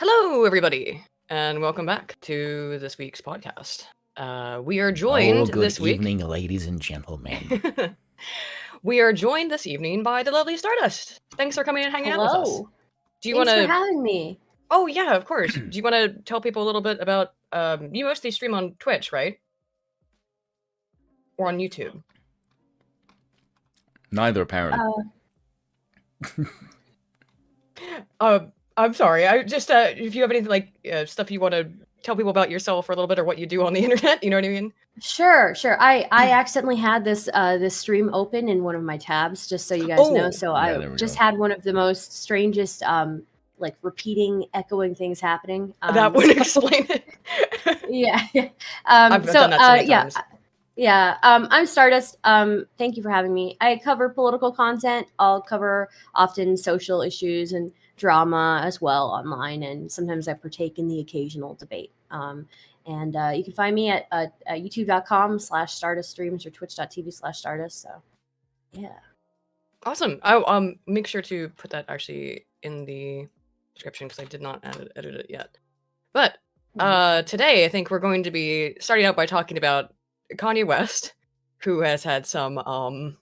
Hello, everybody, and welcome back to this week's podcast. We are joined this week. Good evening, ladies and gentlemen. We are joined this evening by the lovely Stardust. Thanks for coming and hanging out with us. Do you Thanks want for having me. Oh yeah, of course. Do you want to tell people a little bit about? You mostly stream on Twitch, right? Or on YouTube? Neither, apparently. I'm sorry. I just if you have anything like stuff you want to tell people about yourself for a little bit, or what you do on the internet, you know what I mean? Sure. I accidentally had this stream open in one of my tabs, just so you guys know. So yeah, I just had one of the most strangest like repeating, echoing things happening. That would explain it. Yeah. I've done that so many times. I'm Stardust. Thank you for having me. I cover political content. I'll cover often social issues and drama as well online, and sometimes I partake in the occasional debate. And you can find me at youtube.com/Stardust streams or twitch.tv/Stardust. So, yeah. Awesome. I'll make sure to put that actually in the description because I did not edit it yet. But today I think we're going to be starting out by talking about Kanye West, who has had some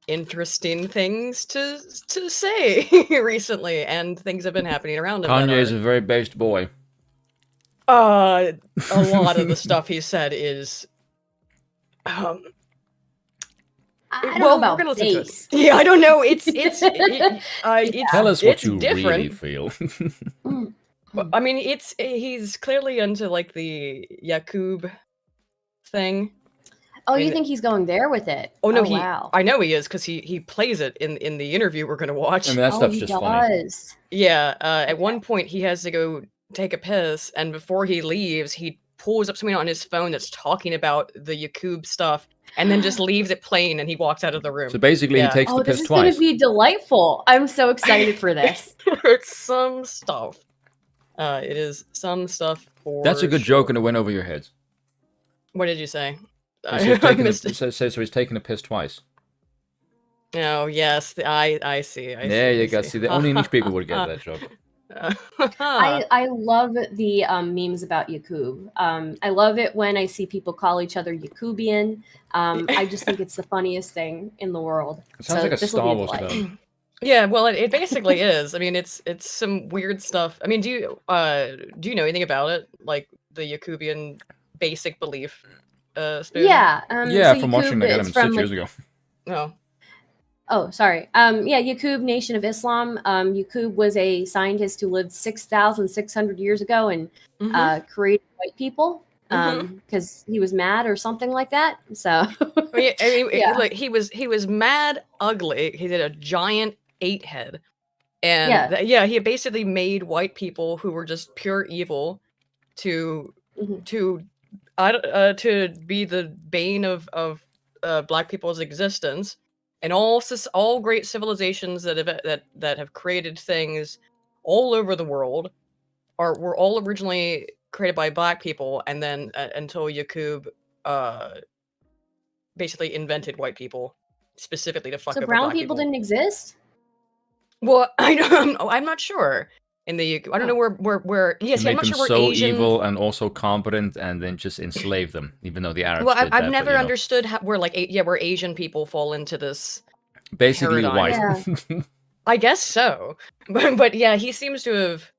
interesting things to say recently, and things have been happening around him. Kanye is a very based boy. A lot of the stuff he said is I don't know about we're gonna listen to it. base. Yeah, I don't know. It's Tell us what it's you different. really feel. I mean, he's clearly into like the Yakub thing. Oh, you think he's going there with it? Oh no, wow. I know he is because he plays it in the interview we're gonna watch. I mean, that stuff's he just does. funny. Yeah, at one point he has to go take a piss, and before he leaves, he pulls up something on his phone that's talking about the Yakub stuff, and then just leaves it playing, and he walks out of the room. So basically, he takes the this piss is twice. going to be delightful. I'm so excited for this. It's some stuff. It is some stuff for That's a good sure. joke and a win over your head. What did you say? So he's taking a piss twice. Oh yes, I see. There you go. See, the only niche people would get that joke. I love the memes about Yakub. I love it when I see people call each other Yakubian. I just think it's the funniest thing in the world. It sounds like a Star Wars film. Yeah, well, it basically is. I mean, it's some weird stuff. I mean, do you know anything about it, like the Yakubian basic belief? Spoon? Yeah. Yeah, so from Yakub, watching the it's Adam from, 6 years ago. Oh. Oh, sorry. Yakub, Nation of Islam. Yakub was a scientist who lived 6,600 years ago and created white people because he was mad or something like that. So he was mad ugly. He did a giant 8 head, and he basically made white people who were just pure evil to be the bane of black people's existence. And all great civilizations that have created things all over the world were all originally created by black people, and then until Yakub basically invented white people specifically to fuck over brown black people. didn't exist? Well, I'm not sure. In the I don't know where yes, I'm not sure where so Asian... evil and also competent, and then just enslave them, even though the Arabs. Well, did I've that, never but, understood where where Asian people fall into this. Basically paradigm. white. Yeah. I guess so, but yeah, he seems to have.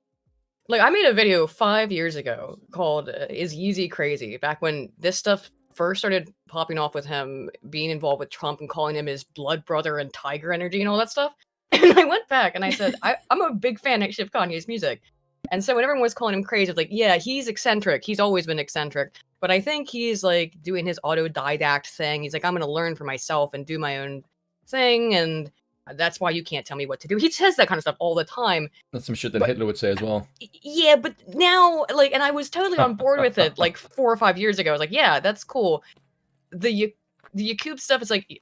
Like, I made a video 5 years ago called "Is Yeezy Crazy?" back when this stuff first started popping off with him being involved with Trump and calling him his blood brother and tiger energy and all that stuff. And I went back and I said, I'm a big fan actually of Kanye's music. And so when everyone was calling him crazy, it's like, yeah, he's eccentric. He's always been eccentric. But I think he's like doing his autodidact thing. He's like, I'm going to learn for myself and do my own thing. And that's why you can't tell me what to do. He says that kind of stuff all the time. That's some shit that Hitler would say as well. Yeah, but now, like, and I was totally on board with it like 4 or 5 years ago. I was like, yeah, that's cool. The Yakub stuff is like,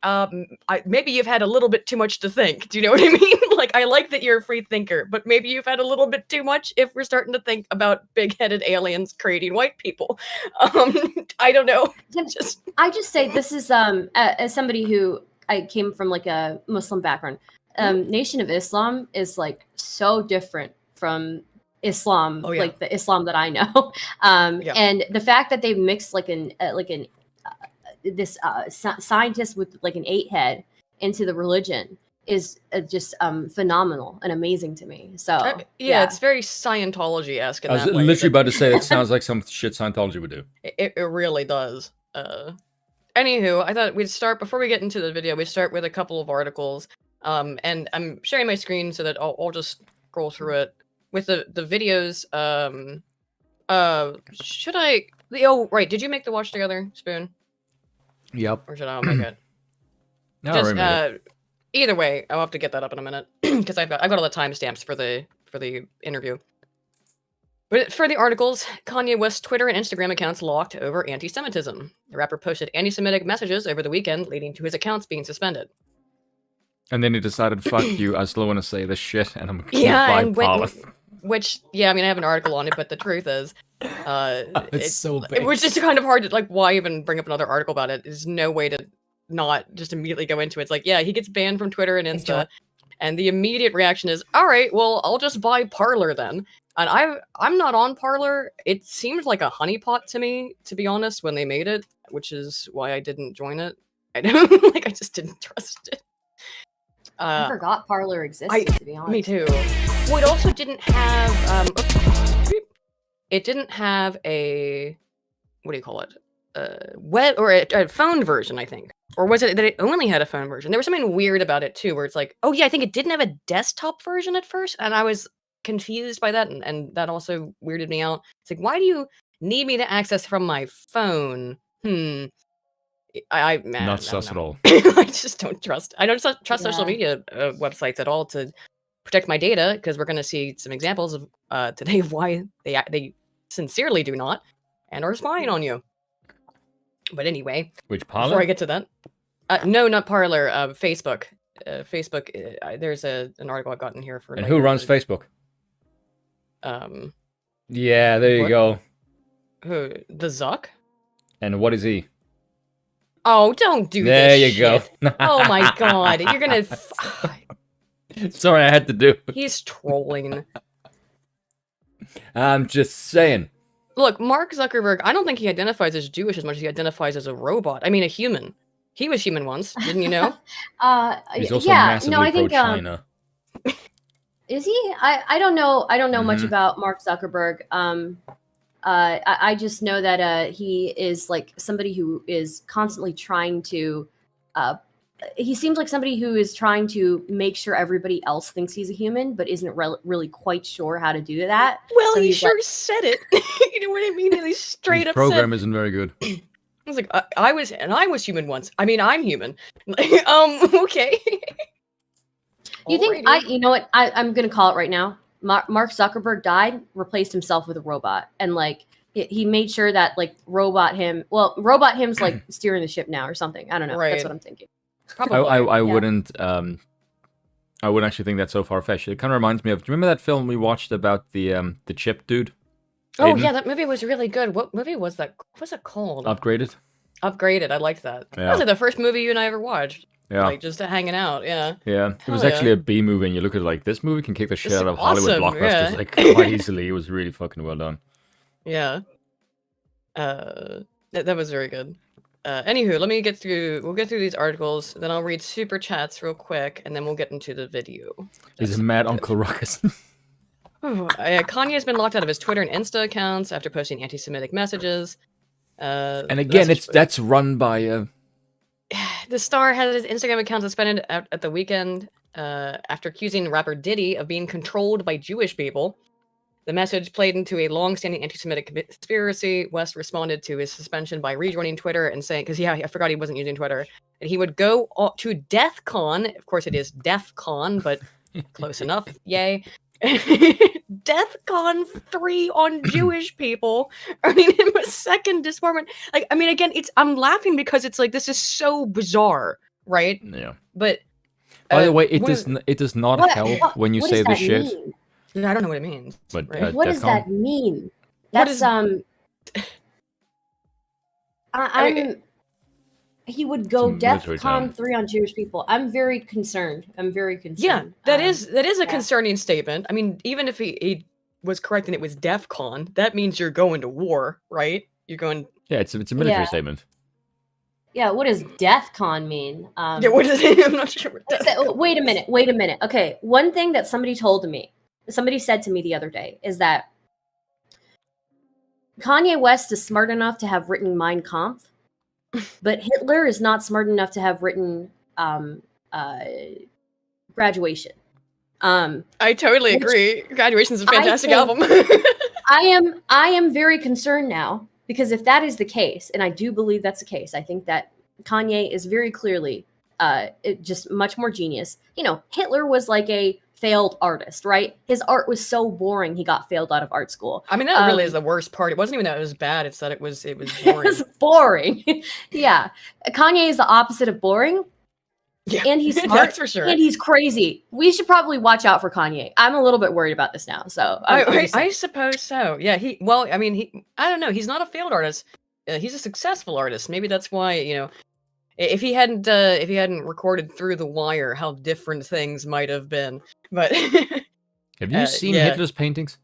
maybe you've had a little bit too much to think. Do you know what I mean? Like, I like that you're a free thinker, but maybe you've had a little bit too much if we're starting to think about big-headed aliens creating white people. I don't know. I just say this is as somebody who I came from like a Muslim background. Nation of Islam is like so different from Islam, Oh, yeah. like the Islam that I know. Yeah. And the fact that they've mixed this scientist with like an 8 head into the religion is just phenomenal and amazing to me. So yeah, it's very Scientology-esque in I was that way. literally but about to say that sounds like some shit Scientology would do. it really does. Anywho, I thought we'd start, before we get into the video, we'd start with a couple of articles. And I'm sharing my screen so that I'll just scroll through it with the videos. Should I? Oh, right. Did you make the watch together, Spoon? Yep. Or should I make it? No, Just, remember. either way, I'll have to get that up in a minute because I've got all the timestamps for the interview. But for the articles, Kanye West's Twitter and Instagram accounts locked over anti-Semitism. The rapper posted anti-Semitic messages over the weekend, leading to his accounts being suspended. And then he decided, fuck you, I still want to say this shit, and I'm gonna Yeah, buy and Parler. which, yeah, I mean, I have an article on it, but the truth is, It's so big. it was just kind of hard to, like, why even bring up another article about it? There's no way to not just immediately go into it. It's like, yeah, he gets banned from Twitter and Insta, and the immediate reaction is, all right, well, I'll just buy Parler then. And I'm not on Parler. It seemed like a honeypot to me, to be honest, when they made it, which is why I didn't join it. I just didn't trust it. I forgot Parler existed, to be honest. Me too. Well, it also didn't have it didn't have a, what do you call it? Web or a phone version, I think. Or was it that it only had a phone version? There was something weird about it too, where it's like, oh yeah, I think it didn't have a desktop version at first, and I was confused by that, and that also weirded me out. It's like, why do you need me to access from my phone? Not sus at all. I just don't trust. I don't trust social Yeah. media websites at all to protect my data, because we're going to see some examples of today of why they sincerely do not and are spying on you. But anyway, Which Parler? before I get to that, no, not Parler. Facebook. Facebook. There's an article I've gotten here for. And who runs Facebook? Yeah, there you What? go. Who? The Zuck? And what is he? Oh, don't do There this. you go. Shit. Oh my god, you're gonna. Sorry, I had to do it. He's trolling. I'm just saying. Look, Mark Zuckerberg, I don't think he identifies as Jewish as much as he identifies as a robot. I mean, a human. He was human once, didn't you know? He's also yeah, massively no, I think pro-China. is he? I don't know. I don't know much Mhm. about Mark Zuckerberg. I just know that he is like somebody who is constantly trying to. He seems like somebody who is trying to make sure everybody else thinks he's a human, but isn't really quite sure how to do that. Well, So he he's sure like- said it. You know what I mean? He straight His up program said, isn't very good. I was like, I was human once. I mean, I'm human. Okay. You think Alrighty. you know what? I'm gonna call it right now. Mark Zuckerberg died, replaced himself with a robot, and like he made sure that like robot him's like steering the ship now or something. I don't know. Right. That's what I'm thinking. Probably. I yeah. wouldn't actually think that's so far-fetched. It kind of reminds me of, do you remember that film we watched about the chip dude? Oh Aiden? yeah, that movie was really good. What movie was that? What's it called? Upgraded? Upgraded. I liked that. That Yeah. was like the first movie you and I ever watched. Yeah. Like just hanging out. Yeah. Yeah. It was Hell yeah. actually a B movie, and you look at it like, this movie can kick the shit This out is of Hollywood awesome, blockbusters yeah. like quite easily. It was really fucking well done. Yeah. That was very good. Anywho, we'll get through these articles, then I'll read super chats real quick, and then we'll get into the video. He's a mad Uncle Ruckus. Kanye has been locked out of his Twitter and Insta accounts after posting anti-Semitic messages. And again, that's run by The star had his Instagram account suspended at the weekend after accusing rapper Diddy of being controlled by Jewish people. The message played into a long-standing anti-Semitic conspiracy. West responded to his suspension by rejoining Twitter and saying, because I forgot he wasn't using Twitter, and he would go to DEF CON. Of course, it is DEF CON, but close enough. Yay. DEF CON 3 on Jewish people, earning him a second disbarment. Like, I mean, again, I'm laughing because it's like, this is so bizarre, right? yeah. But By the way, it does not help when you what say does this that shit. mean? I don't know what it means. But right? What does DEFCON? that mean? What That's is- he would go It's a military DEF CON term. 3 on Jewish people. I'm very concerned. Yeah, that is a yeah. concerning statement. I mean, even if he was correct and it was DEF CON, that means you're going to war, right? You're going. Yeah, it's a military Yeah. statement. Yeah, what does DEF CON mean? Yeah, what is it? I'm not sure. What Wait a minute. Okay, one thing that somebody said to me the other day is that Kanye West is smart enough to have written Mein Kampf, but Hitler is not smart enough to have written Graduation. I totally agree. Graduation's a fantastic album. I am very concerned now, because if that is the case, and I do believe that's the case, I think that Kanye is very clearly just much more genius. You know, Hitler was like a failed artist, right? His art was so boring he got failed out of art school. I mean, that really is the worst part. It wasn't even that it was bad, it's that it was boring. It was boring. Yeah. Kanye is the opposite of boring. Yeah, and he's smart. That's for sure. And he's crazy. We should probably watch out for Kanye. I'm a little bit worried about this now. So I suppose so. Yeah, I don't know. He's not a failed artist. He's a successful artist. Maybe that's why, you know, if he hadn't recorded Through the Wire, how different things might have been. But have you seen Hitler's paintings?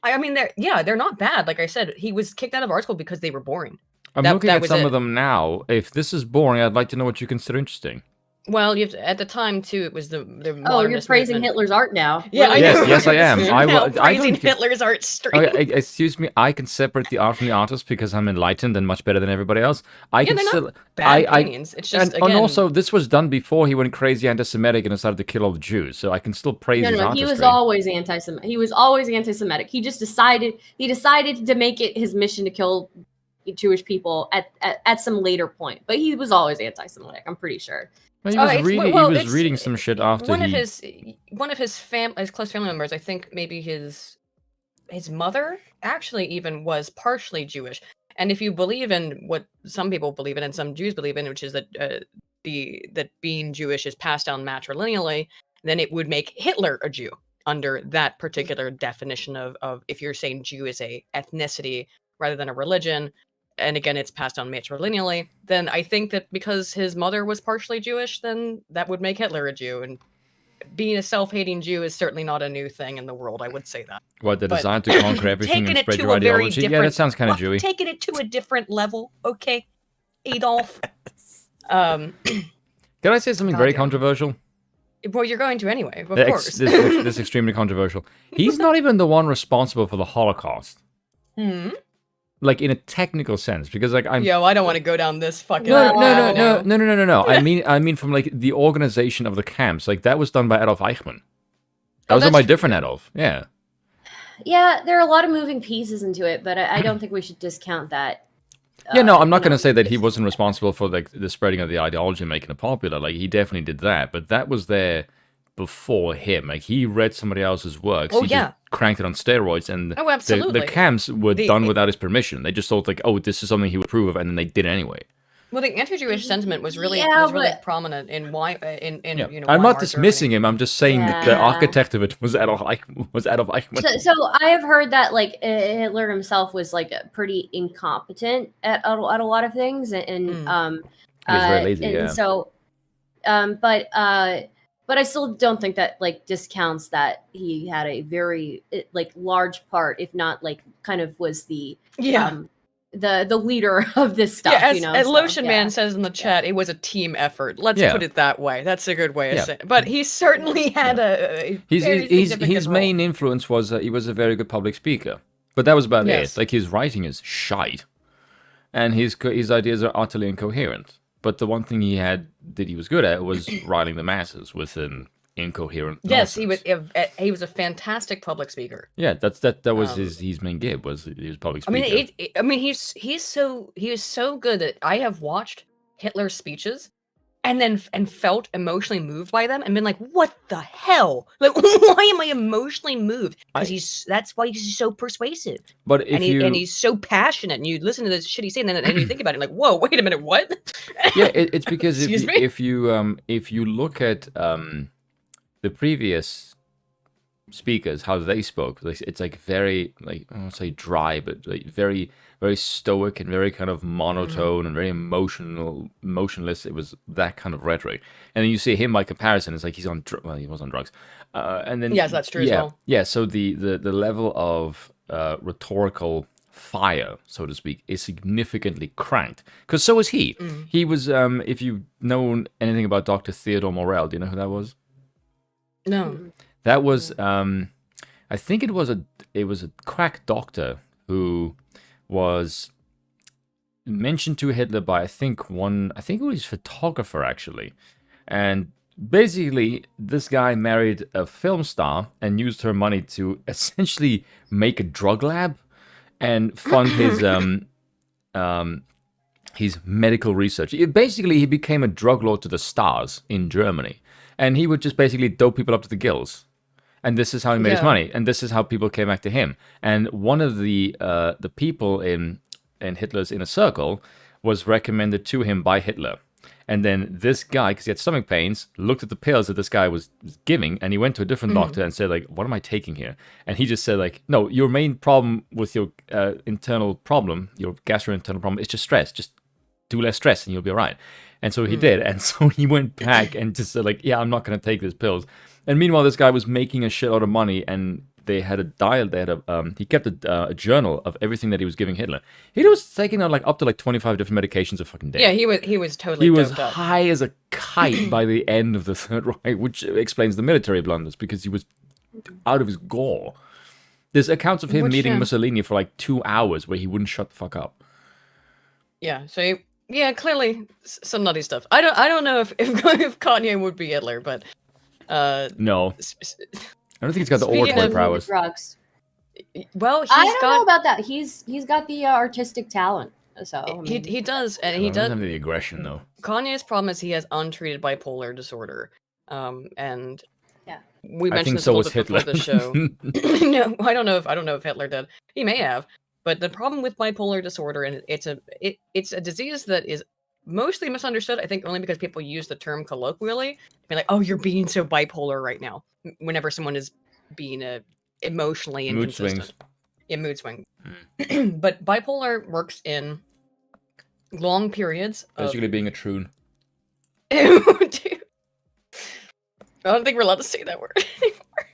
I mean, they're not bad. Like I said, he was kicked out of art school because they were boring. I'm looking at some of them now. If this is boring, I'd like to know what you consider interesting. Well, you have to, at the time too, it was the you're praising movement. Hitler's art now. Yeah, yes, I am. I'm praising Hitler's art stream. Okay, excuse me, I can separate the art from the artist because I'm enlightened and much better than everybody else. They're not bad paintings. It's just and also this was done before he went crazy anti-Semitic and decided to kill all the Jews. So I can still praise his artistry. He was always anti-Semitic. He was always anti-Semitic. He just decided to make it his mission to kill Jewish people at some later point, but he was always anti-Semitic. I'm pretty sure. Well, he was reading some shit after one of his close family members. I think maybe his mother actually even was partially Jewish. And if you believe in what some people believe in and some Jews believe in, which is that that being Jewish is passed down matrilineally, then it would make Hitler a Jew under that particular definition of if you're saying Jew is a ethnicity rather than a religion. And again, it's passed on matrilineally, then I think that because his mother was partially Jewish, then that would make Hitler a Jew. And being a self-hating Jew is certainly not a new thing in the world, I would say that. What, the desire to conquer everything and spread your ideology? Yeah, that sounds kind of Jewy. Taking it to a different level, okay, Adolf. Can I say something very controversial? Well, you're going to anyway, of course. This is extremely controversial. He's not even the one responsible for the Holocaust. Like in a technical sense, because like I don't want to go down this fucking. No. I mean from like the organization of the camps, like that was done by Adolf Eichmann. That was done by different Adolf. Yeah. Yeah, there are a lot of moving pieces into it, but I don't think we should discount that. I'm not going to say that he wasn't responsible for like the spreading of the ideology and making it popular. Like he definitely did that, but that was there before him. Like he read somebody else's works. He just cranked it on steroids, and absolutely. The camps were done without his permission. They just thought like, oh, this is something he would approve of, and then they did it anyway. Well, the anti-Jewish sentiment was really prominent in why I'm not dismissing him. I'm just saying that the architect of it was Adolf Eichmann. So I have heard that like Hitler himself was like pretty incompetent at a lot of things, and he was very lazy. And so, but I still don't think that like discounts that he had a very like large part, if not like kind of was the leader of this stuff. Yeah, as Lotion Man says in the chat, it was a team effort. Let's put it that way. That's a good way of saying it. But he certainly had his main influence was he was a very good public speaker. But that was about it. Like his writing is shite. And his ideas are utterly incoherent. But the one thing he had that he was good at was riling the masses with an incoherent nonsense. He was a fantastic public speaker. Yeah, that was his main gig, was he was public speaker. He was so good that I have watched Hitler's speeches and felt emotionally moved by them and been like, what the hell? Like, why am I emotionally moved? Because that's why he's so persuasive. But he's so passionate, and you listen to this shit he's saying, and you think about it, like, whoa, wait a minute, what? Yeah, it's because if you look at the previous speakers, how they spoke. Like, it's like very, like, I won't say dry, but like very, very stoic and very kind of monotone and very emotionless. It was that kind of rhetoric. And then you see him by comparison, it's like he's on, well, he was on drugs. And then yes, that's true as well. Yeah, so the level of rhetorical fire, so to speak, is significantly cranked. Because so is he. He was, if you know anything about Dr. Theodore Morell, do you know who that was? No. That was, I think it was a quack doctor who was mentioned to Hitler by I think it was photographer actually, and basically this guy married a film star and used her money to essentially make a drug lab and fund his medical research. Basically, he became a drug lord to the stars in Germany, and he would just basically dope people up to the gills. And this is how he made his money, and this is how people came back to him. And one of the people in Hitler's inner circle was recommended to him by Hitler. And then this guy, because he had stomach pains, looked at the pills that this guy was giving, and he went to a different doctor and said, like, what am I taking here? And he just said, like, no, your main problem with your internal problem, your gastrointestinal problem, is just stress. Just do less stress, and you'll be all right. And so he did. And so he went back and just said, like, yeah, I'm not going to take these pills. And meanwhile, this guy was making a shitload of money, and they had a dial. They had he kept a journal of everything that he was giving Hitler. He was taking out like up to like 25 different medications a fucking day. Yeah, he was totally. He was doped up. high as a kite by the end of the Third Reich, which explains the military blunders because he was out of his gore. There's accounts of him meeting Mussolini for like 2 hours where he wouldn't shut the fuck up. Yeah. So clearly some nutty stuff. I don't know if Kanye would be Hitler, but. No, I don't think he's got the oratory prowess. Drugs. Well, I don't know about that. He's got the artistic talent. So I mean, he does, and he doesn't does. have the aggression though. Kanye's problem is he has untreated bipolar disorder, and we I mentioned think this so a was little bit Hitler. before the show. No, I don't know if Hitler did. He may have, but the problem with bipolar disorder, and it's a disease that is mostly misunderstood, I think, only because people use the term colloquially. Be like, "Oh, you're being so bipolar right now." Whenever someone is being emotionally inconsistent, mood swings. In mood swing. But bipolar works in long periods. Basically, being a troon. Ew, dude. I don't think we're allowed to say that word anymore.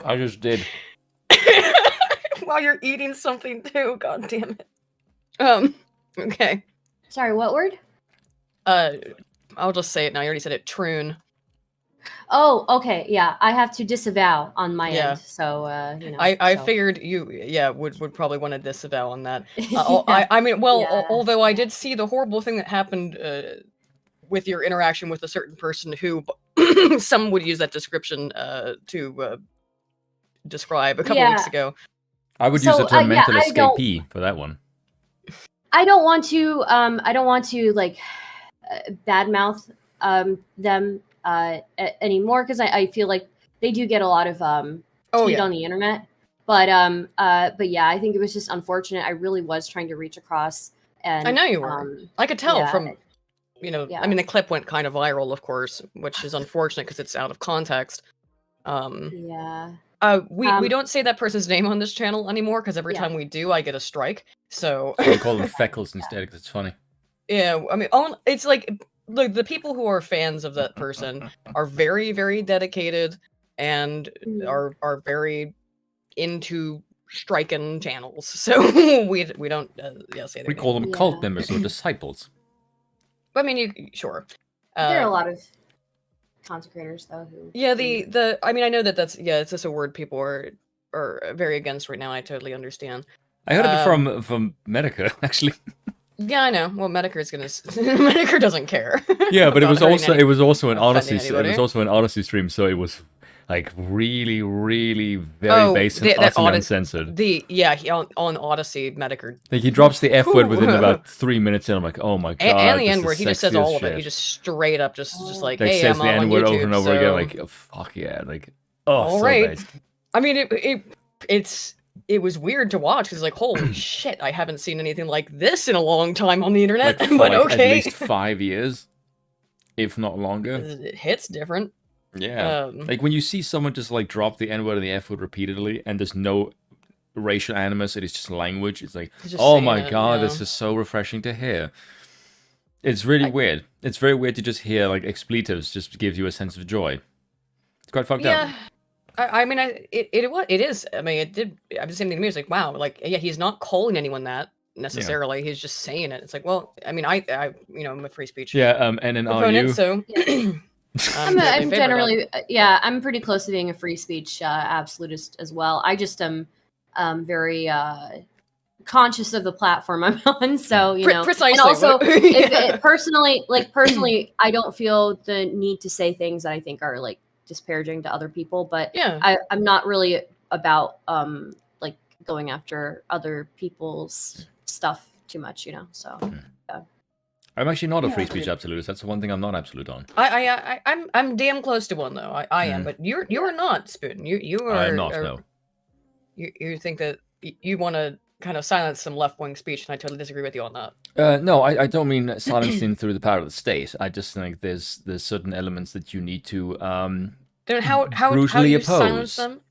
I just did. While you're eating something too. God damn it. Okay. sorry, what word? I'll just say it now. You already said it. Troon. Oh, okay. Yeah, I have to disavow on my Yeah. end. So, I so. figured you, would probably want to disavow on that. I mean, well, although I did see the horrible thing that happened with your interaction with a certain person who some would use that description to describe a couple weeks ago. I would use the term mental escapee for that one. I don't want to like badmouth them anymore because I feel like they do get a lot of heat on the internet. But yeah, I think it was just unfortunate. I really was trying to reach across, and I know you were. I could tell from, I mean, the clip went kind of viral, of course, which is unfortunate because it's out of context. We don't say that person's name on this channel anymore because every time we do, I get a strike. So we call them Feckles instead because it's funny. Yeah, I mean, it's like the people who are fans of that person are very, very dedicated and are very into striking channels. So we don't say their We call them cult members or disciples. I mean, sure. There are a lot of content creators though who. Yeah, I mean, I know that's it's just a word people are very against right now. I totally understand. I heard it from Medica actually. Yeah, I know. Well, Medicare's gonna. Medicare doesn't care. Yeah, but it was also an Odyssey. It was also an Odyssey stream, so it was like really, really very base and utterly uncensored. On Odyssey, Medicare. Like he drops the F word within about 3 minutes, and I'm like, oh my god. And the N word, he just says all of it. He just straight up, just like, hey, says I'm the on N word YouTube, over and over so... again, like, oh, fuck yeah, like, oh, all so right. based. I mean, it was weird to watch because like, holy shit, I haven't seen anything like this in a long time on the internet. Like, but like okay, at least 5 years, if not longer. It hits different. Yeah. Like when you see someone just like drop the N-word and the F-word repeatedly and there's no racial animus, it is just language. It's like, oh my god, this is so refreshing to hear. It's really weird. It's very weird to just hear like expletives just gives you a sense of joy. It's quite fucked up. I mean, it is. I mean, it did. I was the same thing to me. It's like, wow, like, yeah, he's not calling anyone that necessarily. He's just saying it. It's like, well, I mean, I I'm a free speech. Yeah. And then are you? So. I'm generally, I'm pretty close to being a free speech absolutist as well. I just am very conscious of the platform I'm on, so you know. Precisely. And also, personally, I don't feel the need to say things that I think are like disparaging to other people. But I'm not really about like going after other people's stuff too much, you know. So. I'm actually not a free speech absolutist. That's the one thing I'm not absolute on. I'm damn close to one though. I am, but you're not, Spoon. You are. I am not. No. You think that you want to kind of silence some left-wing speech, and I totally disagree with you on that. No, I don't mean silencing through the power of the state. I just think there's certain elements that you need to then how do you silence them?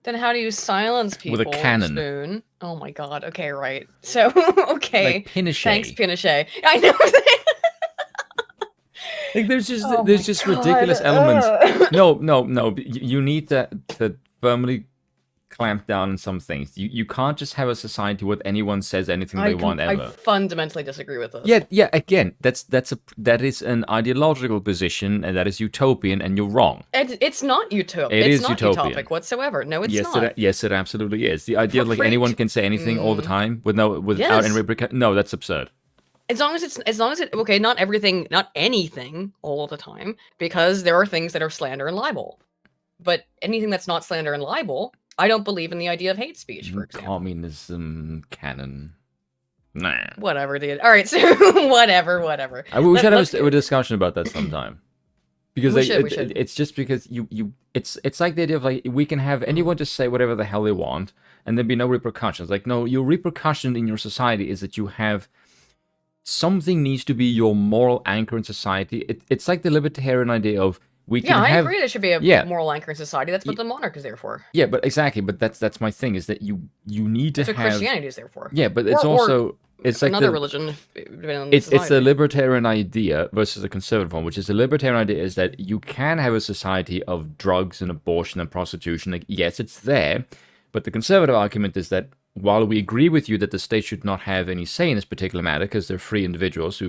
Then how do you silence people? With a cannon. Spoon? Oh my god. Okay, right. So, okay. Like Pinochet. Thanks, Pinochet. I know. Like there's just ridiculous elements. No. You need to firmly clamp down on some things. You can't just have a society where anyone says anything they want ever. I fundamentally disagree with this. Yeah. Again, that is an ideological position, and that is utopian, and you're wrong. It's not utopian. It's not utopian. Utopic whatsoever. No, it's not. Yes, it absolutely is. The idea of like anyone can say anything all the time without any repercussion. No, that's absurd. As long as it okay, not everything, not anything all the time, because there are things that are slander and libel. But anything that's not slander and libel, I don't believe in the idea of hate speech, for example. Communism canon. Nah. Whatever, dude. All right, so whatever. We should have a discussion about that sometime. Because we should. It's just because it's like the idea of like we can have anyone just say whatever the hell they want and there'd be no repercussions. Like no, your repercussion in your society is that you have something needs to be your moral anchor in society. It's like the libertarian idea of I agree. There should be a moral anchor in society. That's what the monarch is there for. Yeah, but exactly. But that's my thing is that you need to have. That's what Christianity is there for. Yeah, but it's also it's like another religion. It's the libertarian idea versus the conservative one, which is the libertarian idea is that you can have a society of drugs and abortion and prostitution. Like yes, it's there, but the conservative argument is that while we agree with you that the state should not have any say in this particular matter because they're free individuals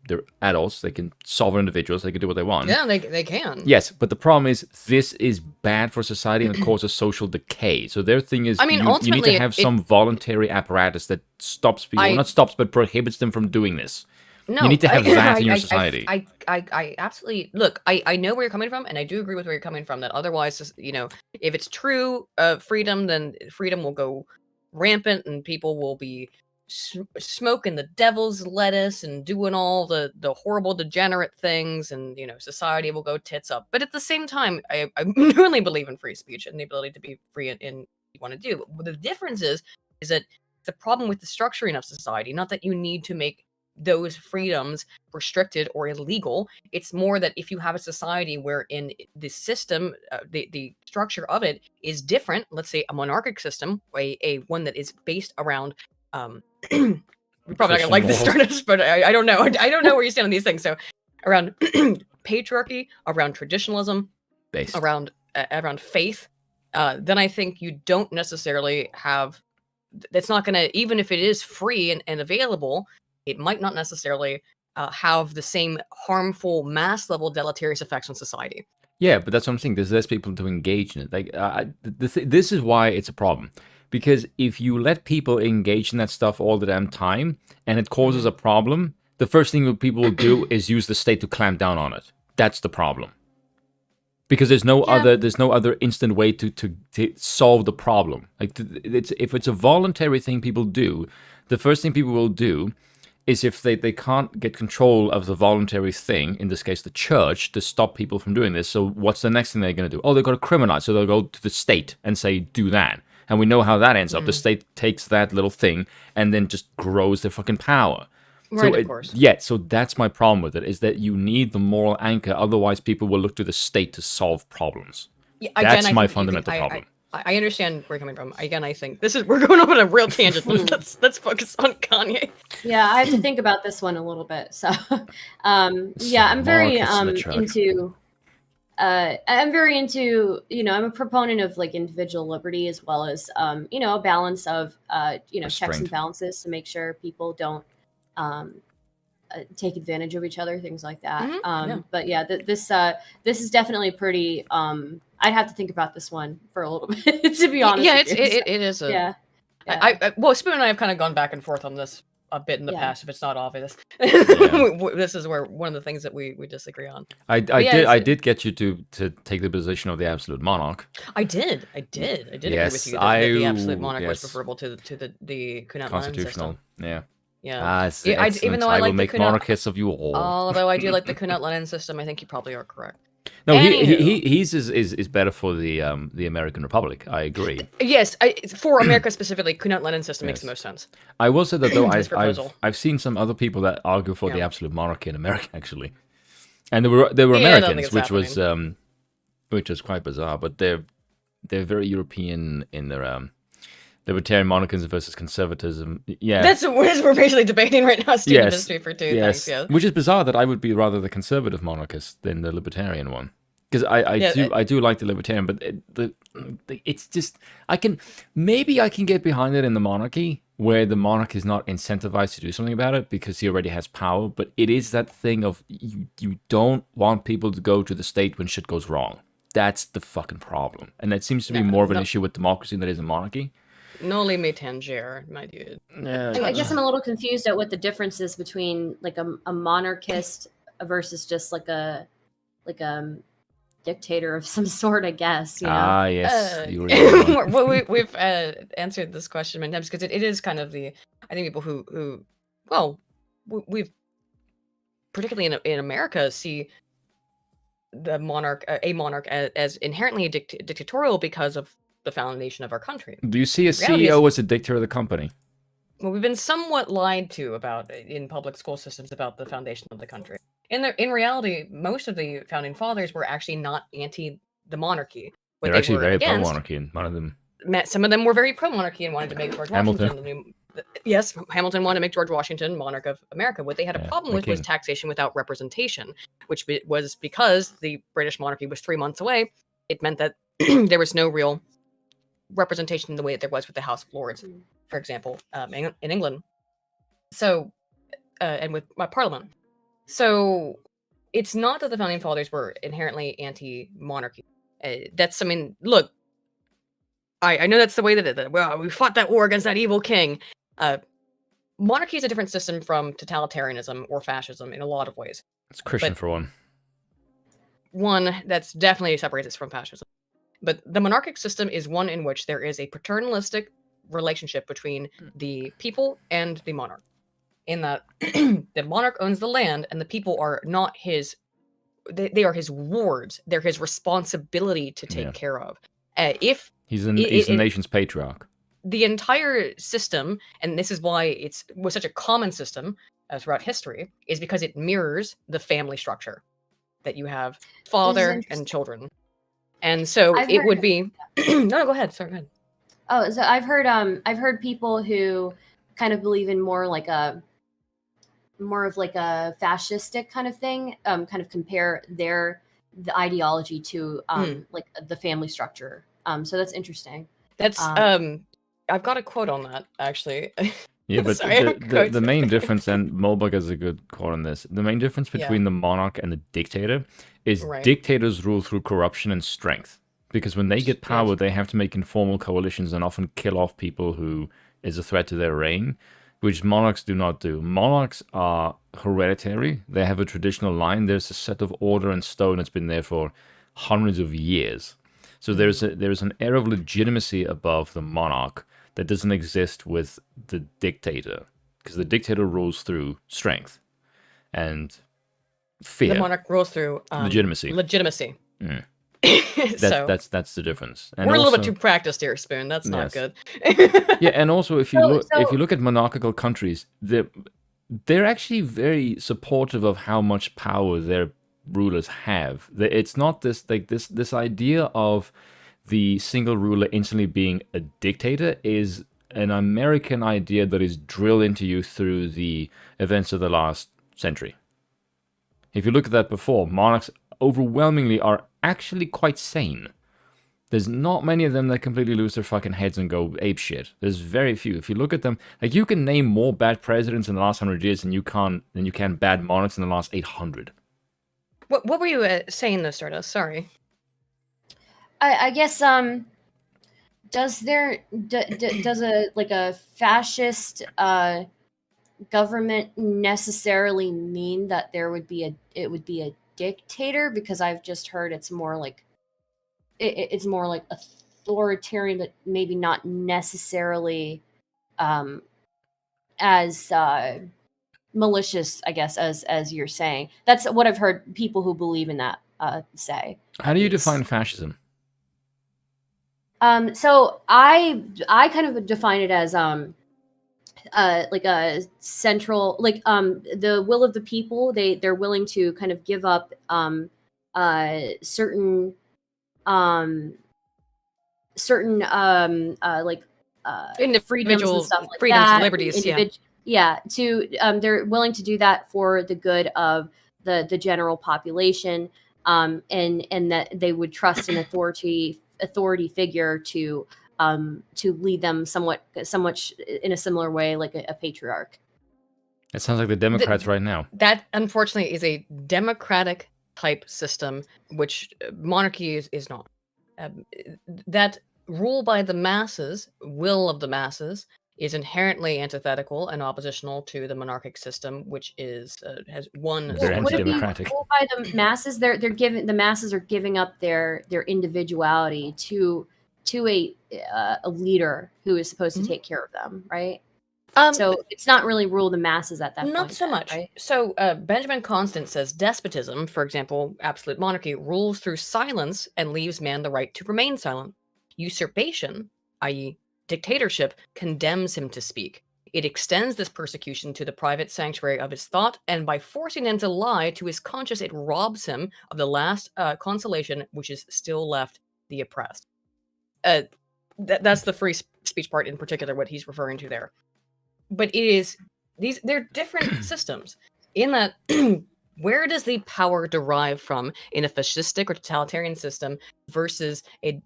they're adults, they can sovereign individuals, they can do what they want. Yeah, they can. Yes, but the problem is this is bad for society and it causes social decay. So their thing is, you need to have some voluntary apparatus that stops people, not stops, but prohibits them from doing this. No, you need to have that in your society. I absolutely look. I know where you're coming from, and I do agree with where you're coming from. That otherwise, if it's true freedom, then freedom will go rampant and people will be smoking the devil's lettuce and doing all the horrible degenerate things, and society will go tits up. But at the same time, I really believe in free speech and the ability to be free in what you want to do. But the difference is that the problem with the structuring of society, not that you need to make those freedoms restricted or illegal. It's more that if you have a society where in the system, the structure of it is different, let's say a monarchic system, a one that is based around, you're probably not gonna like this, Stardust, but I don't know. I don't know where you stand on these things. So around patriarchy, around traditionalism, around faith, then I think you don't necessarily have, that's not gonna, even if it is free and available, it might not necessarily have the same harmful mass level deleterious effects on society. Yeah, but that's what I'm saying. There's less people to engage in it. Like this is why it's a problem. Because if you let people engage in that stuff all the damn time and it causes a problem, the first thing that people will do is use the state to clamp down on it. That's the problem. Because there's no other instant way to solve the problem. Like if it's a voluntary thing people do, the first thing people will do is if they can't get control of the voluntary thing, in this case the church, to stop people from doing this. So what's the next thing they're going to do? Oh, they've got to criminalize. So they'll go to the state and say, do that. And we know how that ends up. The state takes that little thing and then just grows their fucking power. Right, of course. Yeah, so that's my problem with it, is that you need the moral anchor, otherwise people will look to the state to solve problems. Yeah, that's my fundamental problem. I understand where you're coming from. Again, I think we're going off on a real tangent. Let's focus on Kanye. Yeah, I have to think about this one a little bit. So, yeah, I'm very into. I'm very into, I'm a proponent of like individual liberty as well as, a balance of, checks and balances to make sure people don't take advantage of each other, things like that. Yeah. But yeah, this is definitely pretty. I'd have to think about this one for a little bit, to be honest. Yeah, it is. Yeah. Well, Spoon and I have kind of gone back and forth on this a bit in the past, if it's not obvious. This is where one of the things that we disagree on. I did get you to take the position of the absolute monarch. I did agree with you that the absolute monarch was preferable to the constitutional system. Yeah, even though I will make monarchists of you all. Although I do like the Kunut-Lenin system, I think you probably are correct. No, he's is better for the American Republic. I agree. Yes, for America specifically, Kunut-Lenin system makes the most sense. I will say that though, I've seen some other people that argue for the absolute monarchy in America actually, and there were Americans, which was quite bizarre. But they're very European in their libertarian monarchism versus conservatism. Yeah, that's what we're basically debating right now. Student history for two things. Yes, which is bizarre that I would be rather the conservative monarchist than the libertarian one, because I do like the libertarian, but it's just I can get behind it in the monarchy, where the monarch is not incentivized to do something about it because he already has power. But it is that thing of you don't want people to go to the state when shit goes wrong. That's the fucking problem, and that seems to be more of an issue with democracy than it is in monarchy. Noli me tangere, my dude. I guess I'm a little confused at what the difference is between like a monarchist versus just like a dictator of some sort, I guess. Yes. Well, we've answered this question many times because it is kind of I think people who we've particularly in America see a monarch as inherently dictatorial because of the foundation of our country. Do you see a CEO as a dictator of the company? Well, we've been somewhat lied to about in public school systems about the foundation of the country. In reality, most of the founding fathers were actually not anti the monarchy. They're actually very pro-monarchy, and one of them. Some of them were very pro-monarchy and wanted to make George Washington. Yes, Hamilton wanted to make George Washington monarch of America. What they had a problem with was taxation without representation, which was because the British monarchy was 3 months away. It meant that there was no real representation in the way that there was with the House of Lords, for example, in England. So, and with Parliament. So, it's not that the founding fathers were inherently anti-monarchy. Look, I know that's the way that we fought that war against that evil king. Monarchy is a different system from totalitarianism or fascism in a lot of ways. It's Christian for one. One that's definitely separates us from fascism. But the monarchic system is one in which there is a paternalistic relationship between the people and the monarch. In that the monarch owns the land and the people are not his, they are his wards. They're his responsibility to take care of. If he's the nation's patriarch. The entire system, and this is why it was such a common system throughout history, is because it mirrors the family structure that you have father and children. And so it would be no, go ahead. Sorry, go ahead. Oh, so I've heard people who kind of believe in more of like a fascistic kind of thing, kind of compare the ideology to like the family structure. So that's interesting. That's I've got a quote on that actually. Yeah, but the main difference, and Mulbach has a good quote on this, the main difference between the monarch and the dictator is dictators rule through corruption and strength. Because when they get power, they have to make informal coalitions and often kill off people who is a threat to their reign, which monarchs do not do. Monarchs are hereditary. They have a traditional line. There's a set of order and stone that's been there for hundreds of years. So there's an air of legitimacy above the monarch that doesn't exist with the dictator, because the dictator rules through strength and fear. The monarch rules through legitimacy. Mm. That's the difference. And we're a little bit too practiced here, Spoon. That's not good. Yeah, and also if you look at monarchical countries, they're actually very supportive of how much power their rulers have. It's not this like this idea of the single ruler instantly being a dictator is an American idea that is drilled into you through the events of the last century. If you look at that before, monarchs overwhelmingly are actually quite sane. There's not many of them that completely lose their fucking heads and go ape shit. There's very few. If you look at them, like you can name more bad presidents in the last 100 years than you can bad monarchs in the last 800. What were you saying though, Stardust? Sorry. I guess does a fascist government necessarily mean that it would be a dictator? Because I've just heard it's more like it's more like authoritarian, but maybe not necessarily as malicious, I guess, as you're saying. That's what I've heard people who believe in that say. How do you define fascism? So I kind of define it as like a central, like the will of the people. They're willing to kind of give up certain like freedoms and stuff like freedoms that, and liberties. They're willing to do that for the good of the general population, and that they would trust an authority figure to lead them somewhat in a similar way, like a patriarch. It sounds like the Democrats right now. That unfortunately is a democratic type system, which monarchy is not. That rule by the masses, will of the masses, is inherently antithetical and oppositional to the monarchic system, which is has one. They're anti-democratic. Ruled by the masses, they're giving, the masses are giving up their individuality to a leader who is supposed to take care of them, right? So it's not really rule the masses at that point. Not so much. Right? So Benjamin Constant says despotism, for example, absolute monarchy, rules through silence and leaves man the right to remain silent. Usurpation, i.e. dictatorship, condemns him to speak. It extends this persecution to the private sanctuary of his thought, and by forcing him to lie to his conscience, it robs him of the last consolation which is still left the oppressed. That's the free speech part in particular, what he's referring to there. But it is they're different systems in that where does the power derive from in a fascistic or totalitarian system versus a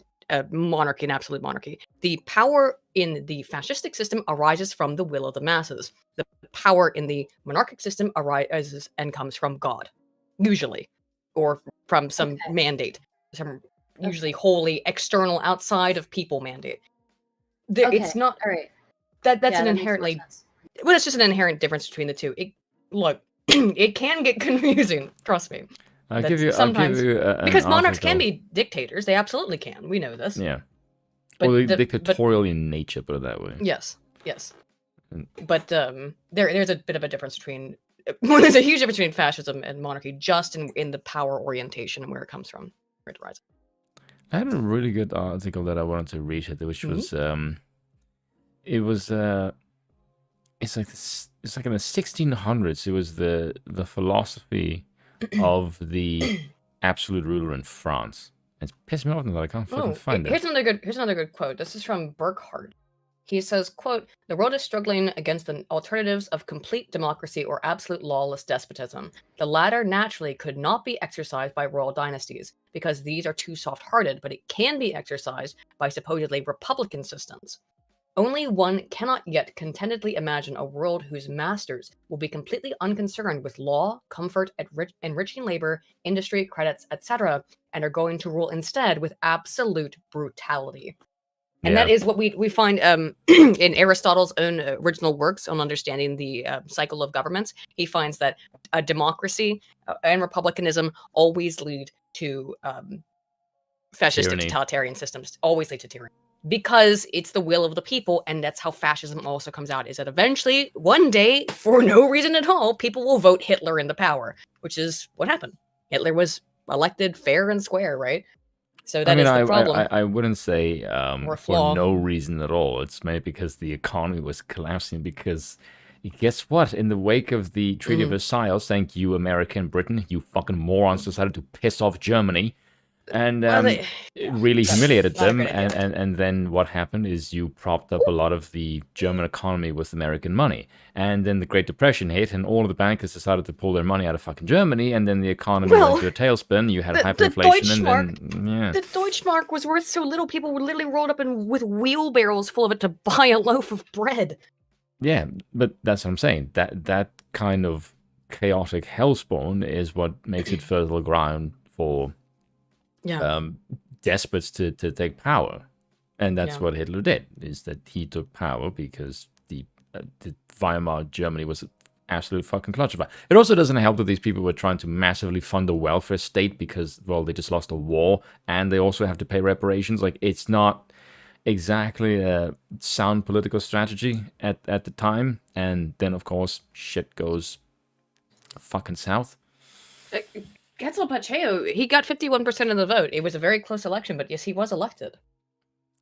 monarchy, an absolute monarchy? The power in the fascistic system arises from the will of the masses. The power in the monarchic system arises and comes from God, usually, or from some mandate, some usually wholly external, outside of people mandate. It's not. All right. That's an inherently. Well, it's just an inherent difference between the two. Look, it can get confusing. Trust me. I'll give you because monarchs can be dictators. They absolutely can. We know this. Yeah. Well, dictatorial in nature, put it that way. Yes. But there's a bit of a difference between. Well, there's a huge difference between fascism and monarchy, just in the power orientation and where it comes from, where it arises. I had a really good article that I wanted to read, which was it's like in the 1600s. It was the philosophy of the absolute ruler in France. It's pissed me off that I can't fucking find it. Here's another good quote. This is from Burkhardt. He says, quote, "The world is struggling against the alternatives of complete democracy or absolute lawless despotism. The latter naturally could not be exercised by royal dynasties because these are too soft-hearted, but it can be exercised by supposedly republican systems. Only one cannot yet contentedly imagine a world whose masters will be completely unconcerned with law, comfort, enriching labor, industry, credits, etc., and are going to rule instead with absolute brutality." And that is what we find in Aristotle's own original works on understanding the cycle of governments. He finds that a democracy and republicanism always lead to fascistic totalitarian systems, always lead to tyranny. Because it's the will of the people, and that's how fascism also comes out, is that eventually, one day, for no reason at all, people will vote Hitler into power, which is what happened. Hitler was elected fair and square, right? So that is the problem. I wouldn't say for no reason at all. It's maybe because the economy was collapsing, because guess what? In the wake of the Treaty of Versailles, thank you, America and Britain, you fucking morons decided to piss off Germany. And it really humiliated them. And then what happened is you propped up a lot of the German economy with American money. And then the Great Depression hit, and all of the bankers decided to pull their money out of fucking Germany. And then the economy went into a tailspin. You had hyperinflation. The Deutschmark was worth so little, people were literally rolled up with wheelbarrows full of it to buy a loaf of bread. Yeah, but that's what I'm saying. That kind of chaotic hellspawn is what makes it fertile ground for despots to take power. And that's what Hitler did, is that he took power because the Weimar Germany was absolute fucking clutch of it. It also doesn't help that these people were trying to massively fund a welfare state because, well, they just lost a war and they also have to pay reparations. Like, it's not exactly a sound political strategy at the time. And then, of course, shit goes fucking south. Quetzal Pacheco, he got 51% of the vote. It was a very close election, but yes, he was elected.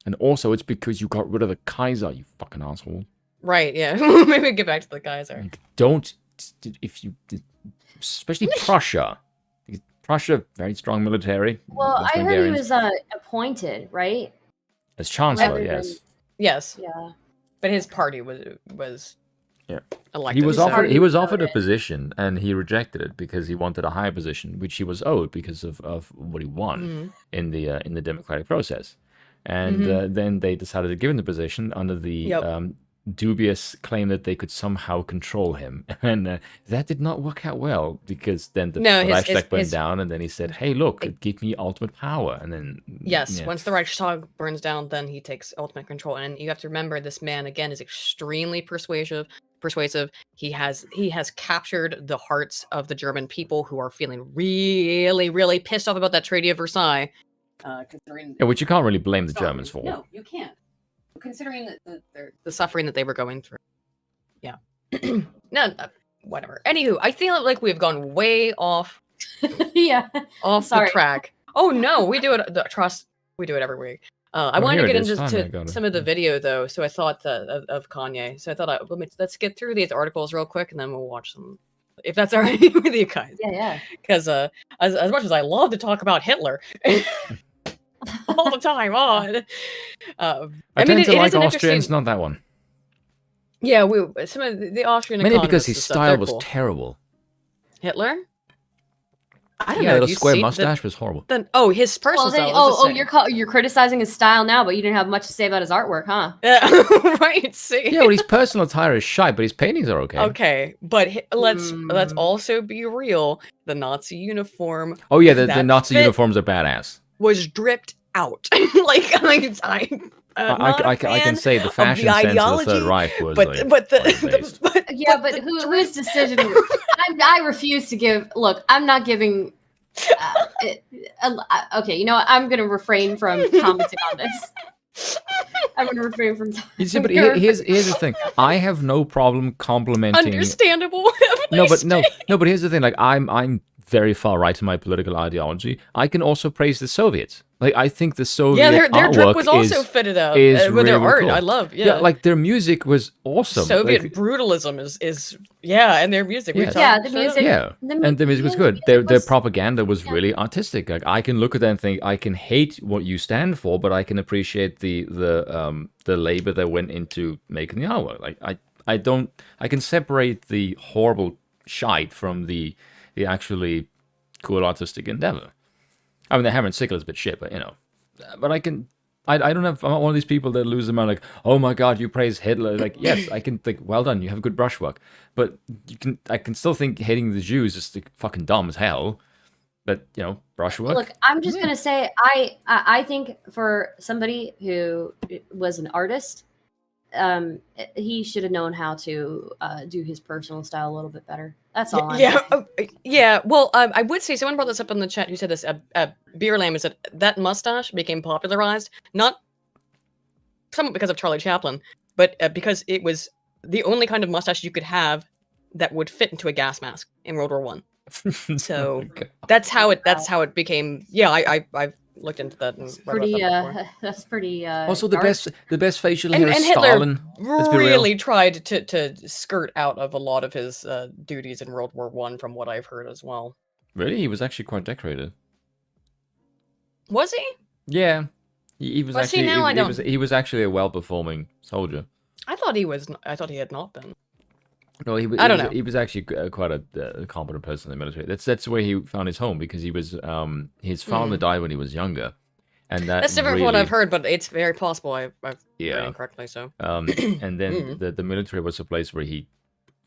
And also, it's because you got rid of the Kaiser, you fucking asshole. Right, yeah. Maybe get back to the Kaiser. Like, don't, if you, especially Prussia. Prussia, very strong military. Well, I heard he was appointed, right? As chancellor, yes. Yes. Yeah. But his party was elected. He was offered a position, and he rejected it because he wanted a higher position, which he was owed because of what he won in the democratic process. And then they decided to give him the position under the dubious claim that they could somehow control him. And that did not work out well, because then the Reichstag went down, and then he said, hey, look, give me ultimate power. And then... Yes, once the Reichstag burns down, then he takes ultimate control. And you have to remember, this man, again, is extremely persuasive. He has captured the hearts of the German people, who are feeling really, really pissed off about that Treaty of Versailles. Which you can't really blame the Germans for. No, you can't. Considering the suffering that they were going through. Yeah. No, whatever. Anywho, I feel like we've gone way off. Off the track. Oh no, we do it. Trust, we do it every week. I wanted to get into some of the video though, so I thought of Kanye. So I thought let's get through these articles real quick, and then we'll watch them, if that's all right with you guys. Yeah. Because as much as I love to talk about Hitler all the time on, I tend to like Austrians, not that one. Yeah, some of the Austrian. Mainly because his style was terrible. Hitler. I don't know. The little square mustache was horrible. His personal style. You're criticizing his style now, but you didn't have much to say about his artwork, huh? Yeah, right. See. Yeah, well, his personal attire is shite, but his paintings are okay. Okay, but let's also be real. The Nazi uniform. Oh yeah, the Nazi uniforms are badass. Was dripped out. I can say the fashion sense of the Third Reich was. But whose decision? I refuse to give. Look, I'm not giving. Okay, you know what? I'm going to refrain from commenting on this. I'm going to refrain from. You see, but here's the thing. I have no problem complimenting. Understandable. No, but here's the thing. Like, I'm very far right in my political ideology. I can also praise the Soviets. Like, I think the Soviet their drip was also fitted out with really their art. Cool. I love, like their music was awesome. Soviet brutalism is and their music. And the music was good. Their propaganda was really artistic. Like, I can look at that and think, I can hate what you stand for, but I can appreciate the labor that went into making the artwork. Like, I can separate the horrible shite from the actually cool artistic endeavor. I mean, the Hammer and Sickle is a bit shit, but but I don't have. I'm not one of these people that lose their mind. Like, oh my god, you praise Hitler. Like, yes, I can think, well done, you have good brushwork. But I can still think hating the Jews is fucking dumb as hell. But brushwork. Look, I'm just gonna say, I think for somebody who was an artist, he should have known how to do his personal style a little bit better. That's all. Yeah. Well, I would say someone brought this up in the chat. Who said this? Beer Lamb is that mustache became popularized not somewhat because of Charlie Chaplin, but because it was the only kind of mustache you could have that would fit into a gas mask in World War I. So that's how it became. Yeah, I've looked into that and That's read about pretty. that before. That's pretty. Also, dark. the best facial hair is Hitler Stalin. Let's be real. really tried to skirt out of a lot of his duties in World War I, from what I've heard as well. Really, he was actually quite decorated. Was he? Yeah, he was Was he actually. now? I don't- He was actually a well-performing soldier. I thought he was. I thought he had not been. No, I don't know. He was actually quite a competent person in the military. That's where he found his home, because he was his father died when he was younger, and That's different from what I've heard, but it's very possible I've read Yeah. incorrectly. So and then the military was a place where he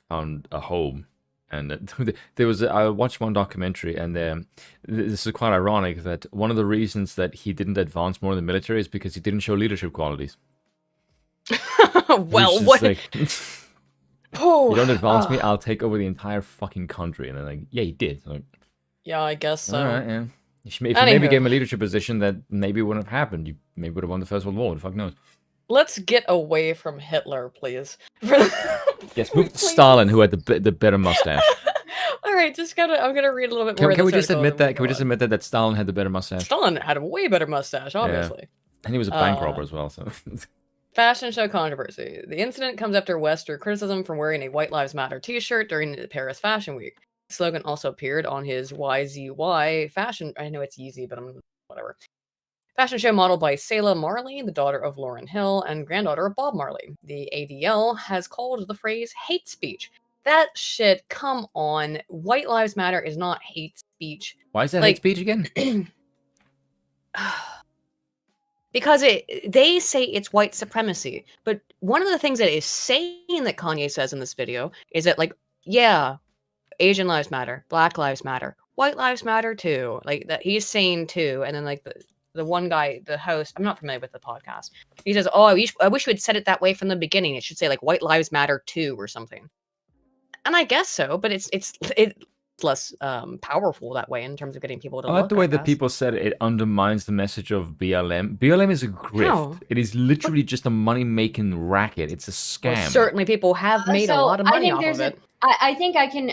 found a home. And there was I watched one documentary, and this is quite ironic that one of the reasons that he didn't advance more in the military is because he didn't show leadership qualities. well, He's what? just like, you don't advance me, I'll take over the entire fucking country. And then like, yeah, he did. Like, Yeah, I guess so. all right, yeah. If you maybe gave him a leadership position, that maybe wouldn't have happened. You maybe would have won the First World War. The fuck knows? Let's get away from Hitler, please. Yes, move to Stalin, who had the better mustache. All right, I'm gonna read a little bit more. Can we just admit that? Can we just admit that Stalin had the better mustache? Stalin had a way better mustache, obviously. And he was a bank robber as well. So. Fashion show controversy. The incident comes after West drew criticism for wearing a White Lives Matter t-shirt during the Paris Fashion Week. The slogan also appeared on his YZY fashion. I know it's Yeezy, but whatever. Fashion show modeled by Selah Marley, the daughter of Lauryn Hill and granddaughter of Bob Marley. The ADL has called the phrase hate speech. That shit, come on. White Lives Matter is not hate speech. Why is that hate speech again? Because they say it's white supremacy. But one of the things that is saying that Kanye says in this video is that, like, yeah, Asian lives matter, Black lives matter, white lives matter too. Like, that he's saying too. And then, like, the one guy, the host, I'm not familiar with the podcast, he says, oh, I wish you had said it that way from the beginning. It should say, like, white lives matter too or something. And I guess so, but it's less powerful that way in terms of getting people to I like the way that people said it undermines the message of BLM. BLM is a grift. How? It is literally just a money-making racket. It's a scam. Well, certainly people have made a lot of money off of it. I think I can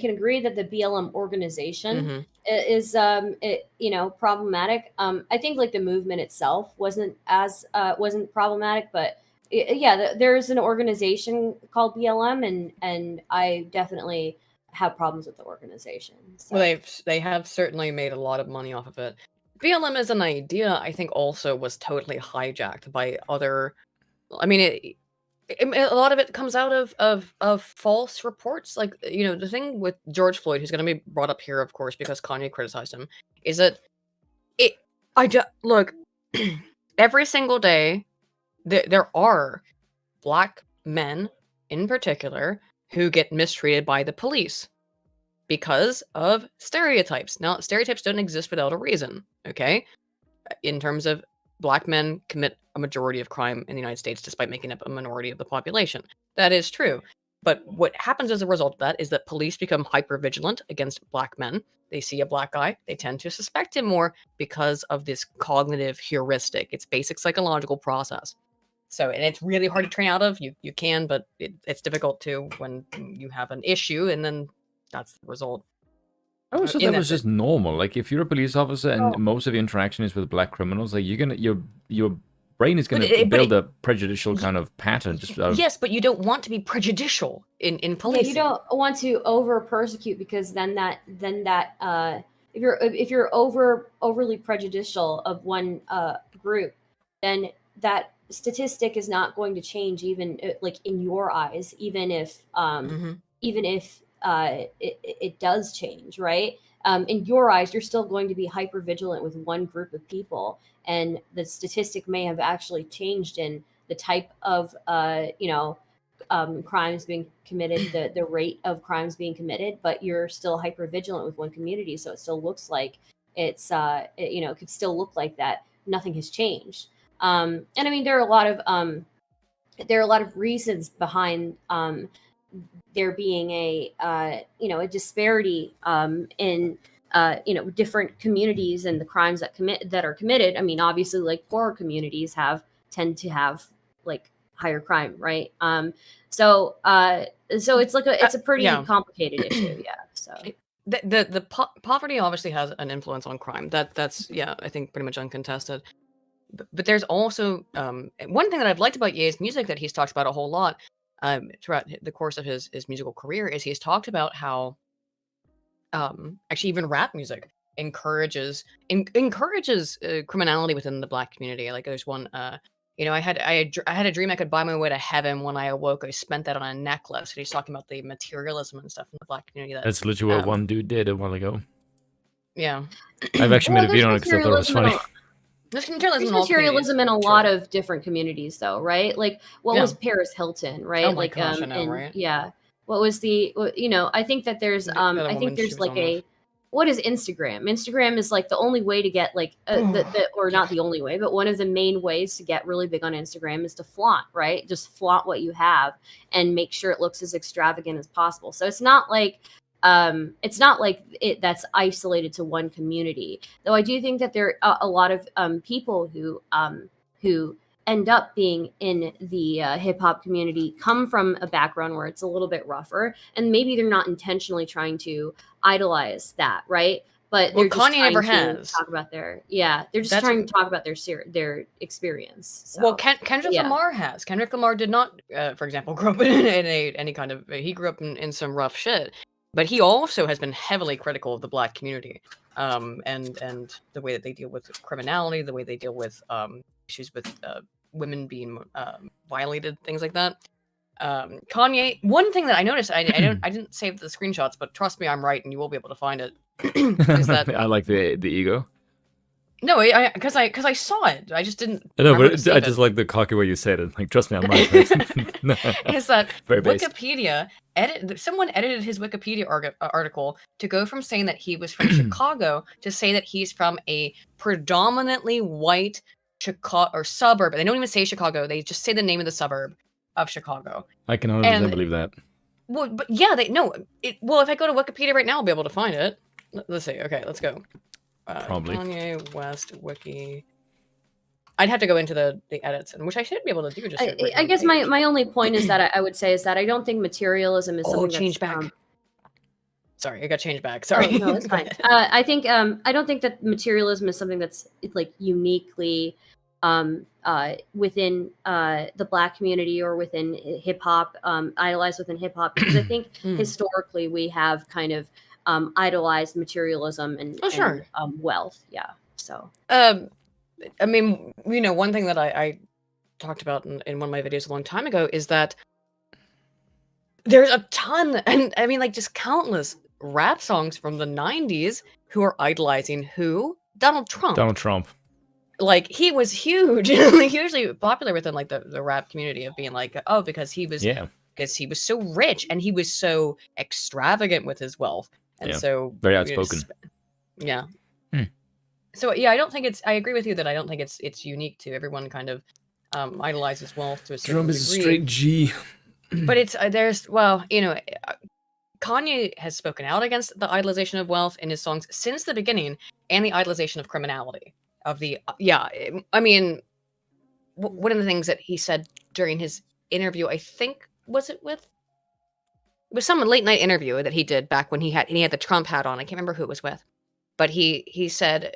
agree that the BLM organization is problematic. I think like the movement itself wasn't problematic, but there's an organization called BLM, and I definitely have problems with the organization. So. Well, they have certainly made a lot of money off of it. BLM as an idea, I think, also was totally hijacked by other. I mean, a lot of it comes out of false reports. Like, the thing with George Floyd, who's going to be brought up here, of course, because Kanye criticized him, is that look, every single day there are Black men in particular who get mistreated by the police because of stereotypes. Now, stereotypes don't exist without a reason, okay? In terms of Black men commit a majority of crime in the United States despite making up a minority of the population. That is true. But what happens as a result of that is that police become hyper-vigilant against Black men. They see a Black guy, they tend to suspect him more because of this cognitive heuristic. It's basic psychological process. So, and it's really hard to train out of. You can, but it's difficult to when you have an issue, and then that's the result. Oh, so that was just normal. Like, if you're a police officer and most of your interaction is with Black criminals, like your brain is gonna build a prejudicial kind of pattern. Yes, but you don't want to be prejudicial in policing. Yeah, you don't want to over persecute, because then that if you're overly prejudicial of one group, then that statistic is not going to change, even like in your eyes, even if it does change, right? In your eyes, you're still going to be hyper vigilant with one group of people, and the statistic may have actually changed in the type of crimes being committed, the rate of crimes being committed, but you're still hyper vigilant with one community, so it still looks like it could still look like that nothing has changed. And I mean, there are a lot of reasons behind there being a disparity in different communities and the crimes that are committed. I mean, obviously, like, poorer communities tend to have like higher crime, right? So it's like it's a pretty complicated issue, yeah. So poverty obviously has an influence on crime. That's I think pretty much uncontested. But there's also one thing that I've liked about Ye's music that he's talked about a whole lot throughout the course of his musical career is he's talked about how actually even rap music encourages criminality within the Black community. Like there's one I had a dream I could buy my way to heaven. When I awoke, I spent that on a necklace. And he's talking about the materialism and stuff in the Black community. That's literally what one dude did a while ago. Yeah, I've actually made a video on it because I thought it was funny. There's materialism in a lot of different communities, though, right? Like, what was Paris Hilton, right? Oh my gosh, I know, right? Yeah. What was the? I think that there's like what is Instagram? Instagram is like the only way to get like or not the only way, but one of the main ways to get really big on Instagram is to flaunt, right? Just flaunt what you have and make sure it looks as extravagant as possible. So it's not like that's isolated to one community, though. I do think that there are a lot of people who end up being in the hip hop community come from a background where it's a little bit rougher, and maybe they're not intentionally trying to idolize that, right? But they're just Kanye never has talk about they're just trying to talk about their experience. So, well, Kendrick Lamar has. Kendrick Lamar did not, for example, grow up in any kind of. He grew up in some rough shit. But he also has been heavily critical of the Black community, and the way that they deal with criminality, the way they deal with issues with women being violated, things like that. Kanye. One thing that I noticed, I didn't save the screenshots, but trust me, I'm right, and you will be able to find it. Is that I like the ego. No, because I saw it. I just didn't. I know, but I just like the cocky way you said it. Like, trust me, I'm right. Is that very Wikipedia someone edited his Wikipedia article to go from saying that he was from Chicago to say that he's from a predominantly white Chicago or suburb. They don't even say Chicago. They just say the name of the suburb of Chicago. I can 100% believe that. Well, but yeah, well, if I go to Wikipedia right now, I'll be able to find it. Let's see. Okay, let's go. Probably. Kanye West wiki. I'd have to go into the edits, and which I should be able to do. Just I guess my only point is that I would say is that I don't think materialism is something change back. Sorry, I got changed back. Sorry. No, it's fine. I think I don't think that materialism is something that's like uniquely within the Black community or within hip hop, idolized within hip hop, because I think historically we have kind of idolized materialism and wealth. Yeah. So. I mean, one thing that I talked about in one of my videos a long time ago is that there's a ton, and I mean, like, just countless rap songs from the 90s who are idolizing who? Donald Trump. Like, he was huge, hugely popular within like the rap community of being like, oh, because he was so rich and he was so extravagant with his wealth, and so very outspoken. So yeah, I agree with you that I don't think it's unique to everyone. Kind of idolizes wealth to a certain degree. Trump is a straight G. But it's Kanye has spoken out against the idolization of wealth in his songs since the beginning, and the idolization of criminality. I mean, one of the things that he said during his interview, I think it was some late night interview that he did back when he had the Trump hat on. I can't remember who it was with, but he said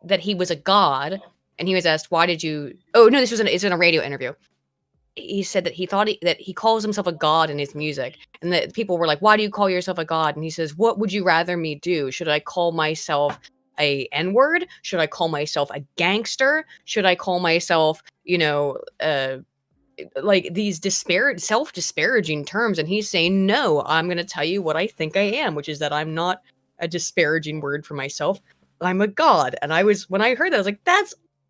that he was a god, and he was asked, why did you, it's in a radio interview. He said that he thought that he calls himself a god in his music, and that people were like, why do you call yourself a god? And he says, what would you rather me do? Should I call myself a N-word? Should I call myself a gangster? Should I call myself, like these self-disparaging terms? And he's saying, no, I'm going to tell you what I think I am, which is that I'm not a disparaging word for myself. I'm a god. And when I heard that, I was like,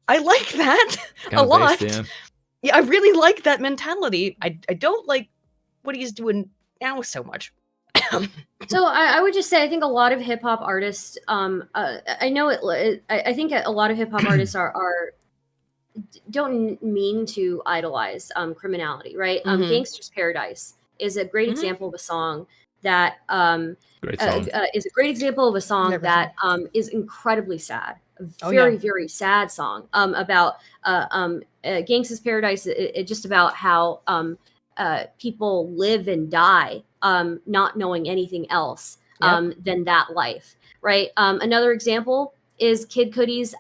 I like that a lot. Based, yeah, I really like that mentality. I don't like what he's doing now so much. So I would just say, I think a lot of hip hop artists, I think a lot of hip hop artists don't mean to idolize criminality, right? Gangster's Paradise is a great example of a song that is a great example of a song that is incredibly sad. Very sad song about Gangsta's Paradise. It's just about how people live and die not knowing anything else than that life, right? Another example is Kid Cudi's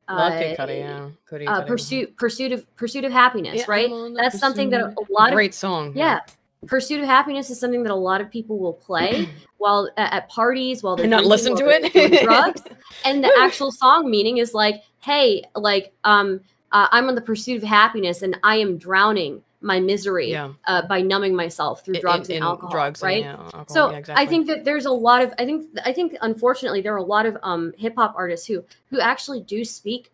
Love Kid Cudi, yeah. Cudi. Pursuit of happiness, Yeah, right? That's something that a lot great song. Yeah. Pursuit of Happiness is something that a lot of people will play while at parties, while they're not drinking, listen to while it, they're doing drugs. And the actual song meaning is like, hey, like I'm on the pursuit of happiness, and I am drowning my misery by numbing myself through drugs and alcohol, drugs right? And, alcohol. So yeah, exactly. I think that there's a lot of I think unfortunately there are a lot of hip hop artists who actually do speak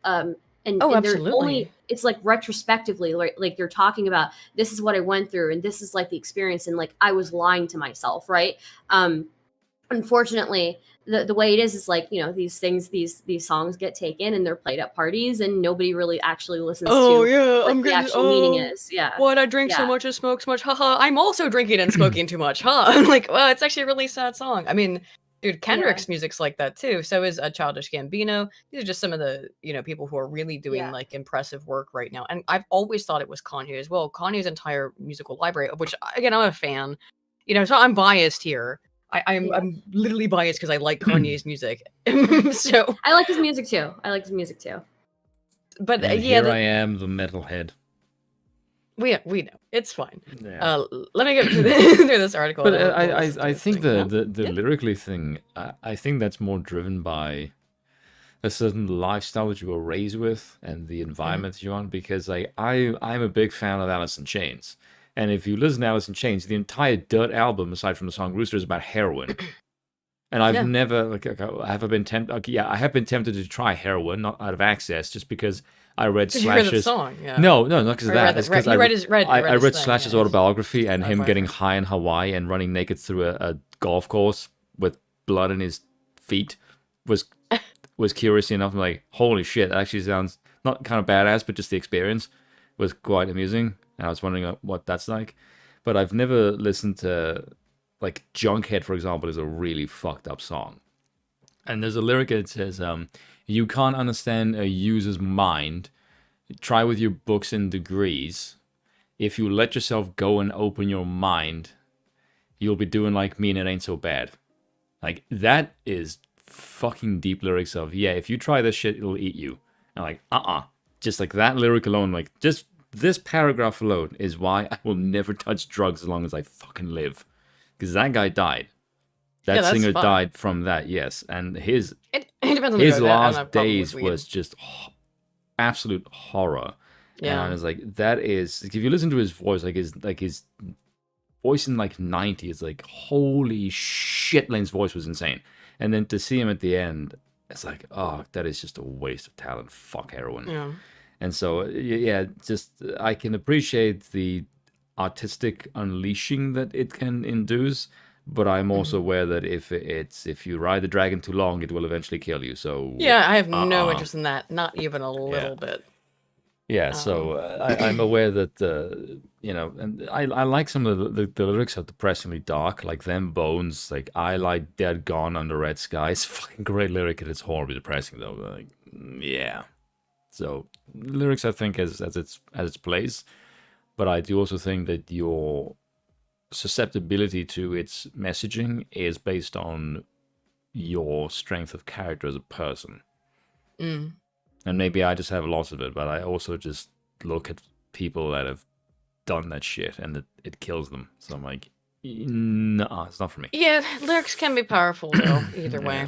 and they're only, it's like retrospectively, like they're talking about, this is what I went through and this is like the experience, and like I was lying to myself, right? Unfortunately, the way it is like, you know, these things, these songs get taken and they're played at parties and nobody really actually listens to what the actual meaning is. Yeah. What, I drink so much and smoke so much, haha, I'm also drinking and smoking too much, huh? I'm like, well, it's actually a really sad song. I mean, dude, Kendrick's music's like that too. So is Childish Gambino. These are just some of the, you know, people who are really doing like impressive work right now. And I've always thought it was Kanye as well. Kanye's entire musical library, of which again I'm a fan. You know, so I'm biased here. I'm literally biased because I like Kanye's music. So I like his music too. But and here I am, the metalhead. We know it's fine. Yeah. Let me get through this article. But I think the lyrically thing, I think that's more driven by a certain lifestyle that you were raised with and the environment you're on. Because I'm a big fan of Alice in Chains, and if you listen to Alice in Chains, the entire Dirt album, aside from the song Rooster, is about heroin. And I've never I have been tempted to try heroin, not out of access, just because I read Slash's song. No, not because of that. It's because I read Slash's autobiography and him getting high in Hawaii and running naked through a golf course with blood in his feet was curious enough. I'm like, holy shit, that actually sounds not kind of badass, but just the experience was quite amusing. And I was wondering what that's like. But I've never listened to, like, Junkhead, for example, is a really fucked up song. And there's a lyric that says, you can't understand a user's mind. Try with your books and degrees. If you let yourself go and open your mind, you'll be doing like me and it ain't so bad. Like, that is fucking deep lyrics of, yeah, if you try this shit, it'll eat you. And like, just like that lyric alone, like, just this paragraph alone is why I will never touch drugs as long as I fucking live. Because that guy died. That singer died from that, yes. And his last days was just absolute horror. Yeah. And I was like, that is, if you listen to his voice, his voice in like 90 is like, holy shit, Lane's voice was insane. And then to see him at the end, it's like, oh, that is just a waste of talent. Fuck heroin. Yeah. And so, yeah, just I can appreciate the artistic unleashing that it can induce, but I'm also aware that if you ride the dragon too long, it will eventually kill you. So yeah, I have no interest in that, not even a little bit. Yeah, so I'm aware that you know, and I like some of the lyrics are depressingly dark, like them bones, like I lie dead gone under red skies. Fucking great lyric, and it's horribly depressing though. Like, yeah. So lyrics, I think, as its place, but I do also think that your susceptibility to its messaging is based on your strength of character as a person. And maybe I just have lots of it, but I also just look at people that have done that shit and it kills them. So I'm like, nah, it's not for me. Yeah, lyrics can be powerful though, either way.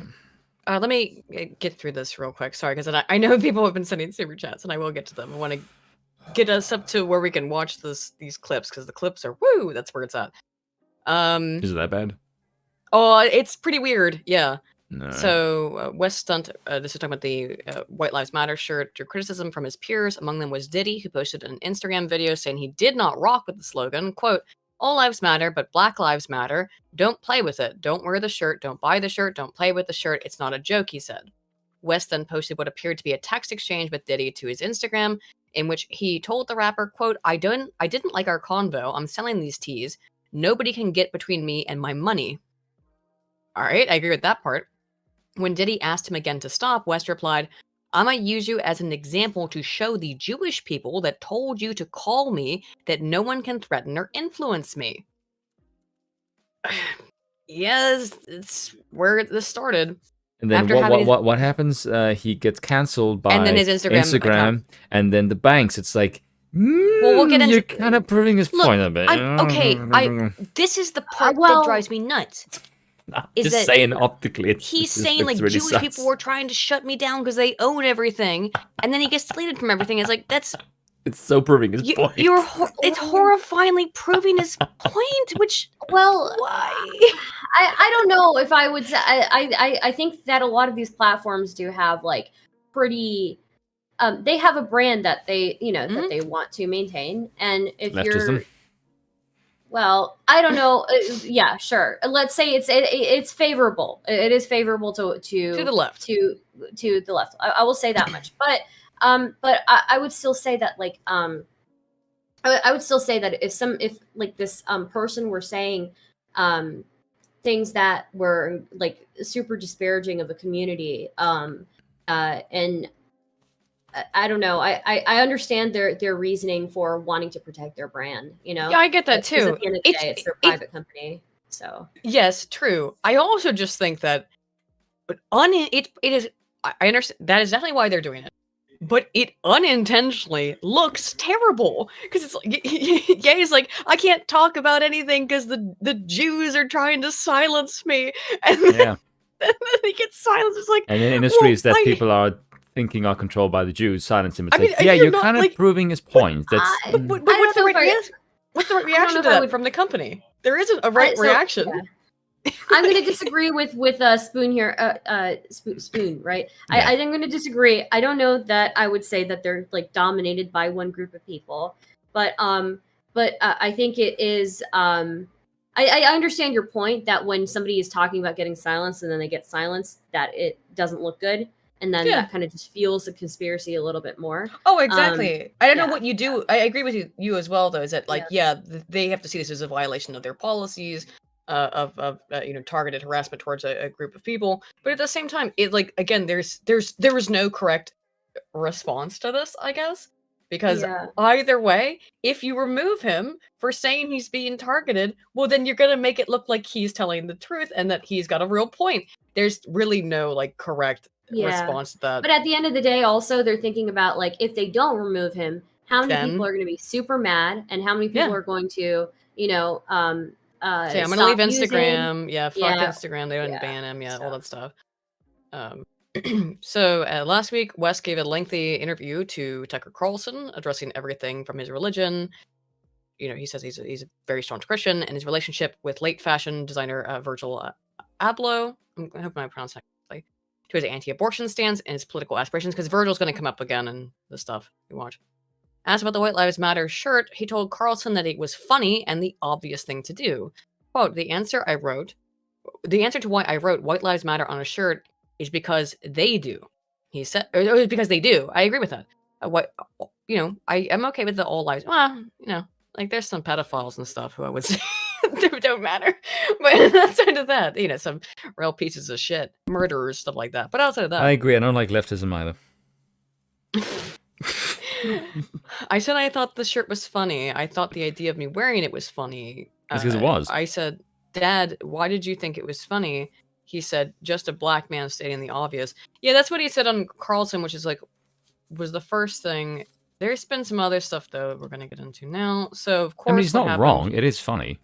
Let me get through this real quick. Sorry, because I know people have been sending super chats, and I will get to them. I want to get us up to where we can watch these clips, because the clips are woo. That's where it's at. Is it that bad? Oh, it's pretty weird. Yeah. No. So West Stunt, this is talking about the White Lives Matter shirt, drew criticism from his peers. Among them was Diddy, who posted an Instagram video saying he did not rock with the slogan, quote, "All lives matter, but Black lives matter. Don't play with it. Don't wear the shirt. Don't buy the shirt. Don't play with the shirt. It's not a joke," he said. West then posted what appeared to be a text exchange with Diddy to his Instagram, in which he told the rapper, quote, I didn't like our convo. I'm selling these tees. Nobody can get between me and my money. All right, I agree with that part. When Diddy asked him again to stop, West replied, I might use you as an example to show the Jewish people that told you to call me that no one can threaten or influence me. yes, it's where this started. And then what happens? He gets cancelled by and then his Instagram account. And then the banks. It's like, well, we'll get into. You're kind of proving his point a bit. This is the part that drives me nuts. Just saying optically. He's saying like really Jewish people were trying to shut me down because they own everything, and then he gets deleted from everything. It's like that's. It's so proving his point. It's horrifyingly proving his point. Which why? I don't know if I would say. I think that a lot of these platforms do have like pretty. They have a brand that they that they want to maintain, and if Leftism. you're. Well, I don't know. Yeah, sure. Let's say it's favorable. It is favorable to the left. To the left. I will say that much. But I would still say that like I would still say that if like this person were saying things that were like super disparaging of the community and I don't know. I understand their reasoning for wanting to protect their brand. Yeah, I get that too. At the end of the day, it's their private company. So yes, true. I also just think that, it is. I understand that is definitely why they're doing it, but it unintentionally looks terrible because it's like he's like, I can't talk about anything because the Jews are trying to silence me, and then he gets silenced. It's like, and in industries that people are thinking are controlled by the Jews, silence him. It's like, you're kind of proving his point. That's but what's the right reaction to that from the company? There isn't a right reaction. Yeah. I'm going to disagree with Spoon here. Spoon, right? Yeah. I'm going to disagree. I don't know that I would say that they're like dominated by one group of people, but I think it is. I understand your point that when somebody is talking about getting silenced and then they get silenced, that it doesn't look good. And then that kind of just fuels the conspiracy a little bit more. Oh, exactly. I don't know what you do. I agree with you as well, though. Is that like, they have to see this as a violation of their policies, of targeted harassment towards a group of people. But at the same time, it like again, there was no correct response to this, I guess, because either way, if you remove him for saying he's being targeted, well, then you're gonna make it look like he's telling the truth and that he's got a real point. There's really no like correct response to that. But at the end of the day, also they're thinking about like if they don't remove him, how many people are going to be super mad, and how many people are going to, say I'm going to leave Instagram. Fuck Instagram. They didn't ban him. All that stuff. So last week, West gave a lengthy interview to Tucker Carlson, addressing everything from his religion. He says he's a very strong Christian, and his relationship with late fashion designer Virgil Abloh. I hope I pronounced that correctly. To his anti-abortion stance and his political aspirations, because Virgil's going to come up again in the stuff we watch. Asked about the White Lives Matter shirt, he told Carlson that it was funny and the obvious thing to do. Quote, the answer to why I wrote White Lives Matter on a shirt is because they do. He said, or it was because they do. I agree with that. I am okay with the all lives. Well, like there's some pedophiles and stuff who I would say don't matter. But outside of that, some real pieces of shit, murderers, stuff like that. But outside of that, I agree. I don't like leftism either. I said I thought the shirt was funny. I thought the idea of me wearing it was funny. Because it was. I said, Dad, why did you think it was funny? He said, just a black man stating the obvious. Yeah, that's what he said on Carlson, which is like, was the first thing. There's been some other stuff, though, we're going to get into now. So, of course, he's not wrong. It is funny.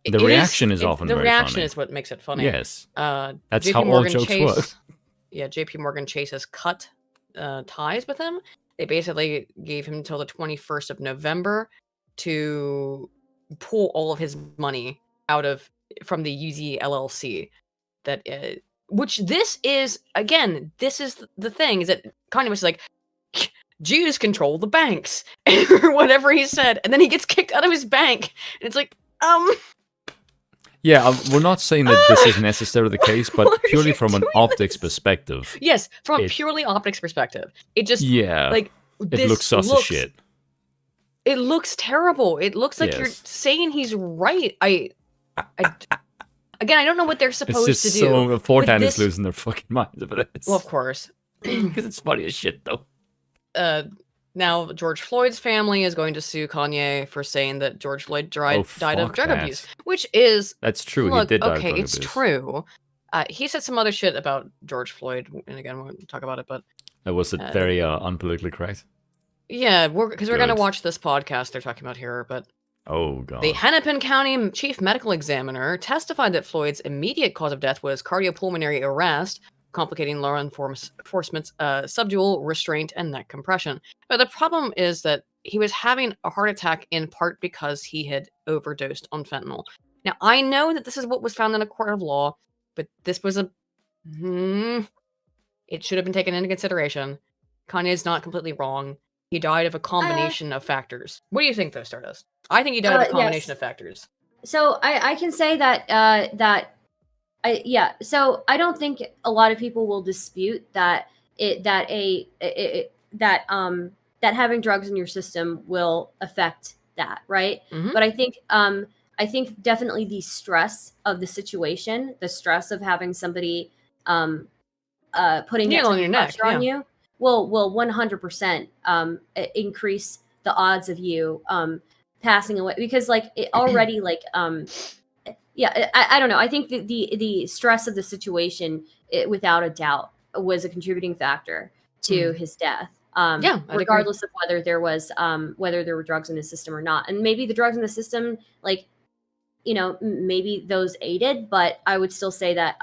The reaction is often very funny. The reaction is what makes it funny. Yes. That's JP how Morgan all jokes work. Yeah, JP Morgan Chase has cut ties with him. They basically gave him until the 21st of November to pull all of his money from the UZ LLC. Which this is, again, this is the thing, is that Kanye West is like, Jews control the banks, or whatever he said, and then he gets kicked out of his bank, and it's like, Yeah, we're not saying that this is necessarily the case, but purely from an optics perspective. Yes, from a purely optics perspective. It just, it looks sus as shit. It looks terrible. It looks like you're saying he's right. Again, I don't know what they're supposed to do. It's just so Fortnite is losing their fucking minds over this. Well, of course. Because it's funny as shit, though. Now, George Floyd's family is going to sue Kanye for saying that George Floyd died of drug abuse, which is... That's true. Look, he did die of okay, drug it's abuse. true. He said some other shit about George Floyd, and again, we won't talk about it, but... Was it very unpolitically correct? Yeah, because we're going to watch this podcast they're talking about here, but... Oh, God. The Hennepin County Chief Medical Examiner testified that Floyd's immediate cause of death was cardiopulmonary arrest, complicating law enforcement's subdual, restraint, and neck compression. But the problem is that he was having a heart attack in part because he had overdosed on fentanyl. Now, I know that this is what was found in a court of law, but this was it should have been taken into consideration. Kanye is not completely wrong. He died of a combination of factors. What do you think, though, Stardust? I think he died of a combination of factors. So I can say that So I don't think a lot of people will dispute that having drugs in your system will affect that, right? Mm-hmm. But I think definitely the stress of the situation, the stress of having somebody putting that on your neck on you will 100% increase the odds of you passing away, because like it already like I don't know. I think that the stress of the situation, without a doubt, was a contributing factor to his death. Regardless of whether there were drugs in his system or not. And maybe the drugs in the system, like, maybe those aided, but I would still say that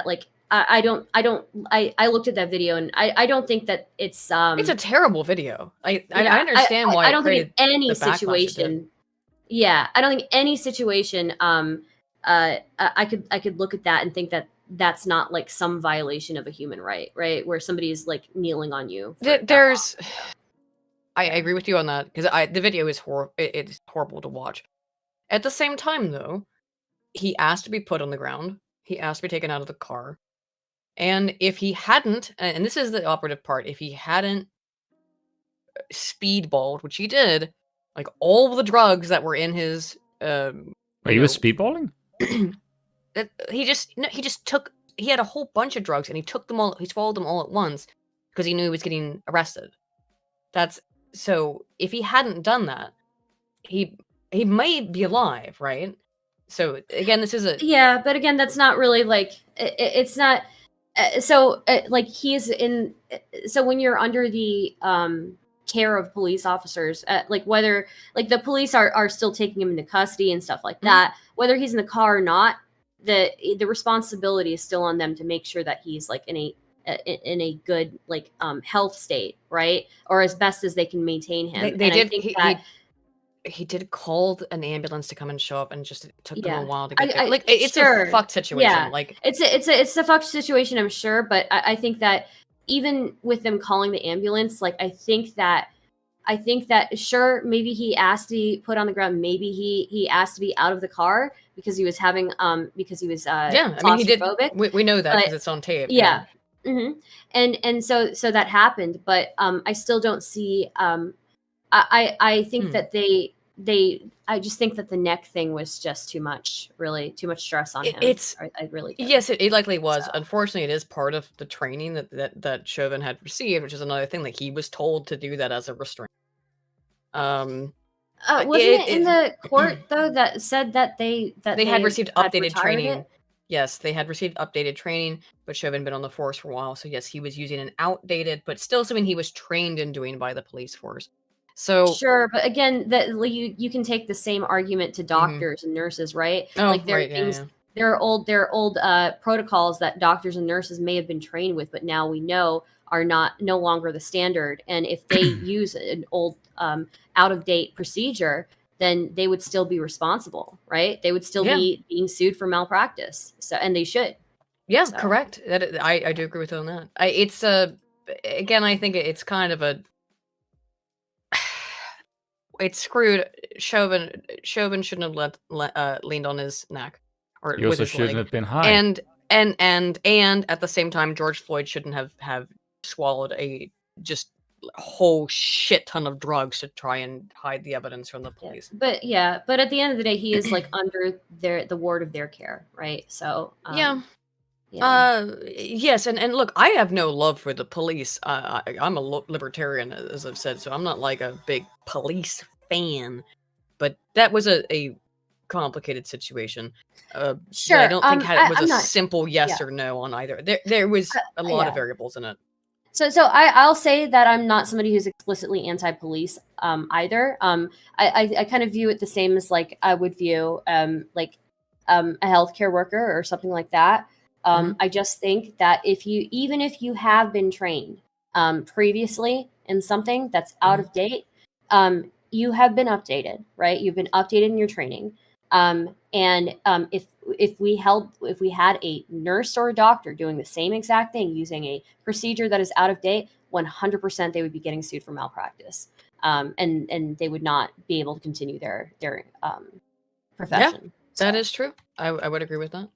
like I looked at that video and I don't think that it's a terrible video. I understand why. I don't think in any situation. Yeah, I don't think any situation. I could look at that and think that that's not like some violation of a human right, where somebody is like kneeling on you. I agree with you on that, because the video is it's horrible to watch. At the same time, though, he asked to be put on the ground. He asked to be taken out of the car. And if he hadn't, and this is the operative part, if he hadn't speedballed, which he did, like all the drugs that were in his... he was speedballing? He had a whole bunch of drugs and he took them all, he swallowed them all at once because he knew he was getting arrested. So if he hadn't done that, he might be alive, right? So again, this is yeah, but again, that's not really like it's not. Like he's in. So when you're under the care of police officers, like whether like the police are still taking him into custody and stuff like that, whether he's in the car or not, the responsibility is still on them to make sure that he's like in a good like health state, right? Or as best as they can maintain him. He did call an ambulance to come and show up, and just it took them a while to get there. It's sure. a fucked situation. Yeah. Like it's a fucked situation, I'm sure. But I think that even with them calling the ambulance, like I think that sure, maybe he asked to be put on the ground. Maybe he asked to be out of the car because he was having because he was I mean, he did. We know that because it's on tape. Yeah. Mm-hmm. And so that happened, but I still don't see. I think that I just think that the neck thing was just too much stress on him. I really do. Yes, it likely was. So. Unfortunately, it is part of the training that Chauvin had received, which is another thing. Like he was told to do that as a restraint. Wasn't it in the court though that said that they had received updated training? Yes, they had received updated training, but Chauvin had been on the force for a while. So yes, he was using an outdated, but still something he was trained in doing by the police force. So sure, but again, that you can take the same argument to doctors and nurses, right? Like there are things, there are old protocols that doctors and nurses may have been trained with, but now we know are no longer the standard. And if they use an old out of date procedure, then they would still be responsible, right? They would still be being sued for malpractice. So, and they should. Yeah, so. Correct. I do agree with you on that. It's again, I think it's kind of a. It's screwed. Chauvin shouldn't have leaned on his neck, or he also shouldn't have been high. And at the same time, George Floyd shouldn't have swallowed a just whole shit ton of drugs to try and hide the evidence from the police. But at the end of the day, he is like under the ward of their care, right? So Yes, and look, I have no love for the police. I'm a libertarian, as I've said, so I'm not like a big police fan. But that was a complicated situation. Sure. That I don't think was I'm a not, simple yes yeah. or no on either. There was a lot of Yeah. variables in it. So I'll say that I'm not somebody who's explicitly anti-police either. I kind of view it the same as like I would view like a healthcare worker or something like that. I just think that even if you have been trained previously in something that's out of date, you have been updated, right? You've been updated in your training. If we had a nurse or a doctor doing the same exact thing using a procedure that is out of date, 100% they would be getting sued for malpractice, and they would not be able to continue their profession. Yeah, that is true. I would agree with that.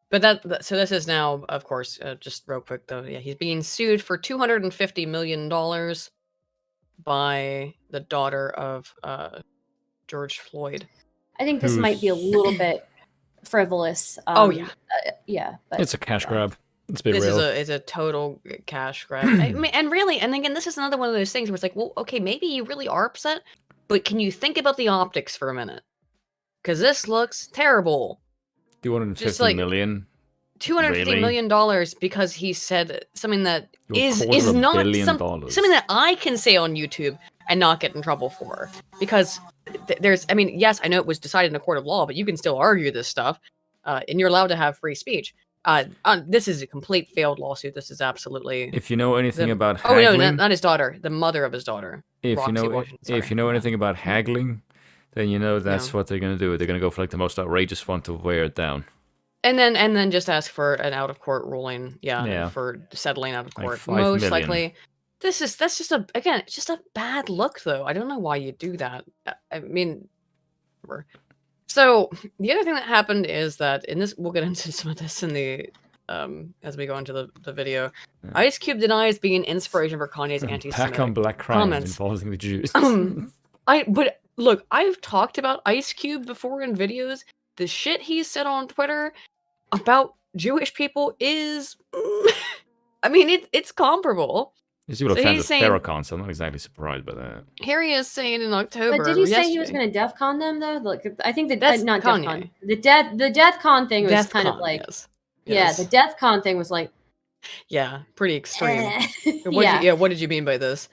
But so this is now, of course, just real quick though. Yeah, he's being sued for $250 million by the daughter of George Floyd. I think this might be a little bit frivolous. Yeah, but it's a cash grab. Let's be this real. is a total cash grab. I mean, and again, this is another one of those things where it's like, well, okay, maybe you really are upset, but can you think about the optics for a minute? Because this looks terrible. $250 million. $250 million because he said something that is not something that I can say on YouTube and not get in trouble for. Because I mean, yes, I know it was decided in a court of law, but you can still argue this stuff, and you're allowed to have free speech. This is a complete failed lawsuit. This is absolutely. If you know anything about haggling, oh no, not his daughter, the mother of his daughter. If you know anything about haggling, then you know that's what they're gonna do. They're gonna go for like the most outrageous one to wear it down. And then just ask for an out of court ruling, for settling out of court. Like Most million. likely, that's just it's just a bad look, though. I don't know why you do that. I mean, so the other thing that happened is that in this, we'll get into some of this in the as we go into the video. Ice Cube denies being inspiration for Kanye's anti-Semite back on black crime comments involving the Jews. But look, I've talked about Ice Cube before in videos. The shit he said on Twitter about Jewish people is, I mean, it's comparable. He's people are fans of Farrakhan, so I'm not exactly surprised by that. Here he is saying in October. But did he say he was going to DEFCON them though? Like, I think that's not Kanye. DEFCON. The DEFCON thing was kind of like, yes. The DEFCON thing was like, pretty extreme. Yeah. What did you mean by this?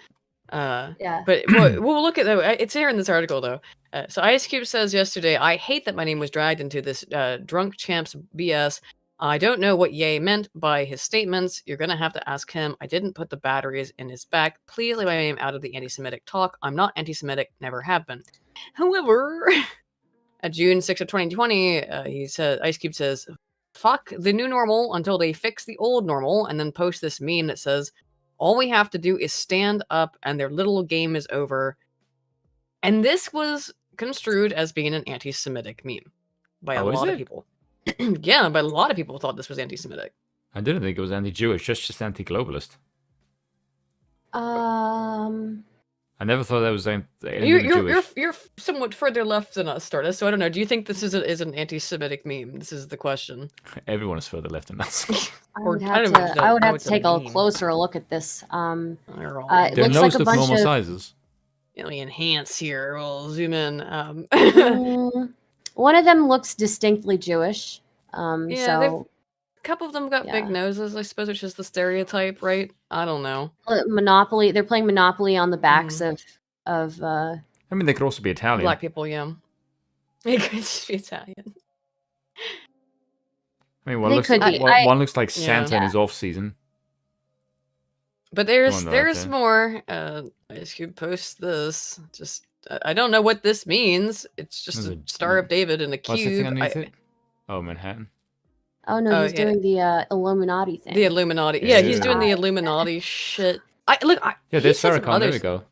Yeah. But we'll look at though. It's here in this article though. So Ice Cube says yesterday, "I hate that my name was dragged into this drunk champs BS. I don't know what Ye meant by his statements. You're gonna have to ask him. I didn't put the batteries in his back. Please leave my name out of the anti-Semitic talk. I'm not anti-Semitic. Never have been." However, at June 6th of 2020, Ice Cube says, "Fuck the new normal until they fix the old normal," and then post this meme that says, "All we have to do is stand up and their little game is over." And this was construed as being an anti-Semitic meme by a lot of people. Yeah, but a lot of people thought this was anti-Semitic. I didn't think it was anti-Jewish, just anti-globalist. I never thought that was Jewish. You're somewhat further left than us, Stardust. So I don't know. Do you think this is an anti-Semitic meme? This is the question. Everyone is further left than us. I would have to take a closer look at this. They're nose like of normal sizes. Let me enhance here. We'll zoom in. One of them looks distinctly Jewish. A couple of them got big noses. I suppose it's just the stereotype, right? I don't know. Monopoly. They're playing Monopoly on the backs of. I mean, they could also be Italian. Black people, yeah. They could just be Italian. I mean, one looks like Santa in his off season. But there's more. Ice Cube posts this. Just I don't know what this means. It's just a Star of David and a cube. What's the thing underneath it? Oh, Manhattan. Oh no, he's doing the Illuminati thing. The Illuminati. Yeah, he's doing the Illuminati shit. There's Farrakhan. There we go.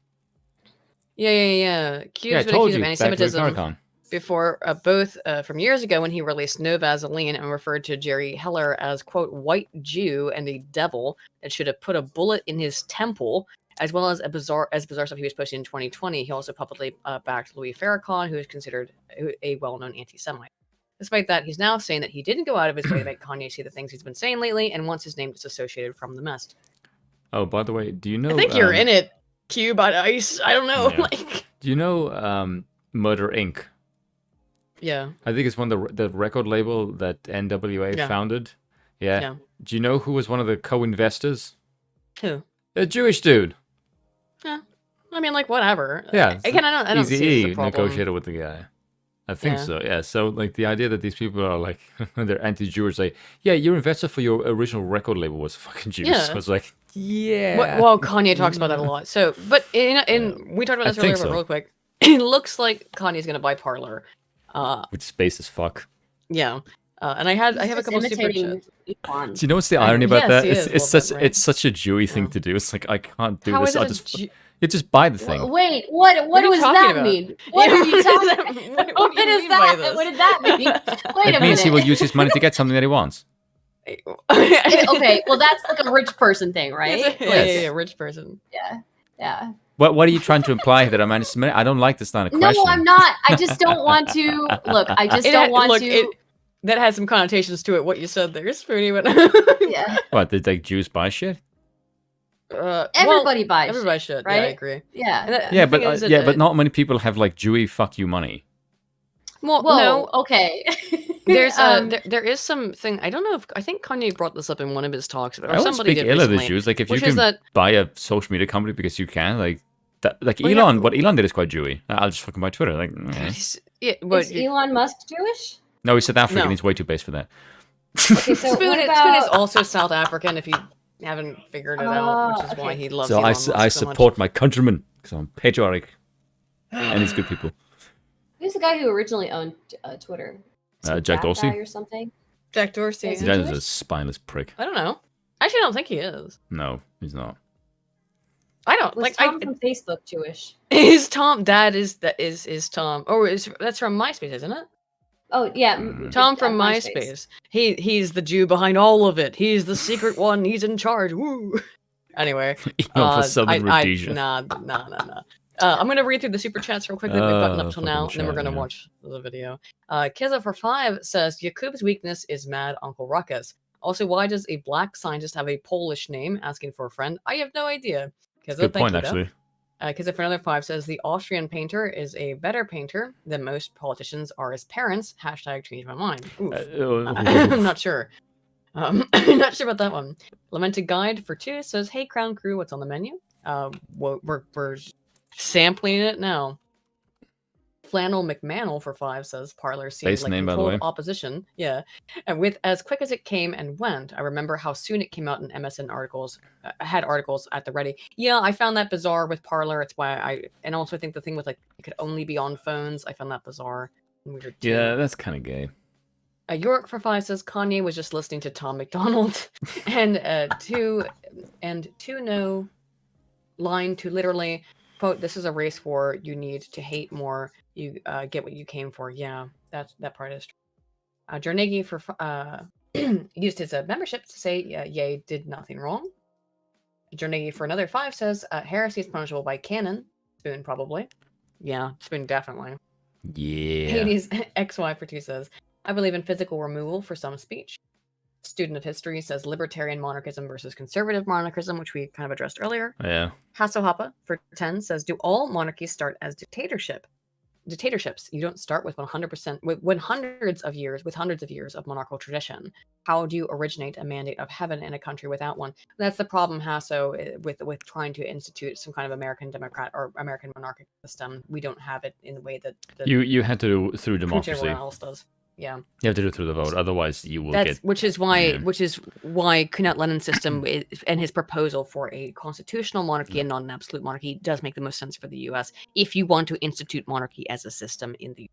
Yeah. Cube's been accused of anti-Semitism before, both from years ago when he released No Vaseline and referred to Jerry Heller as, quote, white Jew and a devil that should have put a bullet in his temple, as well as bizarre stuff he was posting in 2020. He also publicly backed Louis Farrakhan, who is considered a well-known anti-Semite. Despite that, he's now saying that he didn't go out of his way to make Kanye see the things he's been saying lately and wants his name disassociated from the mess. Oh, by the way, do you know... I think you're in it, Cube on Ice. I don't know. Yeah. Like, do you know Murder Inc.? Yeah. I think it's one of the record label that NWA founded. Yeah. Do you know who was one of the co-investors? Who? A Jewish dude. Yeah. I mean, like, whatever. Yeah. Again, I don't see the problem. Negotiated with the guy. I think so, yeah. So, like, the idea that these people are, like, they're anti-Jewish, like, yeah, your investor for your original record label was fucking Jews. Yeah. So I was like, yeah. Well, Kanye talks about that a lot. So, but we talked about this earlier, but real quick, it looks like Kanye's going to buy Parler. Which is base as fuck. Yeah. And I have a couple super chats. Do you know what's the irony about that? It's such a Jewy thing to do. It's like, I can't do this. You just buy the thing. Wait, what does that mean? What are you talking about? What is that? What did that mean? Wait a minute. It means he will use his money to get something that he wants. Okay, well, that's like a rich person thing, right? Yeah, rich person. Yeah. What are you trying to imply that I'm anti-Semitic? I don't like this line of question. No, I'm not. I just don't want to. Look, I just don't want to. That has some connotations to it, what you said there, Spoony. But yeah. What, did like Jews buy shit? Everybody buys everybody should, right? Yeah, I agree. Yeah. But not many people have like Jewy fuck you money. Well, no. Okay. There's there is something, I don't know if, I think Kanye brought this up in one of his talks, but I don't speak ill of the Jews. Like, if you can buy a social media company because you can, like, that, like Elon, what Elon did is quite Jewy. I'll just fucking buy Twitter. Like, is Elon Musk Jewish? No, he's South African. No. He's way too base for that. Okay, so Spoon is also South African, if you haven't figured it out, which is why he loves Elon Musk so I support much. My countrymen, because I'm patriotic. And he's good people. Who's the guy who originally owned Twitter? Jack Dorsey? Or something? Jack Dorsey. He's a spineless prick. I don't know. Actually, I don't think he is. No, he's not. I don't like. Tom from Facebook Jewish? Is Tom? That is Tom. Oh, that's from MySpace, isn't it? Oh yeah, Tom from MySpace. He's the Jew behind all of it. He's the secret one. He's in charge. Woo. Anyway, for Southern Rhodesia. Nah. I'm gonna read through the super chats real quickly. We've gotten up till now, and then we're gonna watch the video. Kiza for 5 says Yakub's weakness is mad Uncle Ruckus. Also, why does a black scientist have a Polish name? Asking for a friend. I have no idea. Good point, actually. Kiza for another 5 says the Austrian painter is a better painter than most politicians are his parents. #, change my mind. I'm not sure. Not sure about that one. Lamented Guide for 2 says, hey, Crown Crew, what's on the menu? We're sampling it now. Flannel McManel for 5 says Parler seems like controlled opposition. Yeah. And with as quick as it came and went, I remember how soon it came out in MSN articles. Had articles at the ready. Yeah, I found that bizarre with Parler. It's why and also I think the thing with like it could only be on phones. I found that bizarre. Weird too. Yeah, that's kind of gay. York for 5 says Kanye was just listening to Tom McDonald, and two no line to literally quote, this is a race war. You need to hate more. You get what you came for. Yeah, that part is true. Jarnegi for used his membership to say, Ye did nothing wrong. Jarnegi for another 5 says, heresy is punishable by canon. Spoon, probably. Yeah, Spoon, definitely. Yeah. Hades XY for 2 says, I believe in physical removal for some speech. Student of history says libertarian monarchism versus conservative monarchism, which we kind of addressed earlier. Yeah. Hasohapa for 10 says, do all monarchies start as dictatorships? You don't start with 100% with hundreds of years of monarchical tradition. How do you originate a mandate of heaven in a country without one? That's the problem, Hasso, with trying to institute some kind of American democrat or American monarchic system. We don't have it in the way that you had to do through democracy. Everyone else does. Yeah, you have to do it through the vote, otherwise you will get. Which is why Kunat Lenin's system and his proposal for a constitutional monarchy and not an absolute monarchy does make the most sense for the U.S. if you want to institute monarchy as a system in the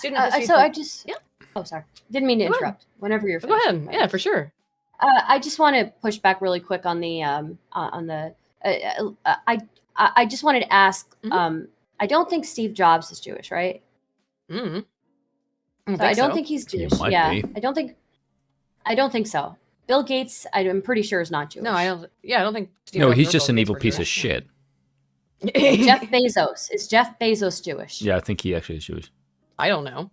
U.S. Oh, sorry, didn't mean to interrupt. Whenever you're finished. Go ahead. Yeah, for sure. I just want to push back really quick on the I just wanted to ask. I don't think Steve Jobs is Jewish, right? Mm-hmm. I don't think he's Jewish. Yeah, be. I don't think so. Bill Gates, I'm pretty sure is not Jewish. No, I don't. Yeah, I don't think. No, he's just an evil piece of shit. Jeff Bezos is Jeff Bezos Jewish? Yeah, I think he actually is Jewish. I don't know.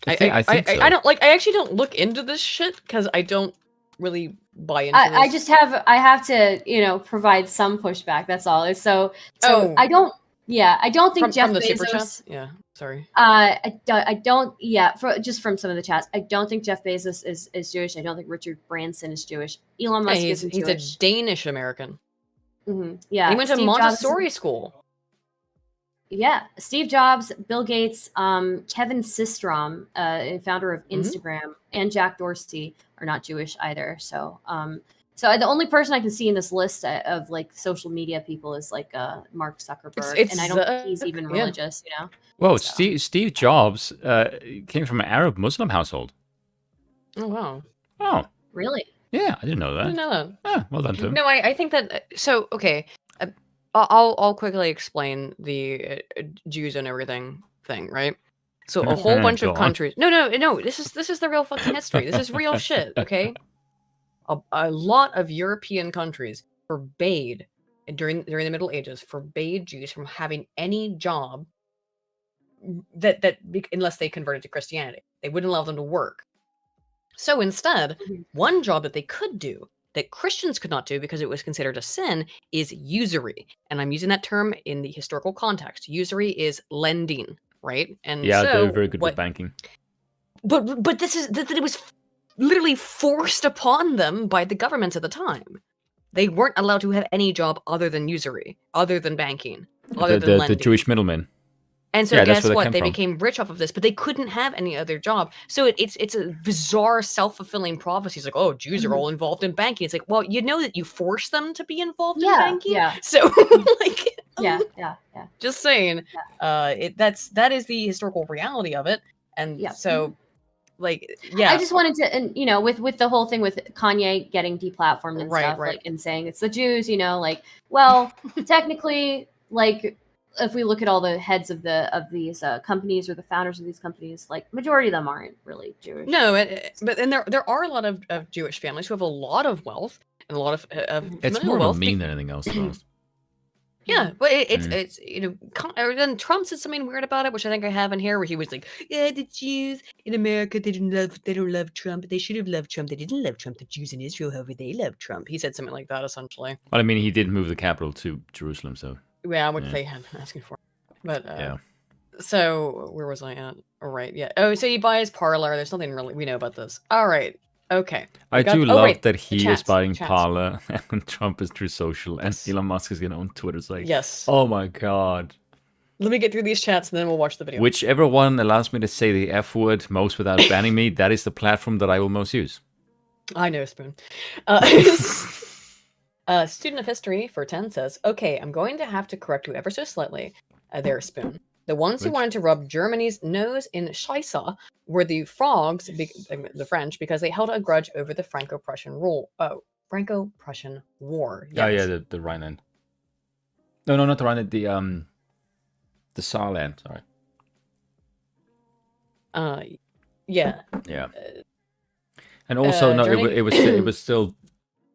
I think so. I don't like. I actually don't look into this shit because I don't really buy into this. I have to provide some pushback. That's all. So I don't. Yeah, I don't think Jeff from the Bezos. super chats. Yeah, sorry. I don't. Yeah, just from some of the chats, I don't think Jeff Bezos is Jewish. I don't think Richard Branson is Jewish. Elon Musk isn't Jewish. He's a Danish American. Mm-hmm. Yeah, and he went to Montessori school. Yeah, Steve Jobs, Bill Gates, Kevin Systrom, founder of Instagram, and Jack Dorsey are not Jewish either. So, so the only person I can see in this list of like social media people is like Mark Zuckerberg, and I don't think he's even religious. Well, so. Steve Jobs came from an Arab Muslim household. Oh wow! Oh, really? Yeah, I didn't know that. I didn't know that. Ah, well done to him. No, I think that. So okay. I'll quickly explain the Jews and everything thing, right? So a whole bunch of countries. No. This is the real fucking history. This is real shit. Okay. A lot of European countries forbade during the Middle Ages forbade Jews from having any job that unless they converted to Christianity. They wouldn't allow them to work. So instead, one job that they could do that Christians could not do because it was considered a sin is usury. And I'm using that term in the historical context. Usury is lending, right? And yeah, so they're very good with banking. But this is that it was literally forced upon them by the governments at the time. They weren't allowed to have any job other than usury, other than banking, other than lending. The Jewish middlemen. And so guess what? They became rich off of this, but they couldn't have any other job. So it's a bizarre self-fulfilling prophecy. It's like, oh, Jews are all involved in banking. It's like, well, you know that you force them to be involved in banking. Yeah. So like, yeah. Just saying, that is the historical reality of it. And so, like, yeah. I just wanted to, and with the whole thing with Kanye getting deplatformed and stuff, like, and saying it's the Jews, like, well, technically, like, if we look at all the heads of these companies or the founders of these companies, like majority of them aren't really Jewish. No, but there are a lot of Jewish families who have a lot of wealth and a lot of it's more of a meme than anything else. Yeah, but it's then Trump said something weird about it, which I think I have in here, where he was like, "Yeah, the Jews in America they don't love Trump. They should have loved Trump. They didn't love Trump. The Jews in Israel, however, they love Trump." He said something like that, essentially. Well, I mean, he did move the capital to Jerusalem, so. Yeah, what they had asking for, but yeah. So where was I at? All right, yeah. Oh, so he buys Parler. There's nothing really we know about this. All right, okay. I do love that he is buying Parler and Trump is True Social and Elon Musk is gonna own Twitter. It's like, yes. Oh my god. Let me get through these chats and then we'll watch the video. Whichever one allows me to say the F word most without banning me, that is the platform that I will most use. I know, Spoon. Student of history for 10 says, okay, I'm going to have to correct you ever so slightly. There, Spoon. The ones who wanted to rub Germany's nose in Scheisse were the frogs, the French, because they held a grudge over the Franco-Prussian Franco-Prussian War. Yes. Oh yeah, the Rhineland. No, not the Rhineland. The Saarland. Sorry. Yeah. Yeah. And also, no, it was still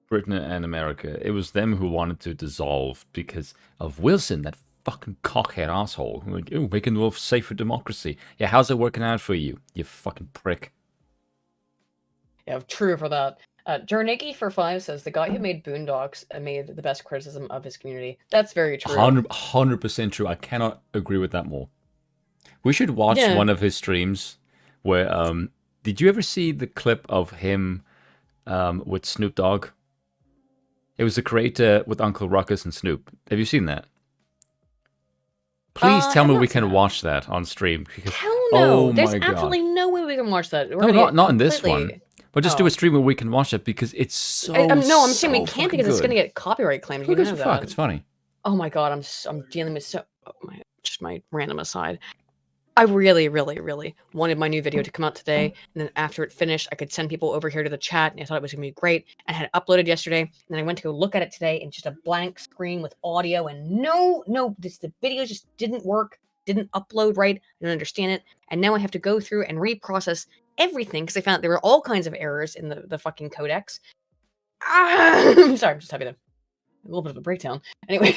Britain and America. It was them who wanted to dissolve because of Wilson, that fucking cockhead asshole. Like, oh, making the world safe for democracy. Yeah, how's it working out for you, you fucking prick? Yeah, true for that. Jarniki for 5 says the guy who made Boondocks made the best criticism of his community. That's very true. 100% true. I cannot agree with that more. We should watch one of his streams where did you ever see the clip of him with Snoop Dogg? It was a creator with Uncle Ruckus and Snoop. Have you seen that? Please tell me we can watch that on stream. Because, hell no! There's absolutely no way we can watch that. No, not in this one. But just do a stream where we can watch it because it's so. No, I'm saying we can't because it's going to get copyright claims. Who gives a fuck? It's funny. Oh my god, I'm dealing with just my random aside. I really, really, really wanted my new video to come out today, and then after it finished, I could send people over here to the chat, and I thought it was going to be great. I had it uploaded yesterday, and then I went to go look at it today, and just a blank screen with audio, and the video just didn't work, didn't upload right, I didn't understand it, and now I have to go through and reprocess everything, because I found there were all kinds of errors in the fucking codecs. I'm sorry, I'm just having a little bit of a breakdown. Anyway.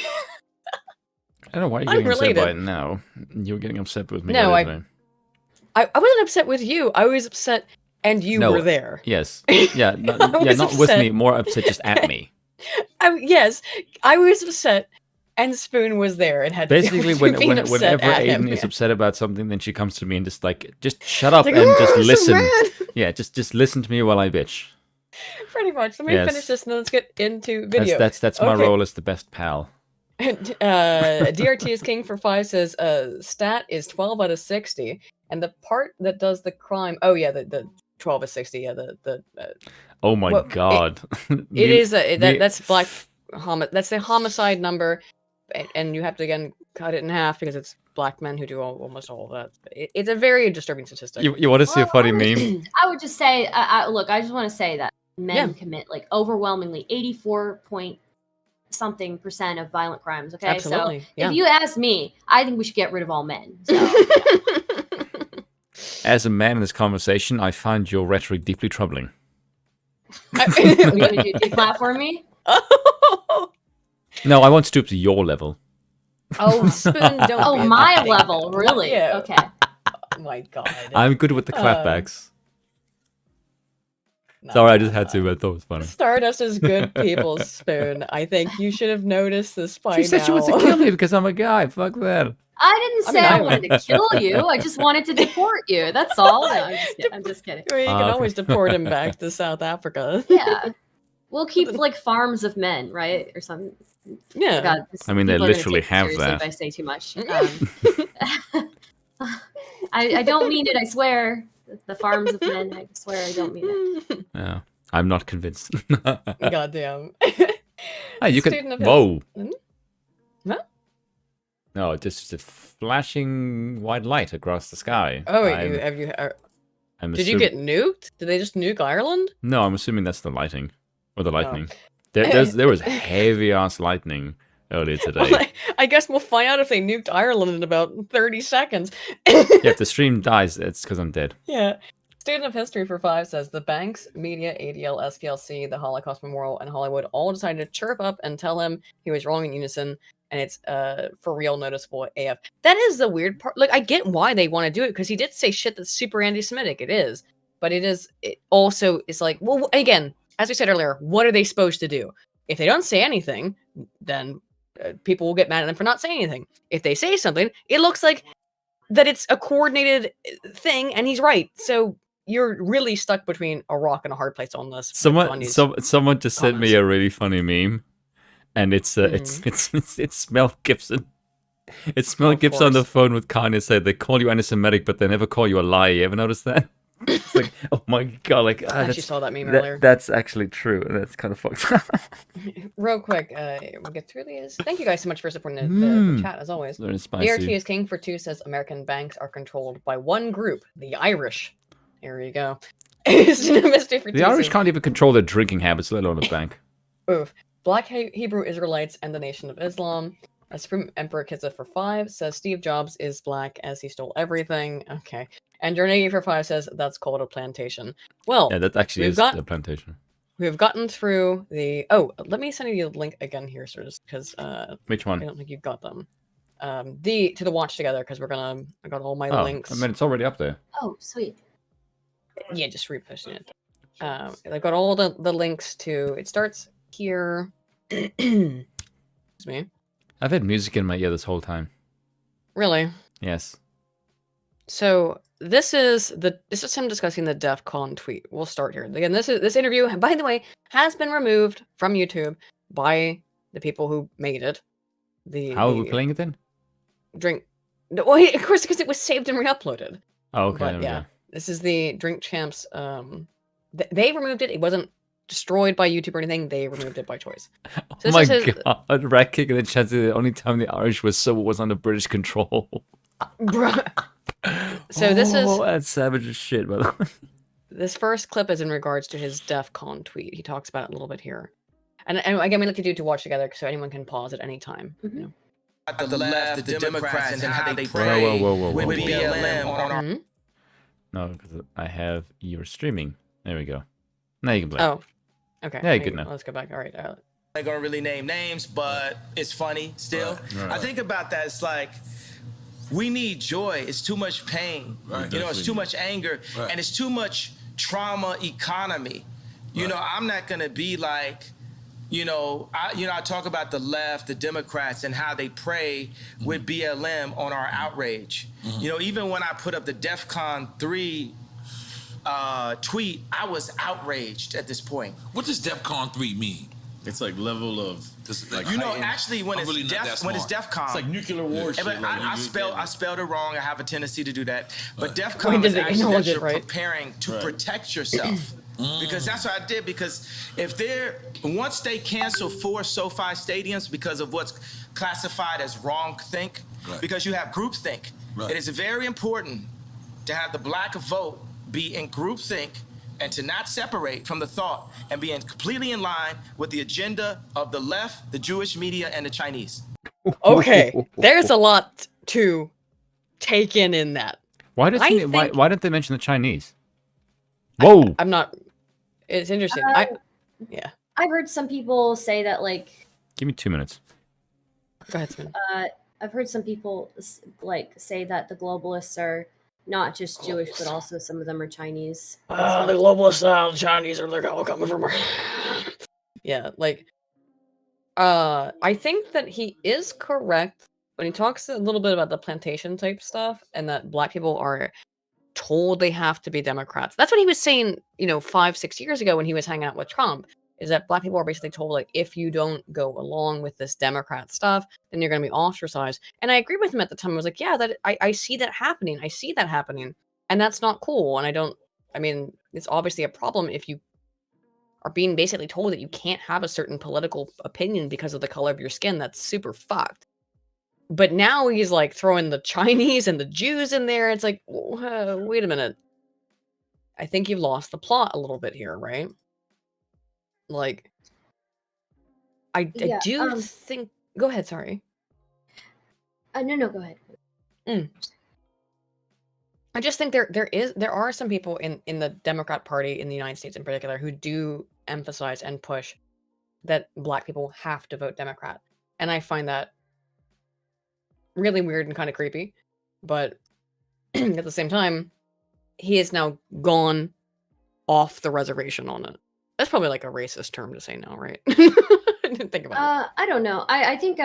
I don't know why you're getting upset by it now. You were getting upset with me. No, I wasn't upset with you. I was upset, and you were there. Yes. Yeah. Not with me. More upset just at me. Yes, I was upset, and Spoon was there and had basically whenever Aiden is upset about something, then she comes to me and just shut up and just listen. So yeah, just listen to me while I bitch. Pretty much. Let me finish this, and then let's get into video. That's my role as the best pal. DRT is king for 5 says stat is 12 out of 60, and the part that does the crime. Oh yeah, the 12 of 60. Yeah, oh my god. It is that's black. That's the homicide number, and you have to again cut it in half because it's black men who do almost all of that. It's a very disturbing statistic. You want to see a funny meme? I would just say, look, I just want to say that men commit like overwhelmingly 84-point-something% of violent crimes. Okay, absolutely. So if you ask me, I think we should get rid of all men. So, As a man in this conversation, I find your rhetoric deeply troubling. Would you clap for me? No, I won't stoop to your level. Oh, Spoon, don't. Oh, my level, really? Yeah. Okay. Oh my god. I'm good with the clapbacks. Sorry, I just had to, but I thought it was funny. Stardust is good people, Spoon. I think you should have noticed this by now. She said she wants to kill me because I'm a guy. Fuck that. I didn't say I wanted to kill you. I just wanted to deport you. That's all. No, I'm just kidding. Well, you can always deport him back to South Africa. Yeah. We'll keep like farms of men, right? Or something. Yeah. God, I mean, they literally have that. If I say too much. I don't mean it, I swear. The farms of men, I swear I don't mean it. Yeah. I'm not convinced. Goddamn. Hey, you can. Whoa. Huh? No, just a flashing white light across the sky. Oh, did you get nuked? Did they just nuke Ireland? No, I'm assuming that's the lighting. Or the lightning. There was heavy ass lightning earlier today. Well, I guess we'll find out if they nuked Ireland in about 30 seconds. Yeah, if the stream dies, it's because I'm dead. Yeah. Student of History for 5 says the banks, media, ADL, SPLC, the Holocaust Memorial, and Hollywood all decided to chirp up and tell him he was wrong in unison, and it's for real noticeable AF. That is the weird part. Like, I get why they want to do it, because he did say shit that's super anti-Semitic. It is. But it also is like, well, again, as we said earlier, what are they supposed to do? If they don't say anything, then people will get mad at them for not saying anything. If they say something, it looks like that it's a coordinated thing, and he's right. So you're really stuck between a rock and a hard place on this. Someone just sent me a really funny meme, and it's Mel Gibson. It's Mel Gibson on the phone with Kanye said they call you anti-Semitic, but they never call you a lie. You ever notice that? It's like, oh my god, like I actually saw that meme earlier. That's actually true. That's kind of fucked up. Real quick, we'll get through these. Thank you guys so much for supporting the chat as always. DRT is king for 2 says American banks are controlled by one group, the Irish. Here you go. The Irish can't even control their drinking habits, let alone a bank. Oof. Black Hebrew Israelites and the Nation of Islam. Supreme Emperor Kizza for 5 says Steve Jobs is black as he stole everything. Okay. And Journey for 5 says that's called a plantation. Well, yeah, that actually is a plantation. We've gotten through the. Oh, let me send you the link again here, sir, because which one? I don't think you've got them. To the watch together, because I got all my links. I mean, it's already up there. Oh, sweet. Yeah, just reposting it. I've got all the links to. It starts here. Excuse me. I've had music in my ear this whole time. Really? Yes. So this is him discussing the DEF CON tweet. We'll start here. Again, this interview, by the way, has been removed from YouTube by the people who made it. How are we playing it then? Well, of course, because it was saved and re-uploaded. Oh, okay. But, yeah, this is the Drink Champs. They removed it. It wasn't destroyed by YouTube or anything. They removed it by choice. So oh my god! Rat kick in the chat. The only time the Irish was under British control. Bruh. So this is that's savage as shit, by the way. This first clip is in regards to his DEF CON tweet. He talks about it a little bit here, and again, we like to do to watch together so anyone can pause at any time. Mm-hmm. You know? At the left, the Democrats and how they pray with BLM on our... No, because I have your streaming. There we go. Now you can play. Oh, okay. Yeah, good now. Let's go back. All right. I'm not gonna really name names, but it's funny still. Right. I think about that. It's like, We need joy. It's too much pain. Right. You know, it's too much anger, Right. and it's too much trauma economy. You know, I'm not gonna be like, I talk about the left, the Democrats, and how they prey with BLM on our outrage. You know, even when I put up the DEFCON 3 tweet, I was outraged at this point. What does DEFCON 3 mean? It's like level of like Actually, when it's DEFCON, it's like nuclear war. Shit, but like I spelled it wrong. I have a tendency to do that. But Wait, DEFCON is did they actually acknowledge that it, you're right? preparing to protect yourself. Because that's what I did. Because once they cancel 4 SoFi stadiums because of what's classified as wrong think, because you have groupthink, it is very important to have the black vote be in groupthink and to not separate from the thought and be completely in line with the agenda of the left, the Jewish media, and the Chinese. Okay, there's a lot to take in that. Why didn't they mention the Chinese? Whoa! I'm not. It's interesting. Yeah. I've heard some people say that, like. Give me 2 minutes. Go ahead, Sven. I've heard some people say that the globalists are not just Jewish, but also some of them are Chinese. The globalists, the Chinese they're all coming from. Yeah, like. I think that he is correct when he talks a little bit about the plantation type stuff and that black people are told they have to be Democrats. That's what he was saying, 5-6 years ago when he was hanging out with Trump, is that black people are basically told, like, if you don't go along with this Democrat stuff, then you're going to be ostracized. And I agreed with him at the time. I was like, yeah, that I see that happening. I see that happening. And that's not cool. And it's obviously a problem if you are being basically told that you can't have a certain political opinion because of the color of your skin. That's super fucked. But now he's like throwing the Chinese and the Jews in there. It's like, wait a minute. I think you've lost the plot a little bit here, right? Like, I do think. Go ahead. Sorry. No, go ahead. I just think there are some people in the Democrat Party in the United States in particular who do emphasize and push that black people have to vote Democrat, and I find that really weird and kind of creepy. But at the same time, he is now gone off the reservation on it. That's probably like a racist term to say now, right? I didn't think about it. I don't know. I think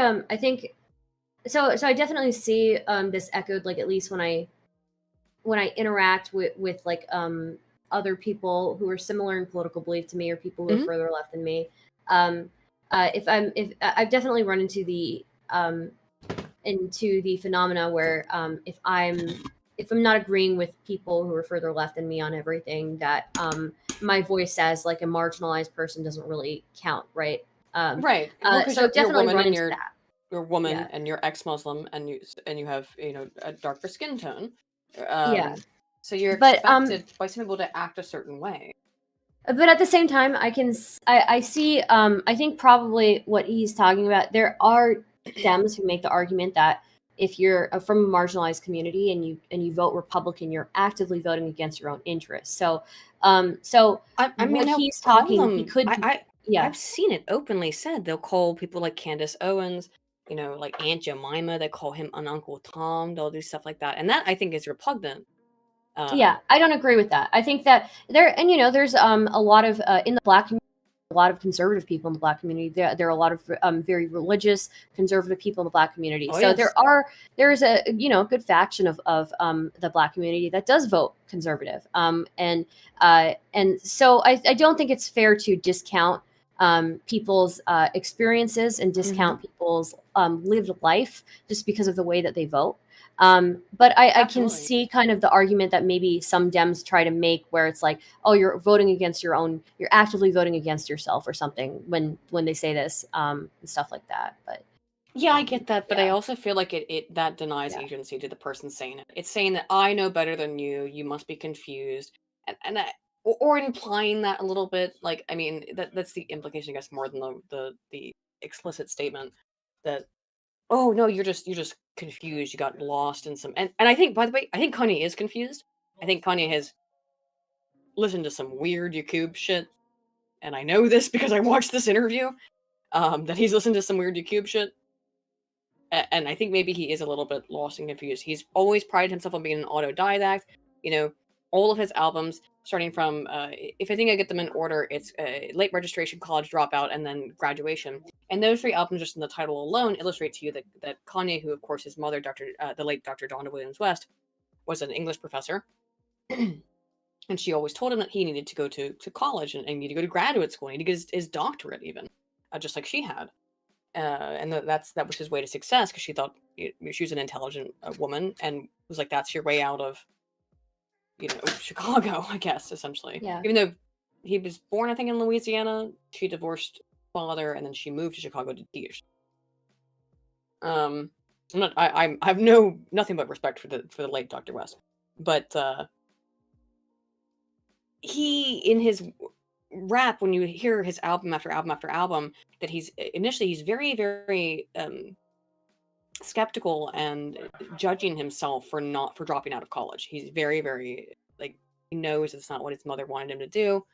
so I definitely see this echoed, like, at least when I interact with like other people who are similar in political belief to me, or people who are further left than me. If I've definitely run into the phenomena where if I'm not agreeing with people who are further left than me on everything, that my voice as like a marginalized person doesn't really count, right? Right. So I've definitely run into that. You're a woman and you're ex-Muslim and you have a darker skin tone. So you're expected by some people to act a certain way. But at the same time, I see. I think probably what he's talking about. There are Dems who make the argument that if you're from a marginalized community and you vote Republican, you're actively voting against your own interests. So, he's talking, he could. I've seen it openly said. They'll call people like Candace Owens, like Aunt Jemima. They call him an Uncle Tom. They'll do stuff like that, and that I think is repugnant. I don't agree with that. I think that there's a lot of in the black community, a lot of conservative people in the black community. There are a lot of very religious conservative people in the black community. So yes. there is a good faction of the black community that does vote conservative. And so I don't think it's fair to discount people's experiences and discount people's lived life just because of the way that they vote. But I can see kind of the argument that maybe some Dems try to make, where it's like, oh, you're voting against you're actively voting against yourself or something when they say this, and stuff like that. But yeah, I get that. But I also feel like it that denies agency to the person saying it. It's saying that I know better than you. You must be confused. And or implying that a little bit. Like, I mean, that's the implication, I guess, more than the explicit statement that, oh no, you're just confused. You got lost in some, and I think, by the way, I think Kanye is confused. I think Kanye has listened to some weird YouTube shit, and I know this because I watched this interview. That he's listened to some weird YouTube shit, and I think maybe he is a little bit lost and confused. He's always prided himself on being an autodidact. You know, all of his albums, starting from, if I think I get them in order, it's Late Registration, College Dropout, and then Graduation. And those 3 albums, just in the title alone, illustrate to you that Kanye, who of course his mother, the late Dr. Donna Williams West, was an English professor. And she always told him that he needed to go to college and needed to go to graduate school. He needed to get his doctorate even, just like she had. And that was his way to success, because she thought she was an intelligent woman, and was like, that's your way out of, you know, Chicago, I guess, essentially. Yeah. Even though he was born, I think, in Louisiana, she divorced father, and then she moved to Chicago to teach. I have nothing but respect for the late Dr. West, but he, in his rap, when you hear his album after album after album, that he's very, very skeptical and judging himself for dropping out of college. He's very, very, like, he knows it's not what his mother wanted him to do.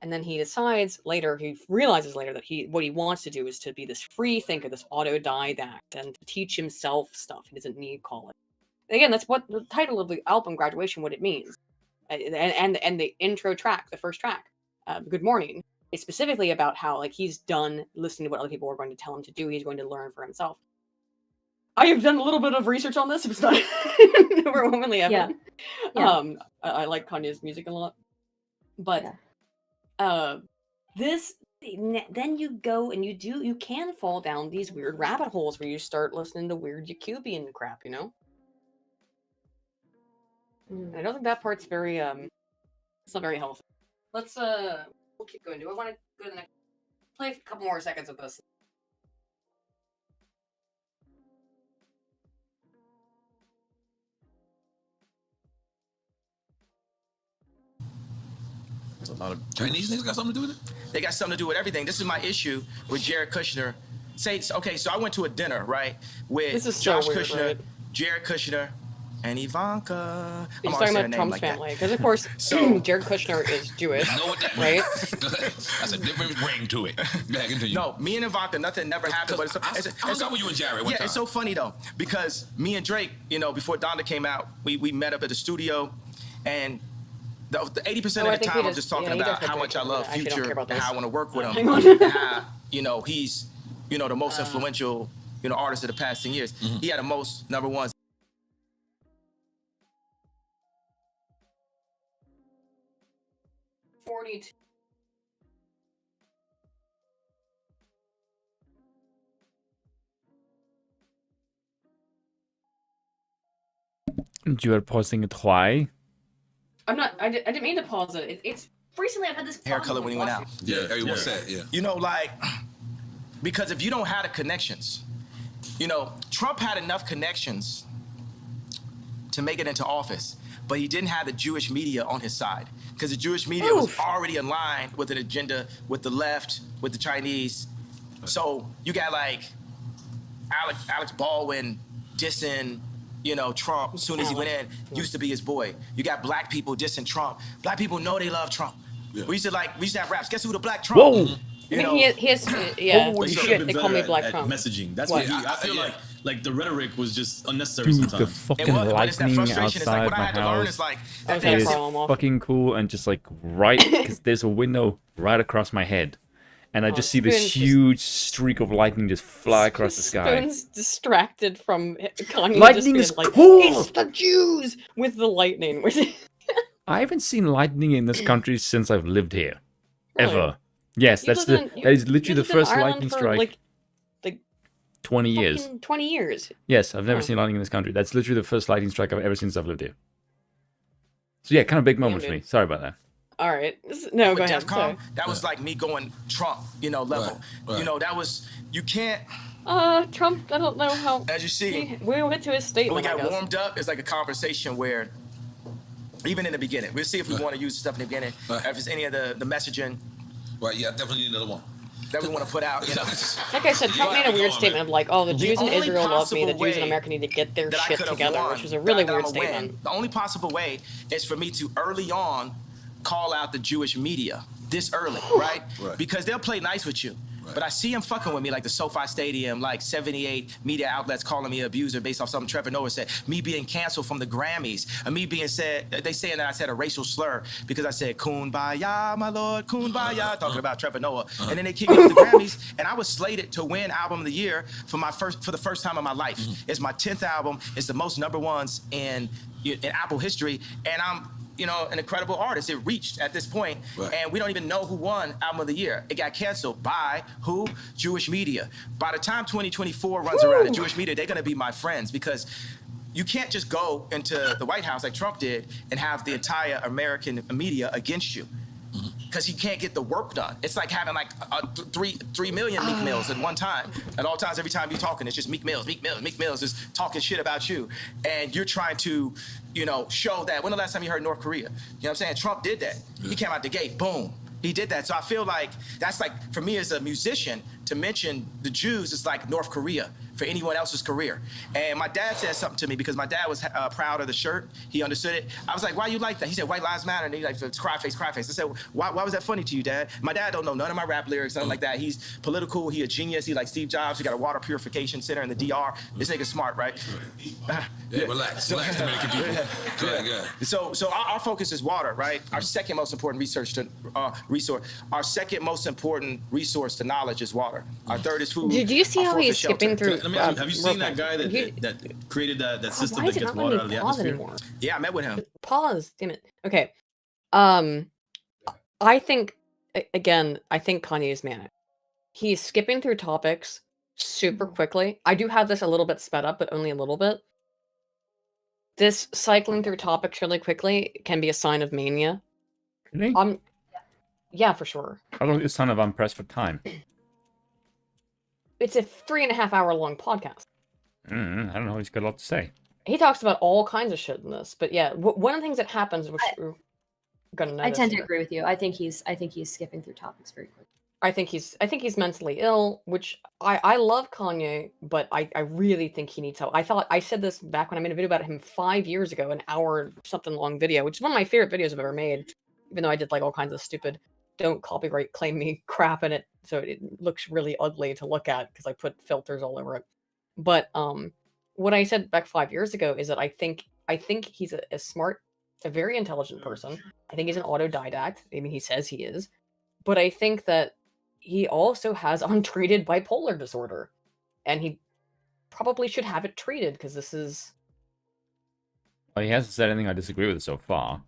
And then he realizes later that what he wants to do is to be this free thinker, this autodidact, and to teach himself stuff. He doesn't need college. And again, that's what the title of the album, Graduation, what it means. And the intro track, the first track, Good Morning, is specifically about how, like, he's done listening to what other people are going to tell him to do. He's going to learn for himself. I have done a little bit of research on this. It's not overwhelmingly evident. Yeah. I like Kanye's music a lot. But then you go and you can fall down these weird rabbit holes where you start listening to weird Yakubian crap, you know? I don't think that part's very, it's not very healthy. Let's, we'll keep going. Do I want to go to the next? Play a couple more seconds of this. A lot of Chinese niggas got something to do with it? They got something to do with everything. This is my issue with Jared Kushner. Okay, so I went to a dinner, right, with Josh Kushner, right? Jared Kushner, and Ivanka. He's talking about Trump's family, because of course, Jared Kushner is Jewish, right? That's a different ring to it. No, me and Ivanka, nothing never happened. But I was out with you and Jared one time. It's so funny though, because me and Drake, you know, before Donda came out, we met up at the studio, and the 80% of the time I'm just talking about how much I love Future and how I want to work with him. And how, you know, he's, you know, the most influential, you know, artist of the past 10 years. He had the most number ones. 42. You are pausing it. Why? I'm not. I didn't mean to pause it. It's recently I've had this hair color when he went out. Yeah, everyone said, yeah. You know, like, because if you don't have the connections, you know, Trump had enough connections to make it into office, but he didn't have the Jewish media on his side, because the Jewish media was already aligned with an agenda with the left, with the Chinese. So you got like Alex Baldwin dissing, you know, Trump as soon as he went in, used to be his boy. You got black people dissing Trump. Black people know they love Trump. Yeah. We used to have raps. Guess who the black Trump? Whoa. You know? He has shit, they call me Black Trump. Messaging. That's what I feel like the rhetoric was just unnecessary sometimes. The fucking lightning outside my house is fucking cool, and just like right, because there's a window right across my head. And I just see this huge streak of lightning just fly across the sky. Spoon's distracted from Kanye. Lightning is like, cool! It's the Jews! With the lightning. I haven't seen lightning in this country since I've lived here. Really? Ever. Yes, that is literally the first lightning strike. Like 20 years. 20 years. Yes, I've never seen lightning in this country. That's literally the first lightning strike I've ever seen since I've lived here. So yeah, kind of big moment for me. Sorry about that. All right. No, go ahead. That was like me going Trump, you know, level. Right. You know, that was, you can't. Trump, I don't know how. As you see, we went to his statement. We got warmed up. It's like a conversation where, even in the beginning, we'll see if we want to use stuff in the beginning. If there's any of the messaging. Right, yeah, definitely need another one. That we want to put out, you know. Like I said, Trump made a weird statement of like, oh, the Jews in Israel love me, the Jews in America need to get their shit together, which was a really weird statement. The only possible way is for me to early on call out the Jewish media this early, right? Because they'll play nice with you. But I see him fucking with me, like the SoFi Stadium, like 78 media outlets calling me an abuser based off something Trevor Noah said. Me being canceled from the Grammys, and me being said, they saying that I said a racial slur because I said Kumbaya, my lord, Kumbaya, talking about Trevor Noah. And then they kicked me from the Grammys, and I was slated to win Album of the Year for the first time in my life. It's my 10th album. It's the most #1s in Apple history, and I'm an incredible artist. It reached at this point, and we don't even know who won Album of the Year. It got canceled by who? Jewish media. By the time 2024 runs around, the Jewish media, they're gonna be my friends, because you can't just go into the White House like Trump did and have the entire American media against you, because he can't get the work done. It's like having like 3 million Meek Mills at one time. At all times, every time you're talking, it's just Meek Mills just talking shit about you. And you're trying to, show that. When the last time you heard North Korea? You know what I'm saying? Trump did that. He came out the gate, boom. He did that. So I feel like that's like, for me as a musician, to mention the Jews is like North Korea for anyone else's career. And my dad said something to me, because my dad was proud of the shirt. He understood it. I was like, why you like that? He said, white lives matter. And he's like, it's cry face, cry face. I said, why was that funny to you, Dad? My dad don't know none of my rap lyrics, nothing like that. He's political. He a genius. He like Steve Jobs. He got a water purification center in the DR. This nigga's smart, right? Yeah, relax, Dominican people. Go ahead. So our focus is water, right? Our second most important our second most important resource to knowledge is water. Our third is food. Did you see how he's skipping through? Let me ask you, have you seen that guy that created that system that gets water out of the atmosphere? Anymore? Yeah, I met with him. Pause. Damn it. Okay. I think Kanye is manic. He's skipping through topics super quickly. I do have this a little bit sped up, but only a little bit. This cycling through topics really quickly can be a sign of mania. Really? Yeah, for sure. I don't. It's a sign of I'm pressed for time. It's a 3.5 hour long podcast. I don't know. He's got a lot to say. He talks about all kinds of shit in this, but yeah, one of the things that happens, which we're gonna notice. I tend to agree with you. I think he's skipping through topics very quickly. I think he's mentally ill, which I love Kanye, but I really think he needs help. I said this back when I made a video about him 5 years ago, an hour something long video, which is one of my favorite videos I've ever made, even though I did like all kinds of stupid don't copyright claim me crap in it, so it looks really ugly to look at because I put filters all over it. But what I said back 5 years ago is that I think he's a smart, a very intelligent person. I think he's an autodidact. I mean, he says he is, but I think that he also has untreated bipolar disorder, and he probably should have it treated, because this is. Well, he hasn't said anything I disagree with so far.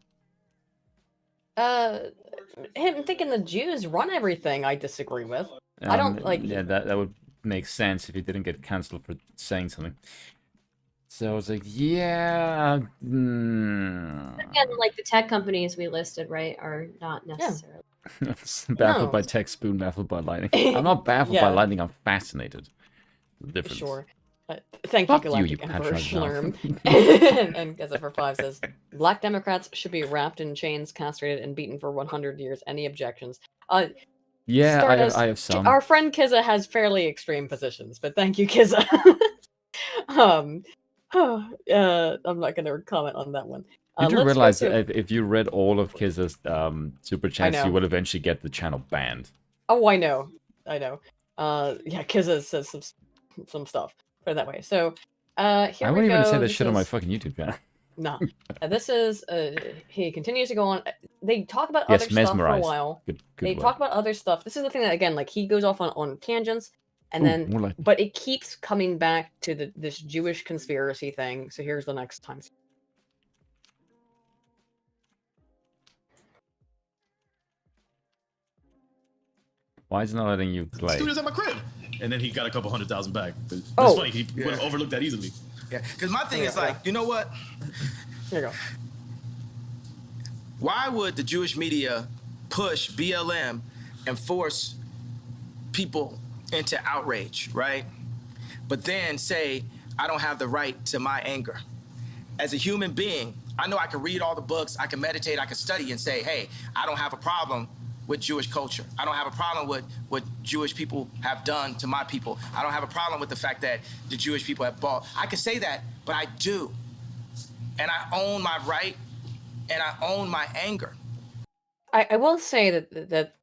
Him thinking the Jews run everything, I disagree with. I don't like. Yeah, that would make sense if he didn't get cancelled for saying something. So it's like, yeah. Again, like the tech companies we listed, right, are not necessarily. Baffled by tech, spoon baffled by lightning. I'm not baffled by lightning. I'm fascinated. The difference. Sure. Thank Fuck you, Galactic Emperor Schlurm. And as for 5 says, Black Democrats should be wrapped in chains, castrated, and beaten for 100 years. Any objections? Yeah, Stardust, I have some. Our friend Kizza has fairly extreme positions, but thank you, Kizza. I'm not going to comment on that one. Did you realize that if you read all of Kizza's super chats, you would eventually get the channel banned? Oh, I know. Yeah, Kizza says some stuff. Put it that way. So, here I wouldn't even say that shit on my fucking YouTube channel. No. This is, he continues to go on. They talk about other stuff for a while. Good they word. talk about other stuff. This is the thing that, again, like, he goes off on tangents, and then, but it keeps coming back to this Jewish conspiracy thing. So here's the next time. Why is it not letting you play? Studio's at my crib. And then he got a couple 100,000 back. It's funny, he would have overlooked that easily. Yeah, because my thing is like, you know what? There you go. Why would the Jewish media push BLM and force people into outrage, right? But then say, I don't have the right to my anger. As a human being, I know I can read all the books, I can meditate, I can study and say, hey, I don't have a problem with Jewish culture. I don't have a problem with what Jewish people have done to my people. I don't have a problem with the fact that the Jewish people have bought. I can say that, but I do. And I own my right, and I own my anger. I will say that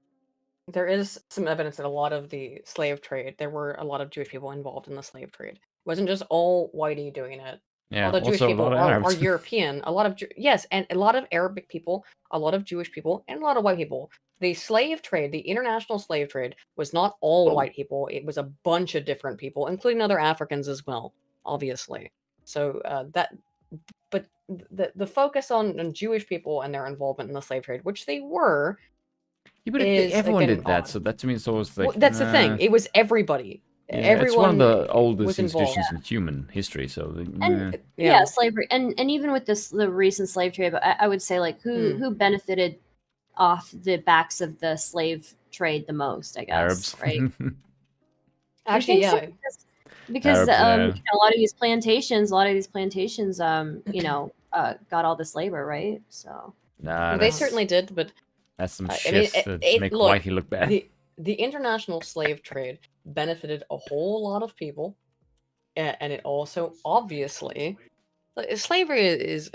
there is some evidence that a lot of the slave trade, there were a lot of Jewish people involved in the slave trade. It wasn't just all whitey doing it. Yeah, Although Jewish also a people lot of are Arabs. European, a lot of yes, and a lot of Arabic people, a lot of Jewish people, and a lot of white people. The slave trade, the international slave trade, was not all white people. It was a bunch of different people, including other Africans as well, obviously. So but the focus on Jewish people and their involvement in the slave trade, which they were, Yeah, but is everyone again did that, odd. so that to me is always like. Well, that's the thing. It was everybody. Yeah, Everyone it's one of the oldest was involved. institutions in human history. So And yeah, slavery, and even with the recent slave trade, I would say like who benefited off the backs of the slave trade the most, I guess. Arabs, right? Actually, yeah. So? Because Arabs, you know, a lot of these plantations, you know, got all this labor, right? So nah, Well, they certainly did, but that's some I shit mean, to make look, whitey look bad. the international slave trade benefited a whole lot of people, and it also obviously, like, slavery is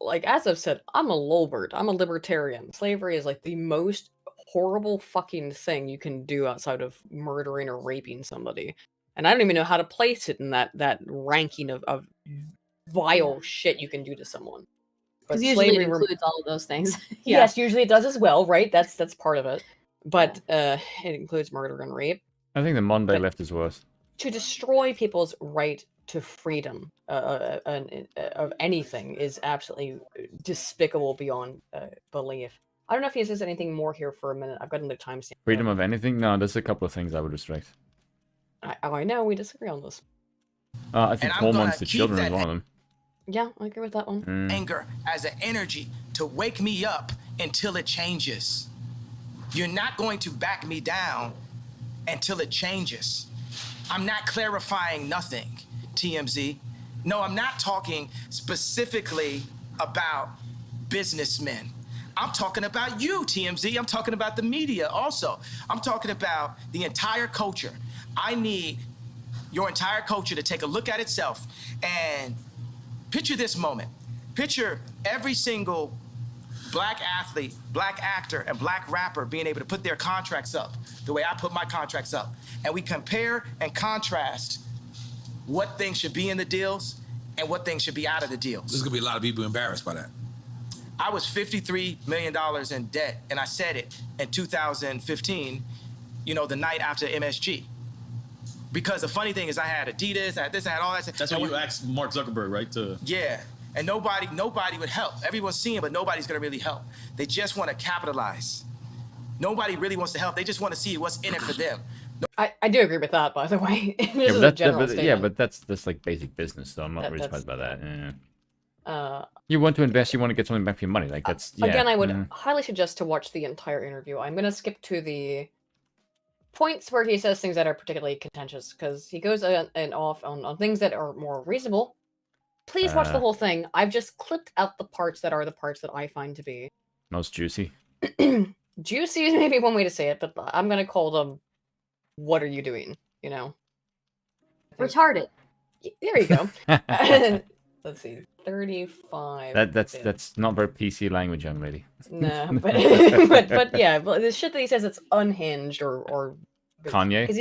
like, as I've said, I'm a lolbert, I'm a libertarian. Slavery is like the most horrible fucking thing you can do outside of murdering or raping somebody, and I don't even know how to place it in that ranking of vile shit you can do to someone. because usually it includes all of those things. Yeah. Yes, usually it does as well, right? That's part of it. But it includes murder and rape. I think the Monday left is worse. To destroy people's right to freedom of anything is absolutely despicable beyond belief. I don't know if he says anything more here for a minute. I've got another timestamp. Freedom of anything? No, there's a couple of things I would restrict. I know we disagree on this. I think hormones to children is one of them. Yeah, I agree with that one. Anger as an energy to wake me up until it changes. You're not going to back me down until it changes. I'm not clarifying nothing, TMZ. No, I'm not talking specifically about businessmen. I'm talking about you, TMZ. I'm talking about the media also. I'm talking about the entire culture. I need your entire culture to take a look at itself and picture this moment. Picture every single black athlete, black actor, and black rapper being able to put their contracts up the way I put my contracts up. And we compare and contrast what things should be in the deals and what things should be out of the deals. There's gonna be a lot of people embarrassed by that. I was $53 million in debt, and I said it in 2015, you know, the night after MSG. Because the funny thing is I had Adidas, I had this, I had all that. That's when you asked Mark Zuckerberg, right? Yeah, and nobody would help. Everyone's seeing, but nobody's gonna really help. They just wanna capitalize. Nobody really wants to help. They just wanna see what's in it for them. I do agree with that, by the way. But that's like basic business, so I'm not really surprised by that. Yeah. You want to invest, you want to get something back for your money. Like that's again, I would highly suggest to watch the entire interview. I'm gonna skip to the points where he says things that are particularly contentious, because he goes and off on things that are more reasonable. Please watch the whole thing. I've just clipped out the parts that are the parts that I find to be most juicy. Juicy is maybe one way to say it, but I'm gonna call them, what are you doing? You know? Retarded. There you go. Let's see, 35. That's not very PC language, young lady. No, but yeah, but the shit that he says, it's unhinged or Kanye, because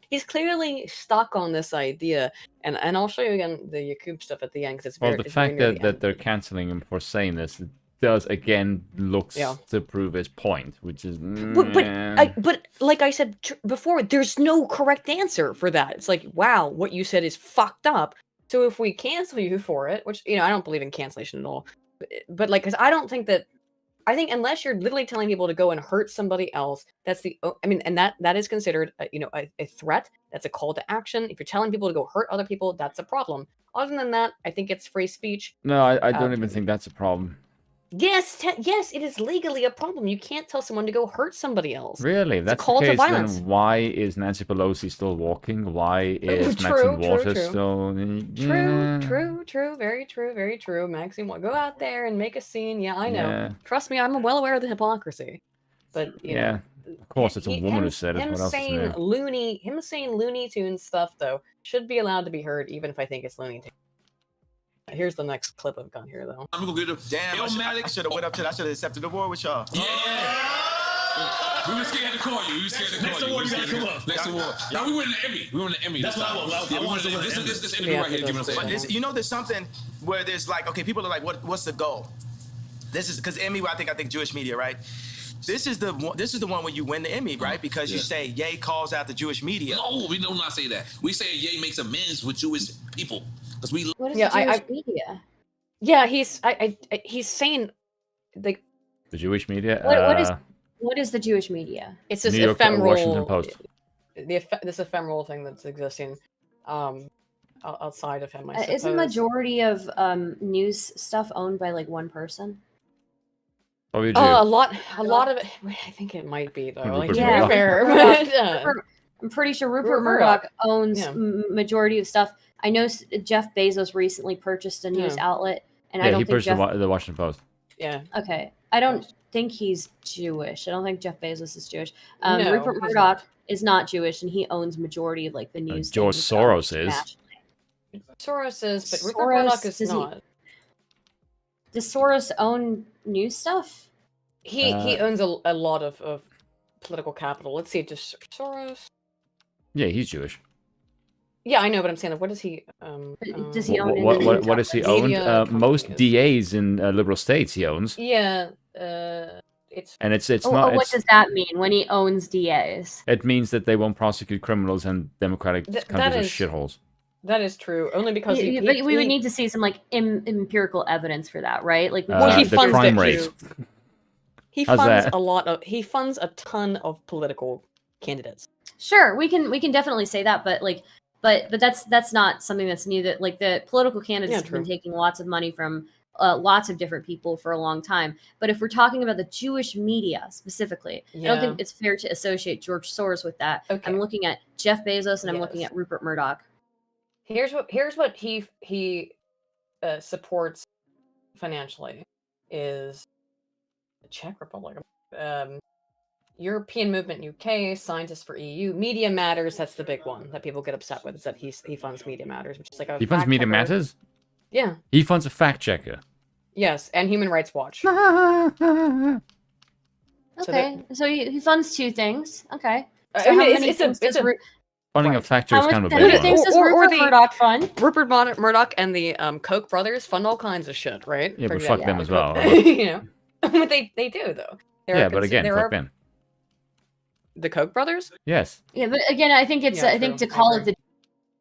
he's clearly stuck on this idea, and I'll show you again the Yakub stuff at the end, because it's very. Well, the fact that they're canceling him for saying this does again looks to prove his point, which is. But like I said before, there's no correct answer for that. It's like, wow, what you said is fucked up. So if we cancel you for it, which, you know, I don't believe in cancellation at all, but like, because I think unless you're literally telling people to go and hurt somebody else, that's and that is considered, a threat. That's a call to action. If you're telling people to go hurt other people, that's a problem. Other than that, I think it's free speech. No, I don't even think that's a problem. Yes, yes, it is legally a problem. You can't tell someone to go hurt somebody else. Really? That's a call the case, to violence. Then why is Nancy Pelosi still walking? Why is Maxine Waters still... True, very true. Maxine, go out there and make a scene. Yeah, I know. Yeah. Trust me, I'm well aware of the hypocrisy. But, you know, of course, it's a woman who said it. Him what else saying is Looney Tunes stuff, though, should be allowed to be heard, even if I think it's Looney Tunes. Here's the next clip I've got here, though. I'm gonna get a damn. I should have went up to that. I should have accepted the war with y'all. Yeah. We were scared to call you. We were scared to call Next you. award, you gotta come up. Next award. No, we win the Emmy. We win the Emmy. That's what I want. I want to win the Emmy. This interview right here giving us But you know, there's something where there's like, okay, people are like, what's the goal? This is because Emmy. I think Jewish media, right? This is the one where you win the Emmy, right? Because you say Ye calls out the Jewish media. No, we do not say that. We say Ye makes amends with Jewish people because we. What is the Jewish media? Yeah, he's saying like the Jewish media. What is the Jewish media? It's this New York, ephemeral Washington Post. This ephemeral thing that's existing outside of him. I suppose. Isn't majority of news stuff owned by like one person? Oh, a lot of it. I think it might be though. Like, Rupert fair. I'm pretty sure Rupert Murdoch owns majority of stuff. I know Jeff Bezos recently purchased a news outlet, and I don't think the Washington Post. Yeah. Okay, I don't think he's Jewish. I don't think Jeff Bezos is Jewish. No, Rupert Murdoch is not Jewish, and he owns majority of like the news. George Soros is. Soros is, but Rupert Murdoch is not. Does Soros own news stuff? He owns a lot of political capital. Let's see, just Soros. Yeah, he's Jewish. Yeah, I know, but I'm saying, what does he? Does he own? What does he own? Most DAs in liberal states he owns. Yeah, it's not. What does that mean when he owns DAs? It means that they won't prosecute criminals, and democratic countries are shitholes. That is true. Only because we would need to see some like empirical evidence for that, right? Like he funds crime rate. He funds he funds a ton of political candidates. Sure, we can definitely say that, but that's not something that's new. That like the political candidates have been taking lots of money from lots of different people for a long time. But if we're talking about the Jewish media specifically, I don't think it's fair to associate George Soros with that. Okay. I'm looking at Jeff Bezos and I'm looking at Rupert Murdoch. Here's what he supports financially is the Czech Republic, European Movement UK, Scientists for EU, Media Matters. That's the big one that people get upset with. Is that he funds Media Matters, which is like he funds Media Matters. Yeah, he funds a fact checker. Yes, and Human Rights Watch. Okay, so he funds two things. Okay, so funding a fact checker is kind of a big one. Things does Rupert Murdoch fund? Rupert Murdoch and the Koch brothers fund all kinds of shit, right? Yeah, but fuck them as well. You know, but they do though. But again, fuck them. The Koch brothers? Yes. Yeah, but again, I think it's I think to call it the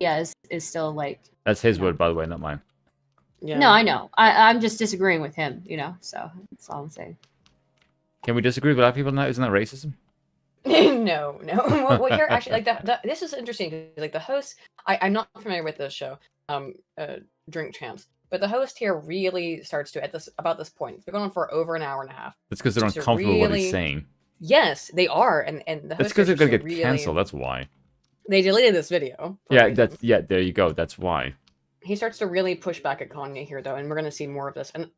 is still like that's his word, by the way, not mine. Yeah. No, I know. I'm just disagreeing with him, you know. So that's all I'm saying. Can we disagree with black people now? Isn't that racism? No. Well, here actually, like this is interesting because like the host, I'm not familiar with this show, Drink Champs, but the host here really starts to about this point. They're going on for over an hour and a half. That's because they're uncomfortable with what he's saying. Yes, they are, and the host. That's because they're gonna get canceled. That's why. They deleted this video. Yeah, there you go. That's why. He starts to really push back at Kanye here, though, and we're gonna see more of this. And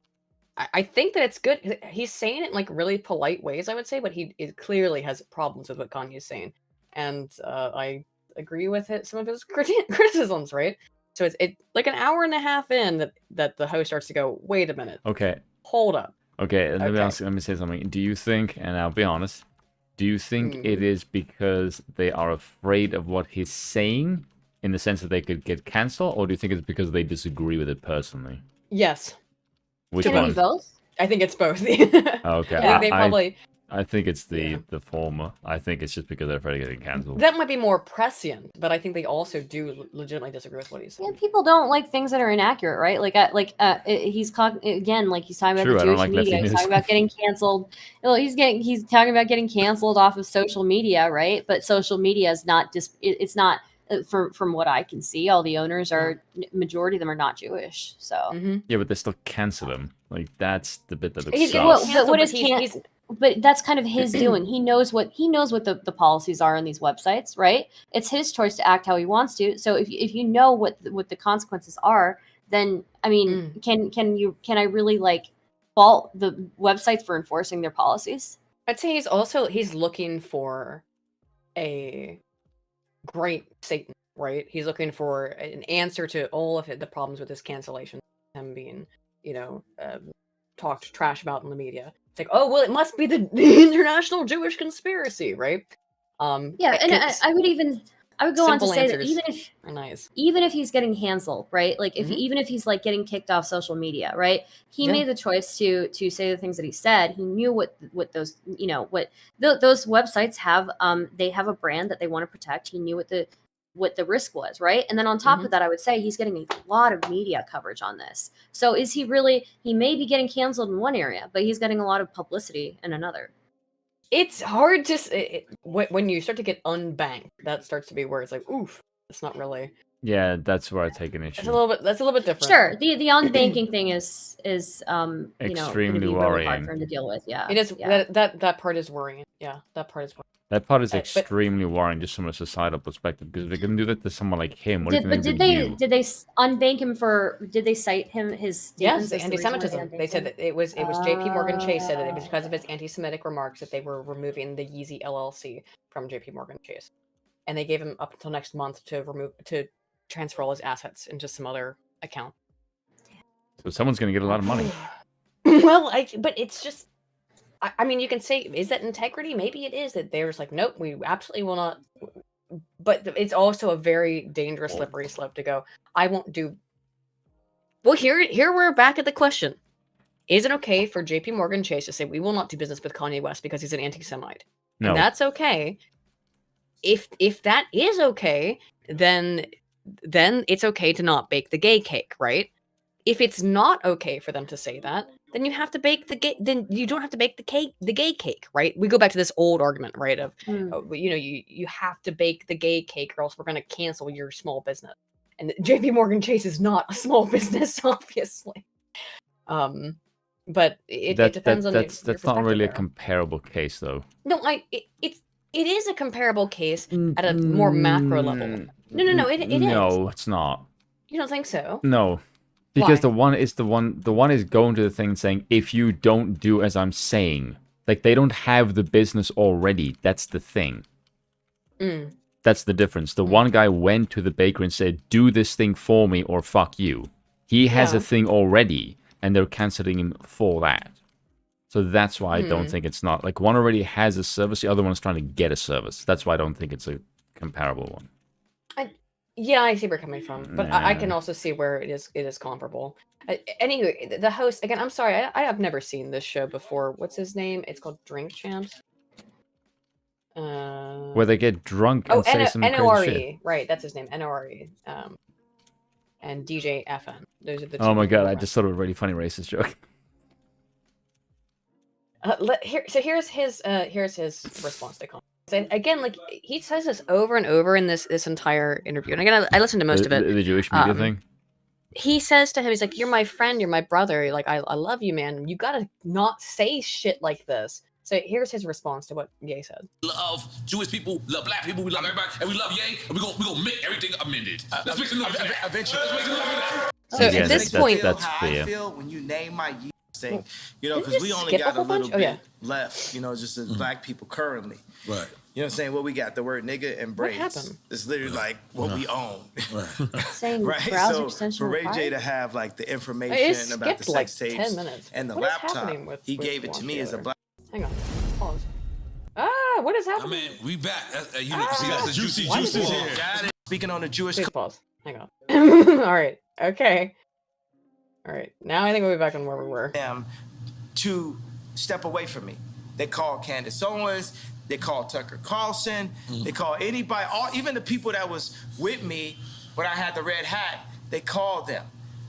I think that it's good. He's saying it in like really polite ways, I would say, but he clearly has problems with what Kanye's saying, and I agree with some of his criticisms, right? So it's like an hour and a half in that the host starts to go, wait a minute. Okay. Hold up. Okay, let me say something. Do you think, and I'll be honest, do you think it is because they are afraid of what he's saying in the sense that they could get cancelled, or do you think it's because they disagree with it personally? Yes. Which one? Can it be both? I think it's both. Okay. I think it's the former. I think it's just because they're afraid of getting cancelled. That might be more prescient, but I think they also do legitimately disagree with what he's saying. Yeah, people don't like things that are inaccurate, right? He's talking about the Jewish media. He's talking about getting canceled. Well, he's talking about getting canceled off of social media, right? But social media is not it's not. From what I can see, all the owners majority of them are not Jewish. So yeah, but they still cancel them. Like that's the bit that sucks. But that's kind of his doing. He knows what the policies are on these websites, right? It's his choice to act how he wants to. So if you know what the consequences are, then I mean, can I really like fault the websites for enforcing their policies? I'd say he's looking for a great Satan, right? He's looking for an answer to all of the problems with this cancellation. Him being, talked trash about in the media. It's like, oh well, it must be the international Jewish conspiracy, right? Yeah, and I would go on to say that even if he's getting canceled, right? Like even if he's like getting kicked off social media, right? He made the choice to say the things that he said. He knew what those those websites have. They have a brand that they want to protect. He knew what the risk was, right? And then on top of that, I would say he's getting a lot of media coverage on this. So is he really? He may be getting canceled in one area, but he's getting a lot of publicity in another. It's hard to when you start to get unbanked. That starts to be where it's like, oof, it's not really. Yeah, that's where I take an issue. That's a little bit different. Sure, the unbanking thing is extremely really worrying. hard for him to deal with. Yeah, it is. Yeah. That part is worrying. Yeah, that part is worrying. That part is extremely worrying, just from a societal perspective, because they can do that to someone like him. What did they unbank him for? Did they cite his? Yes, anti-Semitism. They said that it was J.P. Morgan Chase said that it was because of his anti-Semitic remarks that they were removing the Yeezy LLC from J.P. Morgan Chase, and they gave him up until next month to transfer all his assets into some other account. So someone's going to get a lot of money. Well, but it's just. I mean, you can say, is that integrity? Maybe it is that they're just like, nope, we absolutely will not. But it's also a very dangerous, slippery slope to go, I won't do. Well, here we're back at the question. Is it okay for JP Morgan Chase to say, we will not do business with Kanye West because he's an anti-Semite? No. And that's okay. If that is okay, then it's okay to not bake the gay cake, right? If it's not okay for them to say that, then you have to bake the gay. Then you don't have to bake the gay cake, right? We go back to this old argument, right? Of you have to bake the gay cake, or else we're going to cancel your small business. And J.P. Morgan Chase is not a small business, obviously. But it depends on that's not really a comparable case, though. No, it is a comparable case at a more macro level. No, it is. No, it's not. You don't think so? No. Because Why? the one is going to the thing saying, if you don't do as I'm saying, like they don't have the business already. That's the thing. That's the difference. The one guy went to the baker and said, do this thing for me or fuck you. He has a thing already, and they're canceling him for that. So that's why I don't think it's not. Like, one already has a service, the other one's trying to get a service. That's why I don't think it's a comparable one. Yeah, I see where you're coming from, but I can also see where it is comparable. Anyway, the host again. I'm sorry, I have never seen this show before. What's his name? It's called Drink Champs. Where they get drunk and say some crazy shit. Right? That's his name, NORE. And DJ FN. Those are the two. Oh my god! I just thought of a really funny racist joke. Here's his response to comment. So again, like he says this over and over in this entire interview, and again, I listened to most of it. The Jewish media thing. He says to him, he's like, "You're my friend, you're my brother. You're like, I love you, man. You gotta not say shit like this." So here's his response to what Ye said. Love Jewish people, love black people, we love everybody, and we love Ye, and we gonna make everything amended. Let's make some eventually. So at this point, that's fair. I feel when you name my thing, because we only got a little bit left, just as black people currently. Right. You know what I'm saying? What we got, the word nigga and braids. What happened? It's literally like what we own. Right. Saying right? browser So for Ray J to have like the information about the sex tapes 10 minutes. and the What is laptop, happening with gave it to me as a black. Hang on. Pause. What is happening? I mean, we back. See, that's the juicy here. Got it. Speaking on the Jewish. Please pause. Hang on. All right. Okay. All right. Now I think we'll be back on where we were. To step away from me. They called Candace Owens. They called Tucker Carlson. They called anybody, even the people that was with me when I had the red hat, they called them.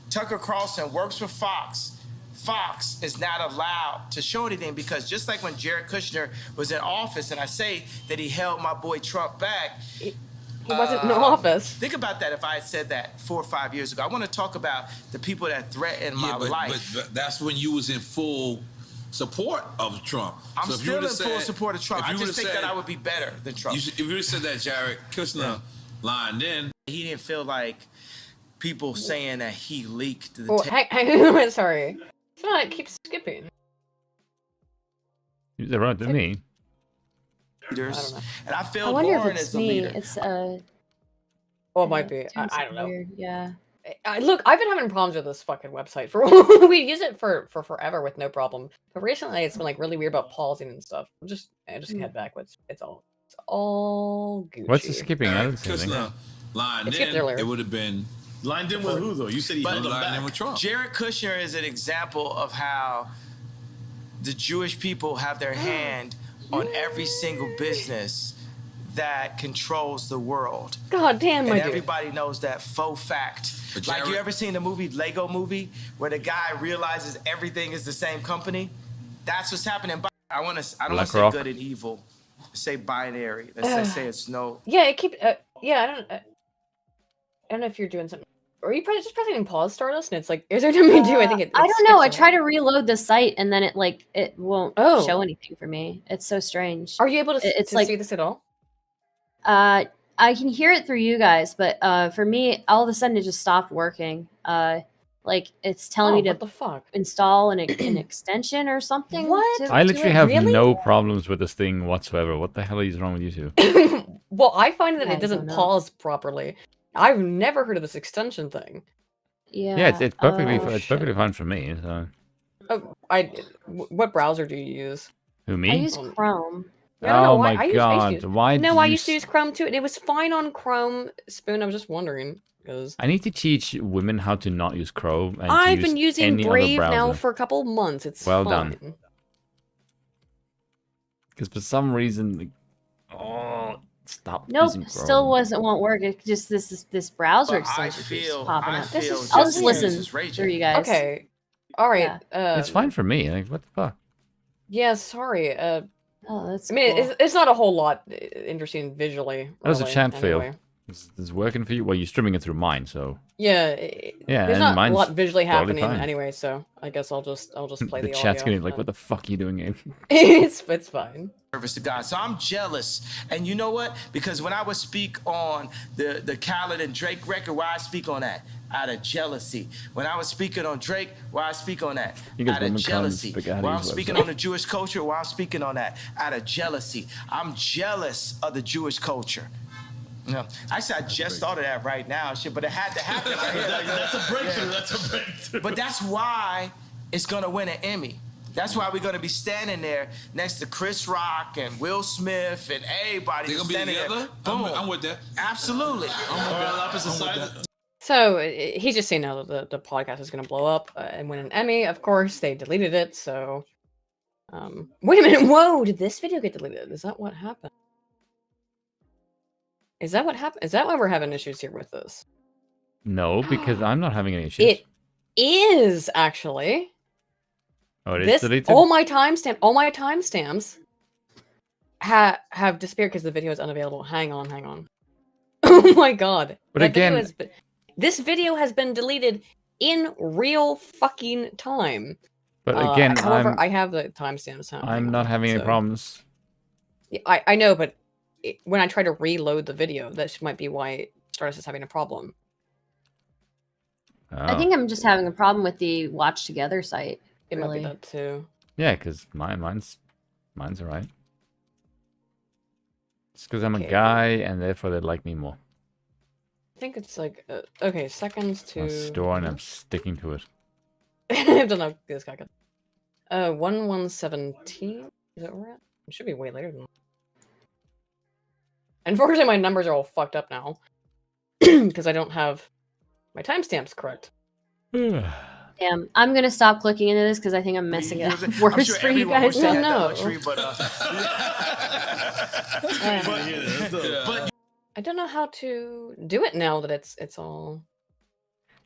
Tucker Carlson works for Fox. Fox is not allowed to show anything because just like when Jared Kushner was in office and I say that he held my boy Trump back. He wasn't in office. Think about that if I had said that 4 or 5 years ago. I want to talk about the people that threatened my life. But that's when you was in full support of Trump. I'm still in full support of Trump. I just think that I would be better than Trump. If you would have said that Jared Kushner line then. He didn't feel like people saying that he leaked the Oh, sorry. It's not, it keeps skipping. Is that right to me? Leaders. And I feel I wonder Lauren if it's is a me. leader. It's Well, it might be. I don't know. Weird. Yeah. Look, I've been having problems with this fucking website for we use it for forever with no problem. But recently it's been like really weird about pausing and stuff. Just head backwards. It's all Gucci. What's the skipping? I didn't see anything. Line in, it would have been lined in with who though? You said he held him lined in back. with Trump. Jared Kushner is an example of how the Jewish people have their hand on every single business that controls the world. God damn, my and dude. Everybody knows that faux fact. Like, you ever seen the movie Lego Movie where the guy realizes everything is the same company? That's what's happening. I don't want to say good and evil. Say binary. Let's say it's no. Yeah, it keeps. Yeah, I don't know if you're doing something. Or are you just pressing pause, Stardust? And it's like, is there something to do? I think I don't know. I try to reload the site and then it won't show anything for me. It's so strange. Are you able to like, see this at all? I can hear it through you guys, but for me, all of a sudden it just stopped working. Like it's telling me to install an extension or something. What? I literally have no problems with this thing whatsoever. What the hell is wrong with you two? Well, I find that it doesn't pause properly. I've never heard of this extension thing. Yeah. Yeah, it's perfectly fine for me. So. Oh, what browser do you use? Who, me? I use Chrome. Oh my god! Why? No, I used to use Chrome too, and it was fine on Chrome. Spoon, I was just wondering because I need to teach women how to not use Chrome. And I've been using Brave now for a couple months. It's well fine. done. Because for some reason, stop. Nope, using Chrome. still won't work. It's just this browser extension keeps popping up. I'll just listen through you guys. Okay, all right. Yeah. It's fine for me. Like, what the fuck? Yeah, sorry. Oh, that's. I mean, cool. it's not a whole lot interesting visually. That was a chat anyway. fail. Is this working for you? Well, you're streaming it through mine, so. Yeah. Yeah, there's not a lot visually totally happening fine. anyway, so I guess I'll just play the chat's audio. getting like, what the fuck are you doing, Abe? it's fine. Service to God. So I'm jealous. And you know what? Because when I would speak on the Khaled and Drake record, why I speak on that? Out of jealousy. When I was speaking on Drake, why I speak on that? Out of jealousy. While I'm speaking on the Jewish culture, why I'm speaking on that? Out of jealousy. I'm jealous of the Jewish culture. No, actually, I just thought of that right now, shit, but it had to happen. That's a breakthrough. Yeah. That's a breakthrough. But that's why it's gonna win an Emmy. That's why we're gonna be standing there next to Chris Rock and Will Smith and everybody. They're gonna be together. Boom. I'm with that. Absolutely. So he's just saying now that the podcast is gonna blow up and win an Emmy. Of course, they deleted it. So, wait a minute. Whoa! Did this video get deleted? Is that what happened? Is that what happened? Is that why we're having issues here with this? No, because I'm not having any issues. It is actually. Oh, it is deleted? All my timestamps have disappeared because the video is unavailable. Hang on. Oh my god. But again, this video has been deleted in real fucking time. But again, however, I have the timestamps. I'm not having any problems. Yeah, I know, but when I try to reload the video, that might be why Stardust is having a problem. Oh. I think I'm just having a problem with the Watch Together site. It might be that too. Yeah, because mine's alright. It's because I'm a guy, and therefore they like me more. I think it's like okay, seconds to. My store, and I'm sticking to it. I don't know. This guy got 1117. Is that where we're at? It should be way later than that. Unfortunately, my numbers are all fucked up now because I don't have my timestamps correct. Damn, I'm gonna stop clicking into this because I think I'm messing it up worse for you guys. No. But I don't know how to do it now that it's all.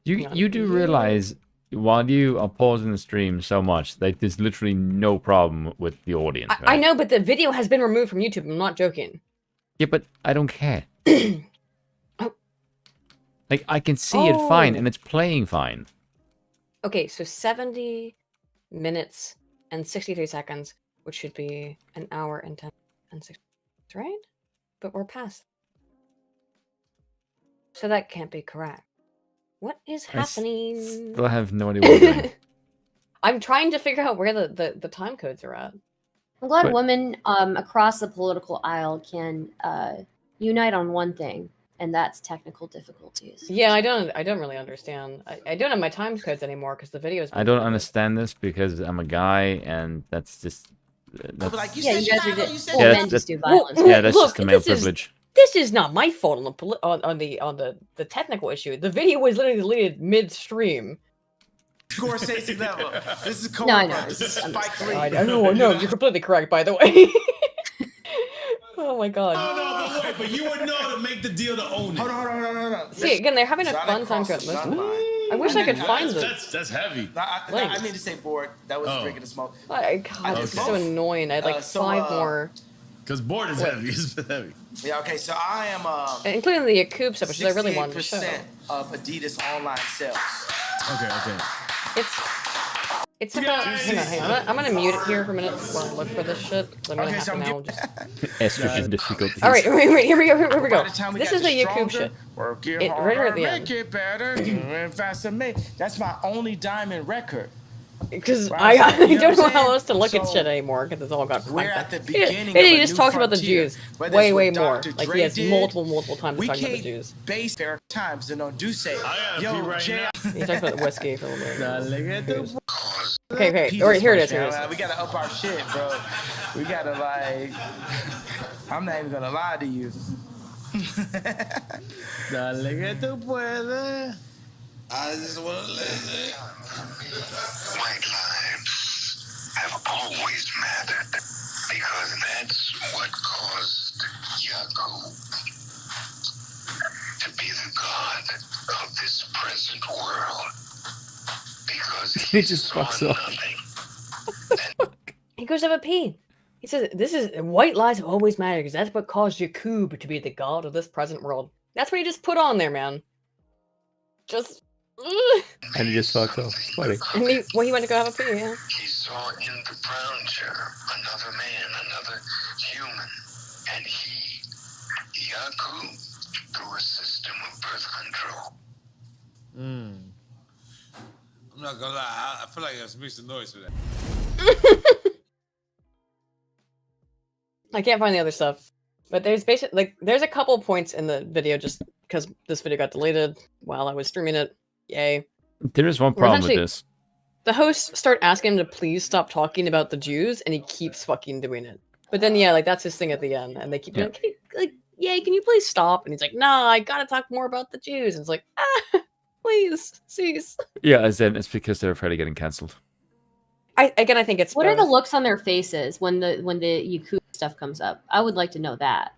You do realize while you are pausing the stream so much, like there's literally no problem with the audience. Right? I know, but the video has been removed from YouTube. I'm not joking. Yeah, but I don't care. Like I can see it fine, and it's playing fine. Okay, so 70 minutes and 63 seconds, which should be an hour and 10 and 6, right? But we're past. So that can't be correct. What is happening? I still have no idea what I'm doing. I'm trying to figure out where the time codes are at. I'm glad women across the political aisle can unite on one thing. and that's technical difficulties. Yeah, I don't really understand. I don't have my time codes anymore because the videos. I don't understand this because I'm a guy, and that's just. That's, like, Yeah, you guys are Chicago, just you well, said men just do Well, violence. yeah, that's Look, just the male this is- privilege. This is not my fault on the technical issue. The video was literally deleted midstream. Scorsese level. This is Coen No, I know. Brothers. This is Spike Lee. I know, you're completely correct, by the way. Oh my god. No, but wait, but you would know to make the deal to own it. Hold on. See, again, they're having a Silent fun time cross throughout the most of sun it. line. I wish I could That's- find the. That's heavy. I mean to say bored. That was drinking the smoke. God, this is so annoying. I had like So, 5 more, Because board is heavy. It's heavy. Yeah, okay, so I am including the Yacoub stuff, which I really wanted to show. 68% of Adidas online sales. Okay. It's about. Hang on. I'm gonna mute it here for a minute while I look for this shit. I'm gonna Okay, have so to I'm now just. Estrogen difficulties. All right, wait, here we go. By the time we This got is the Yacoub stronger, shit. Work it It- harder, right here at the make end. it better, doing faster, make. That's my only diamond record. Because Right, I so, you know don't what know I'm how saying? else to look at So, shit anymore because it's all got We're cracked at the up. beginning He of a just new talks about the frontier. Jews Whether way it's what more. Dr. Like Dre he has did, multiple times we talking about the can't Jews. base fair times to know do say. I gotta Yo, pee right Jay, now. He talks about whiskey for a little bit. Okay. Pee All right, this here it much, is. Here it is. man. We gotta up our shit, bro. We gotta like. I'm not even gonna lie to you. Dale que tú puedes. I just want to listen. White lives have always mattered because that's what caused Yaakov to be the god of this present world. Because He just saw fucks up. nothing. He goes to have a pee. He says, "This is white lies always matter because that's what caused Yacoub to be the god of this present world." That's what he just put on there, man. Just. And he just fucks off. It's funny. And he went to go have a pee. Yeah. He saw in the brown chair another man, another human, and he, Yaakov, through a system of birth control. I'm not gonna lie. I feel like I mixed the noise for that. I can't find the other stuff, but there's basically there's a couple points in the video just because this video got deleted while I was streaming it. Yay! There is one problem with essentially- this. The hosts start asking him to please stop talking about the Jews, and he keeps fucking doing it. But then yeah, like that's his thing at the end, and they keep being like, "Yay, can you please stop?" And he's like, "Nah, I gotta talk more about the Jews." And it's like, please, cease. Yeah, as in it's because they're afraid of getting cancelled. I think it's What are the both. looks on their faces when the Yakuza stuff comes up? I would like to know that.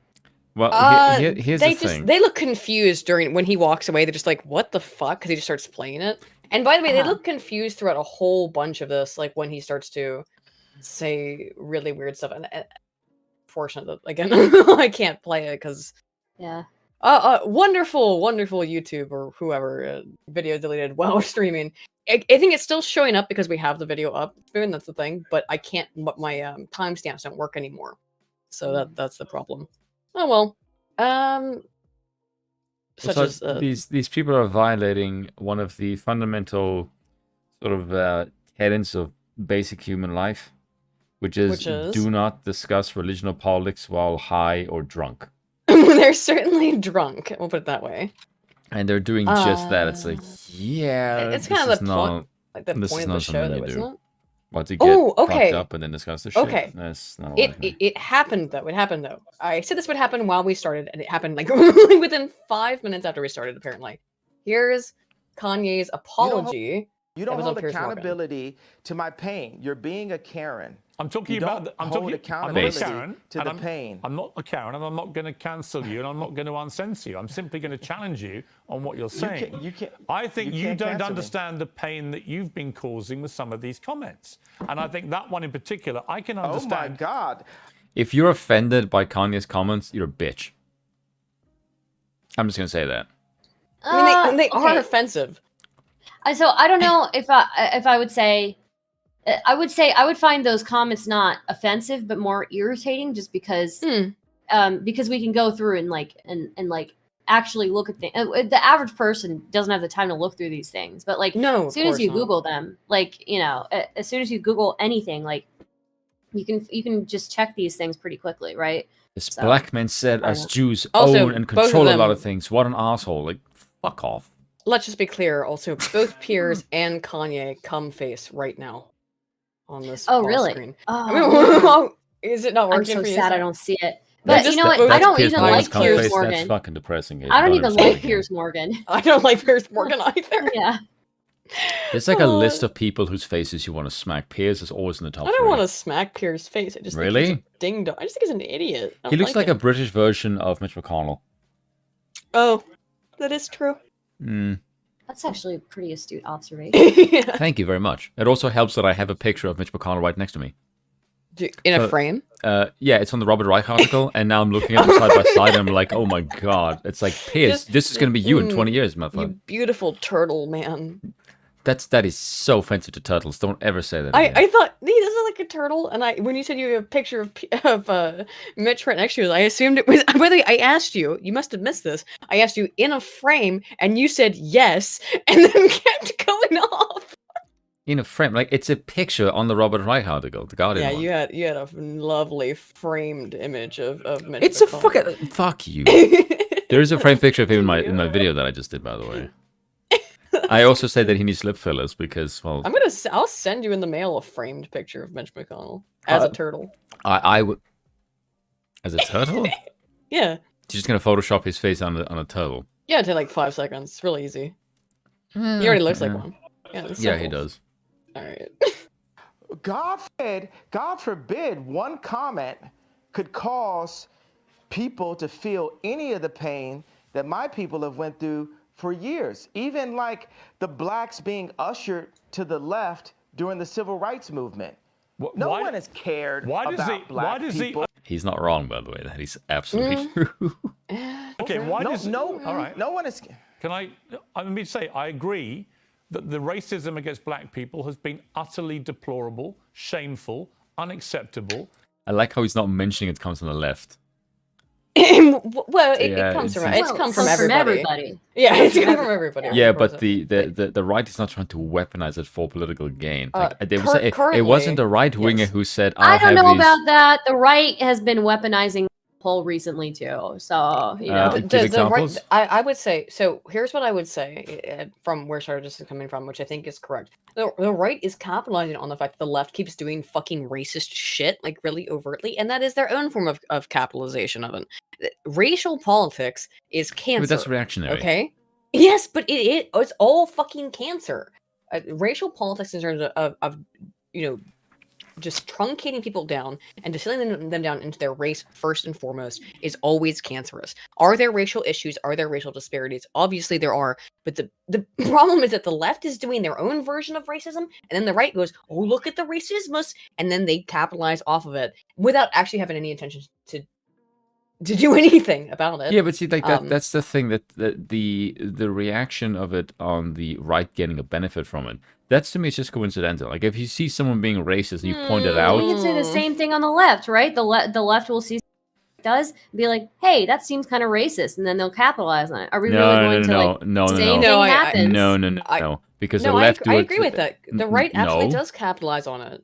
Well, here's they the thing. they look confused when he walks away. They're just like, "What the fuck?" Because he just starts playing it. And by the way, they look confused throughout a whole bunch of this. Like when he starts to say really weird stuff. And fortunately, again, I can't play it because Yeah. wonderful YouTube or whoever video deleted while streaming. I think it's still showing up because we have the video up. And that's the thing. But I can't. My timestamps don't work anymore. So that's the problem. Oh well. Such as these people are violating one of the fundamental sort of tenets of basic human life, which is do not discuss religion or politics while high or drunk. They're certainly drunk. We'll put it that way. And they're doing just that. It's like, yeah, it's kind of the not, point, like the this point is of the not show, something though, you isn't do. it? What to get fucked up and then discuss the shit. Okay. That's not It happened though. It happened though. I said this would happen while we started, and it happened like within 5 minutes after we started. Apparently, here's Kanye's apology. You don't hold accountability to my pain. You're being a Karen. I'm talking about. I'm hold talking accountability Karen, to the pain. I'm not a Karen, and I'm not going to cancel you, and I'm not going to uncensor you. I'm simply going to challenge you on what you're saying. I think you don't understand the pain that you've been causing with some of these comments, and I think that one in particular, I can understand. Oh my God! If you're offended by Kanye's comments, you're a bitch. I'm just gonna say that. I mean, they are offensive. So I don't know if I would say. I would find those comments not offensive, but more irritating, just because we can go through and like actually look at things. The average person doesn't have the time to look through these things, but like no, as soon as you Google them, like as soon as you Google anything, like You can just check these things pretty quickly, right? This black man said us Jews Also, own and both of control a them- lot of things. What an asshole. Like, fuck off. Let's just be clear. Also, both Piers and Kanye come face right now on this pause really? screen. Oh, Is it not I'm working so for you? sad I don't see it. They're But just you know what? the- I don't Piers even Morgan's like cum Piers face. Morgan. That's fucking depressing. I don't Not even understanding like it. Piers Morgan. I don't like Piers Morgan either. Yeah. There's like a list of people whose faces you want to smack. Piers is always in the top I don't three. want to smack Piers' face. I just think Really? he's a ding dong. I just think he's an idiot. I He don't looks like a him. British version of Mitch McConnell. Oh, that is true. Mm. That's actually a pretty astute observation. Thank you very much. It also helps that I have a picture of Mitch McConnell right next to me. In a frame? Yeah, it's on the Robert Reich article, and now I'm looking at them side by side, and I'm like, oh my god. It's like, Piers, this is going to be you in 20 years, motherfucker. You beautiful turtle, man. That is so offensive to turtles. Don't ever say that again. I thought, nee, this is like a turtle, and when you said you have a picture of Mitch right next to you, I assumed it was. By the way, I asked you. You must have missed this. I asked you in a frame, and you said yes, and then kept going off. In a frame, like it's a picture on the Robert Reich article, the Guardian. Yeah, one. you had a lovely framed image of Mitch. It's a McConnell. fucking fuck you. There is a framed picture of him in my video that I just did, by the way. I also say that he needs lip fillers because, well, I'll send you in the mail a framed picture of Mitch McConnell as a turtle. I would as a turtle. Yeah. You're just gonna Photoshop his face on a turtle. Yeah, it take like 5 seconds. It's really easy. He already looks like one. Yeah, it's Yeah, he simple. does. All right. God forbid one comment could cause people to feel any of the pain that my people have went through for years. Even like the blacks being ushered to the left during the civil rights movement. No one has cared about black people. He's not wrong, by the way. That is absolutely true. Okay, why does all right? No one is. Can let me say I agree that the racism against black people has been utterly deplorable, shameful, unacceptable. I like how he's not mentioning it comes from the left. Well, it Yeah, comes from it's- it's come from everybody. Yeah, it's come from everybody. Yeah, of course. but the right is not trying to weaponize it for political gain. Like, it currently, wasn't a right winger who said, I don't know these... about that. The right has been weaponizing poll recently too. So you know, the right, I would say so. Here's what I would say from where Stardust is coming from, which I think is correct. The right is capitalizing on the fact that the left keeps doing fucking racist shit, like really overtly, and that is their own form of capitalization of it. Racial politics is cancer. But that's reactionary. Okay. Yes, but it's all fucking cancer. Racial politics in terms of just truncating people down and distilling them down into their race first and foremost is always cancerous. Are there racial issues? Are there racial disparities? Obviously there are, but the problem is that the left is doing their own version of racism, and then the right goes, oh, look at the racismus, and then they capitalize off of it without actually having any intention to do anything about it. Yeah, but see, like that's the thing, that the reaction of it on the right getting a benefit from it, that's to me is just coincidental. Like if you see someone being racist and you point it out, you can say the same thing on the left, right? The left will see does be like, hey, that seems kind of racist, and then they'll capitalize on it. Are we really going to like say anything happens? No, because the No, left I agree with that. The right actually does capitalize on it.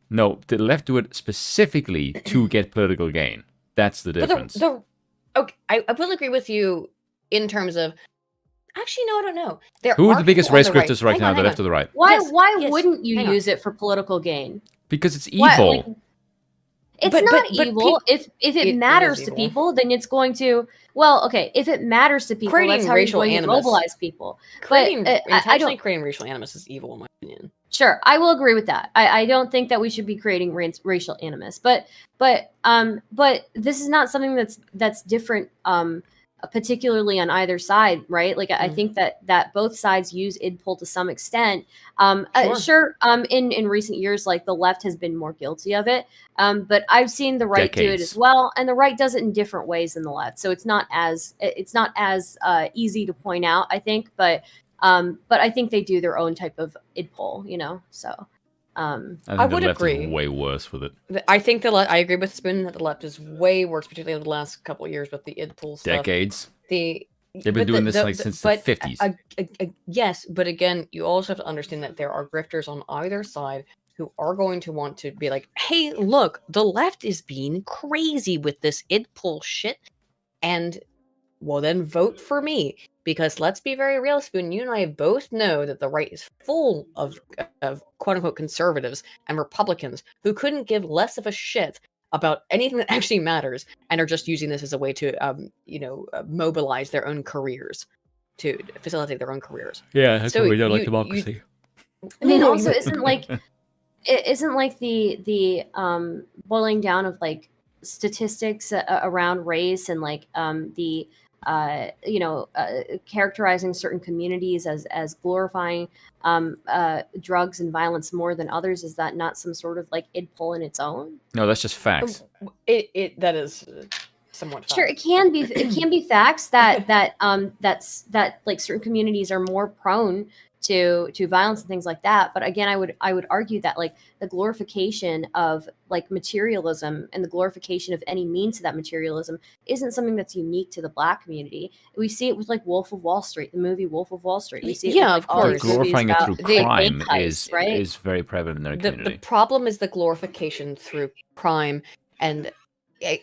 No, the left do it specifically to get political gain. That's the difference. Okay, I will agree with you in terms of. Actually, no, I don't know. Who are the biggest race grifters right now, the left or the right? Why Yes, wouldn't you hang on. use it for political gain? Because it's evil. It's not evil. If it matters to evil. people, then it's going to. Well, okay. If it matters to people, Creating that's how you're racial going animus. to mobilize people. Creating, But I intentionally don't. creating racial animus is evil, in my opinion. Sure, I will agree with that. I don't think that we should be creating racial animus, but this is not something that's different, particularly on either side, right? Like I think that both sides use idpol to some extent. Sure. In recent years, like the left has been more guilty of it, but I've seen the right do it as well, and the right does it in different ways than the left. So it's not as easy to point out, I think, but I think they do their own type of idpol, So I would the left agree. Is way worse with it. I think I agree with Spoon that the left is way worse, particularly in the last couple of years with the idpol stuff. Decades. They've been doing this since the 50s. Yes, but again, you also have to understand that there are grifters on either side who are going to want to be like, hey, look, the left is being crazy with this id pull shit, and well, then vote for me. Because let's be very real, Spoon, you and I both know that the right is full of quote-unquote conservatives and Republicans who couldn't give less of a shit about anything that actually matters and are just using this as a way to, mobilize their own careers, to facilitate their own careers. Yeah, that's why we don't like democracy. I mean, also, isn't like the boiling down of like statistics around race and like the characterizing certain communities as glorifying drugs and violence more than others, is that not some sort of like id pull in its own? No, that's just facts. That is somewhat sure. facts. It can be facts that like certain communities are more prone to violence and things like that. But again, I would argue that like the glorification of like materialism and the glorification of any means to that materialism isn't something that's unique to the Black community. We see it with like Wolf of Wall Street, the movie Wolf of Wall Street. We see it with, like, of course. Glorifying it through crime heist, right? is very prevalent in their community. The problem is the glorification through crime, and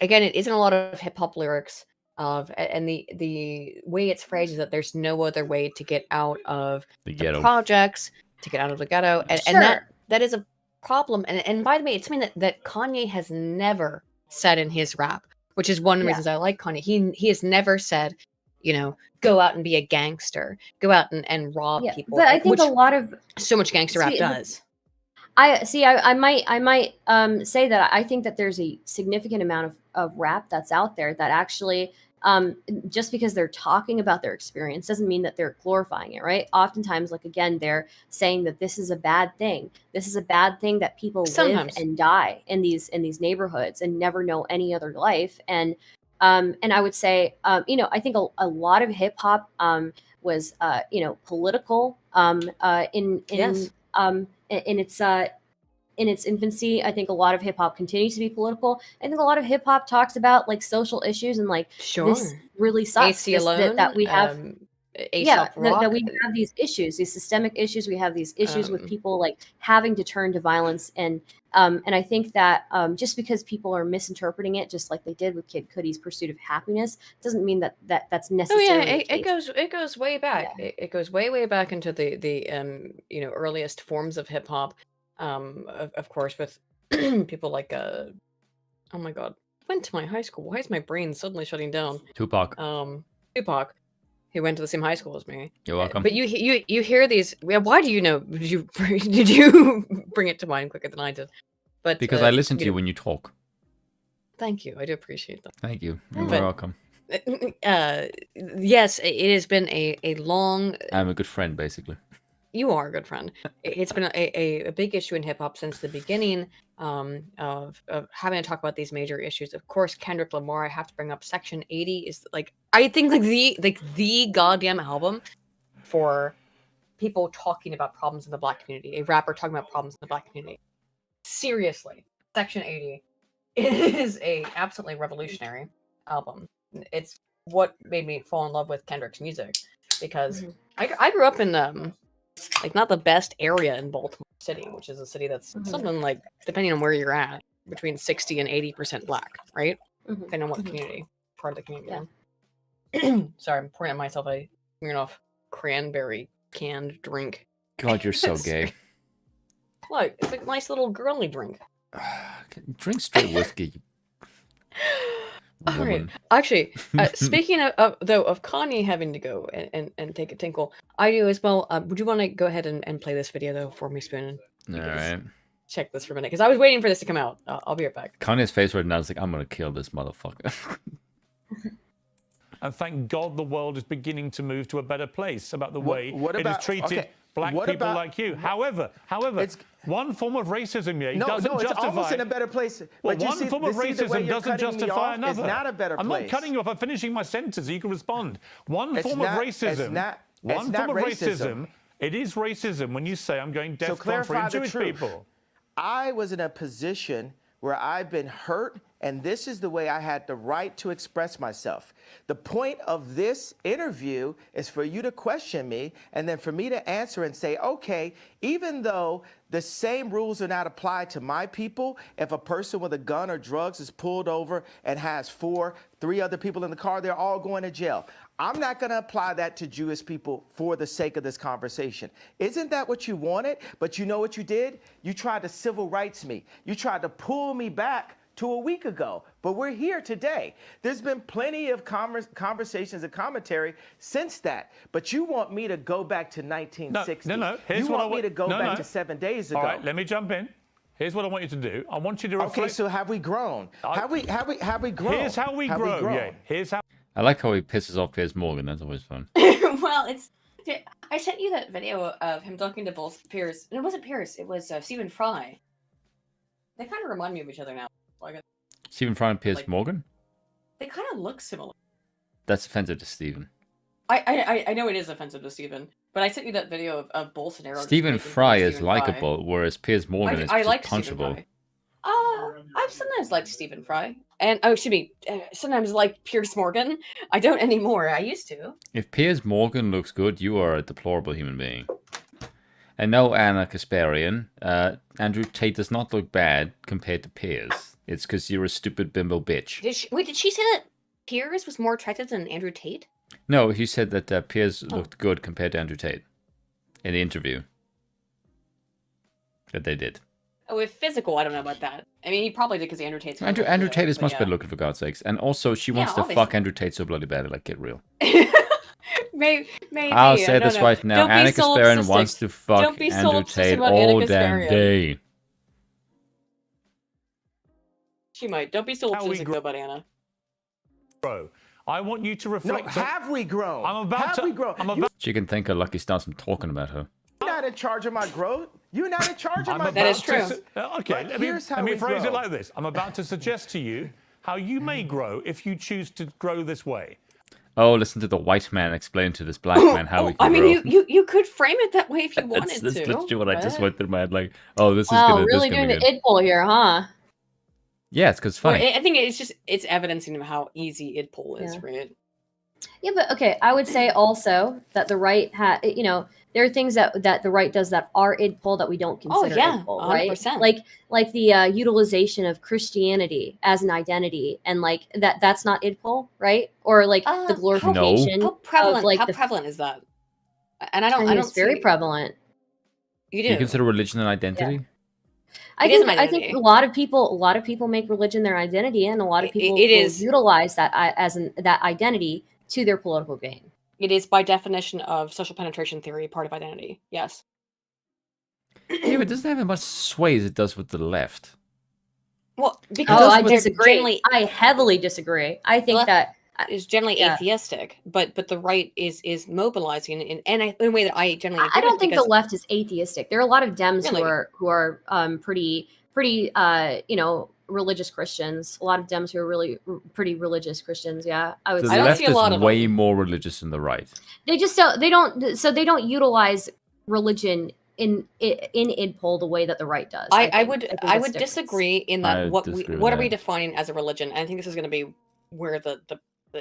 again, it isn't a lot of hip hop lyrics. And the way it's phrased is that there's no other way to get out of the projects, to get out of the ghetto, and that is a problem. And by the way, it's something that Kanye has never said in his rap, which is one of the reasons I like Kanye. He has never said, go out and be a gangster, go out and rob people. But I think a lot of so much gangster rap does. I might say that I think that there's a significant amount of rap that's out there that actually, just because they're talking about their experience doesn't mean that they're glorifying it, right? Oftentimes, like, again, they're saying that this is a bad thing. This is a bad thing that people live and die in these neighborhoods and never know any other life. And I would say, I think a lot of hip hop was political in its infancy. I think a lot of hip hop continues to be political. I think a lot of hip hop talks about like social issues and like this really sucks that we have. That we have these issues, these systemic issues. We have these issues with people like having to turn to violence, and I think that just because people are misinterpreting it, just like they did with Kid Cudi's Pursuit of Happiness, doesn't mean that's necessarily. It goes way back. Yeah. It goes way back into the earliest forms of hip hop. Of course, with people like oh my god, went to my high school. Why is my brain suddenly shutting down? Tupac. Who went to the same high school as me. You're welcome. But you hear these. Why do you know? Did you bring it to mind quicker than I did? But because I listen to you when you talk. Thank you. I do appreciate that. Thank you. You're welcome. Yes, it has been a long. I'm a good friend, basically. You are a good friend. It's been a big issue in hip hop since the beginning of having to talk about these major issues. Of course, Kendrick Lamar. I have to bring up Section 80 is like I think the goddamn album for people talking about problems in the Black community. A rapper talking about problems in the Black community. Seriously, Section 80 is a absolutely revolutionary album. It's what made me fall in love with Kendrick's music because I grew up in like not the best area in Baltimore City, which is a city that's something like, depending on where you're at, between 60 and 80% Black, right? Depending on what community, part of the community. Yeah. Sorry, I'm pouring at myself a Smirnoff cranberry canned drink. God, you're so gay. Look, it's a nice little girly drink. Drink straight whiskey. All right. Actually, speaking of Kanye having to go and take a tinkle, I do as well. Would you want to go ahead and play this video though for me, Spoon? All right. Check this for a minute because I was waiting for this to come out. I'll be right back. Kanye's face right now is like, I'm gonna kill this motherfucker. And thank God the world is beginning to move to a better place about the way it has treated Black people like you. However, one form of racism doesn't justify. It's almost in a better place. Well, one form of racism doesn't justify another. It's not a better place. I'm not cutting you off. I'm finishing my sentence so you can respond. One form of racism. It is racism when you say I'm going death free Jewish people. I was in a position where I've been hurt and this is the way I had the right to express myself. The point of this interview is for you to question me and then for me to answer and say, okay, even though the same rules are not applied to my people, if a person with a gun or drugs is pulled over and has 3 other people in the car, they're all going to jail. I'm not going to apply that to Jewish people for the sake of this conversation. Isn't that what you wanted? But you know what you did? You tried to civil rights me. You tried to pull me back to a week ago, but we're here today. There's been plenty of conversations and commentary since that, but you want me to go back to 1960. No. You want me to go back to 7 days ago. All right, let me jump in. Here's what I want you to do. I want you to reflect. Okay, so have we grown? Have we grown? Here's how we grow. Yeah, here's how. I like how he pisses off Piers Morgan. That's always fun. Well, I sent you that video of him talking to both Piers. And it wasn't Piers. It was Stephen Fry. They kind of remind me of each other now. Stephen Fry and Piers Morgan? They kind of look similar. That's offensive to Stephen. I know it is offensive to Stephen, but I sent you that video of Bolsonaro. Stephen Fry is likable, whereas Piers Morgan is just punchable. I've sometimes liked Stephen Fry. And, sometimes like Piers Morgan. I don't anymore. I used to. If Piers Morgan looks good, you are a deplorable human being. And no, Anna Kasparian, Andrew Tate does not look bad compared to Piers. It's because you're a stupid bimbo bitch. Did she say that Piers was more attractive than Andrew Tate? No, he said that Piers looked good compared to Andrew Tate in the interview that they did. Oh, with physical, I don't know about that. I mean, he probably did because Andrew Tate's... Andrew Tate is much better looking, for God's sakes. And also, she wants to fuck Andrew Tate so bloody bad. Like, get real. Maybe. I'll say this right now. Anna Kasparian wants to fuck Andrew Tate all damn day. She might. Don't be so obsessive about Anna. Bro, I want you to reflect. No, have we grown? Have we grown? She can thank her lucky stars from talking about her. You're not in charge of my growth. You're not in charge of my growth. That is true. Okay, let me phrase it like this. I'm about to suggest to you how you may grow if you choose to grow this way. Oh, listen to the white man explain to this black man how we can grow. I mean, you could frame it that way if you wanted to. That's literally what I just went through my head. Like, oh, this is gonna. Really doing the id poll here, huh? Yeah, it's because it's funny. Well, I think it's evidencing how easy id poll is, right? Yeah, but okay, I would say also that the right there are things that the right does that are id poll that we don't consider id poll, right? 100%. Like the utilization of Christianity as an identity, and like that's not id poll, right? Or like the glorification. How prevalent is that? And I don't. It's very prevalent. You do. You consider religion an identity? Yeah. I think a lot of people make religion their identity, and a lot of people utilize that that identity to their political gain. It is, by definition of social penetration theory, part of identity. Yes. Yeah, but it doesn't have as much sway as it does with the left. Well, because I disagree. I heavily disagree. I think that is generally atheistic, but the right is mobilizing in a way that I generally I don't think the left is atheistic. There are a lot of Dems who are pretty religious Christians. A lot of Dems who are really pretty religious Christians. Yeah, I would. The left is way more religious than the right. They just don't. They don't utilize religion in id poll the way that the right does. I would disagree in that what are we defining as a religion? And I think this is going to be where the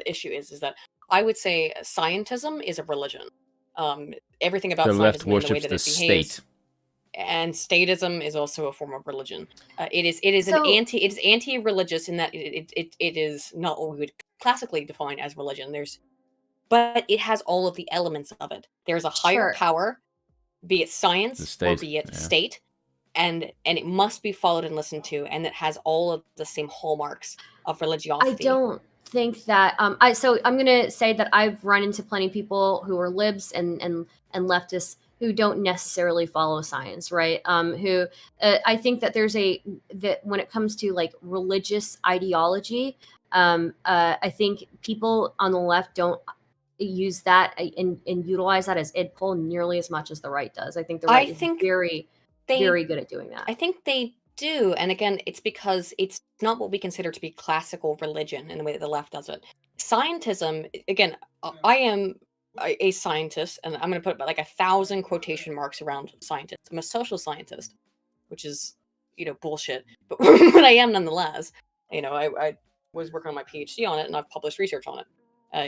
issue is that I would say scientism is a religion. Everything about the scientism left worships the way that the state, and statism is also a form of religion. It is anti-religious in that it is not what we would classically define as religion. But it has all of the elements of it. There's a higher power, be it science or be it state, and it must be followed and listened to, and it has all of the same hallmarks of religiosity. I don't think that so I'm gonna say that I've run into plenty of people who are libs and leftists who don't necessarily follow science, right? Who I think that that when it comes to like religious ideology, I think people on the left don't use that and utilize that as id poll nearly as much as the right does. I think the right is very good at doing that. I think they do, and again, it's because it's not what we consider to be classical religion in the way that the left does it. Scientism, again, I am a scientist, and I'm going to put like 1,000 quotation marks around scientist. I'm a social scientist, which is bullshit, but but I am nonetheless. You know, I was working on my PhD on it, and I've published research on it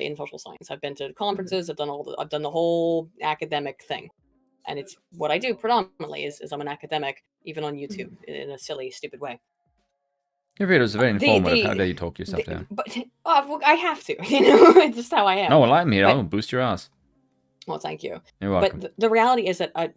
in social science. I've been to conferences. I've done the whole academic thing, and it's what I do predominantly. Is I'm an academic, even on YouTube, in a silly, stupid way. Your videos are very informative. How dare you talk yourself down? But I have to, you know, it's just how I am. No, well, I'm here. I'll boost your ass. Well, thank you. You're welcome. But the reality is that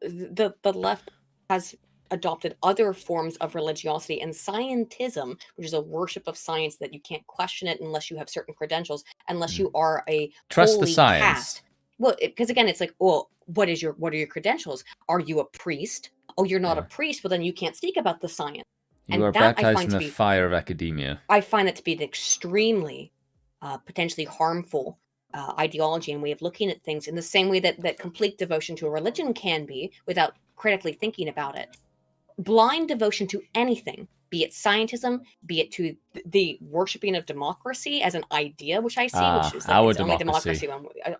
the left has adopted other forms of religiosity and scientism, which is a worship of science that you can't question it unless you have certain credentials, unless you are a Trust holy the science. caste. Well, because again, it's like, well, what are your credentials? Are you a priest? Oh, you're not a priest. Well, then you can't speak about the science. You are baptized in the fire of academia. I find that to be an extremely potentially harmful ideology and way of looking at things, in the same way that complete devotion to a religion can be without critically thinking about it. Blind devotion to anything, be it scientism, be it to the worshipping of democracy as an idea, which I see, which is our it's only democracy.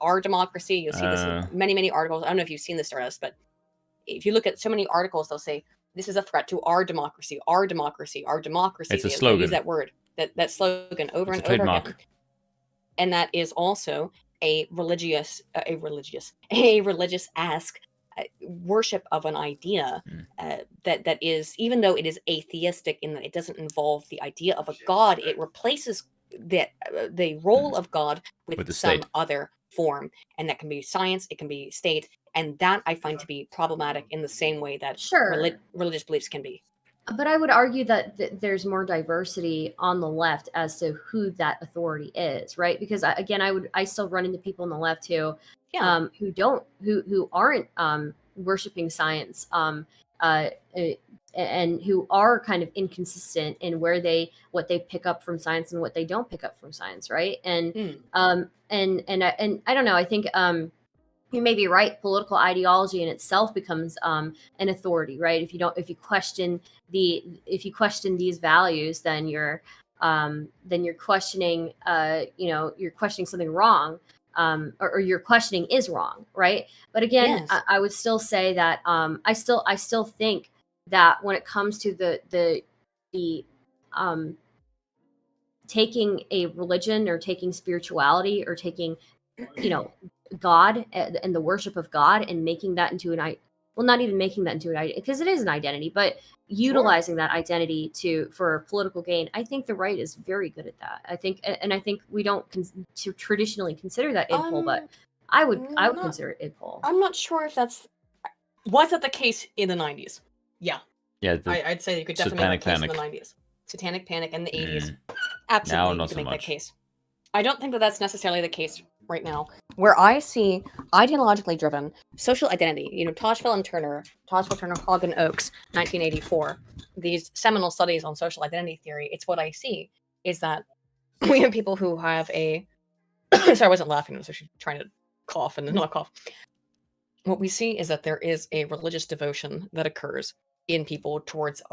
Our democracy. You'll see this in many articles. I don't know if you've seen the Stardust, but if you look at so many articles, they'll say this is a threat to our democracy, our democracy, our democracy. It's a slogan. They use that word, that slogan over and over again. And that is also a religious-esque worship of an idea that is, even though it is atheistic in that it doesn't involve the idea of a god, it replaces the role of God with some other form, and that can be science, it can be state, and that I find to be problematic in the same way that religious beliefs can be. But I would argue that there's more diversity on the left as to who that authority is, right? Because I still run into people on the left who aren't worshiping science, and who are kind of inconsistent in what they pick up from science and what they don't pick up from science, right? And I don't know. I think you may be right. Political ideology in itself becomes an authority, right? If you question these values, then you're questioning you're questioning something wrong, or your questioning is wrong, right? But again, yes. I would still say that I still think that when it comes to the taking a religion or taking spirituality or taking God and the worship of God and making that into not even making that into an identity, because it is an identity, but utilizing that identity for political gain. I think the right is very good at that. I think we don't traditionally consider that id pol, but I would consider it id pol. I'm not sure if was that the case in the 90s? Yeah. Yeah. I'd say you could definitely make that case in the 90s. Satanic Panic in the 80s. Absolutely, you could make that case. I don't think that that's necessarily the case right now. Where I see ideologically driven social identity, Tajfel Turner, Hogg and Oakes, 1984, these seminal studies on social identity theory, it's what I see is that we have people who have sorry, I wasn't laughing, I was actually trying to cough and not cough. What we see is that there is a religious devotion that occurs in people towards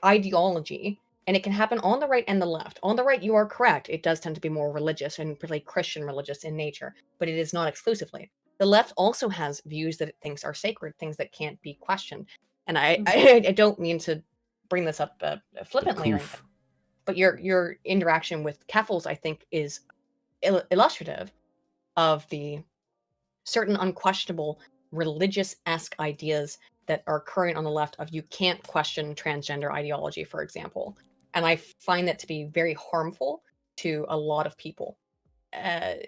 ideology. And it can happen on the right and the left. On the right, you are correct. It does tend to be more religious and particularly Christian religious in nature, but it is not exclusively. The left also has views that it thinks are sacred, things that can't be questioned. And I don't mean to bring this up flippantly or anything, but your interaction with Keffels, I think, is illustrative of the certain unquestionable religious-esque ideas that are occurring on the left of you can't question transgender ideology, for example. And I find that to be very harmful to a lot of people,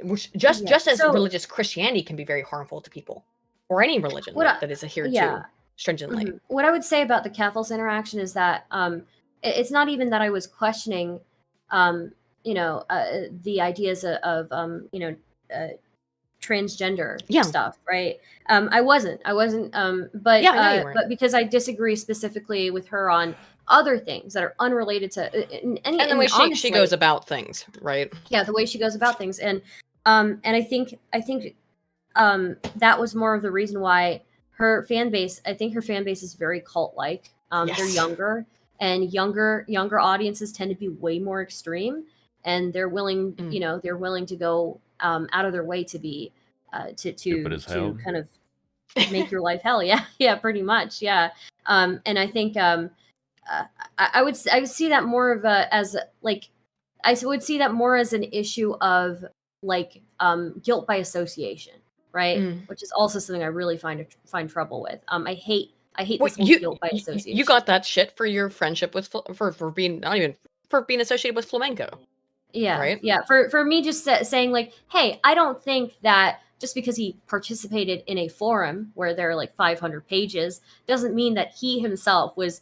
which just as religious Christianity can be very harmful to people, or any religion that is adhered to stringently. Mm-hmm. What I would say about the Keffels interaction is that it's not even that I was questioning, the ideas of transgender stuff, right? I wasn't, but because I disagree specifically with her on other things that are unrelated to and the way she goes about things, right? Yeah, the way she goes about things, and I think that was more of the reason why her fan base. I think her fan base is very cult-like. They're younger, and younger audiences tend to be way more extreme, and they're willing, they're willing to go out of their way to be to kind of make your life hell. Yeah, pretty much. Yeah. And I think I would see that more of as like I would see that more as an issue of like guilt by association, right? Which is also something I really find trouble with. I hate this whole guilt by association. You got that shit for your friendship with for being not even for being associated with flamenco. Yeah, right. Yeah, for me, just saying like, hey, I don't think that just because he participated in a forum where there are like 500 pages doesn't mean that he himself was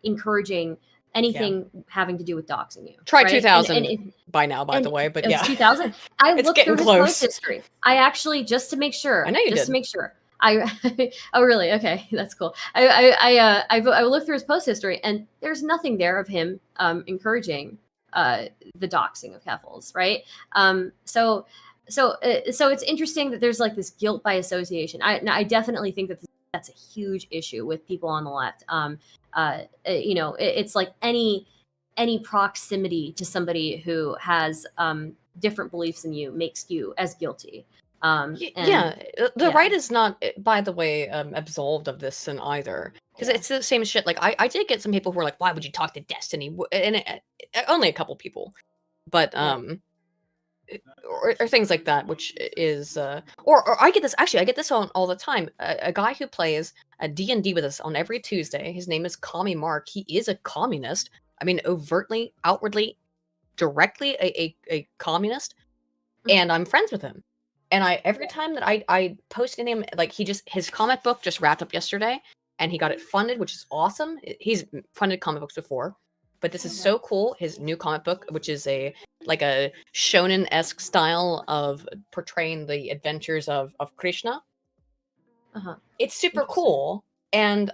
encouraging anything having to do with doxing you. Try right? 2000 by now, by the way, but yeah, 2000. I It's looked getting through close. his post history. I actually just to make sure. I know you just did. to make sure. Oh really? Okay, that's cool. I looked through his post history, and there's nothing there of him encouraging the doxing of Keffals, right? So it's interesting that there's like this guilt by association. I definitely think that that's a huge issue with people on the left. It's like any proximity to somebody who has different beliefs than you makes you as guilty. The right is not, by the way, absolved of this sin either, because it's the same shit. Like I did get some people who were like, "Why would you talk to Destiny?" And only a couple people, but or things like that, which is or I get this actually. I get this on all the time. A guy who plays a D&D with us on every Tuesday. His name is Commie Mark. He is a communist. I mean, overtly, outwardly, directly a communist, and I'm friends with him. And every time that I post anything, like his comic book just wrapped up yesterday, and he got it funded, which is awesome. He's funded comic books before, but this is so cool. His new comic book, which is a shonen-esque style of portraying the adventures of Krishna. It's super cool, and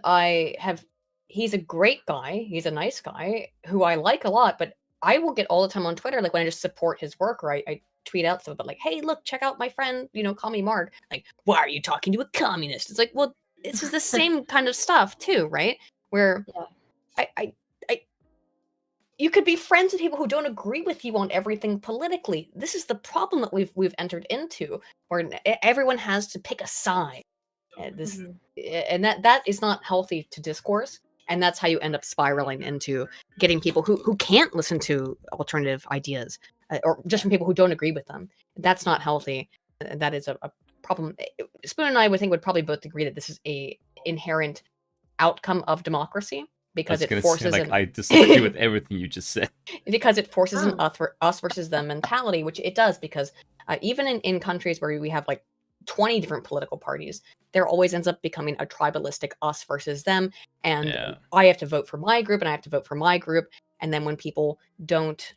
he's a great guy. He's a nice guy who I like a lot, but I will get all the time on Twitter, like when I just support his work, or I tweet out stuff about like, hey, look, check out my friend, Commie Mark. Like, why are you talking to a communist? It's like, well, this is the same kind of stuff too, right? Where you could be friends with people who don't agree with you on everything politically. This is the problem that we've entered into, where everyone has to pick a side. And that is not healthy to discourse. And that's how you end up spiraling into getting people who can't listen to alternative ideas, or just from people who don't agree with them. That's not healthy. That is a problem. Spoon and I would probably both agree that this is a inherent outcome of democracy, because it forces I disagree with everything you just said. Because it forces an us versus them mentality, which it does, because even in countries where we have like 20 different political parties, there always ends up becoming a tribalistic us versus them, and I have to vote for my group and I have to vote for my group, and then when people don't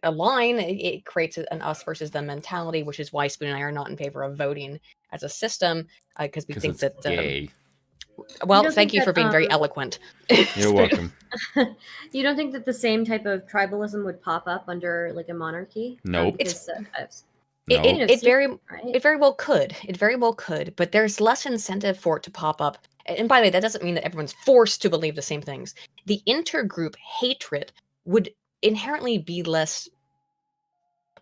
align, it creates an us versus them mentality, which is why Spoon and I are not in favor of voting as a system, because we think that gay. Well, thank you for being very eloquent. You're welcome. You don't think that the same type of tribalism would pop up under like a monarchy? Nope. It very well could. It very well could, but there's less incentive for it to pop up. And by the way, that doesn't mean that everyone's forced to believe the same things. The intergroup hatred would inherently be less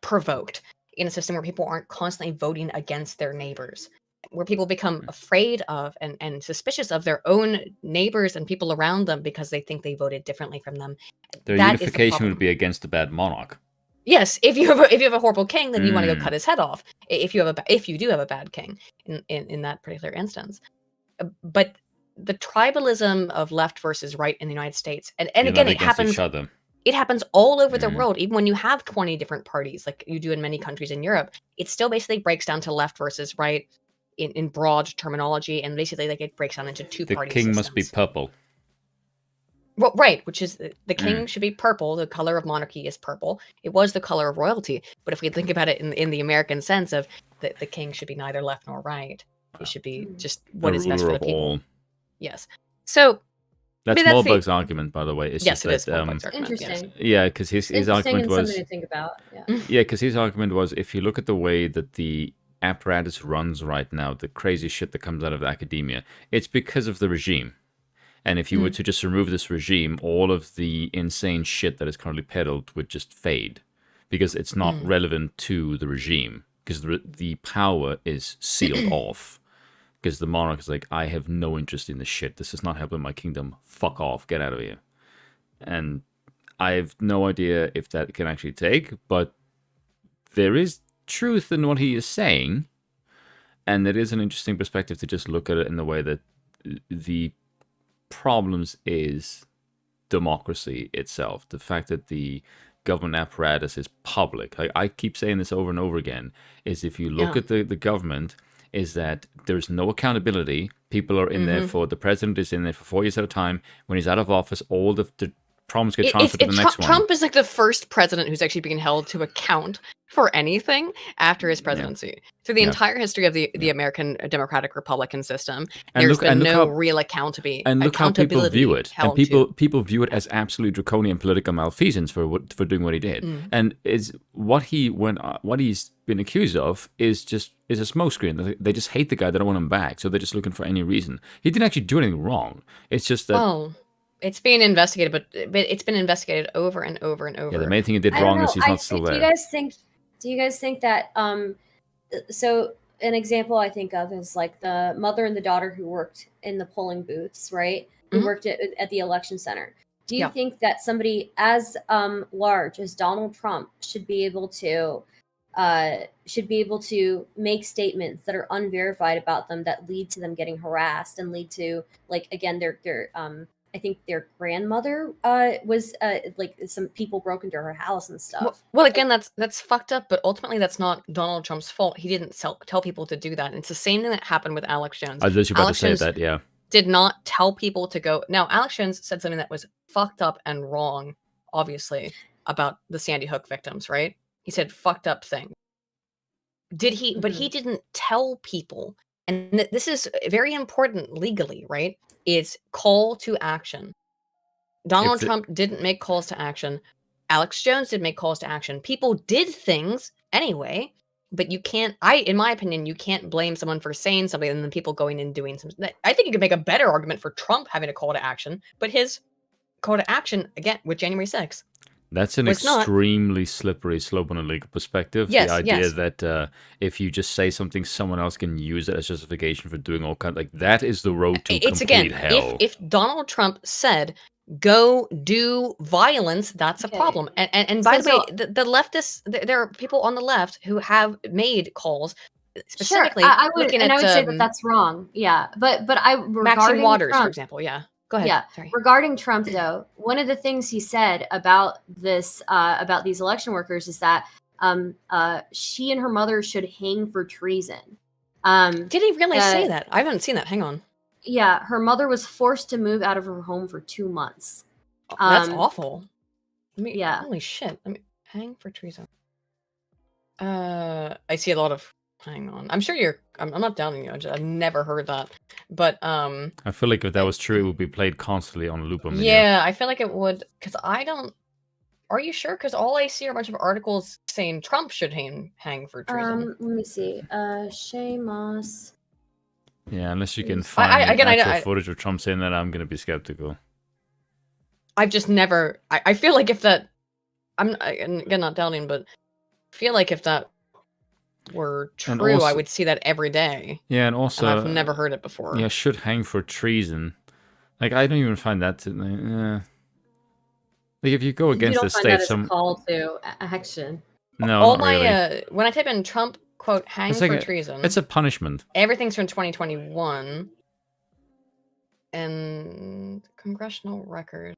provoked in a system where people aren't constantly voting against their neighbors, where people become afraid of and suspicious of their own neighbors and people around them because they think they voted differently from them. Their unification would be against a bad monarch. Yes, if you have a horrible king, then you want to go cut his head off. If you do have a bad king in that particular instance, but the tribalism of left versus right in the United States, and again, it happens. It happens all over the world. Even when you have 20 different parties, like you do in many countries in Europe, it still basically breaks down to left versus right in broad terminology, and basically like it breaks down into two party systems. The king must be purple. Well, right, which is the king should be purple. The color of monarchy is purple. It was the color of royalty. But if we think about it in the American sense of the king should be neither left nor right, he should be just what is best for the people. All. Yes. So that's Smallbug's argument, by the way. It's yes, just it that, is argument. Interesting. Yeah, because his argument was something to think about. Yeah, because his argument was if you look at the way that the apparatus runs right now, the crazy shit that comes out of academia, it's because of the regime. And if you were to just remove this regime, all of the insane shit that is currently peddled would just fade, because it's not relevant to the regime, because the power is sealed off. because the monarch is like, I have no interest in this shit. This is not helping my kingdom. Fuck off. Get out of here. And I have no idea if that can actually take, but there is truth in what he is saying. And it is an interesting perspective to just look at it in the way that the problems is democracy itself. The fact that the government apparatus is public. I keep saying this over and over again, is if you look at the government, is that there's no accountability. People are in there for, the president is in there for 4 years at a time. When he's out of office, all the problems get transferred to the next one. Trump is like the first president who's actually being held to account for anything after his presidency. Through the entire history of the American Democratic Republican system, there's been no real accountability. And look how people view it. And people view it as absolutely draconian political malfeasance for doing what he did. And is what he's been accused of is a smokescreen. They just hate the guy. They don't want him back, so they're just looking for any reason. He didn't actually do anything wrong. It's just that. Well, it's being investigated, but it's been investigated over and over and over. Yeah, the main thing he did wrong is he's not still there. Do you guys think that? So an example I think of is like the mother and the daughter who worked in the polling booths, right? Who worked at the election center. Do you think that somebody as large as Donald Trump should be able to make statements that are unverified about them that lead to them getting harassed and lead to, like, again, their I think their grandmother was like some people broke into her house and stuff. Well, again, that's fucked up, but ultimately that's not Donald Trump's fault. He didn't tell people to do that. And it's the same thing that happened with Alex Jones. I was just about to say that, yeah. Did not tell people to go. Now, Alex Jones said something that was fucked up and wrong, obviously, about the Sandy Hook victims, right? He said fucked up thing. Did he? But he didn't tell people. And this is very important legally, right? It's call to action. Donald Trump didn't make calls to action. Alex Jones did make calls to action. People did things anyway, but you can't, in my opinion, you can't blame someone for saying something and then people going and doing something. I think you could make a better argument for Trump having a call to action, but his call to action, again, with January 6th. That's an extremely slippery slope on a legal perspective. Yes, the idea that if you just say something, someone else can use it as justification for doing all kinds, like that is the road to complete hell. If Donald Trump said, go do violence, that's a problem. And by the way, the leftists, there are people on the left who have made calls specifically. Sure, I would say that that's wrong. Yeah, but Maxine Waters, Trump, for example, yeah. Go ahead. Yeah. Sorry. Regarding Trump, though, one of the things he said about this, about these election workers, is that she and her mother should hang for treason. Did he really say that? I haven't seen that. Hang on. Yeah, her mother was forced to move out of her home for 2 months. That's awful. Yeah. Holy shit. Hang for treason. I see a lot of. Hang on. I'm sure I'm not doubting you. I've never heard that. But I feel like if that was true, it would be played constantly on loop. Yeah, I feel like it would, because I don't. Are you sure? Because all I see are a bunch of articles saying Trump should hang for treason. Let me see. Shay Moss. Yeah, unless you can find actual footage of Trump saying that, I'm going to be skeptical. I've just never. I feel like if that. I'm again not doubting, but I feel like if that were true, also, I would see that every day. Yeah, and also I've never heard it before. Yeah, should hang for treason. Like, I don't even find that like if you go against the state, some call to action. No, all not really. When I type in Trump quote hang for treason, it's a punishment. Everything's from 2021 and congressional record.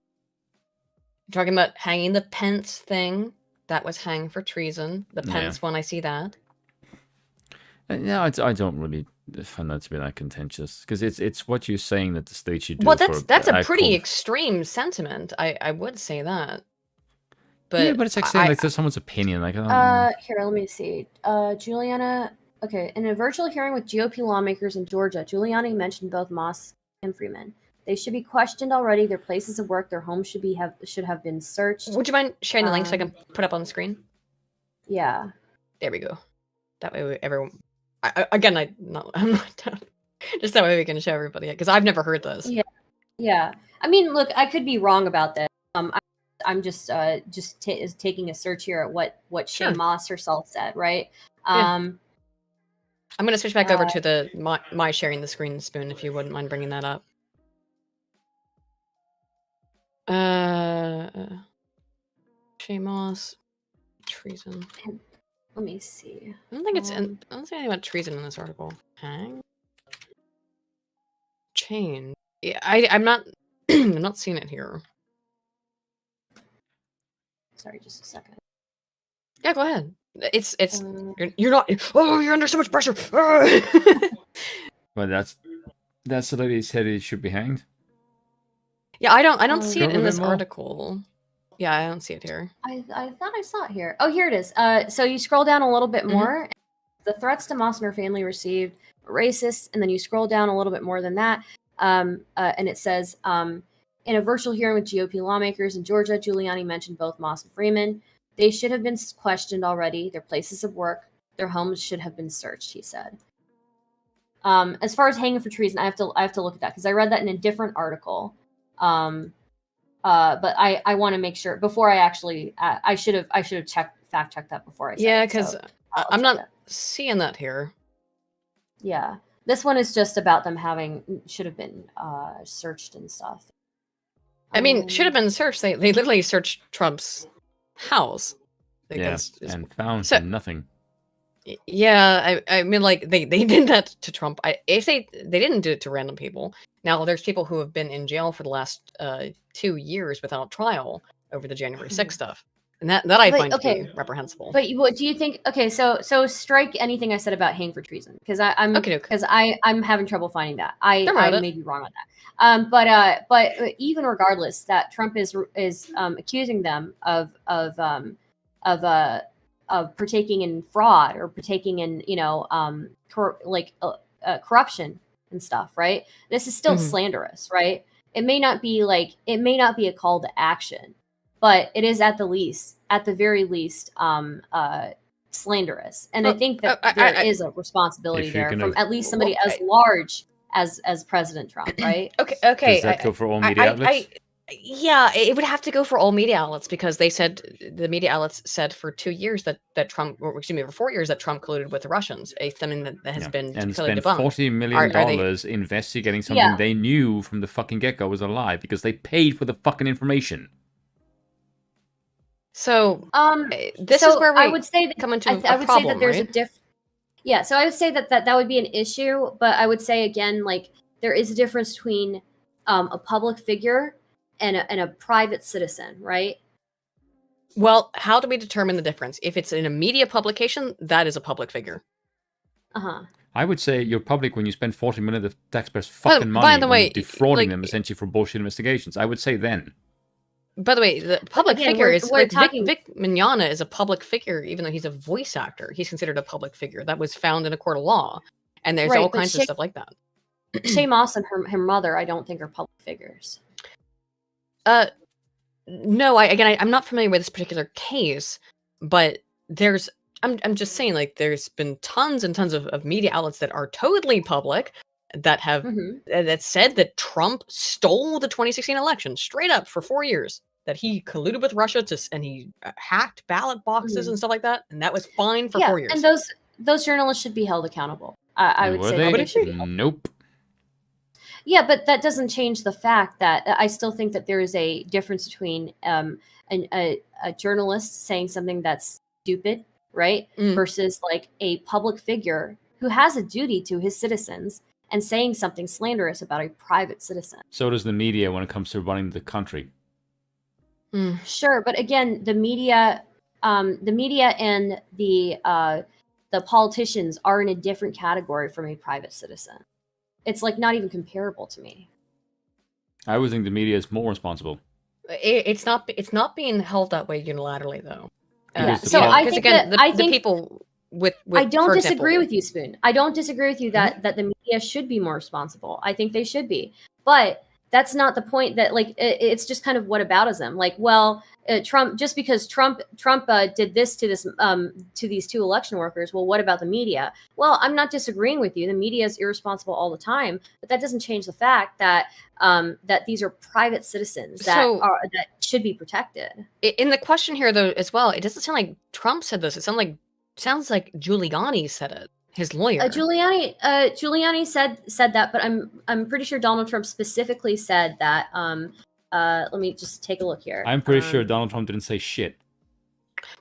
You're talking about hanging the Pence thing. That was hang for treason. The Pence one, I see that. Yeah, I don't really find that to be that contentious, because it's what you're saying that the state should do. Well, that's a pretty extreme sentiment. I would say that. But yeah, but it's like saying like someone's opinion. Like, here, let me see. Juliana. Okay, in a virtual hearing with GOP lawmakers in Georgia, Giuliani mentioned both Moss and Freeman. They should be questioned already. Their places of work, their homes should have been searched. Would you mind sharing the link so I can put up on the screen? Yeah. There we go. That way everyone. I'm not done. Just that way we can show everybody, because I've never heard this. Yeah. I mean, look, I could be wrong about this. I'm just taking a search here at what Shay Moss herself said, right? I'm gonna switch back over to the my sharing the screen, Spoon, if you wouldn't mind bringing that up. Shamos, treason. Let me see. I don't think it's. I don't see anything about treason in this article. Hang. Chain. Yeah, I'm not. I'm not seeing it here. Sorry, just a second. Yeah, go ahead. It's you're not. Oh, you're under so much pressure. Well, that's the lady said he should be hanged. Yeah, I don't see it in this article. Yeah, I don't see it here. I thought I saw it here. Oh, here it is. So you scroll down a little bit more. The threats to Moss and her family received were racist, and then you scroll down a little bit more than that, and it says, in a virtual hearing with GOP lawmakers in Georgia, Giuliani mentioned both Moss and Freeman. They should have been questioned already. Their places of work, their homes should have been searched, he said. As far as hanging for treason, I have to look at that because I read that in a different article. But I want to make sure before I actually I should have fact checked that before I said yeah, it, because so I'm not seeing that here. Yeah, this one is just about them should have been searched and stuff. I mean, should have been searched. They literally searched Trump's house. And found nothing. Yeah, I mean, like they did that to Trump. If they didn't do it to random people. Now there's people who have been in jail for the last 2 years without trial over the January 6th stuff, and that I find to be reprehensible. But what do you think? Okay, so strike anything I said about hang for treason because I'm having trouble finding that. I may be wrong on that. But even regardless, that Trump is accusing them of partaking in fraud or partaking in corruption and stuff, right? This is still slanderous, right? It may not be a call to action, but it is at the very least slanderous. And I think that there is a responsibility there from at least somebody as large as President Trump, right? Okay. Does that go for all media outlets? Yeah, it would have to go for all media outlets because the media outlets said for 2 years that Trump, or excuse me, for 4 years that Trump colluded with the Russians, something that has been and clearly spent debunked. $40 million investigating something they knew from the fucking get-go was a lie because they paid for the fucking information. So this is where I would say that come into I would problem, say that there's right? Yeah, so I would say that would be an issue, but I would say again, like there is a difference between a public figure and a private citizen, right? Well, how do we determine the difference? If it's in a media publication, that is a public figure. I would say you're public when you spend 40 million of the taxpayers' fucking money on defrauding them essentially for bullshit investigations. I would say then. By the way, the public figure is like Vic Mignogna is a public figure, even though he's a voice actor. He's considered a public figure that was found in a court of law, and there's all kinds of stuff like that. Shay Moss and her mother, I don't think are public figures. No, I'm not familiar with this particular case, but I'm just saying, like, there's been tons and tons of media outlets that are totally public that have that said that Trump stole the 2016 election straight up for 4 years, that he colluded with Russia and he hacked ballot boxes and stuff like that, and that was fine for 4 years. And those journalists should be held accountable. I would say they should. Nope. Yeah, but that doesn't change the fact that I still think that there is a difference between a journalist saying something that's stupid, right, versus like a public figure who has a duty to his citizens and saying something slanderous about a private citizen. So does the media when it comes to running the country. Sure, but again, the media and the politicians are in a different category from a private citizen. It's like not even comparable to me. I would think the media is more responsible. It's not being held that way unilaterally, though. So I think the people with I don't for disagree example, with you, Spoon. I don't disagree with you that the media should be more responsible. I think they should be, but that's not the point. That like it's just kind of whataboutism. Like, well, Trump, just because Trump did this to these two election workers. Well, what about the media? Well, I'm not disagreeing with you. The media is irresponsible all the time, but that doesn't change the fact that that these are private citizens that should be protected. In the question here, though, as well, it doesn't sound like Trump said this. It sounds like Giuliani said it his lawyer. Giuliani said that, but I'm pretty sure Donald Trump specifically said that. Let me just take a look here. I'm pretty sure Donald Trump didn't say shit.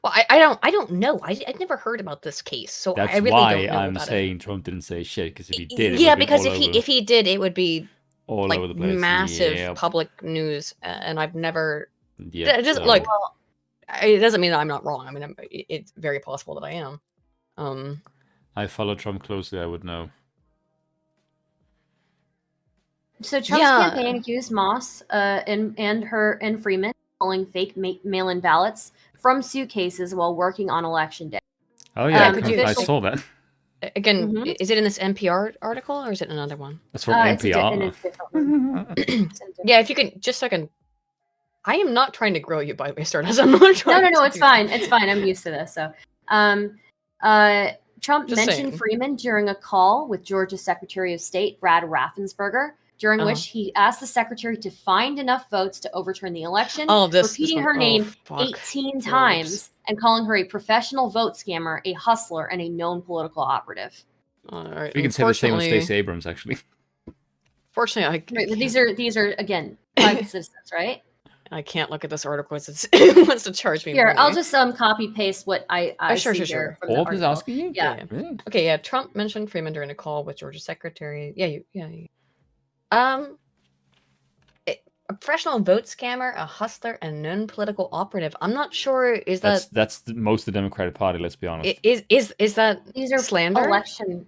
Well, I don't know. I've never heard about this case, so That's I really why don't know I'm about saying it. Trump didn't say shit, because if he did, Yeah, because if he did, it would be all like over the place. massive public news, and I've never. Yeah, Just like it doesn't mean that I'm not wrong. I mean, it's very possible that I am. I follow Trump closely. I would know. So Trump's campaign accused Moss and Freeman of pulling fake mail-in ballots from suitcases while working on election day. Oh yeah, I saw that. Again, is it in this NPR article or is it another one? That's from NPR. Yeah, if you can just so I can. I am not trying to grow you, by the way, Stardust. I'm not trying. No, it's fine. It's fine. I'm used to this. So, Trump Just mentioned saying. Freeman during a call with Georgia's Secretary of State Brad Raffensperger, during which he asked the secretary to find enough votes to overturn the election, repeating her name 18 times and calling her a professional vote scammer, a hustler, and a known political operative. We can say the same with Stacey Abrams, actually. Fortunately, these are again private citizens, right? I can't look at this article. It wants to charge me. Here, money. I'll just copy paste what I sure. here from All is asking you? Yeah. Really? Okay, yeah. Trump mentioned Freeman during a call with Georgia's secretary. A professional vote scammer, a hustler, and known political operative. I'm not sure. That's most of the Democratic Party? Let's be honest. Is that these are slander?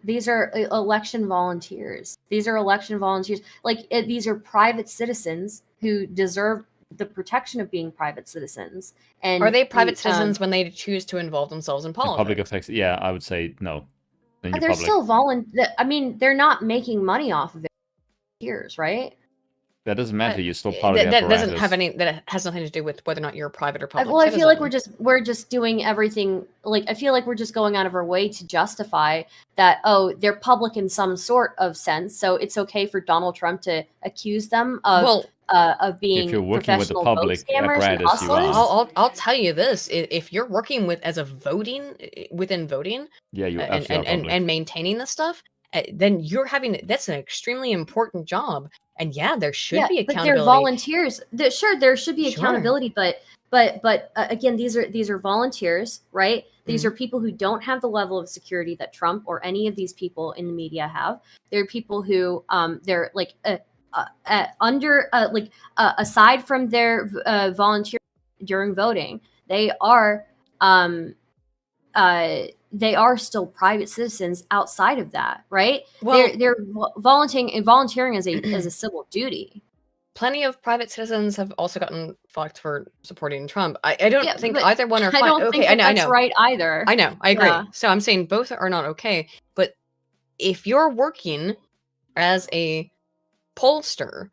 These are election volunteers. These are election volunteers. These are private citizens who deserve the protection of being private citizens. And are they private citizens when they choose to involve themselves in politics? Public effects. Yeah, I would say no. They're still volunteer. I mean, they're not making money off of it. Volunteers, right? That doesn't matter. You're still part of the that apparatus. doesn't have any. That has nothing to do with whether or not you're a private or public. Well, I feel like citizen. we're just doing everything. I feel like we're just going out of our way to justify that. Oh, they're public in some sort of sense, so it's okay for Donald Trump to accuse them of being if you're working with the public apparatus, you are. I'll tell you this: if you're working within voting, yeah, you and maintaining this stuff, then you're having that's an extremely important job. And there should be accountability. But they're volunteers. There should be accountability, but again, these are volunteers, right? These are people who don't have the level of security that Trump or any of these people in the media have. They're people who they're aside from their volunteer during voting, they are still private citizens outside of that, right? Well, they're volunteering as a civil duty. Plenty of private citizens have also gotten fucked for supporting Trump. I don't think either one are fine. I don't think that's right either. I know, I agree. So I'm saying both are not okay. But if you're working as a pollster,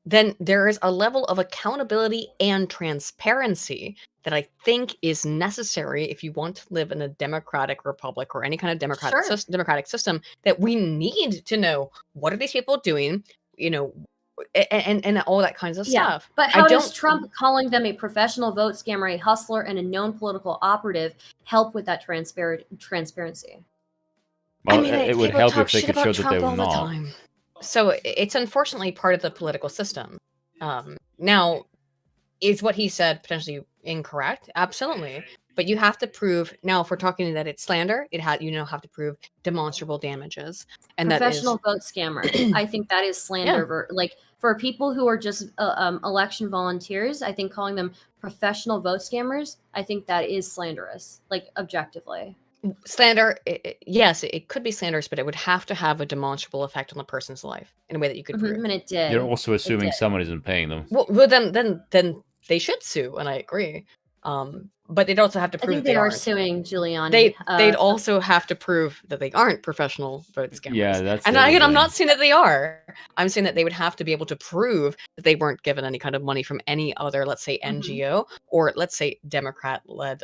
then there is a level of accountability and transparency that I think is necessary if you want to live in a democratic republic or any kind of democratic system, that we need to know what are these people doing, and all that kinds of stuff. But how does Trump calling them a professional vote scammer, a hustler, and a known political operative help with that transparency? Well, it would help if they could show that they were not. So it's unfortunately part of the political system. Now, is what he said potentially incorrect? Absolutely. But you have to prove, now if we're talking that it's slander, have to prove demonstrable damages. And professional vote scammer. I think that is slander. Yeah. For people who are just election volunteers, I think calling them professional vote scammers, I think that is slanderous, objectively. Slander, yes, it could be slanderous, but it would have to have a demonstrable effect on the person's life in a way that you could prove. And it did. You're also assuming someone isn't paying them. Well, then they should sue, and I agree. But they'd also have to prove they are suing Giuliani. They'd also have to prove that they aren't professional vote scammers. Yeah, that's. And again, I'm not saying that they are. I'm saying that they would have to be able to prove that they weren't given any kind of money from any other, let's say, NGO or let's say Democrat-led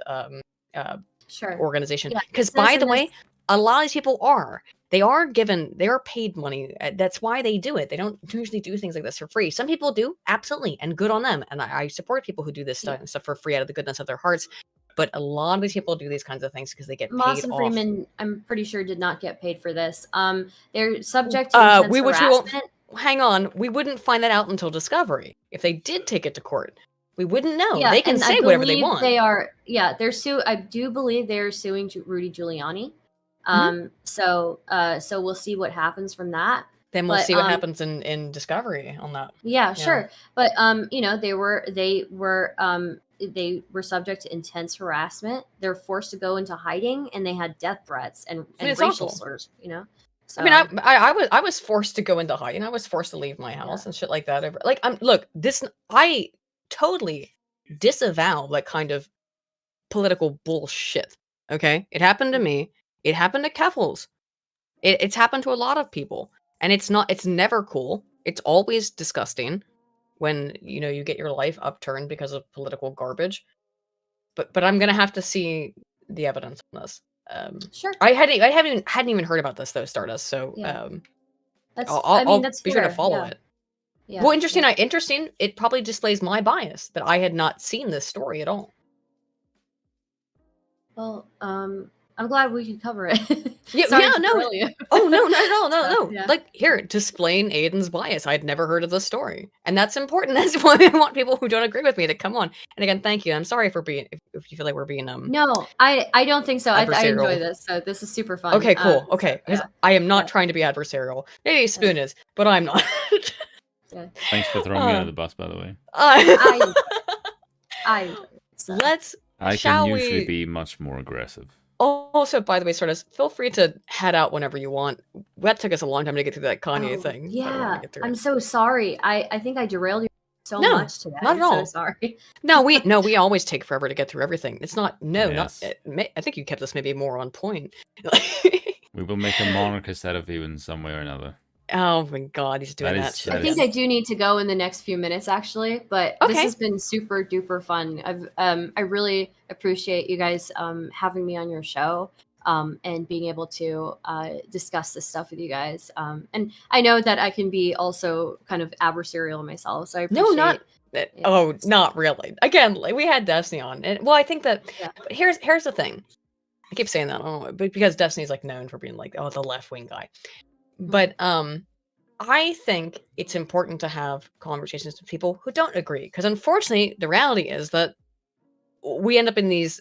organization. Because by the way, a lot of these people they are paid money. That's why they do it. They don't usually do things like this for free. Some people do, absolutely, and good on them. And I support people who do this stuff for free out of the goodness of their hearts. But a lot of these people do these kinds of things because they get Moss paid and off. Freeman, I'm pretty sure, did not get paid for this. They're subject to intense harassment. Hang on, we wouldn't find that out until discovery. If they did take it to court, we wouldn't know. Yeah, they can and say I whatever they believe want. they are. Yeah, I do believe they're suing Rudy Giuliani. So we'll see what happens from that. Then we'll see what happens in discovery on that. Yeah, sure. But you know, they were subject to intense harassment. They're forced to go into hiding, and they had death threats and racial slurs. You know. So. I mean, I was forced to go into hiding. I was forced to leave my house and shit like that. Like, look, I totally disavow that kind of political bullshit. Okay, it happened to me. It happened to Keffels. It's happened to a lot of people, and it's never cool. It's always disgusting when you get your life upturned because of political garbage. But I'm gonna have to see the evidence on this. Sure. I hadn't even heard about this though, Stardust. So I'll that's be sure to follow it. Yeah. Well, interesting. It probably displays my bias that I had not seen this story at all. Well, I'm glad we could cover it. No. Oh no, no. Yeah. Like here, displaying Aiden's bias. I'd never heard of this story, and that's important. That's why I want people who don't agree with me to come on. And again, thank you. I'm sorry for being if you feel like we're being No, I don't think so. I enjoy this. So this is super fun. Okay, cool. Okay, because I am not trying to be adversarial. Maybe Spoon is, but I'm not. Thanks for throwing me under the bus, by the way. Let's. I can usually be much more aggressive. Also, by the way, Stardust, feel free to head out whenever you want. That took us a long time to get through that Kanye thing. Yeah, I'm so sorry. I think I derailed you so much today. Not at all. I'm so sorry. No, we always take forever to get through everything. It's not. No, Yes. I think you kept us maybe more on point. We will make a monarchist out of you in some way or another. Oh my God, he's doing that shit. I think I do need to go in the next few minutes, actually. But this has been super duper fun. I really appreciate you guys having me on your show and being able to discuss this stuff with you guys. And I know that I can be also kind of adversarial myself, so I appreciate. Not really. Again, like, we had Destiny on, and I think that here's the thing. I keep saying that, I don't know, but because Destiny's like known for being like, the left wing guy. But I think it's important to have conversations with people who don't agree, because unfortunately, the reality is that we end up in these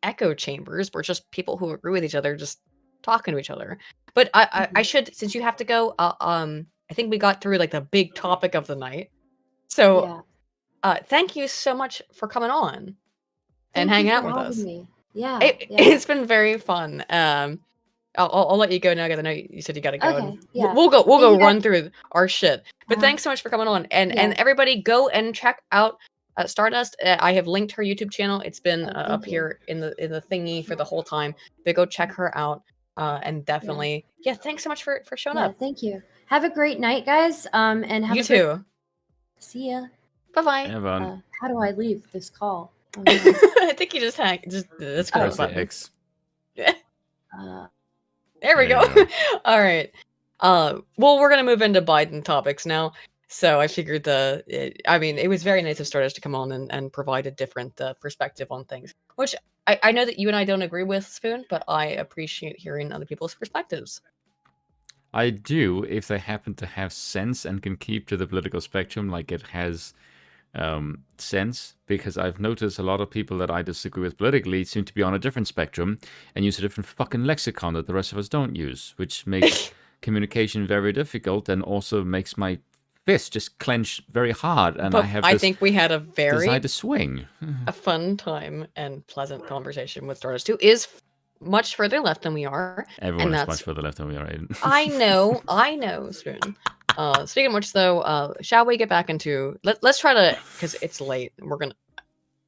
echo chambers where just people who agree with each other just talking to each other. But I should, since you have to go, I think we got through like the big topic of the night. So thank you so much for coming on and hanging out with us. Yeah, it's been very fun. I'll let you go now because I know you said you got to go. Okay, and we'll go run through our shit. But thanks so much for coming on, and everybody go and check out Stardust. I have linked her YouTube channel. It's been up here in the thingy for the whole time. But go check her out, and definitely thanks so much for showing up. Thank you. Have a great night, guys. And have you too. See ya. Bye bye. How do I leave this call? Oh, I think you just let's go. X. There we go. All right. We're gonna move into Biden topics now. So I figured it was very nice of Stardust to come on and provide a different perspective on things, which I know that you and I don't agree with, Spoon, but I appreciate hearing other people's perspectives. I do, if they happen to have sense and can keep to the political spectrum like it has sense, because I've noticed a lot of people that I disagree with politically seem to be on a different spectrum and use a different fucking lexicon that the rest of us don't use, which makes communication very difficult and also makes my fist just clench very hard. And but I think we had a very desire to swing. A fun time and pleasant conversation with Stardust, who is much further left than we are. Everyone is much further left than we are, Aiden. I know, Spoon. Speaking of which, though, shall we get back into... Let's try to... Because it's late.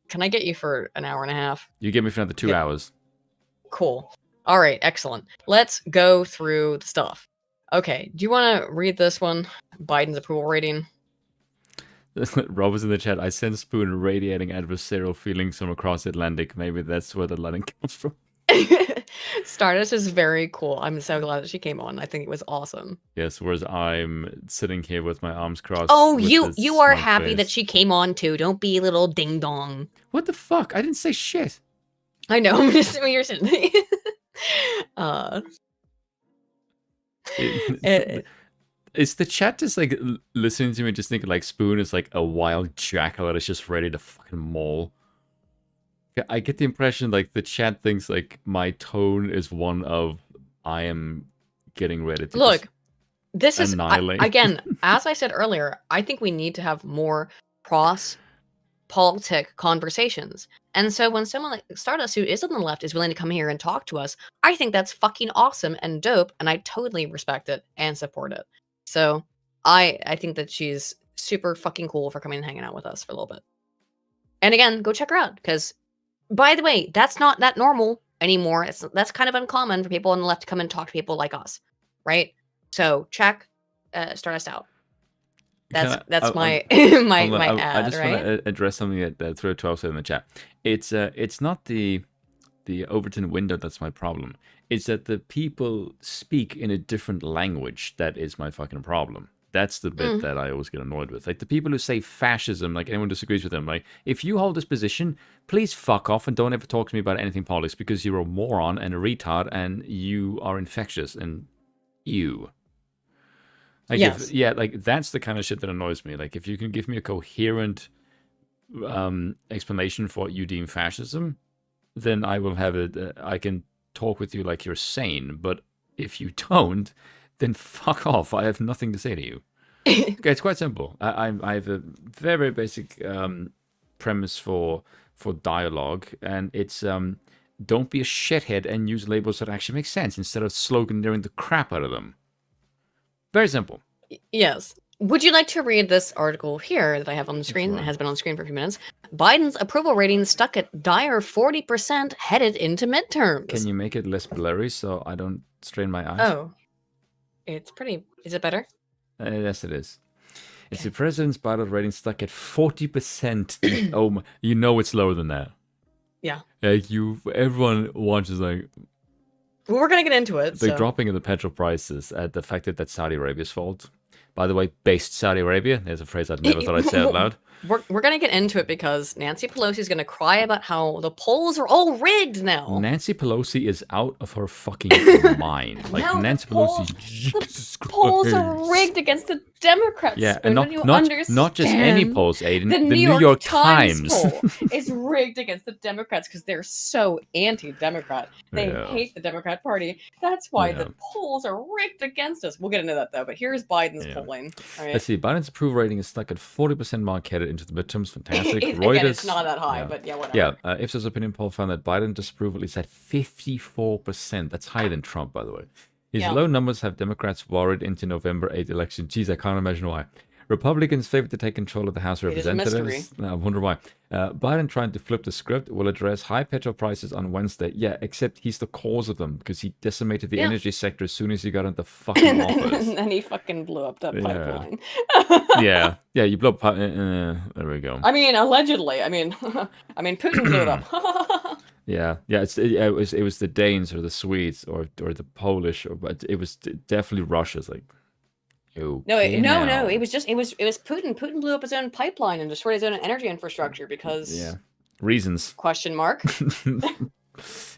Can I get you for an hour and a half? You get me for another 2 hours. Cool. All right, excellent. Let's go through the stuff. Okay, do you want to read this one? Biden's approval rating? Rob was in the chat. I sense Spoon radiating adversarial feelings from across the Atlantic. Maybe that's where the line comes from. Stardust is very cool. I'm so glad that she came on. I think it was awesome. Yes, whereas I'm sitting here with my arms crossed. Oh, you are happy that she came on too. Don't be a little ding dong. What the fuck? I didn't say shit. I know. I'm just you're sitting. Is the chat just like listening to me just thinking like Spoon is like a wild jackal that is just ready to fucking maul? I get the impression like the chat thinks like my tone is one of I am getting ready to look. This is annihilate. Again, as I said earlier, I think we need to have more cross-politic conversations. And so when someone like Stardust, who is on the left, is willing to come here and talk to us, I think that's fucking awesome and dope, and I totally respect it and support it. So I think that she's super fucking cool for coming and hanging out with us for a little bit. And again, go check her out, because, by the way, that's not that normal anymore. That's kind of uncommon for people on the left to come and talk to people like us, right? So check Stardust out. That's my ad. I just right? want to address something that Thread 12 said in the chat. It's not the Overton window that's my problem. It's that the people speak in a different language that is my fucking problem. That's the bit that I always get annoyed with. Like the people who say fascism, like anyone disagrees with them. Like, if you hold this position, please fuck off and don't ever talk to me about anything politics because you're a moron and a retard and you are infectious and you. Like, yes. Like that's the kind of shit that annoys me. Like, if you can give me a coherent explanation for what you deem fascism, then I will have it. I can talk with you like you're sane. But if you don't, then fuck off. I have nothing to say to you. Okay, it's quite simple. I have a very, very basic premise for dialogue, and it's don't be a shithead and use labels that actually make sense instead of sloganeering the crap out of them. Very simple. Yes. Would you like to read this article here that I have on the screen? It has been on the screen for a few minutes. Biden's approval rating stuck at dire 40% headed into midterms. Can you make it less blurry so I don't strain my eyes? Oh. It's pretty... Is it better? Yes, it is. It's the president's Biden rating stuck at 40%. Oh my, you know it's lower than that. Yeah. Like everyone watches like... Well, we're going to get into it. The dropping of the petrol prices, the fact that that's Saudi Arabia's fault. By the way, based Saudi Arabia. There's a phrase I'd never thought I'd say out loud. We're going to get into it because Nancy Pelosi is going to cry about how the polls are all rigged now. Nancy Pelosi is out of her fucking mind. Like, no, Nancy Pelosi... The polls are rigged against the Democrats. Yeah, and not just any polls, Aiden. The New York Times poll is rigged against the Democrats because they're so anti-Democrat. They hate the Democrat Party. That's why the polls are rigged against us. We'll get into that, though. But here's Biden's polling. All right. Let's see. Biden's approval rating is stuck at 40% mark headed into the midterms. Fantastic. Reuters, again, it's not that high, but yeah, whatever. Yeah, Ipsos opinion poll found that Biden disapproval is at 54%. That's higher than Trump, by the way. His low numbers have Democrats worried into November 8th election. Jeez, I can't imagine why. Republicans favored to take control of the House of Representatives. I wonder why. Biden trying to flip the script will address high petrol prices on Wednesday. Yeah, except he's the cause of them because he decimated the energy sector as soon as he got into fucking office. And then he fucking blew up that pipeline. yeah, you blew up. There we go. I mean, allegedly. I mean, Putin blew it up. Yeah, it was the Danes or the Swedes or the Polish, but it was definitely Russia's like. No, it was Putin. Putin blew up his own pipeline and destroyed his own energy infrastructure because reasons. Question mark.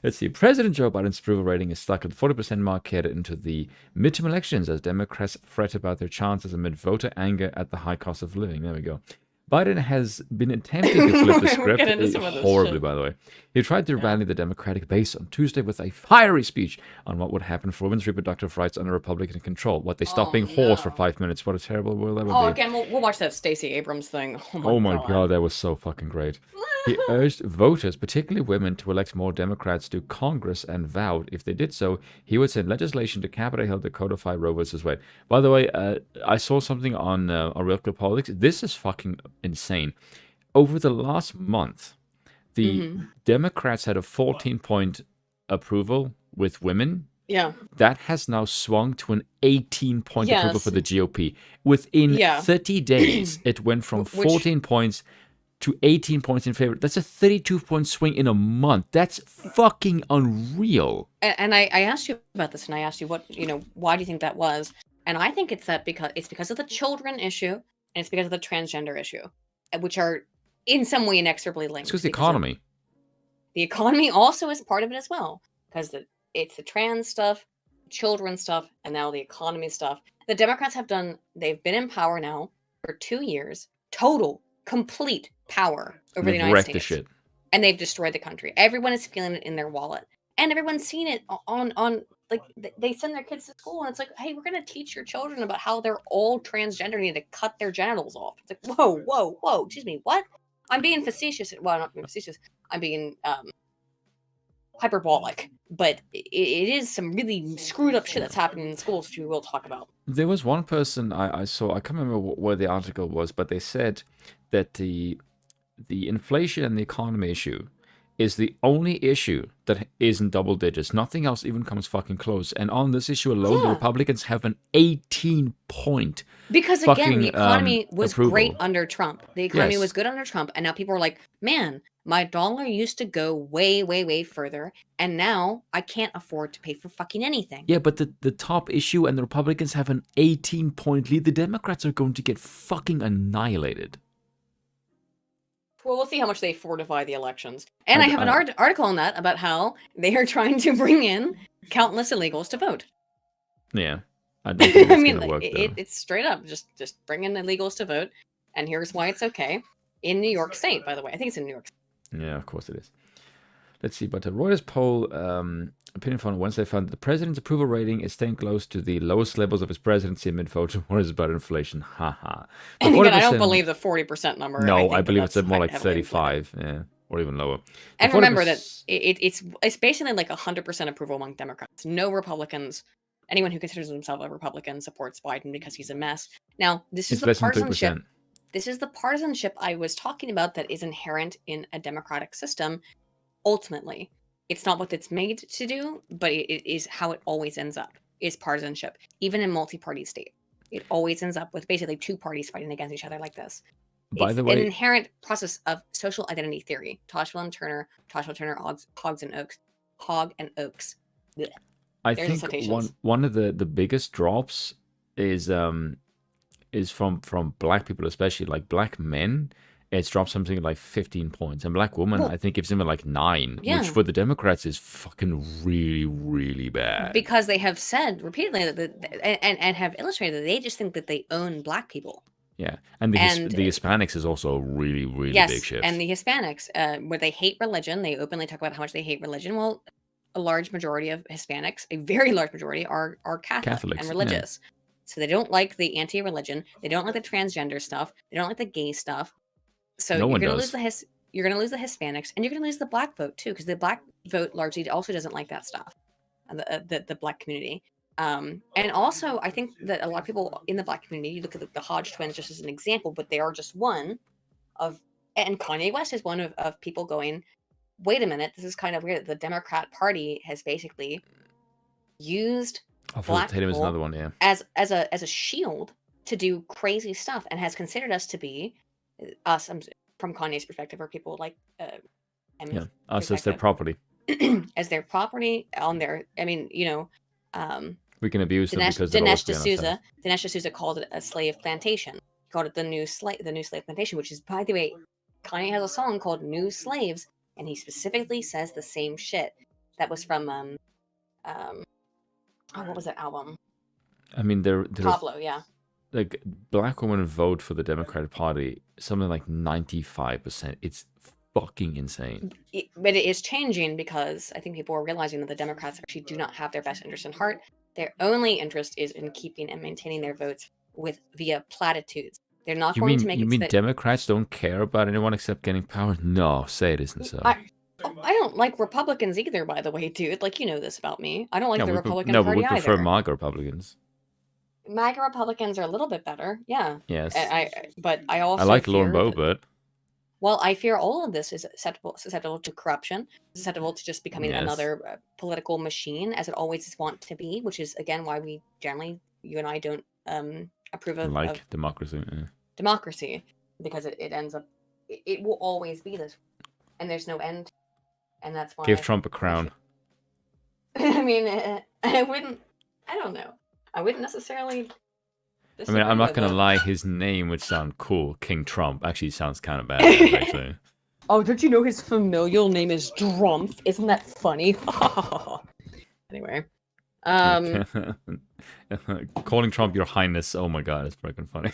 Let's see. President Joe Biden's approval rating is stuck at the 40% mark headed into the midterm elections as Democrats fret about their chances amid voter anger at the high cost of living. There we go. Biden has been attempting to flip the script horribly, by the way. He tried to rally the Democratic base on Tuesday with a fiery speech on what would happen for women's reproductive rights under Republican control. What, they stopped being whores for 5 minutes. What a terrible world that would be. Oh, again, we'll watch that Stacey Abrams thing. Oh my God, that was so fucking great. He urged voters, particularly women, to elect more Democrats to Congress and vowed if they did so, he would send legislation to Capitol Hill to codify Roe vs. Wade. By the way, I saw something on Real Clear Politics. This is fucking insane. Over the last month, the Democrats had a 14-point approval with women. Yeah. That has now swung to an 18-point approval for the GOP. Within 30 days, it went from 14 points to 18 points in favor. That's a 32-point swing in a month. That's fucking unreal. And I asked you about this, and I asked you why do you think that was? And I think it's because of the children issue, and it's because of the transgender issue, which are in some way inexorably linked. It's because the economy. The economy also is part of it as well, because it's the trans stuff, children stuff, and now the economy stuff. The Democrats they've been in power now for 2 years, total, complete power over the United States. The shit. And they've destroyed the country. Everyone is feeling it in their wallet. And everyone's seen it on like, they send their kids to school, and it's like, hey, we're going to teach your children about how they're all transgender and need to cut their genitals off. It's like, whoa, excuse me, what? I'm being facetious. Well, I'm not being facetious. I'm being hyperbolic. But it is some really screwed up shit that's happening in schools, which we will talk about. There was one person I saw, I can't remember where the article was, but they said that the inflation and the economy issue is the only issue that is in double digits. Nothing else even comes fucking close. And on this issue alone, the Republicans have an 18-point because again, the economy was approval. Great under Trump. The economy was good under Trump, and now people are like, man, my dollar used to go way, way, way further, and now I can't afford to pay for fucking anything. Yeah, but the top issue, and the Republicans have an 18-point lead. The Democrats are going to get fucking annihilated. Well, we'll see how much they fortify the elections. And I have an article on that about how they are trying to bring in countless illegals to vote. Yeah. I don't think it's gonna work, it's straight up. Just bring in illegals to vote. And here's why it's okay. In New York State, by the way. I think it's in New York State. Yeah, of course it is. Let's see. But the Reuters poll, opinion poll on Wednesday found that the president's approval rating is staying close to the lowest levels of his presidency amid votes and worries about inflation. Haha. And again, I don't believe the 40% number. No, I believe it's more like 35, yeah, or even lower. And remember that it's basically like 100% approval among Democrats. No Republicans. Anyone who considers himself a Republican supports Biden because he's a mess. Now, this is the partisanship. This is the partisanship I was talking about that is inherent in a democratic system. Ultimately, it's not what it's made to do, but it is how it always ends up, is partisanship. Even in multi-party state, it always ends up with basically two parties fighting against each other like this. By the way, an inherent process of social identity theory. Toshville and Turner, Hogs and Oakes. Hog and Oakes. Blech. I think one of the biggest drops is from black people, especially like black men. It's dropped something like 15 points. And black women, I think, gives them like 9, which for the Democrats is fucking really, really bad. Because they have said repeatedly and have illustrated that they just think that they own black people. Yeah, and the Hispanics is also a really, really big shift. And the Hispanics, where they hate religion, they openly talk about how much they hate religion. Well, a large majority of Hispanics, a very large majority, are Catholics and religious. Yeah. So they don't like the anti-religion. They don't like the transgender stuff. They don't like the gay stuff. So you're going to lose the Hispanics, and you're going to lose the black vote too, because the black vote largely also doesn't like that stuff, the black community. And also, I think that a lot of people in the black community, you look at the Hodge twins just as an example, but they are just one of, and Kanye West is one of people going, wait a minute, this is kind of weird. The Democrat Party has basically used black people another one, yeah. as a shield to do crazy stuff, and has considered us to be us, from Kanye's perspective, or people like us as their property. As their property on their, I mean, we can abuse them because Dinesh D'Souza called it a slave plantation. He called it the new slave plantation, which is, by the way, Kanye has a song called New Slaves, and he specifically says the same shit. That was from what was that album? I mean, there Pablo, yeah. Like, black women vote for the Democratic Party something like 95%. It's fucking insane. But it is changing, because I think people are realizing that the Democrats actually do not have their best interest in heart. Their only interest is in keeping and maintaining their votes via platitudes. They're not going to make it. You mean Democrats don't care about anyone except getting power? No, say it isn't so. I don't like Republicans either, by the way, dude. Like, you know this about me. I don't like the Republican Party either. No, but we prefer MAGA Republicans. MAGA Republicans are a little bit better, yeah. Yes. But I also like Lauren Boebert. Well, I fear all of this is susceptible to corruption, susceptible to just becoming another political machine, as it always is wont to be, which is, again, why we generally, you and I, don't approve of democracy. Yeah. Democracy, because it ends up, it will always be this, and there's no end, and that's why. Give Trump a crown. I mean, I don't know. I wouldn't necessarily. I mean, I'm not going to lie, his name would sound cool. King Trump actually sounds kind of bad, actually. Oh, don't you know his familial name is Drumpf? Isn't that funny? Anyway. Calling Trump your highness. Oh my god, it's freaking funny.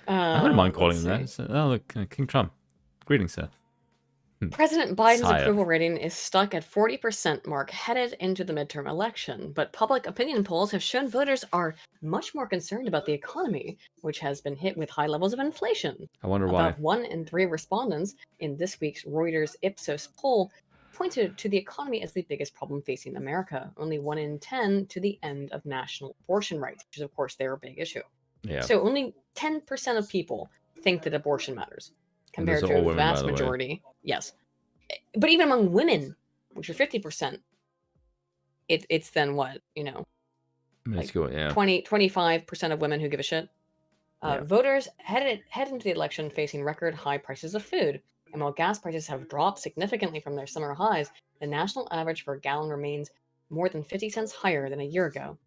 I wouldn't mind calling him that. Oh, look, King Trump. Greetings, sir. President Biden's Sire. approval rating is stuck at 40% mark headed into the midterm election, but public opinion polls have shown voters are much more concerned about the economy, which has been hit with high levels of inflation. I wonder why. About 1 in 3 respondents in this week's Reuters Ipsos poll pointed to the economy as the biggest problem facing America. Only 1 in 10 to the end of national abortion rights, which is, of course, their big issue. Yeah. So only 10% of people think that abortion matters, compared to the vast majority. Yes. But even among women, which are 50%, it's then what, Let's go, yeah. 25% of women who give a shit. Voters head into the election facing record high prices of food. And while gas prices have dropped significantly from their summer highs, the national average for a gallon remains more than 50 cents higher than a year ago.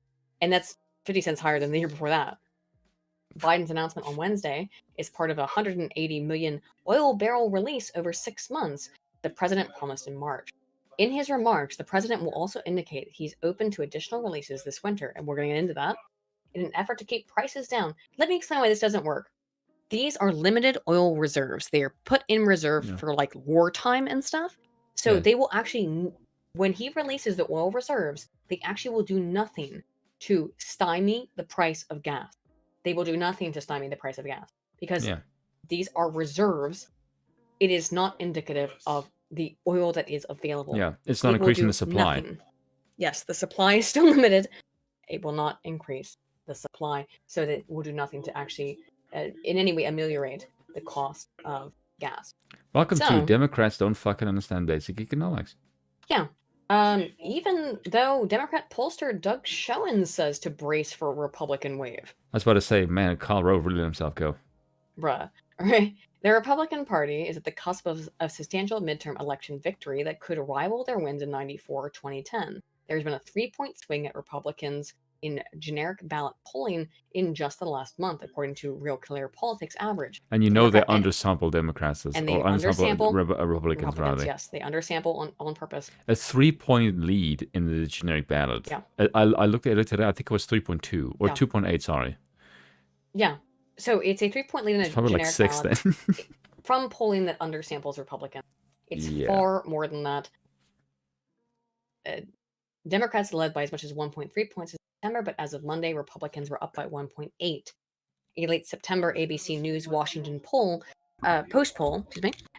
And that's 50 cents higher than the year before that. Biden's announcement on Wednesday is part of a 180 million oil barrel release over 6 months the president promised in March. In his remarks, the president will also indicate he's open to additional releases this winter, and we're going to get into that, in an effort to keep prices down. Let me explain why this doesn't work. These are limited oil reserves. They are put in reserve for like wartime and stuff. So they will actually, when he releases the oil reserves, they actually will do nothing to stymie the price of gas. They will do nothing to stymie the price of gas because these are reserves. It is not indicative of the oil that is available. Yeah, it's not increasing the supply. Nothing. Yes, the supply is still limited. It will not increase the supply, so that it will do nothing to actually, in any way, ameliorate the cost of gas. Welcome to Democrats Don't Fucking Understand Basic Economics. Yeah. Even though Democrat pollster Doug Schoen says to brace for a Republican wave. I was about to say, man, Karl Rove really let himself go. Bruh. All right. The Republican Party is at the cusp of a substantial midterm election victory that could rival their wins in 94 or 2010. There's been a 3-point swing at Republicans in generic ballot polling in just the last month, according to Real Clear Politics average. And you know they undersample Democrats or undersample Republicans rather. Yes, they undersample on purpose. A 3-point lead in the generic ballot. Yeah. I looked at it today. I think it was 3.2 or 2.8. Sorry. Yeah. So it's a 3-point lead in the probably generic like 6 ballot then. from polling that undersamples Republicans. It's far more than that. Democrats led by as much as 1.3 points in September, but as of Monday, Republicans were up by 1.8. A late September ABC News Washington Post poll,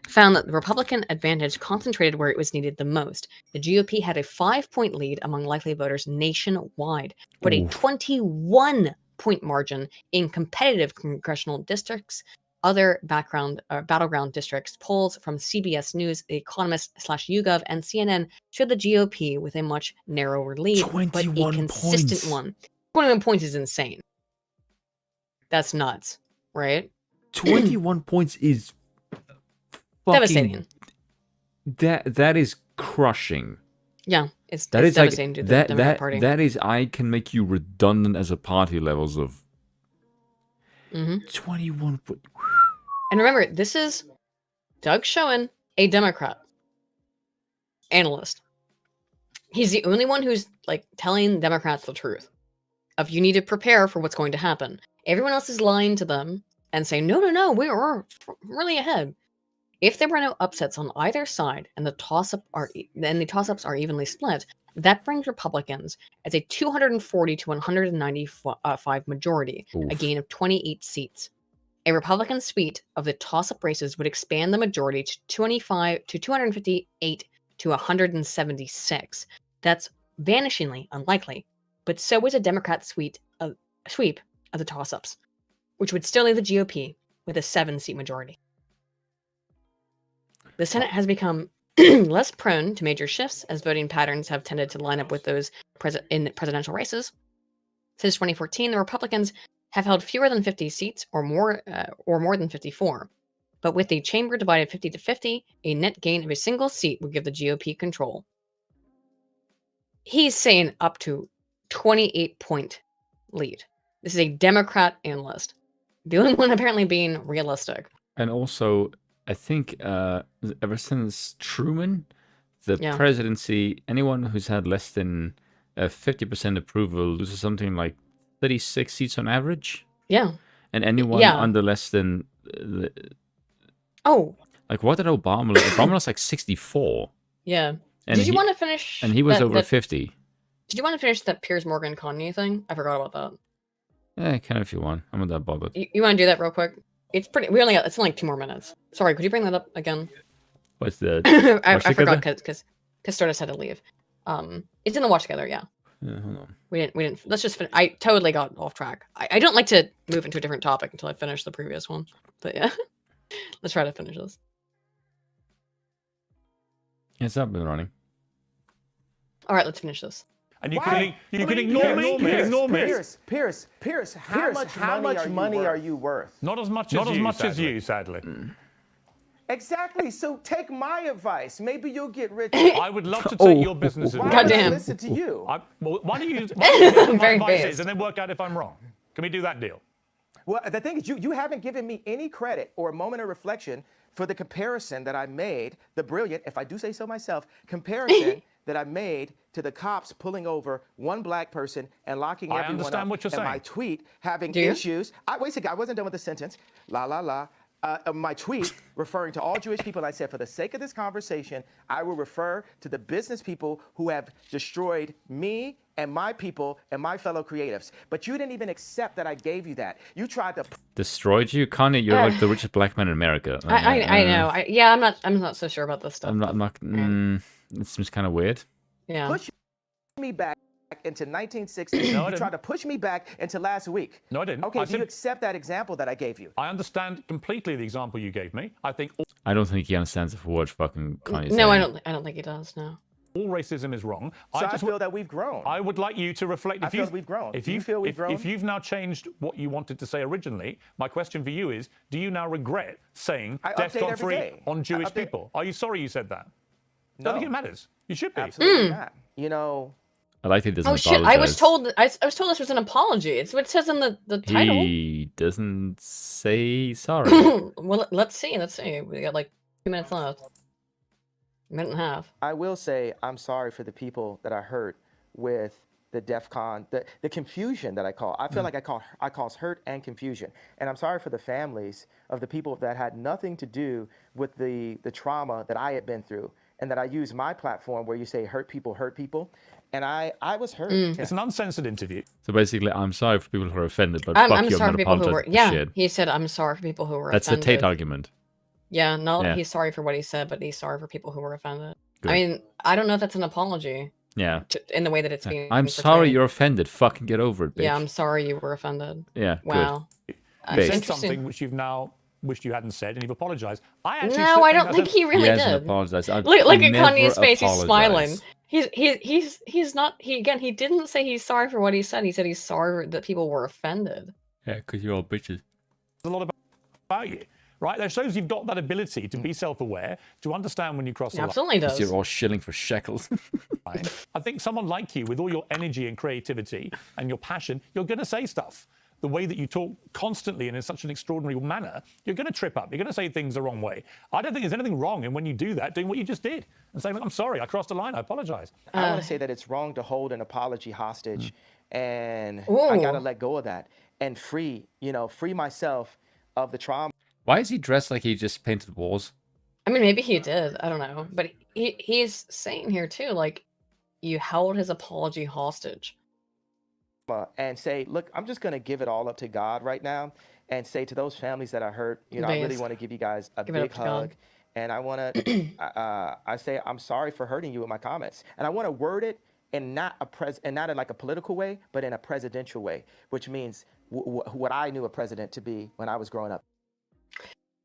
found that the Republican advantage concentrated where it was needed the most. The GOP had a 5-point lead among likely voters nationwide, but a 21-point margin in competitive congressional districts. Other battleground districts. Polls from CBS News, The Economist /YouGov, and CNN showed the GOP with a much narrower lead, but a consistent one. 21 points is insane. That's nuts, right? 21 points is devastating. That is crushing. Yeah, it's devastating to the Democratic Party. That is, I can make you redundant as a party levels of 21. And remember, this is Doug Schoen, a Democrat analyst. He's the only one who's telling Democrats the truth of you need to prepare for what's going to happen. Everyone else is lying to them and saying, no, we are really ahead. If there were no upsets on either side and the toss-ups are evenly split, that brings Republicans as a 240 to 195 majority, a gain of 28 seats. A Republican sweep of the toss-up races would expand the majority to 258 to 176. That's vanishingly unlikely, but so is a Democrat sweep of the toss-ups, which would still leave the GOP with a 7-seat majority. The Senate has become less prone to major shifts as voting patterns have tended to line up with those in presidential races. Since 2014, the Republicans have held fewer than 50 seats or more than 54. But with the chamber divided 50-50, a net gain of a single seat would give the GOP control. He's saying up to 28-point lead. This is a Democrat analyst. The only one apparently being realistic. And also, I think ever since Truman, the presidency, anyone who's had less than 50% approval loses something like 36 seats on average. Yeah. And anyone under less than... Like, what did Obama... Obama was like 64. Yeah. And did you want to finish... And he was over 50. Did you want to finish that Piers Morgan Kanye thing? I forgot about that. Yeah, kind of if you want. I'm not that bothered. You want to do that real quick? It's pretty... It's only like 2 more minutes. Sorry, could you bring that up again? What's the... I forgot because Stardust had to leave. It's in the watch together, yeah. Yeah, hold on. We didn't. Let's just finish. I totally got off track. I don't like to move into a different topic until I finish the previous one. But yeah, let's try to finish this. It's up and running. All right, let's finish this. And you can ignore me. Pierce, how much money are you worth? Not as much as you, sadly. Exactly. So take my advice. Maybe you'll get rich. I would love to take your business advice. Goddamn. Listen to you. Why don't you my advice is and then work out if I'm wrong? Can we do that deal? Well, the thing is, you haven't given me any credit or a moment of reflection for the comparison that I made, the brilliant, if I do say so myself, comparison that I made to the cops pulling over one black person and locking everyone up. I understand what you're saying. My tweet having issues. Wait a second, I wasn't done with the sentence. My tweet referring to all Jewish people, I said, for the sake of this conversation, I will refer to the business people who have destroyed me and my people and my fellow creatives. But you didn't even accept that I gave you that. You tried to... Destroyed you? Kanye, you're like the richest black man in America. I know. I'm not so sure about this stuff. It seems kind of weird. Yeah. Push me back into 1960. No, you tried to push me back into last week. No, I didn't. Okay, do you accept that example that I gave you? I understand completely the example you gave me. I don't think he understands the word fucking Kanye. No, I don't think he does. No. All racism is wrong. So I feel that we've grown. I would like you to reflect. I feel we've grown. Do you feel we've grown? If you've now changed what you wanted to say originally, my question for you is: do you now regret saying death gone free on Jewish people? Are you sorry you said that? No. I don't think it matters. You should be. Absolutely not. You know. I like that he doesn't apologize. Shit! I was told this was an apology. It's what it says in the title. He doesn't say sorry. Well, let's see. We got like 2 minutes left. A minute and a half. I will say I'm sorry for the people that I hurt with the DEF CON, the confusion that I call. I feel like I cause hurt and confusion. And I'm sorry for the families of the people that had nothing to do with the trauma that I had been through. And that I use my platform where you say hurt people. And I was hurt. It's an uncensored interview. So basically, I'm sorry for people who are offended, but I'm fuck you, sorry I'm for not people who were. apologizing Yeah, for shit. he said I'm sorry for people who were That's offended. the Tate argument. Yeah, he's sorry for what he said, but he's sorry for people who were offended. Good. I mean, I don't know if that's an apology. Yeah. In the way that it's being. I'm sorry you're offended. Fucking get over it, bitch. Yeah, I'm sorry you were offended. Yeah. Wow. You said something which you've now wished you hadn't said, and you've apologized. I don't think he really did. Apologized. Look at Kanye's face. He's smiling. He's not. He didn't say he's sorry for what he said. He said he's sorry that people were offended. Yeah, because you're all bitches. A lot about you, right? That shows you've got that ability to be self-aware, to understand when you cross the line. Absolutely does. You're all shilling for shekels. I think someone like you, with all your energy and creativity and your passion, you're going to say stuff. The way that you talk constantly and in such an extraordinary manner, you're going to trip up. You're going to say things the wrong way. I don't think there's anything wrong in when you do that, doing what you just did, and saying, I'm sorry, I crossed a line, I apologize. I want to say that it's wrong to hold an apology hostage, and I got to let go of that and free myself of the trauma. Why is he dressed like he just painted walls? I mean, maybe he did. I don't know. But he's saying here, too, like, you held his apology hostage. And say, look, I'm just going to give it all up to God right now and say to those families that I hurt, I really want to give you guys a big hug. And I want to, I say, I'm sorry for hurting you with my comments. And I want to word it in not in like a political way, but in a presidential way, which means what I knew a president to be when I was growing up.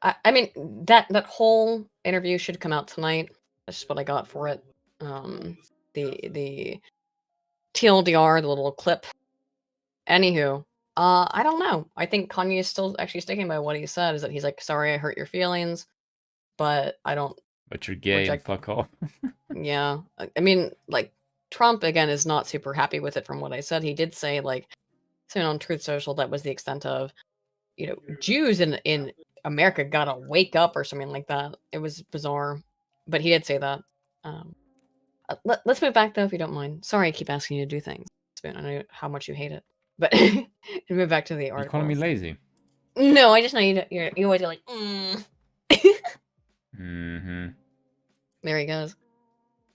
I mean, that whole interview should come out tonight. That's just what I got for it. The TLDR, the little clip. Anywho, I don't know. I think Kanye is still actually sticking by what he said, is that he's like, sorry I hurt your feelings, but I don't... But you're gay and fuck off. Yeah. I mean, like, Trump, again, is not super happy with it from what I said. He did say, like, something on Truth Social that was the extent of, Jews in America gotta wake up or something like that. It was bizarre, but he did say that. Let's move back though, if you don't mind. Sorry, I keep asking you to do things. Spoon, I know how much you hate it, but move back to the article. You're calling me lazy? No, I just know you always like. There he goes.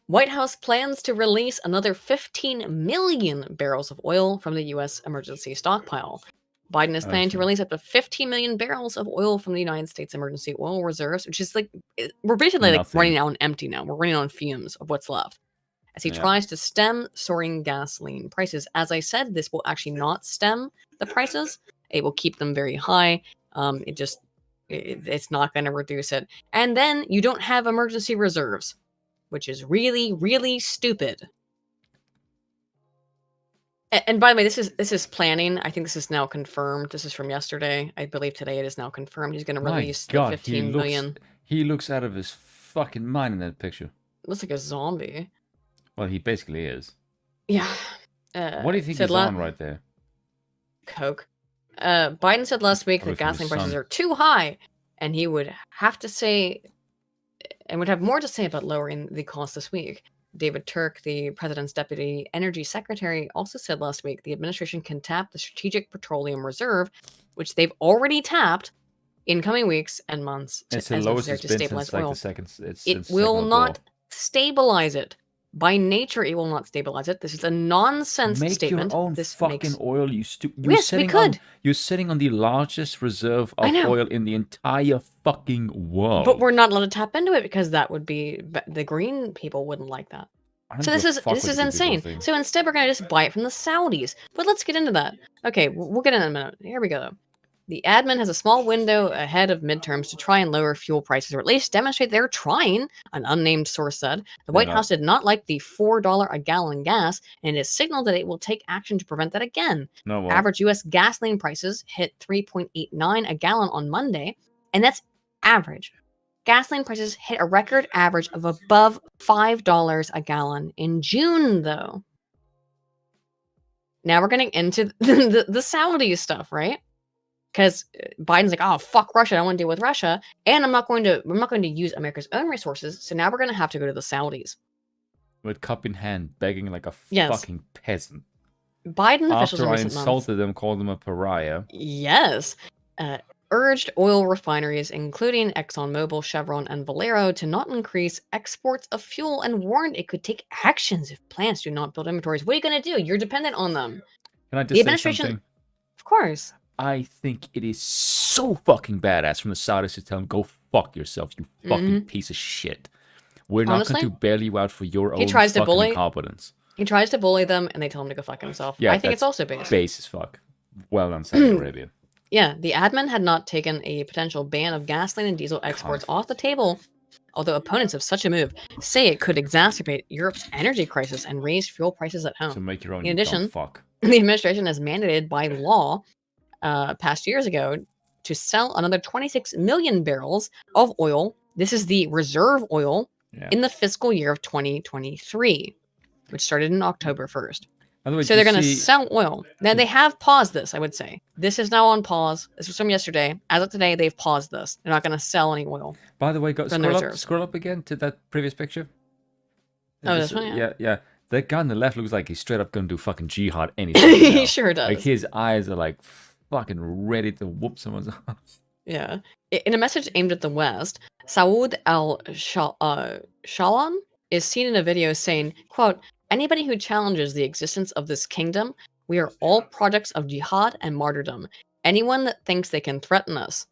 White House plans to release another 15 million barrels of oil from the U.S. emergency stockpile. Biden is planning to release up to 15 million barrels of oil from the United States emergency oil reserves, which is like, we're basically like running out on empty now. We're running on fumes of what's left. As he tries to stem soaring gasoline prices. As I said, this will actually not stem the prices. It will keep them very high. It's not going to reduce it. And then you don't have emergency reserves, which is really, really stupid. And by the way, this is planning. I think this is now confirmed. This is from yesterday. I believe today it is now confirmed. He's going to release the 15 million. He looks out of his fucking mind in that picture. Looks like a zombie. Well, he basically is. Yeah. What do you think he's on right there? Coke. Biden said last week that gasoline prices are too high, and he would have to say, and would have more to say about lowering the cost this week. David Turk, the president's deputy energy secretary, also said last week the administration can tap the Strategic Petroleum Reserve, which they've already tapped, in coming weeks and months. It's the lowest it's been since like the second. It will not stabilize it. By nature, it will not stabilize it. This is a nonsense statement. Make your own this fucking oil, you stupid. Yes, we could. You're sitting on the largest reserve of oil in the entire fucking world. But we're not allowed to tap into it because that would be the green people wouldn't like that. So this is insane. So instead, we're gonna just buy it from the Saudis. But let's get into that. Okay, we'll get in a minute. Here we go. The admin has a small window ahead of midterms to try and lower fuel prices, or at least demonstrate they're trying, an unnamed source said. The White House did not like the $4 a gallon gas, and has signaled that it will take action to prevent that again. Average U.S. gasoline prices hit $3.89 a gallon on Monday, and that's average. Gasoline prices hit a record average of above $5 a gallon in June, though. Now we're getting into the Saudi stuff, right? Because Biden's like, oh, fuck Russia, I don't want to deal with Russia, and we're not going to use America's own resources, so now we're going to have to go to the Saudis. With cup in hand, begging like a fucking peasant. Biden officials After I insulted them, called them a pariah. Yes. Urged oil refineries, including ExxonMobil, Chevron, and Valero, to not increase exports of fuel, and warned it could take actions if plants do not build inventories. What are you going to do? You're dependent on them. Can I just say something? Of course. I think it is so fucking badass from the Saudis to tell them, go fuck yourself, you fucking piece of shit. We're not going to bail you out for your own fucking incompetence. He tries to bully them, and they tell him to go fuck himself. Yeah, I think it's also base. Base as fuck. Well done, Saudi Arabia. Yeah, the admin had not taken a potential ban of gasoline and diesel exports off the table, although opponents of such a move say it could exacerbate Europe's energy crisis and raise fuel prices at home. So make your own. In addition, the administration has mandated by law past years ago to sell another 26 million barrels of oil. This is the reserve oil in the fiscal year of 2023, which started in October 1st. So they're going to sell oil. Now, they have paused this, I would say. This is now on pause. This was from yesterday. As of today, they've paused this. They're not going to sell any oil. By the way, scroll up again to that previous picture. This one? Yeah. That guy on the left looks like he's straight up going to do fucking jihad anything. He sure does. Like, his eyes are like fucking ready to whoop someone's ass. Yeah. In a message aimed at the West, Saud al-Shalan is seen in a video saying, quote, "Anybody who challenges the existence of this kingdom, we are all products of jihad and martyrdom. Anyone that thinks they can threaten us."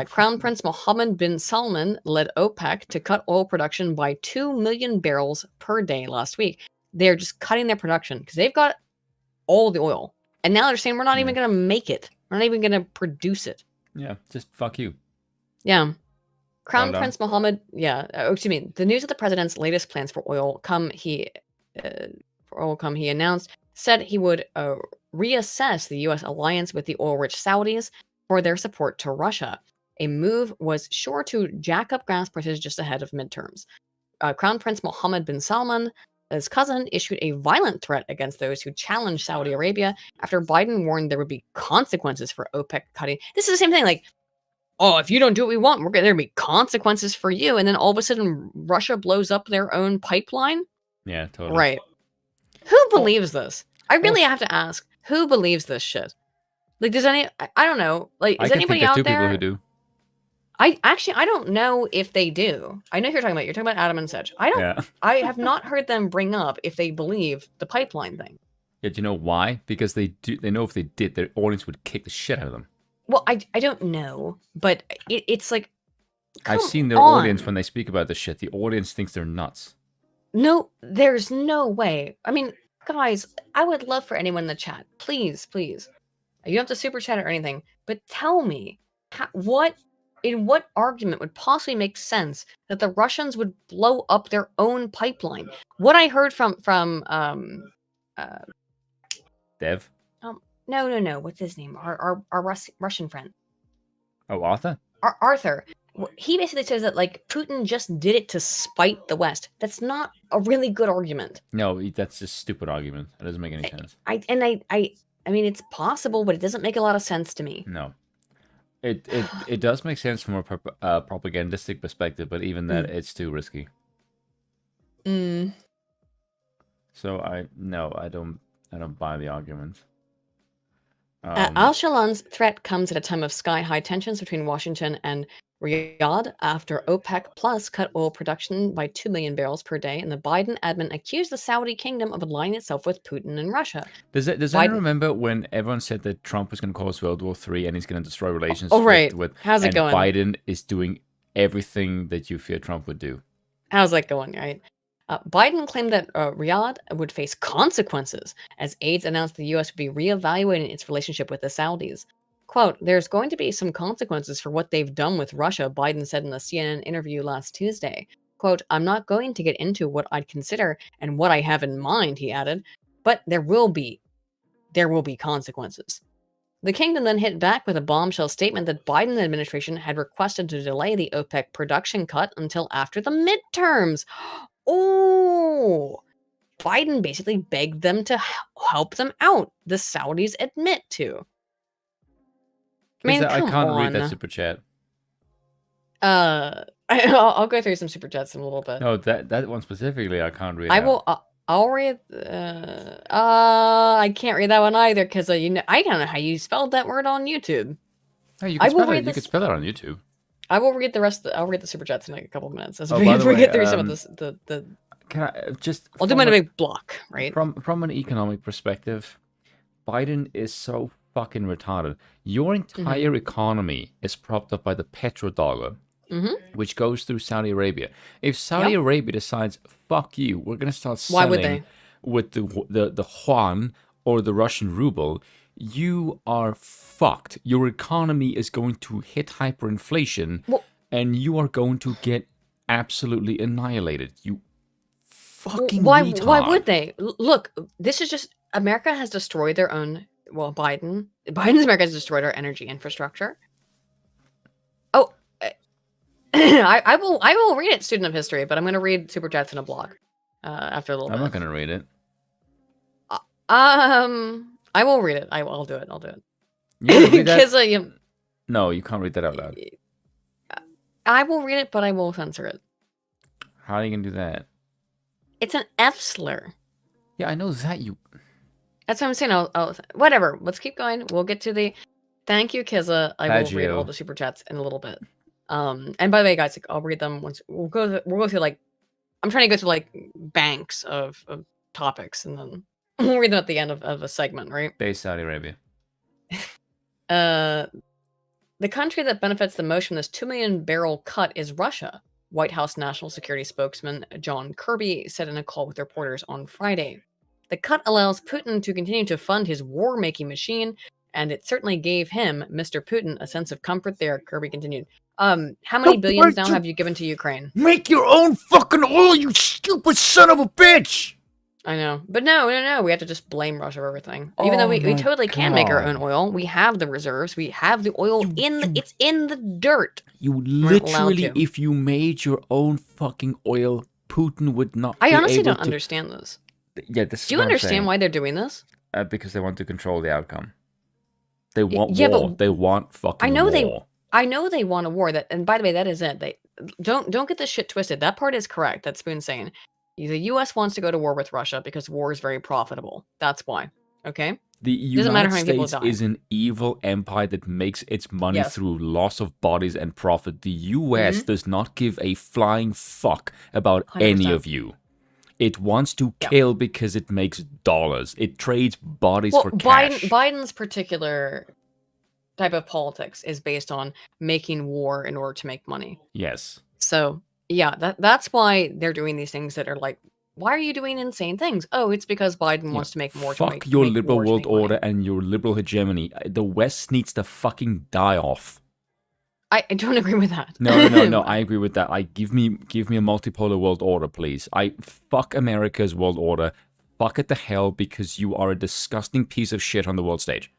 Crown Prince Mohammed bin Salman led OPEC to cut oil production by 2 million barrels per day last week. They're just cutting their production because they've got all the oil. And now they're saying we're not even going to make it. We're not even going to produce it. Yeah, just fuck you. Yeah. Crown Prince Mohammed, the news of the president's latest plans for oil he announced, said he would reassess the U.S. alliance with the oil-rich Saudis for their support to Russia. A move was sure to jack up gas prices just ahead of midterms. Crown Prince Mohammed bin Salman, his cousin, issued a violent threat against those who challenged Saudi Arabia after Biden warned there would be consequences for OPEC cutting. This is the same thing, like, oh, if you don't do what we want, there's going to be consequences for you. And then all of a sudden, Russia blows up their own pipeline? Yeah, totally. Right. Who believes this? I really have to ask, who believes this shit? Like, does I don't know. Like, is anybody out there? I can think of 2 people who do. I don't know if they do. I know who you're talking about. You're talking about Adam and Sedge. I have not heard them bring up if they believe the pipeline thing. Yeah, do you know why? Because they know if they did, their audience would kick the shit out of them. Well, I don't know, but it's like, I've seen their audience when they speak about this shit. The audience thinks they're nuts. No, there's no way. I mean, guys, I would love for anyone in the chat, please. You don't have to super chat or anything, but tell me in what argument would possibly make sense that the Russians would blow up their own pipeline? What I heard from Dev? No. What's his name? Our Russian friend. Oh, Arthur? Arthur. He basically says that like Putin just did it to spite the West. That's not a really good argument. No, that's a stupid argument. It doesn't make any sense. I mean, it's possible, but it doesn't make a lot of sense to me. No. It does make sense from a propagandistic perspective, but even that, it's too risky. So I don't buy the argument. Al-Shalan's threat comes at a time of sky-high tensions between Washington and Riyadh after OPEC Plus cut oil production by 2 million barrels per day, and the Biden admin accused the Saudi kingdom of aligning itself with Putin and Russia. Does anyone remember when everyone said that Trump was going to cause World War III and he's going to destroy relations with How's it going? Biden is doing everything that you fear Trump would do. How's that going, right? Biden claimed that Riyadh would face consequences as aides announced the U.S. would be reevaluating its relationship with the Saudis. Quote, there's going to be some consequences for what they've done with Russia, Biden said in a CNN interview last Tuesday. Quote, I'm not going to get into what I'd consider and what I have in mind, he added, but there will be consequences. The kingdom then hit back with a bombshell statement that Biden administration had requested to delay the OPEC production cut until after the midterms. Oh, Biden basically begged them to help them out. The Saudis admit to. I mean, I can't read that super chat. I'll go through some super chats in a little bit. No, that one specifically, I can't read. I'll read. I can't read that one either because I don't know how you spelled that word on YouTube. No, you can spell it on YouTube. I will read the rest. I'll read the super chats in like a couple of minutes as we get through some of this. Can I just? I'll do my big block, right? From an economic perspective, Biden is so fucking retarded. Your entire economy is propped up by the petrodollar, which goes through Saudi Arabia. If Saudi Arabia decides, fuck you, we're going to start selling with the yuan or the Russian ruble, you are fucked. Your economy is going to hit hyperinflation, and you are going to get absolutely annihilated. You fucking retard. Why would they? Look, this is just America has destroyed their own. Well, Biden's America has destroyed our energy infrastructure. Oh, I will read it, student of history, but I'm going to read super chats in a block after a little bit. I'm not going to read it. I will read it. I'll do it. I'll do it. You read that? No, you can't read that out loud. I will read it, but I will censor it. How are you going to do that? It's an F slur. Yeah, I know that That's what I'm saying. I'll whatever. Let's keep going. We'll get to the thank you, Kizza. I will read all the super chats in a little bit. And by the way, guys, I'll read them once. We'll go through like I'm trying to go through like banks of topics, and then we'll read them at the end of a segment, right? Based Saudi Arabia. The country that benefits the most from this 2 million barrel cut is Russia. White House National Security spokesman John Kirby said in a call with reporters on Friday. The cut allows Putin to continue to fund his war-making machine, and it certainly gave him, Mr. Putin, a sense of comfort there, Kirby continued. How many billions now have you given to Ukraine? Make your own fucking oil, you stupid son of a bitch! I know. But no. We have to just blame Russia for everything. Even though we totally can make our own oil. We have the reserves. We have the oil it's in the dirt. You literally, if you made your own fucking oil, Putin would not I honestly don't understand this. Yeah, this is Do you understand why they're doing this? Because they want to control the outcome. They want war. They want fucking war. I know they want a war. And by the way, that is it. They don't get this shit twisted. That part is correct. That's Spoon saying. The U.S. wants to go to war with Russia because war is very profitable. That's why. Okay? The United States is an evil empire that makes its money through loss of bodies and profit. The U.S. does not give a flying fuck about 100%. Any of you. It wants to kill because it makes dollars. It trades bodies for cash. Biden's particular type of politics is based on making war in order to make money. Yes. So, yeah, that's why they're doing these things that are like, why are you doing insane things? Oh, it's because Biden wants to make more. Fuck your liberal world order and your liberal hegemony. The West needs to fucking die off. I don't agree with that. No. I agree with that. Give me a multipolar world order, please. Fuck America's world order. Fuck it to hell because you are a disgusting piece of shit on the world stage.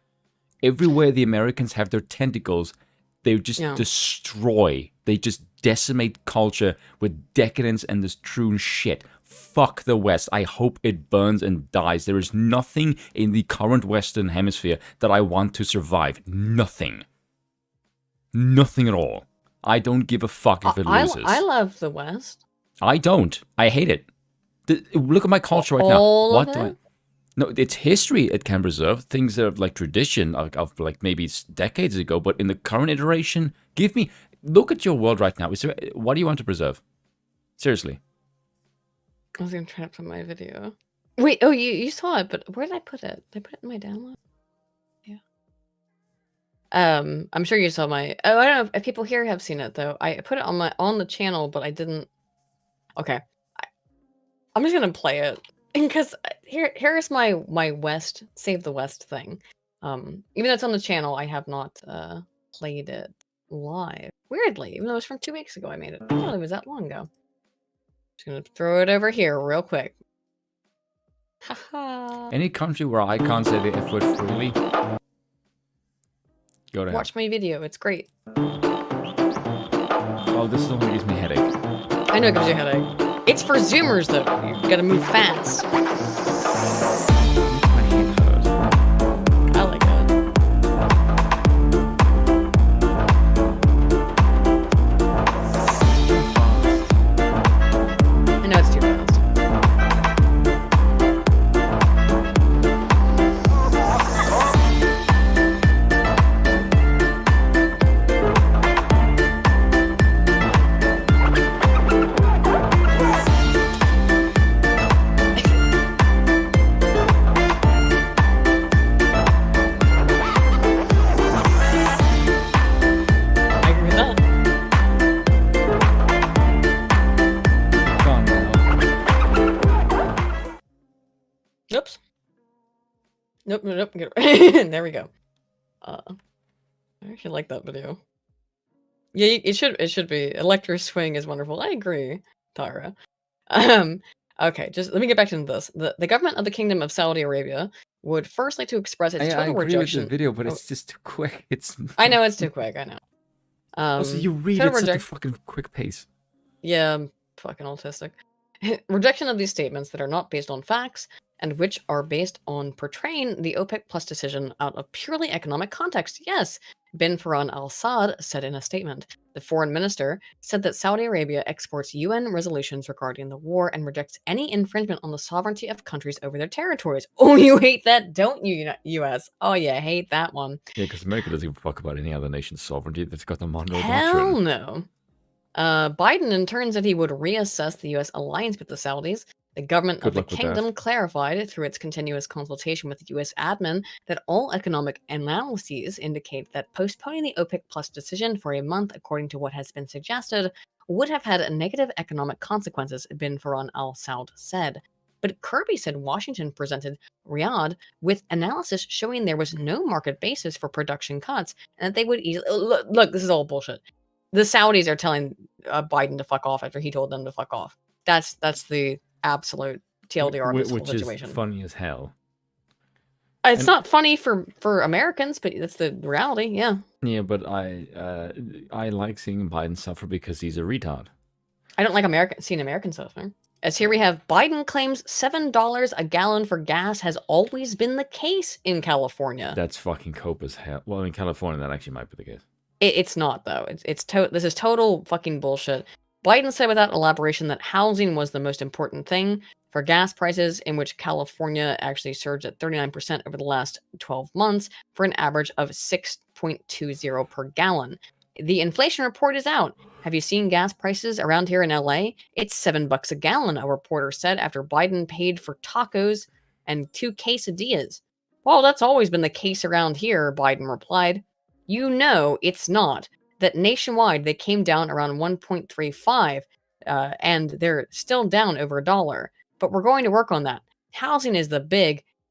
Everywhere the Americans have their tentacles, they just destroy. They just decimate culture with decadence and this true shit. Fuck the West. I hope it burns and dies. There is nothing in the current Western hemisphere that I want to survive. Nothing. Nothing at all. I don't give a fuck if it loses. I love the West. I don't. I hate it. Look at my culture right now. What do I... No, it's history it can preserve. Things that are like tradition of like maybe decades ago, but in the current iteration, look at your world right now. What do you want to preserve? Seriously. I was gonna try to put my video. Wait, oh, you saw it, but where did I put it? Did I put it in my download? Yeah. I'm sure you saw my. Oh, I don't know if people here have seen it though. I put it on the channel, but I didn't. Okay, I'm just gonna play it because here's my West Save the West thing. Even though it's on the channel, I have not played it live. Weirdly, even though it was from 2 weeks ago, I made it. I didn't know it was that long ago. Just gonna throw it over here real quick. Haha. Any country where I can't say the F word freely, go to watch my video. It's great. Oh, this is only gives me a headache. I know it gives you a headache. It's for Zoomers though. You gotta move fast. I like it. I know it's too fast. Nope. There we go. I actually like that video. Yeah, it should be. Electric Swing is wonderful. I agree, Tara. Okay, just let me get back into this. The government of the Kingdom of Saudi Arabia would first like to express its total rejection. With the video, but it's just too quick. I know it's too quick. I know. Also, you read it at a fucking quick pace. Yeah, I'm fucking autistic. Rejection of these statements that are not based on facts and which are based on portraying the OPEC Plus decision out of purely economic context. Yes, bin Farhan al-Saad said in a statement. The foreign minister said that Saudi Arabia exports UN resolutions regarding the war and rejects any infringement on the sovereignty of countries over their territories. Oh, you hate that, don't you, US? Oh, yeah, hate that one. Yeah, because America doesn't give a fuck about any other nation's sovereignty. That's got the Monroe Hell Doctrine. No. Biden in turn said he would reassess the U.S. alliance with the Saudis. The government of the kingdom clarified through its continuous consultation with the U.S. admin that all economic analyses indicate that postponing the OPEC Plus decision for a month, according to what has been suggested, would have had negative economic consequences, bin Farhan al-Saud said. But Kirby said Washington presented Riyadh with analysis showing there was no market basis for production cuts and that they would easily... Look, this is all bullshit. The Saudis are telling Biden to fuck off after he told them to fuck off. That's the absolute TLDR of this whole situation. Which is funny as hell. It's not funny for Americans, but that's the reality. Yeah. Yeah, but I like seeing Biden suffer because he's a retard. I don't like seeing Americans suffer. As here we have Biden claims $7 a gallon for gas has always been the case in California. That's fucking cope as hell. Well, in California, that actually might be the case. It's not, though. This is total fucking bullshit. Biden said without elaboration that housing was the most important thing for gas prices, in which California actually surged at 39% over the last 12 months for an average of 6.20 per gallon. The inflation report is out. Have you seen gas prices around here in LA? It's $7 a gallon, a reporter said after Biden paid for tacos and 2 quesadillas. Well, that's always been the case around here, Biden replied. You know it's not. That nationwide they came down around 1.35, and they're still down over $1. But we're going to work on that. Housing is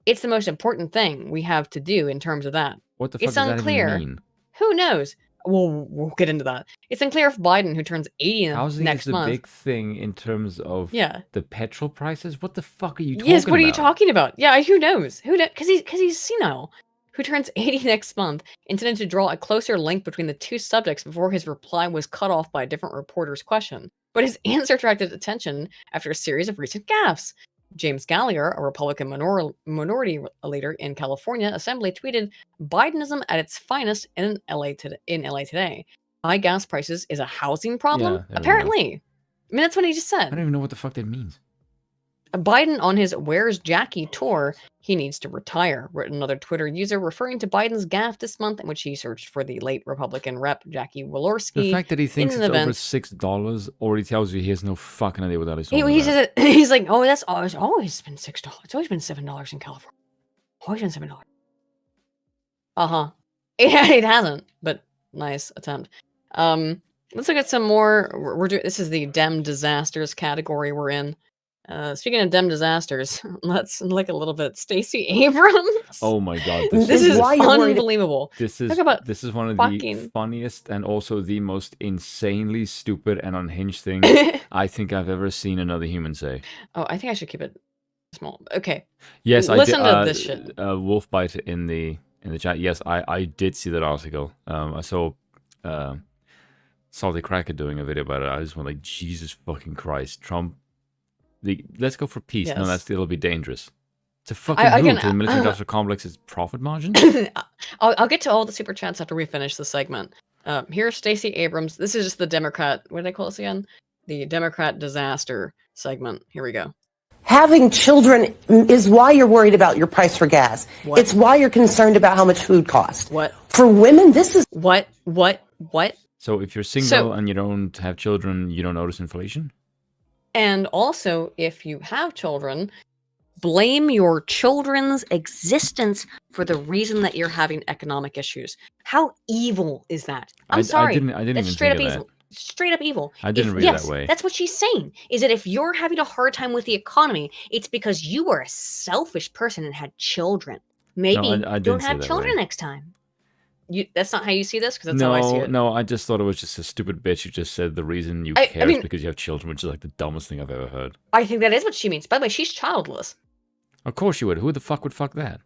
it's the most important thing we have to do in terms of that. What the fuck does that even mean? Who knows? We'll get into that. It's unclear if Biden, who turns 80 next month... Housing is the big thing in terms of the petrol prices? What the fuck are you talking about? Yes, what are you talking about? Yeah, who knows? Because he's senile. Who turns 80 next month, intended to draw a closer link between the two subjects before his reply was cut off by a different reporter's question. But his answer attracted attention after a series of recent gaffes. James Gallagher, a Republican minority leader in California Assembly, tweeted, Bidenism at its finest in LA today. High gas prices is a housing problem? Yeah, apparently. I mean, that's what he just said. I don't even know what the fuck that means. Biden on his Where's Jackie tour, he needs to retire, wrote another Twitter user referring to Biden's gaffe this month in which he searched for the late Republican rep Jackie Walorski. The fact that he thinks it's over $6 already tells you he has no fucking idea what that is. He's like, oh, it's always been $6. It's always been $7 in California. Always been $7. Uh-huh. Yeah, it hasn't, but nice attempt. Let's look at some more. This is the Dem disasters category we're in. Speaking of Dem disasters, let's look a little bit at Stacey Abrams. Oh my god, this is unbelievable. This is one of the funniest and also the most insanely stupid and unhinged thing I think I've ever seen another human say. Oh, I think I should keep it small. Okay. Yes, listen to this shit. Wolfbite in the chat. Yes, I did see that article. I saw Salty Cracker doing a video about it. I just went like, Jesus fucking Christ, Trump. Let's go for peace. Yes. No, it'll be dangerous. It's a fucking move to the military-industrial complex's profit margin. I'll get to all the super chats after we finish the segment. Here's Stacey Abrams. This is just the Democrat. What did I call this again? The Democrat disaster segment. Here we go. Having children is why you're worried about your price for gas. What? It's why you're concerned about how much food costs. What? For women, this is... What? So if you're single and you don't have children, you don't notice inflation? And also, if you have children, blame your children's existence for the reason that you're having economic issues. How evil is that? I'm sorry. I didn't even straight think up of evil. Straight up evil. I didn't read it that way. That's what she's saying. Is that if you're having a hard time with the economy, it's because you were a selfish person and had children. Maybe don't have children next time. That's not how you see this? Because that's how I see it. No, I just thought it was just a stupid bitch who just said the reason you care is because you have children, which is like the dumbest thing I've ever heard. I think that is what she means. By the way, she's childless. Of course you would. Who the fuck would fuck that?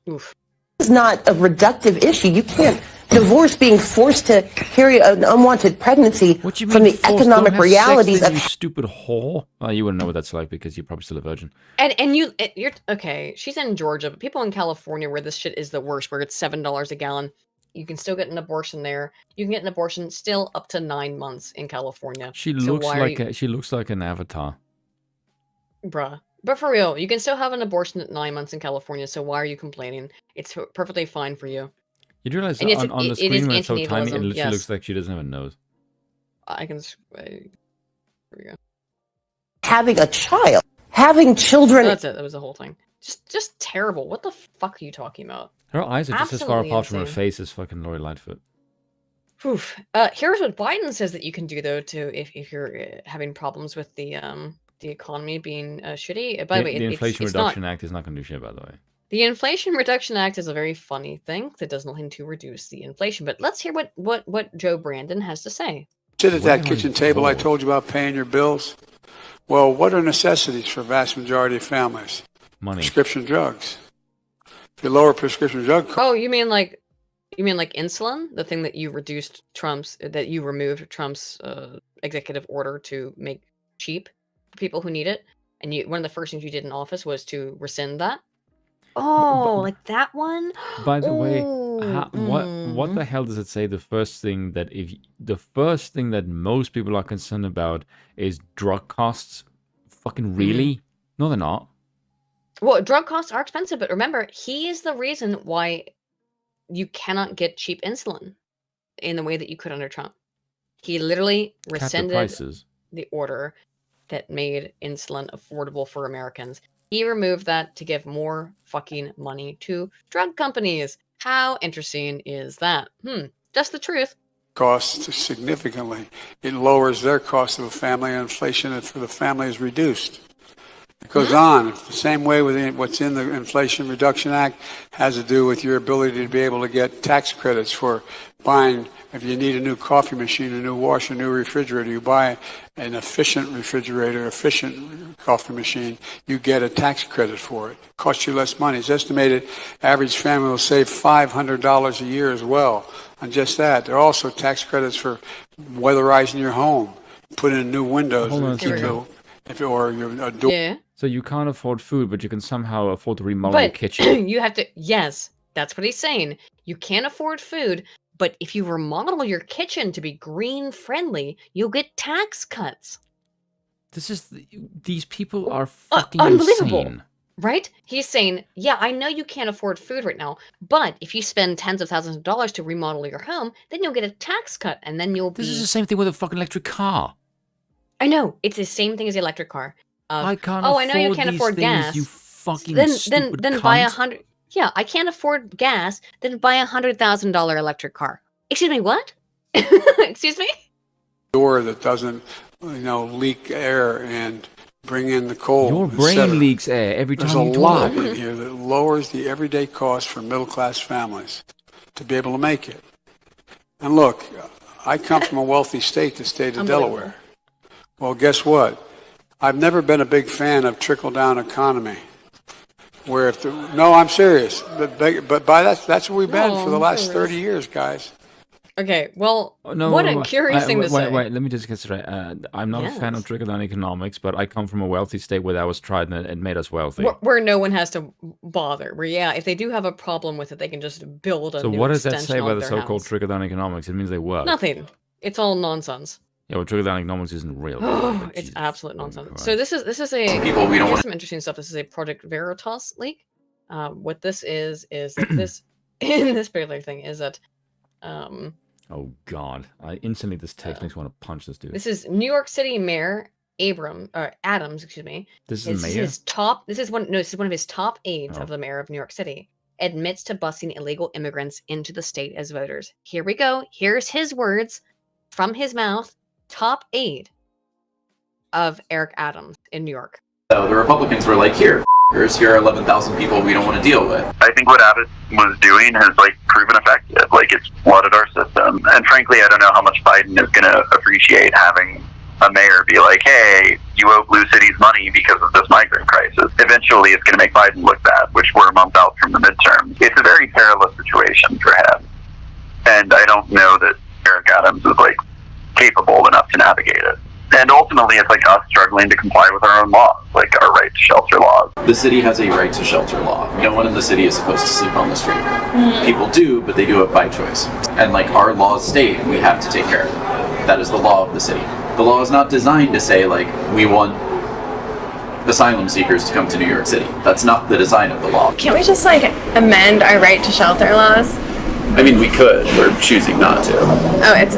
Oof. It's not a reductive issue. You can't divorce being forced to carry an unwanted pregnancy from the economic realities of... You stupid whore. Well, you wouldn't know what that's like because you're probably still a virgin. And you're okay. She's in Georgia, but people in California where this shit is the worst, where it's $7 a gallon, you can still get an abortion there. You can get an abortion still up to 9 months in California. She looks like an avatar. Bruh. But for real, you can still have an abortion at 9 months in California, so why are you complaining? It's perfectly fine for you. You do realize on the screen when it's so tiny, it literally looks like she doesn't have a nose. I can... Here we go. Having a child. Having children... That's it. That was the whole thing. Just terrible. What the fuck are you talking about? Her eyes are just as far apart from her face as fucking Lori Lightfoot. Oof. Here's what Biden says that you can do, though, if you're having problems with the economy being shitty. By the way, the Inflation Reduction Act is not going to do shit, by the way. The Inflation Reduction Act is a very funny thing that does nothing to reduce the inflation. But let's hear what Joe Brandon has to say. Sit at that kitchen table I told you about paying your bills. Well, what are necessities for a vast majority of families? Money. Prescription drugs. If you lower prescription drug costs... Oh, you mean like insulin? The thing that you removed Trump's executive order to make cheap for people who need it? And one of the first things you did in office was to rescind that? Oh, like that one? By the way, What the hell does it say? The first thing that most people are concerned about is drug costs. Fucking really? No, they're not. Well, drug costs are expensive, but remember, he is the reason why you cannot get cheap insulin in the way that you could under Trump. He literally rescinded the order that made insulin affordable for Americans. He removed that to give more fucking money to drug companies. How interesting is that? Just the truth. Costs significantly. It lowers their cost of a family, and inflation for the family is reduced. It goes on. The same way with what's in the Inflation Reduction Act has to do with your ability to be able to get tax credits for buying. If you need a new coffee machine, a new washer, a new refrigerator, you buy an efficient refrigerator, efficient coffee machine, you get a tax credit for it. Costs you less money. It's estimated average family will save $500 a year as well on just that. There are also tax credits for weatherizing your home, putting in new windows. Yeah. So you can't afford food, but you can somehow afford to remodel your kitchen. You have to. Yes, that's what he's saying. You can't afford food, but if you remodel your kitchen to be green friendly, you'll get tax cuts. These people are fucking unbelievable, insane. Right? He's saying, yeah, I know you can't afford food right now, but if you spend tens of thousands of dollars to remodel your home, then you'll get a tax cut, and then you'll be. This is the same thing with a fucking electric car. I know, it's the same thing as the electric car. I can't. I know you can't afford gas. You fucking then cunt. buy 100. Yeah, I can't afford gas. Then buy $100,000 electric car. Excuse me, what? Excuse me. Door that doesn't, leak air and bring in the coal. Your brain leaks air every time you talk. There's a lot in here that lowers the everyday cost for middle-class families to be able to make it. And look, I come from a wealthy state, the state of Delaware. Well, guess what? I've never been a big fan of trickle-down economy. Where I'm serious. But by that's where we've been for the last 30 years, guys. Okay, well, what a curious thing to say. Wait, let me just get straight. I'm not a fan of trickle-down economics, but I come from a wealthy state where that was tried and it made us wealthy. Where no one has to bother. Where, if they do have a problem with it, they can just build a new extension. So what does that say about the so-called trickle-down economics? It means they work. Nothing. It's all nonsense. Yeah, well, trickle-down economics isn't real. It's absolute nonsense. So this is a here's some interesting stuff. This is a Project Veritas leak. What this is that this in this particular thing is that oh God! Instantly this text makes me want to punch this dude. This is New York City Mayor Adams. Excuse me. This is mayor. This is one of his top aides of the mayor of New York City. Admits to busing illegal immigrants into the state as voters. Here we go. Here's his words from his mouth. Top aide of Eric Adams in New York. So the Republicans were like, here are 11,000 people we don't want to deal with. I think what Abbott was doing has proven effective. It's flooded our system. And frankly, I don't know how much Biden is going to appreciate having a mayor be like, hey, you owe blue cities money because of this migrant crisis. Eventually, it's going to make Biden look bad, which we're a month out from the midterms. It's a very perilous situation for him. And I don't know that Eric Adams is capable enough to navigate it. And ultimately, it's us struggling to comply with our own laws, our right to shelter laws. The city has a right to shelter law. No one in the city is supposed to sleep on the street. People do, but they do it by choice. And our laws state, we have to take care of it. That is the law of the city. The law is not designed to say, we want asylum seekers to come to New York City. That's not the design of the law. Can't we just amend our right to shelter laws? I mean, we could. We're choosing not to. Oh, it's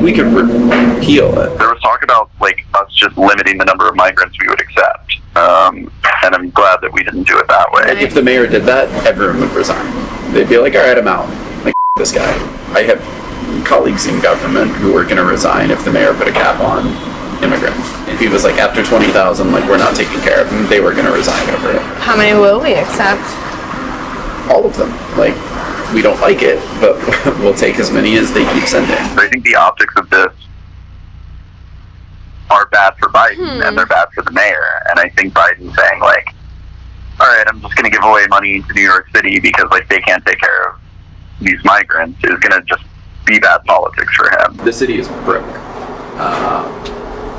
we could repeal it. There was talk about us just limiting the number of migrants we would accept, and I'm glad that we didn't do it that way. If the mayor did that, everyone would resign. They'd be like, all right, I'm out. This guy. I have colleagues in government who are going to resign if the mayor put a cap on immigrants. If he was after 20,000, we're not taking care of them, they were going to resign over it. How many will we accept? All of them. We don't like it, but we'll take as many as they keep sending. I think the optics of this are bad for Biden and they're bad for the mayor. And I think Biden's saying all right, I'm just going to give away money to New York City because they can't take care of these migrants is going to just be bad politics for him. The city is broke,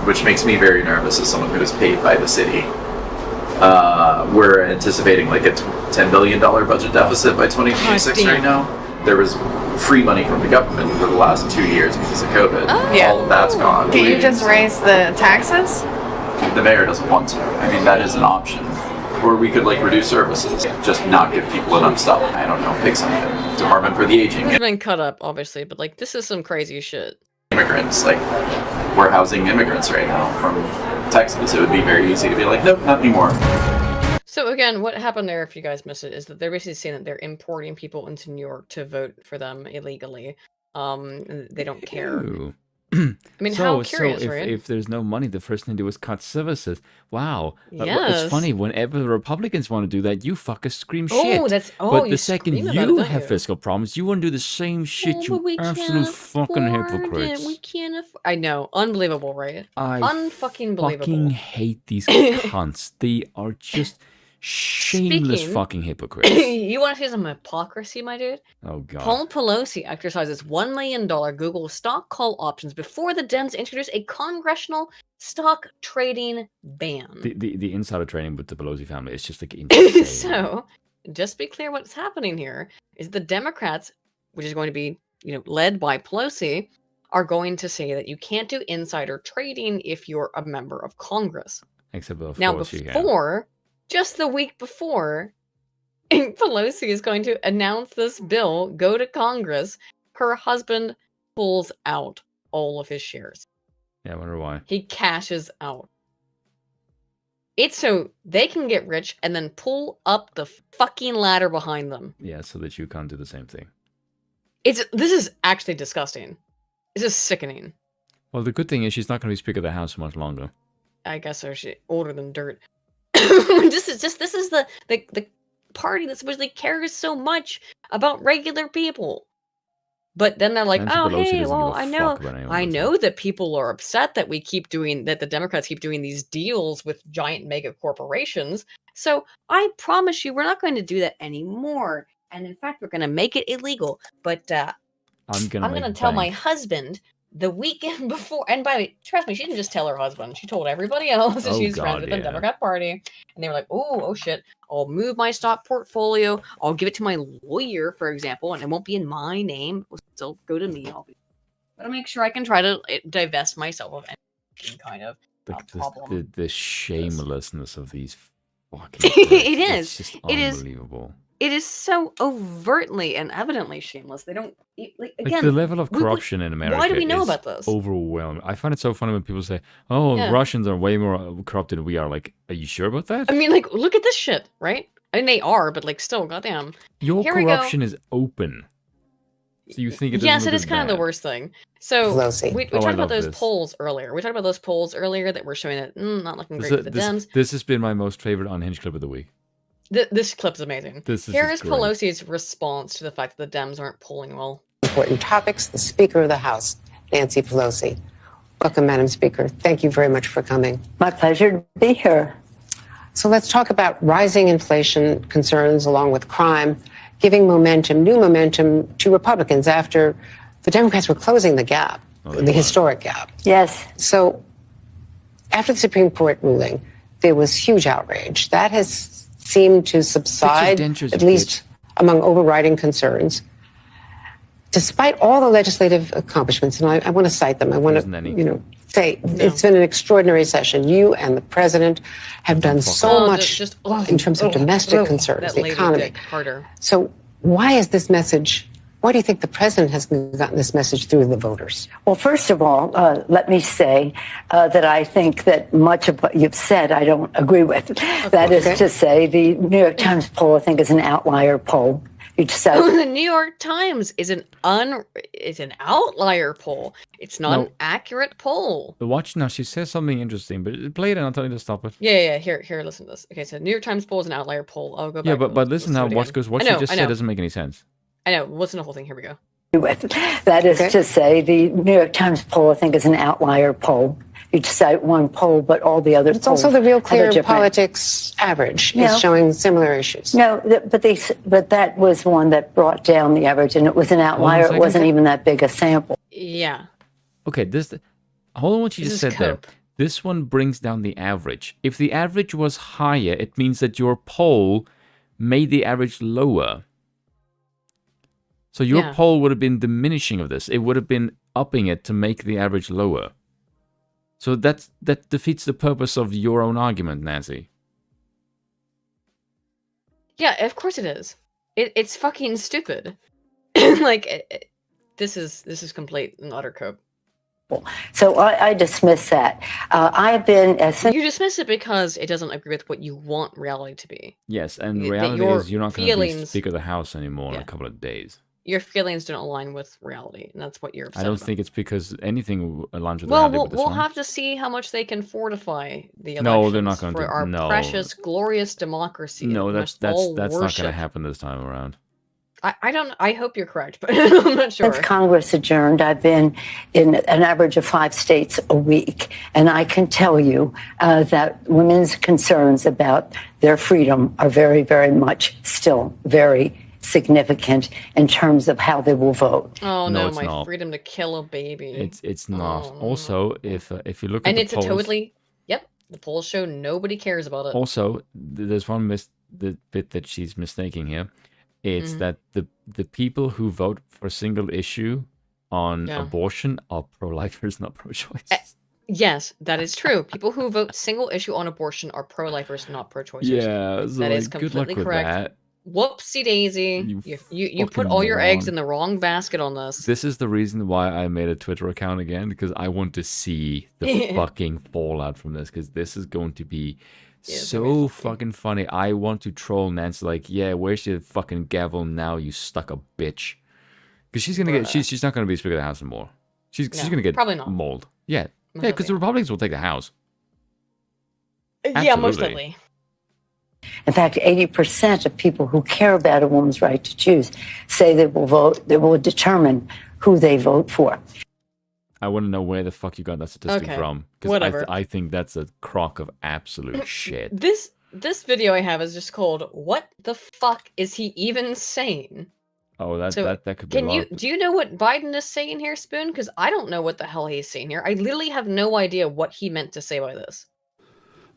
which makes me very nervous as someone who is paid by the city. We're anticipating a $10 billion budget deficit by 2026 right now. there was free money from the government for the last 2 years because of COVID. Yeah. All of that's gone. Can you just raise the taxes? The mayor doesn't want to. I mean, that is an option. Or we could like reduce services, just not give people enough stuff. I don't know, pick something. Department for the Aging. It's been cut up, obviously, but like this is some crazy shit. Immigrants, like we're housing immigrants right now from Texas. It would be very easy to be like, nope, not anymore. So again, what happened there, if you guys missed it, is that they're basically saying that they're importing people into New York to vote for them illegally. They don't care. I mean, how curious, right? If there's no money, the first thing to do is cut services. Wow. Yes. It's funny, whenever the Republicans want to do that, you fuckers scream Oh, shit. But the second you have fiscal problems, you want to do the same shit, you absolute fucking hypocrites. We can't afford. I know. Unbelievable, right? Unfucking believable. Fucking hate these cunts. They are just shameless fucking hypocrites. You want to see some hypocrisy, my dude? Oh, God. Paul Pelosi exercises $1 million Google stock call options before the Dems introduce a congressional stock trading ban. The insider trading with the Pelosi family is just like insane. So, just be clear what's happening here is the Democrats, which is going to be, led by Pelosi, are going to say that you can't do insider trading if you're a member of Congress. Except, of now, course, just the week before, Pelosi is going to announce this bill, go to Congress, her husband pulls out all of his shares. Yeah, I wonder why. He cashes out. It's so they can get rich and then pull up the fucking ladder behind them. Yeah, so that you can't do the same thing. This is actually disgusting. This is sickening. Well, the good thing is she's not going to be Speaker of the House much longer. I guess so. She's older than dirt. This is the party that supposedly cares so much about regular people. But then they're like, hey, well, I know that people are upset that the Democrats keep doing these deals with giant mega corporations. So I promise you, we're not going to do that anymore. And in fact, we're going to make it illegal. But I'm going to tell my husband the weekend before. And by the way, trust me, she didn't just tell her husband. She told everybody else that she's friends with the Democrat Party. And they were like, oh shit, I'll move my stock portfolio. I'll give it to my lawyer, for example, and it won't be in my name. It will still go to me. But I'll make sure I can try to divest myself of any kind of problem. The shamelessness of these fucking it is. It's just unbelievable. It is so overtly and evidently shameless. They don't again. The level of corruption in America. Why do we know about this? Overwhelming. I find it so funny when people say, Russians are way more corrupt than we are. Like, are you sure about that? I mean, look at this shit, right? I mean, they are, but still, goddamn. Your corruption is open. So you think it doesn't Yes, it is kind of the worst thing. So we talked about those polls earlier. That were showing that not looking great for the Dems. This has been my most favorite unhinged clip of the week. This clip's amazing. Here is great. Pelosi's response to the fact that the Dems aren't polling well. Important topics. The Speaker of the House, Nancy Pelosi. Welcome, Madam Speaker. Thank you very much for coming. My pleasure to be here. So let's talk about rising inflation concerns along with crime, giving new momentum to Republicans after the Democrats were closing the gap, the historic gap. Yes. So after the Supreme Court ruling, there was huge outrage. That has seemed to subside, at least among overriding concerns. Despite all the legislative accomplishments, and I want to cite them, I want to, say it's been an extraordinary session. You and the president have done so much in terms of domestic concerns, the economy. So why is this message? Why do you think the president has gotten this message through the voters? Well, first of all, let me say that I think that much of what you've said I don't agree with. That is to say, the New York Times poll, I think, is an outlier poll. The New York Times is an outlier poll. It's not an accurate poll. The watch now, she says something interesting, but play it and I'll tell you to stop it. Yeah. Here, listen to this. Okay, so New York Times poll is an outlier poll. I'll go back. Yeah, but listen now, what she just said doesn't make any sense. I know. Listen to the whole thing. Here we go. That is to say, the New York Times poll, I think, is an outlier poll. You cite one poll, but all the other polls. It's also the Real Clear Politics average is showing similar issues. No, but that was one that brought down the average, and it was an outlier. It wasn't even that big a sample. Yeah. Okay, hold on what you just said there. This one brings down the average. If the average was higher, it means that your poll made the average lower. So your poll would have been diminishing of this. It would have been upping it to make the average lower. So that defeats the purpose of your own argument, Nancy. Yeah, of course it is. It's fucking stupid. Like, this is complete and utter cope. So I dismiss that. I have been... You dismiss it because it doesn't agree with what you want reality to be. Yes, and reality is you're not going to be Speaker of the House anymore in a couple of days. Your feelings don't align with reality, and that's what you're upset I don't about. think it's because anything aligns with reality with this we'll one. have to see how much they can fortify the elections No, they're not going to. For our precious, glorious democracy. No, that's not going to happen this time around. I hope you're correct, but I'm not sure. Since Congress adjourned, I've been in an average of 5 states a week, and I can tell you that women's concerns about their freedom are very, very much still very significant in terms of how they will vote. Oh no, my freedom to kill a baby. It's not. Also, if you look at and the it's polls, a totally the polls show nobody cares about it. Also, there's one the bit that she's mistaking here. It's that the people who vote for a single issue on abortion are pro-lifers, not pro-choice. Yes, that is true. People who vote single issue on abortion are pro-lifers, not pro-choicers. Yeah, so that is completely correct. That. Whoopsie daisy! You put all your eggs in the wrong basket on this. This is the reason why I made a Twitter account again, because I want to see the fucking fallout from this, because this is going to be so fucking funny. I want to troll Nancy like, yeah, where's your fucking gavel now, you stuck a bitch? Because she's gonna get she's not gonna be Speaker of the House anymore. She's gonna get probably not. mauled. Yeah, because the Republicans will take the House. Yeah, most likely. In fact, 80% of people who care about a woman's right to choose say they will vote. They will determine who they vote for. I want to know where the fuck you got that statistic from. Whatever. I think that's a crock of absolute shit. This video I have is just called "What the fuck is he even saying?" Oh, that could be. Do you know what Biden is saying here, Spoon? Because I don't know what the hell he's saying here. I literally have no idea what he meant to say by this.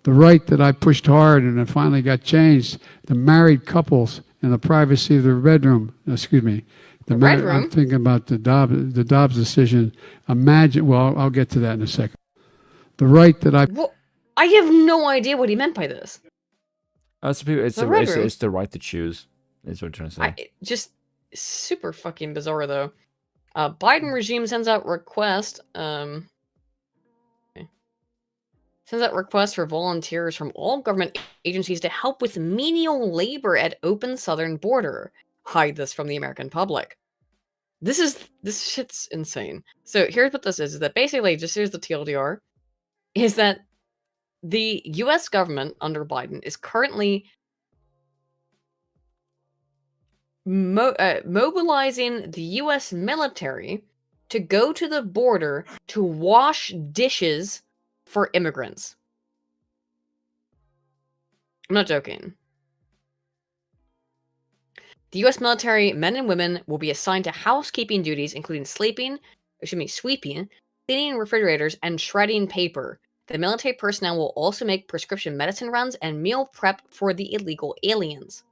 The right that I pushed hard and it finally got changed. The married couples in the privacy of their bedroom. Excuse me. The bedroom? I'm thinking about the Dobbs decision. Imagine. Well, I'll get to that in a second. The right that I. Well, I have no idea what he meant by this. It's the right to choose. Is what I'm trying to say. Just super fucking bizarre though. Biden regime sends out request. Sends out requests for volunteers from all government agencies to help with menial labor at open southern border. Hide this from the American public. This shit's insane. So here's what this is that basically, just here's the TLDR, is that the US government under Biden is currently mobilizing the US military to go to the border to wash dishes for immigrants. I'm not joking. The U.S. military men and women will be assigned to housekeeping duties, including sweeping, cleaning refrigerators, and shredding paper. The military personnel will also make prescription medicine runs and meal prep for the illegal aliens.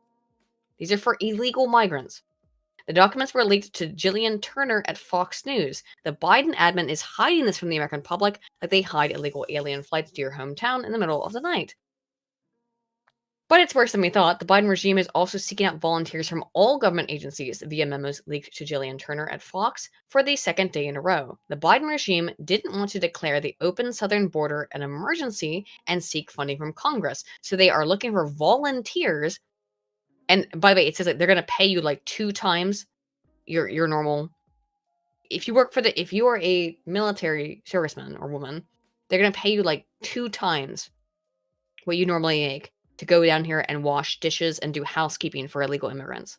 These are for illegal migrants. The documents were leaked to Jillian Turner at Fox News. The Biden admin is hiding this from the American public like they hide illegal alien flights to your hometown in the middle of the night. But it's worse than we thought. The Biden regime is also seeking out volunteers from all government agencies via memos leaked to Jillian Turner at Fox for the second day in a row. The Biden regime didn't want to declare the open southern border an emergency and seek funding from Congress. So they are looking for volunteers. And by the way, it says that they're going to pay you like 2 times your normal. If you are a military serviceman or woman, they're going to pay you like 2 times what you normally make to go down here and wash dishes and do housekeeping for illegal immigrants.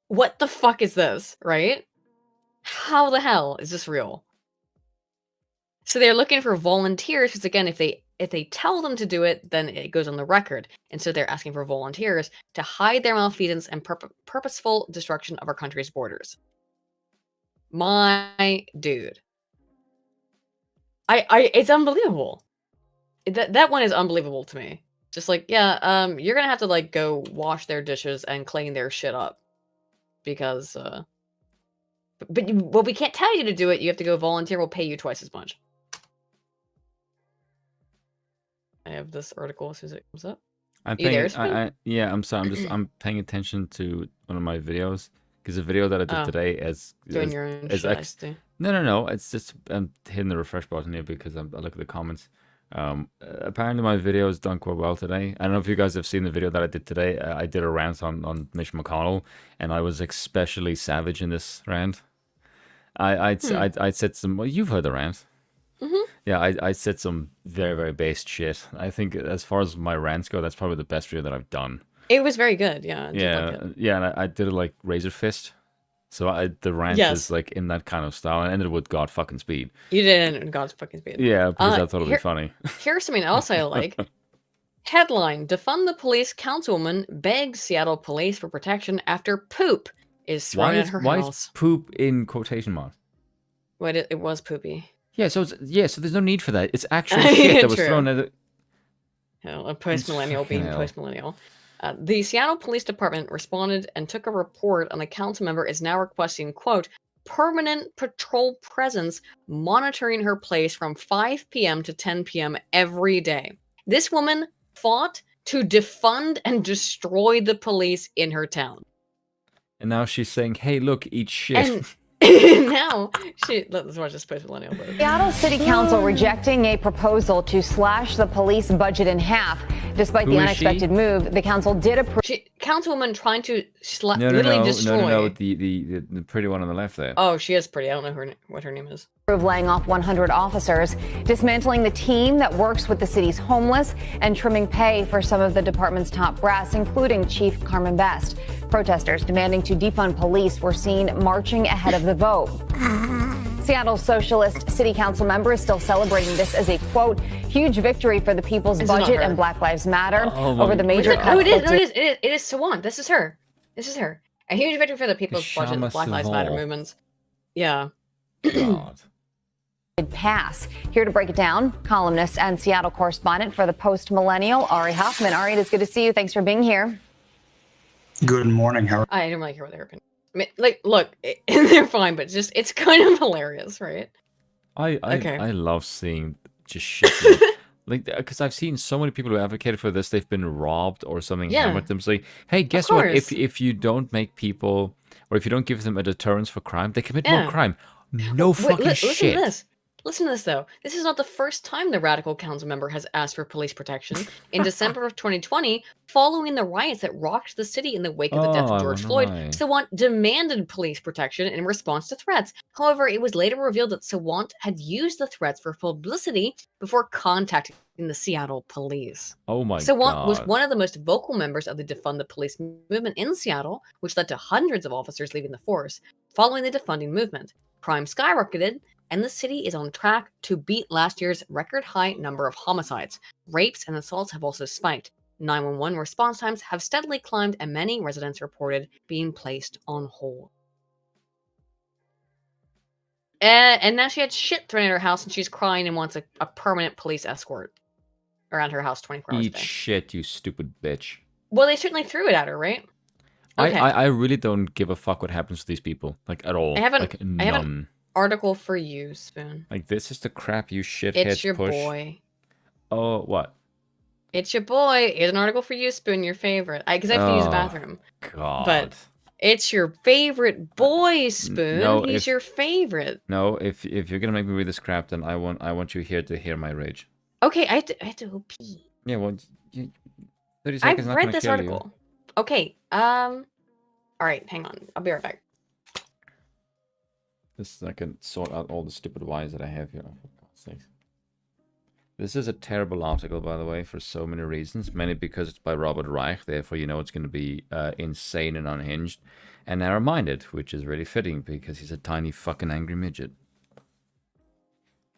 What the fuck is this, right? How the hell is this real? So they're looking for volunteers because, again, if they tell them to do it, then it goes on the record. And so they're asking for volunteers to hide their malfeasance and purposeful destruction of our country's borders. My dude. It's unbelievable. That one is unbelievable to me. Just like, yeah, you're gonna have to like go wash their dishes and clean their shit up. because but we can't tell you to do it. You have to go volunteer. We'll pay you twice as much. I have this article as soon as it comes up. Yeah, I'm sorry. I'm paying attention to one of my videos because the video that I did today is doing your own shit. No. It's just I'm hitting the refresh button here because I look at the comments. Apparently my video has done quite well today. I don't know if you guys have seen the video that I did today. I did a rant on Mitch McConnell, and I was especially savage in this rant. I said some. Well, you've heard the rant. Yeah, I said some very, very based shit. I think as far as my rants go, that's probably the best video that I've done. It was very good, yeah. And I did it like razor fist. So the rant is like in that kind of style. And ended with God fucking speed. You did it in God's fucking speed. Yeah, because I thought it'd be funny. Here's something else I like. Headline: Defund the police councilwoman begs Seattle police for protection after poop is thrown at her house. Why is poop in quotation marks? What it was poopy. Yeah, so there's no need for that. It's actual shit that was thrown at it. A post-millennial being post-millennial. The Seattle Police Department responded and took a report on a council member is now requesting, quote, permanent patrol presence monitoring her place from 5 p.m. to 10 p.m. every day. This woman fought to defund and destroy the police in her town. And now she's saying, hey, look, eat shit. Now, let's watch this post-millennial. Seattle City Council rejecting a proposal to slash the police budget in half. Despite the unexpected move, the council did approve. Councilwoman trying to literally destroy. No, the pretty one on the left there. Oh, she is pretty. I don't know what her name is. Laying off 100 officers, dismantling the team that works with the city's homeless, and trimming pay for some of the department's top brass, including Chief Carmen Best. Protesters demanding to defund police were seen marching ahead of the vote. Seattle Socialist City Council member is still celebrating this as a, quote, huge victory for the people's budget and Black Lives Matter over the major cuts. Oh, it is Sawant. This is her. A huge victory for the people's budget and Black Lives Matter movements. Yeah. God. Pass. Here to break it down, columnist and Seattle correspondent for the Post Millennial, Ari Hoffman. Ari, it is good to see you. Thanks for being here. Good morning. How are you? I don't really care what their opinion. I mean, like, look, they're fine, but it's kind of hilarious, right? I love seeing just shit. Like, because I've seen so many people who advocated for this, they've been robbed or something. Yeah. Hammered them. Say, hey, guess what? If you don't make people, or if you don't give them a deterrence for crime, they commit more crime. No fucking shit. Listen to this, though. This is not the first time the radical council member has asked for police protection. In December of 2020, following the riots that rocked the city in the wake of the death of George Floyd, Sawant demanded police protection in response to threats. However, it was later revealed that Sawant had used the threats for publicity before contacting the Seattle police. Oh my God. Sawant was one of the most vocal members of the Defund the Police movement in Seattle, which led to hundreds of officers leaving the force. Following the defunding movement, crime skyrocketed, and the city is on track to beat last year's record high number of homicides. Rapes and assaults have also spiked. 911 response times have steadily climbed, and many residents reported being placed on hold. And now she had shit thrown at her house, and she's crying and wants a permanent police escort around her house 24 hours a day. Eat shit, you stupid bitch. Well, they certainly threw it at her, right? Okay. I really don't give a fuck what happens to these people, like at all. I have an article for you, Spoon. Like, this is the crap you shitheads push. It's your boy. Oh, what? It's your boy. Here's an article for you, Spoon, your favorite. Because I have to use the bathroom. God. But it's your favorite boy, Spoon. No, He's your favorite. No, if you're gonna make me read this crap, then I want you here to hear my rage. Okay, I have to go pee. Yeah, well, 30 seconds. I've read this article. Okay. All right, hang on. I'll be right back. I can sort out all the stupid whys that I have here. For God's sakes. This is a terrible article, by the way, for so many reasons. Mainly because it's by Robert Reich, therefore you know it's going to be insane and unhinged. And narrow-minded, which is really fitting because he's a tiny fucking angry midget.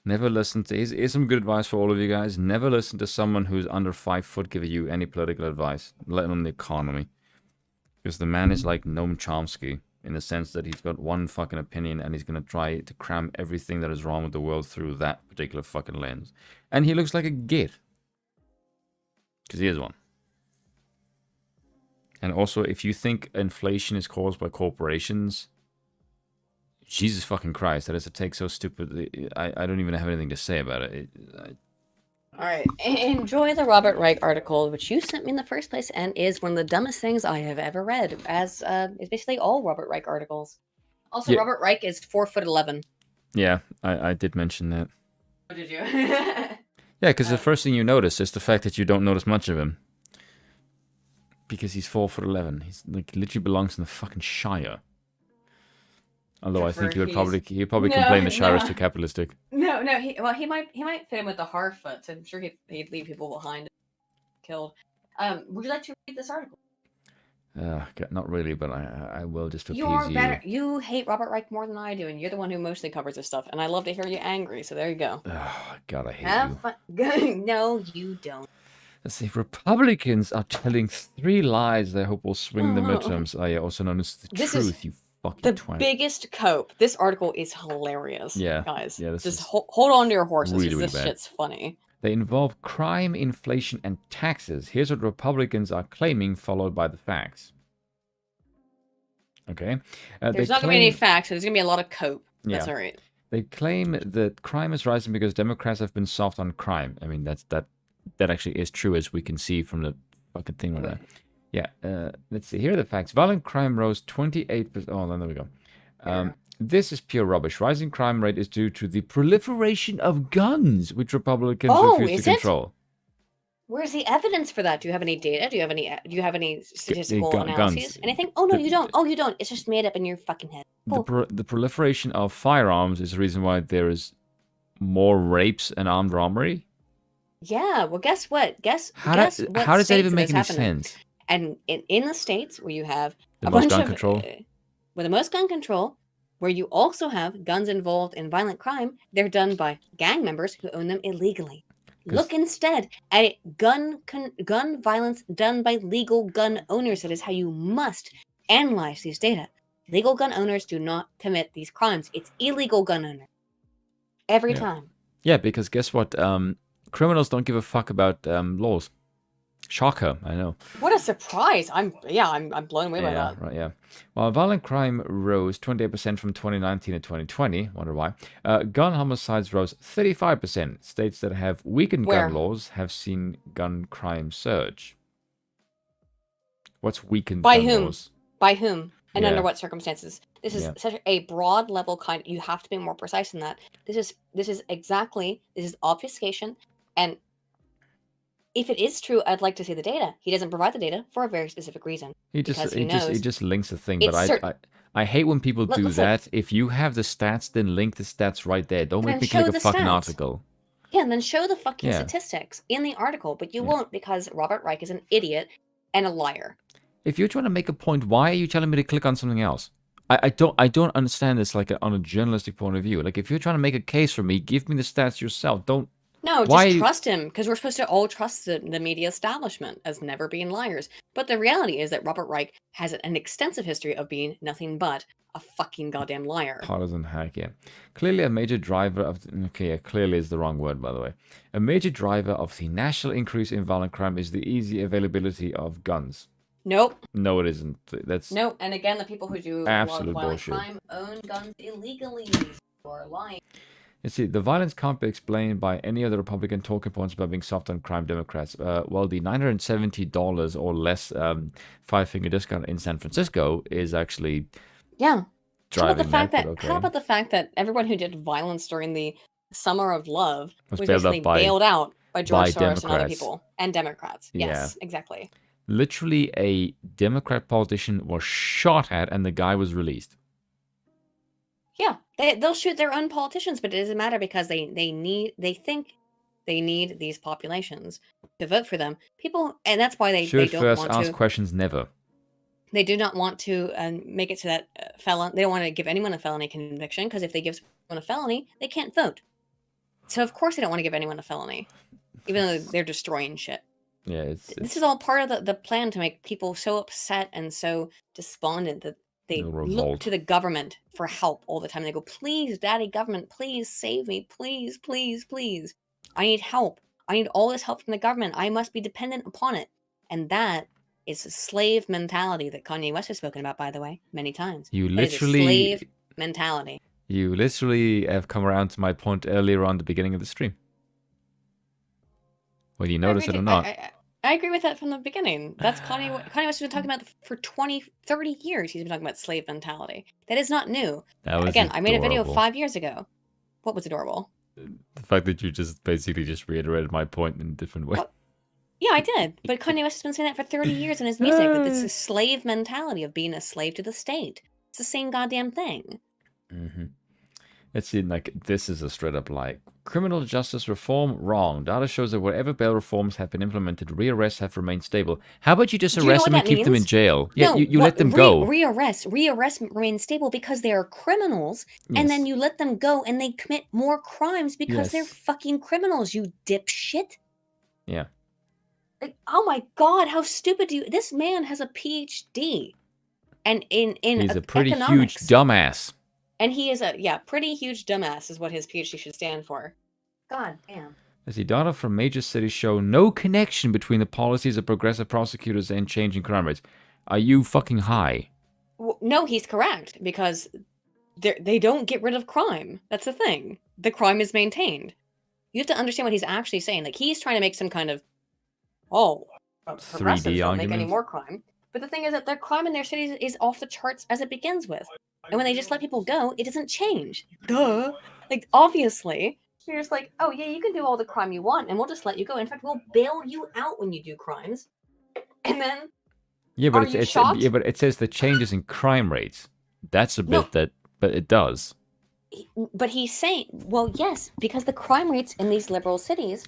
Never listen to... Here's some good advice for all of you guys. Never listen to someone who's under 5 foot giving you any political advice, let alone the economy. Because the man is like Noam Chomsky, in the sense that he's got one fucking opinion and he's going to try to cram everything that is wrong with the world through that particular fucking lens. And he looks like a git. Because he is one. And also, if you think inflation is caused by corporations, Jesus fucking Christ, that is a take so stupid. I don't even have anything to say about it. All right, enjoy the Robert Reich article, which you sent me in the first place, and is one of the dumbest things I have ever read. As is basically all Robert Reich articles. Also, Robert Reich is 4'11". Yeah, I did mention that. Oh, did you? Yeah, because the first thing you notice is the fact that you don't notice much of him. Because he's 4'11". He's like literally belongs in the fucking Shire. Although I think he'd probably complain the Shire is too capitalistic. No, he might fit in with the Harfoot. So I'm sure he'd leave people behind, killed. Would you like to read this article? Not really, but I will just to appease You are better. You hate Robert Reich more than I do, and you're the one who mostly covers this stuff. And I love to hear you angry. So there you go. Oh, God, I hate Have you. fun. No, you don't. Let's see. Republicans are telling 3 lies they hope will swing the midterms. Oh, yeah, also known as the truth. You fucking the twat. biggest cope. This article is hilarious. Yeah, guys. Yeah, just hold on to your horses. Really, This bad. shit's funny. They involve crime, inflation, and taxes. Here's what Republicans are claiming, followed by the facts. Okay. There's not going to be any facts. So there's going to be a lot of cope. That's all right. They claim that crime is rising because Democrats have been soft on crime. I mean, that actually is true, as we can see from the fucking thing right there. Yeah. Let's see. Here are the facts. Violent crime rose 28%. Oh, there we go. This is pure rubbish. Rising crime rate is due to the proliferation of guns, which Republicans refuse to control. Where's the evidence for that? Do you have any data? Do you have any statistical analyses? Guns. Anything? Oh no, you don't. Oh, you don't. It's just made up in your fucking head. The proliferation of firearms is the reason why there is more rapes and armed robbery. Yeah. Well, guess what? How does that even make any sense? And in the states where you have the most gun control, with the most gun control, where you also have guns involved in violent crime, they're done by gang members who own them illegally. Look instead at gun violence done by legal gun owners. That is how you must analyze these data. Legal gun owners do not commit these crimes. It's illegal gun owners. Every time. Yeah, because guess what? Criminals don't give a fuck about laws. Shocker, I know. What a surprise! I'm blown away by that. Right, yeah. While violent crime rose 28% from 2019 to 2020, wonder why. Gun homicides rose 35%. States that have weakened gun laws have seen gun crime surge. What's weakened gun laws? By whom? And under what circumstances? This is such a broad level kind. You have to be more precise than that. This is obfuscation, and if it is true, I'd like to see the data. He doesn't provide the data for a very specific reason. He just links a thing, but I hate when people do that. If you have the stats, then link the stats right there. Don't make me click a fucking article. Yeah, and then show the fucking statistics in the article, but you won't because Robert Reich is an idiot and a liar. If you're trying to make a point, why are you telling me to click on something else? I don't understand this on a journalistic point of view. Like, if you're trying to make a case for me, give me the stats yourself. No, just trust him, because we're supposed to all trust the media establishment as never being liars. But the reality is that Robert Reich has an extensive history of being nothing but a fucking goddamn liar. Partisan hack, yeah. Clearly a major driver of... clearly is the wrong word, by the way. A major driver of the national increase in violent crime is the easy availability of guns. Nope. No, it isn't. That's... No, and again, the people who do absolute violent bullshit. crime own guns illegally. You are lying. You see, the violence can't be explained by any of the Republican talking points about being soft on crime Democrats. Well, the $970 or less 5-finger discount in San Francisco is actually driving How about the fact that everyone who did violence during the Summer of Love was bailed basically bailed out by George Soros and other people and Democrats? Yeah. Yes, exactly. Literally, a Democrat politician was shot at, and the guy was released. Yeah, they'll shoot their own politicians, but it doesn't matter because they think they need these populations to vote for them. People, and that's why they don't first want ask to questions. Never. They do not want to make it to that felon. They don't want to give anyone a felony conviction because if they give someone a felony, they can't vote. So of course they don't want to give anyone a felony, even though they're destroying shit. Yeah, this is all part of the plan to make people so upset and so despondent that they look to the government for help all the time. They go, please, daddy government, please save me. Please, please, please. I need help. I need all this help from the government. I must be dependent upon it. And that is a slave mentality that Kanye West has spoken about, by the way, many times. You It is a literally, slave mentality. you literally have come around to my point earlier on the beginning of the stream. Whether you notice it or not. I agree with that from the beginning. That's Kanye West has been talking about for 20, 30 years. He's been talking about slave mentality. That is not new. That was Again, I made a video adorable. 5 years ago. What was adorable? The fact that you just basically just reiterated my point in a different way. Yeah, I did. But Kanye West has been saying that for 30 years in his music. That it's a slave mentality of being a slave to the state. It's the same goddamn thing. Mm-hmm. Let's see, like, this is a straight up like, criminal justice reform, wrong. Data shows that wherever bail reforms have been implemented, rearrests have remained stable. How about you just Do you know arrest what them and that keep them in means? jail? Yeah, No, you let them go. Rearrest remain stable because they are criminals, and then you let them go and they commit more crimes because they're Yes. fucking criminals, you dipshit. Yeah. Like, oh my god, how stupid do you... This man has a PhD. And in He's a pretty economics. huge dumbass. And he is a, pretty huge dumbass is what his PhD should stand for. God damn. Let's see, data from major cities show no connection between the policies of progressive prosecutors and changing crime rates. Are you fucking high? No, he's correct, because they don't get rid of crime. That's the thing. The crime is maintained. You have to understand what he's actually saying. Like, he's trying to make some kind of, progressives don't make any argument. more crime. But the thing is that their crime in their cities is off the charts as it begins with. And when they just let people go, it doesn't change. Duh. Like, obviously, you're just like, oh, yeah, you can do all the crime you want, and we'll just let you go. In fact, we'll bail you out when you do crimes. And then, Yeah, but Are you shocked? but it says the changes in crime rates. That's a bit but it does. but he's saying, well, yes, because the crime rates in these liberal cities,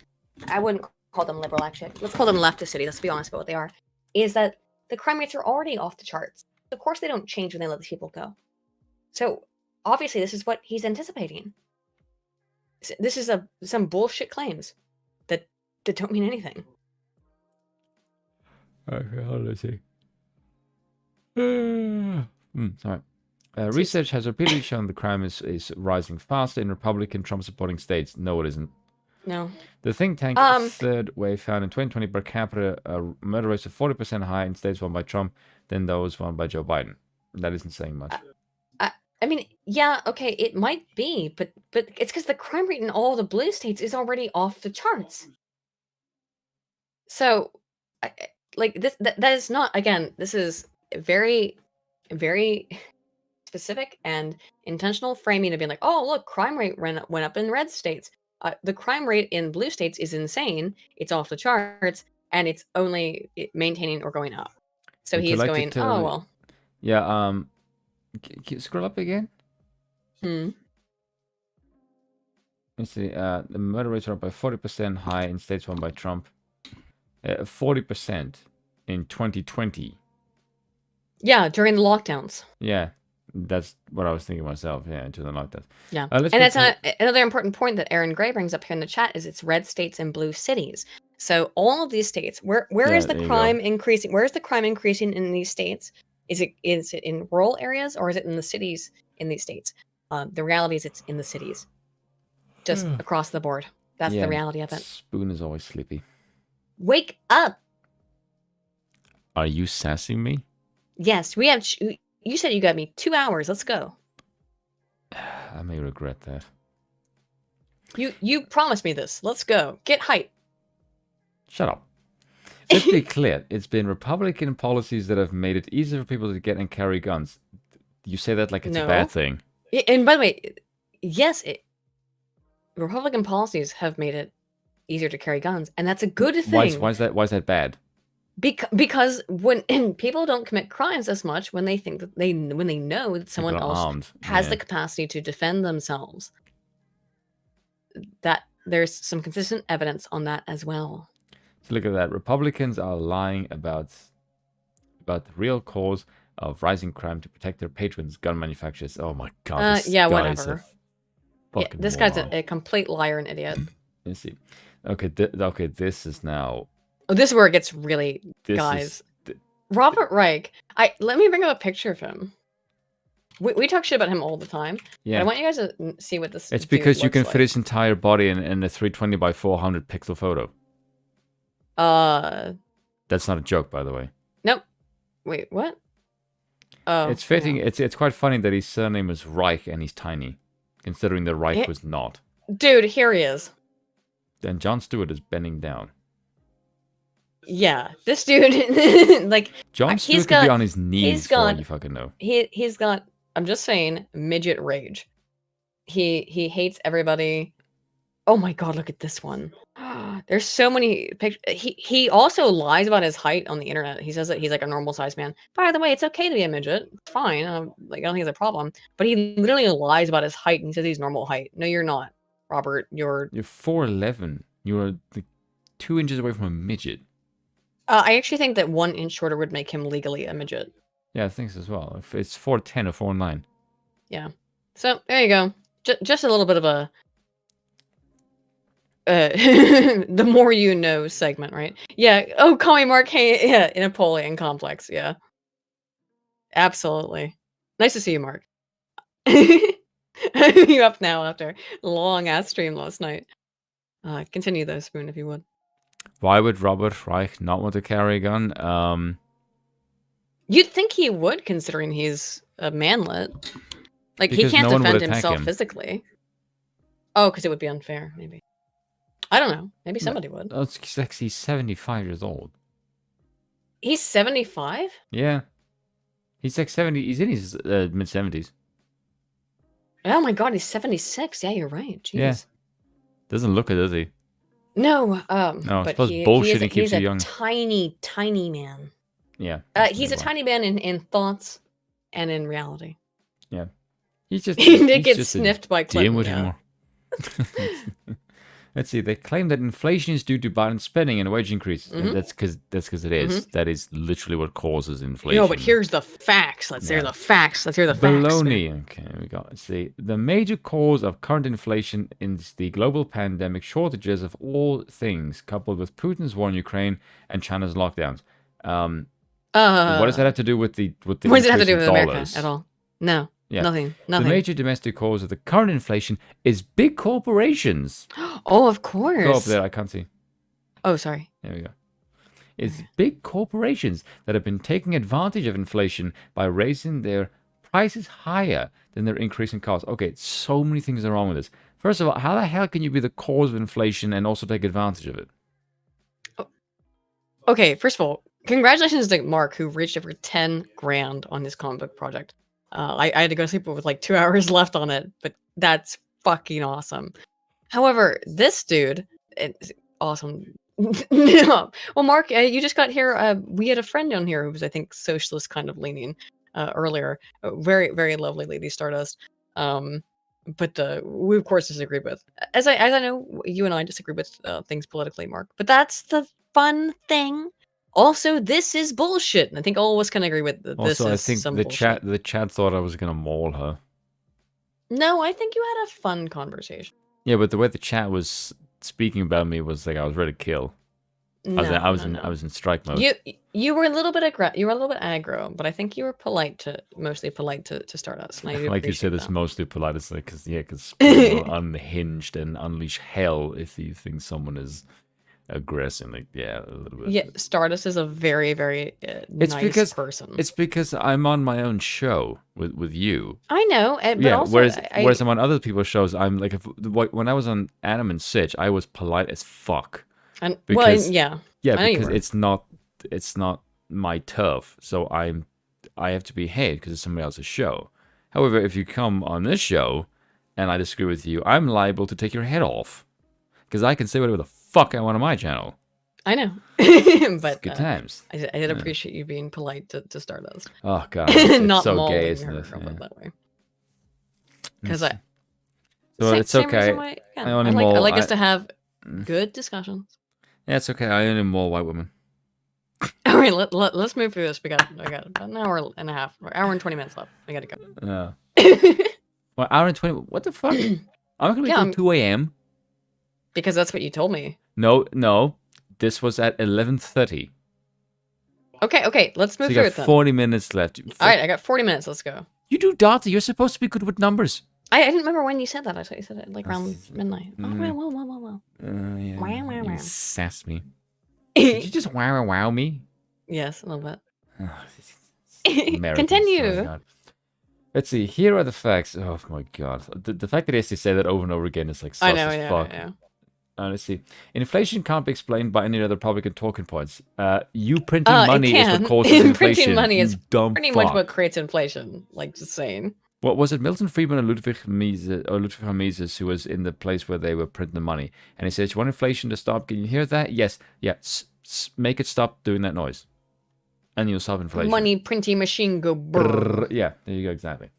I wouldn't call them liberal, actually. Let's call them leftist cities. Let's be honest about what they are. Is that the crime rates are already off the charts. Of course, they don't change when they let these people go. So, obviously, this is what he's anticipating. This is some bullshit claims that don't mean anything. Okay, hold on a sec. Sorry. Research has repeatedly shown the crime is rising faster in Republican Trump-supporting states. No, it isn't. No. The think tank Third Way found in 2020 per capita murder rates are 40% higher in states won by Trump than those won by Joe Biden. That isn't saying much. I mean, yeah, okay, it might be, but it's because the crime rate in all the blue states is already off the charts. So, like this, that is not, again, this is very, very specific and intentional framing of being like, oh, look, crime rate went up in red states. The crime rate in blue states is insane. It's off the charts, and it's only maintaining or going up. So he's going, oh, well. Yeah, can you scroll up again? Let's see. The murder rates are up by 40% high in states won by Trump. 40% in 2020. Yeah, during the lockdowns. Yeah, that's what I was thinking myself. Yeah, during the lockdowns. Yeah, and that's another important point that Aaron Gray brings up here in the chat is it's red states and blue cities. So all of these states, where is the crime increasing? Where is the crime increasing in these states? Is it in rural areas or is it in the cities in these states? The reality is it's in the cities, just across the board. That's the reality of it. Spoon is always sleepy. Wake up! Are you sassing me? Yes, we have. You said you got me 2 hours. Let's go. I may regret that. You promised me this. Let's go. Get hype. Shut up. Let's be clear. It's been Republican policies that have made it easier for people to get and carry guns. You say that like it's a bad thing. And by the way, yes, Republican policies have made it easier to carry guns, and that's a good thing. Why is that bad? Because when people don't commit crimes as much when they think that when they know that someone else has the capacity to defend themselves. That there's some consistent evidence on that as well. So look at that. Republicans are lying about the real cause of rising crime to protect their patrons, gun manufacturers. Oh my god. Yeah, whatever. Yeah, this moron. guy's a complete liar and idiot. Let's see. Okay, this is now. Oh, this is where it gets really, guys. Robert Reich. Let me bring up a picture of him. We talk shit about him all the time. Yeah. But I want you guys to see what this. It's because you can like. fit his entire body in a 320 by 400 pixel photo. That's not a joke, by the way. Wait, what? Oh, it's fitting. Yeah. It's quite funny that his surname is Reich and he's tiny, considering that Reich was not. Dude, here he is. Then Jon Stewart is bending down. Yeah, this dude, like Jon Stewart could be on his knees for all you fucking know. He's got. I'm just saying, midget rage. He hates everybody. Oh my god, look at this one. There's so many pictures. He also lies about his height on the internet. He says that he's like a normal sized man. By the way, it's okay to be a midget. It's fine. Like, I don't think it's a problem. But he literally lies about his height and he says he's normal height. No, you're not, Robert. You're 4'11". You're like 2 inches away from a midget. I actually think that 1 inch shorter would make him legally a midget. Yeah, I think so as well. If it's 4'10" or 4'9". Yeah. So there you go. Just a little bit of a the more you know segment, right? Yeah. Oh, call me Mark. Hey, yeah, Napoleon complex. Yeah. Absolutely. Nice to see you, Mark. You up now after a long ass stream last night. Continue though, Spoon, if you would. Why would Robert Reich not want to carry a gun? You'd think he would, considering he's a manlet. Like, because he can't no defend himself physically. Oh, because it would be unfair, maybe. I don't know. Maybe somebody would. Oh, it's like he's 75 years old. He's 75? Yeah. He's like 70. He's in his mid-70s. Oh my god, he's 76. Yeah, you're right. Jeez. Yeah. Doesn't look it, does he? No, no, I but suppose bullshitting keeps you young. He's a tiny, tiny man. Yeah. He's a tiny man in thoughts and in reality. Yeah. He's just he did get sniffed by Clinton. Yeah. Let's see. They claim that inflation is due to Biden's spending and wage increases. Mm-hmm. That's because it is. Mm-hmm. That is literally what causes inflation. No, but here's the facts. Let's hear the facts. Let's hear the facts. Baloney. Okay, we got. Let's see. The major cause of current inflation is the global pandemic shortages of all things, coupled with Putin's war in Ukraine and China's lockdowns. What does that have to do with the? What does it have to do with America at all? No. Yeah. Nothing. The major domestic cause of the current inflation is big corporations. Oh, of course. Go up there. I can't see. Oh, sorry. There we go. It's big corporations that have been taking advantage of inflation by raising their prices higher than their increasing costs. Okay, so many things are wrong with this. First of all, how the hell can you be the cause of inflation and also take advantage of it? Oh. Okay, first of all, congratulations to Mark, who reached over 10 grand on his comic book project. I had to go sleep with like 2 hours left on it, but that's fucking awesome. However, this dude, it's awesome. Well, Mark, you just got here. We had a friend down here who was, I think, socialist kind of leaning earlier. Very, very lovely lady, Stardust. But we of course disagreed with. As I know, you and I disagree with things politically, Mark. But that's the fun thing. Also, this is bullshit, and I think all of us can agree with this. Also, I think some the bullshit. the chat thought I was gonna maul her. No, I think you had a fun conversation. Yeah, but the way the chat was speaking about me was like I was ready to kill. No, I was in strike mode. You were a little bit aggro, but I think you were mostly polite to Stardust. And I like you said, it's mostly polite. It's like because unhinged and unleash hell if you think someone is aggressive. Like a little bit. Yeah, Stardust is a very, very nice person. It's because I'm on my own show with you. I know, but yeah. Also, whereas I'm on other people's shows, I'm like when I was on Adam and Sitch, I was polite as fuck. And because, yeah, because it's not my turf, so I have to behave because it's somebody else's show. However, if you come on this show and I disagree with you, I'm liable to take your head off because I can say whatever the fuck I want on my channel. I know, but good times. I did appreciate you being polite to Stardust. Oh god, it's not so mauling gay, isn't her it? from that way. Because so it's okay. I like us to have good discussions. Yeah, it's okay. I only maul white women. All right, let's move through this. I got about an hour and a half, or hour and 20 minutes left. I got to go. Yeah. Well, hour and 20. What the fuck? I'm not gonna be till 2 a.m. Because that's what you told me. No. This was at 11:30. Okay. Let's move so you through got it then. 40 minutes left. All right, I got 40 minutes. Let's go. You do data. You're supposed to be good with numbers. I didn't remember when you said that. I thought you said it like around midnight. Oh, wow. Yeah. You sass me. Did you just wow me? Yes, a little bit. Continue. Let's see. Here are the facts. Oh my god. The fact that he has to say that over and over again is like sus as fuck. Let's see. Inflation can't be explained by any other Republican talking points. You printing money is what causes inflation. Printing money is pretty much what creates inflation. Like, just saying. What was it? Milton Friedman and Ludwig Mises, who was in the place where they were printing the money, and he says, "You want inflation to stop? Can you hear that? Yes. Yeah. Make it stop doing that noise, and you'll stop inflation." Money printing machine go brrr. Yeah, there you go, exactly.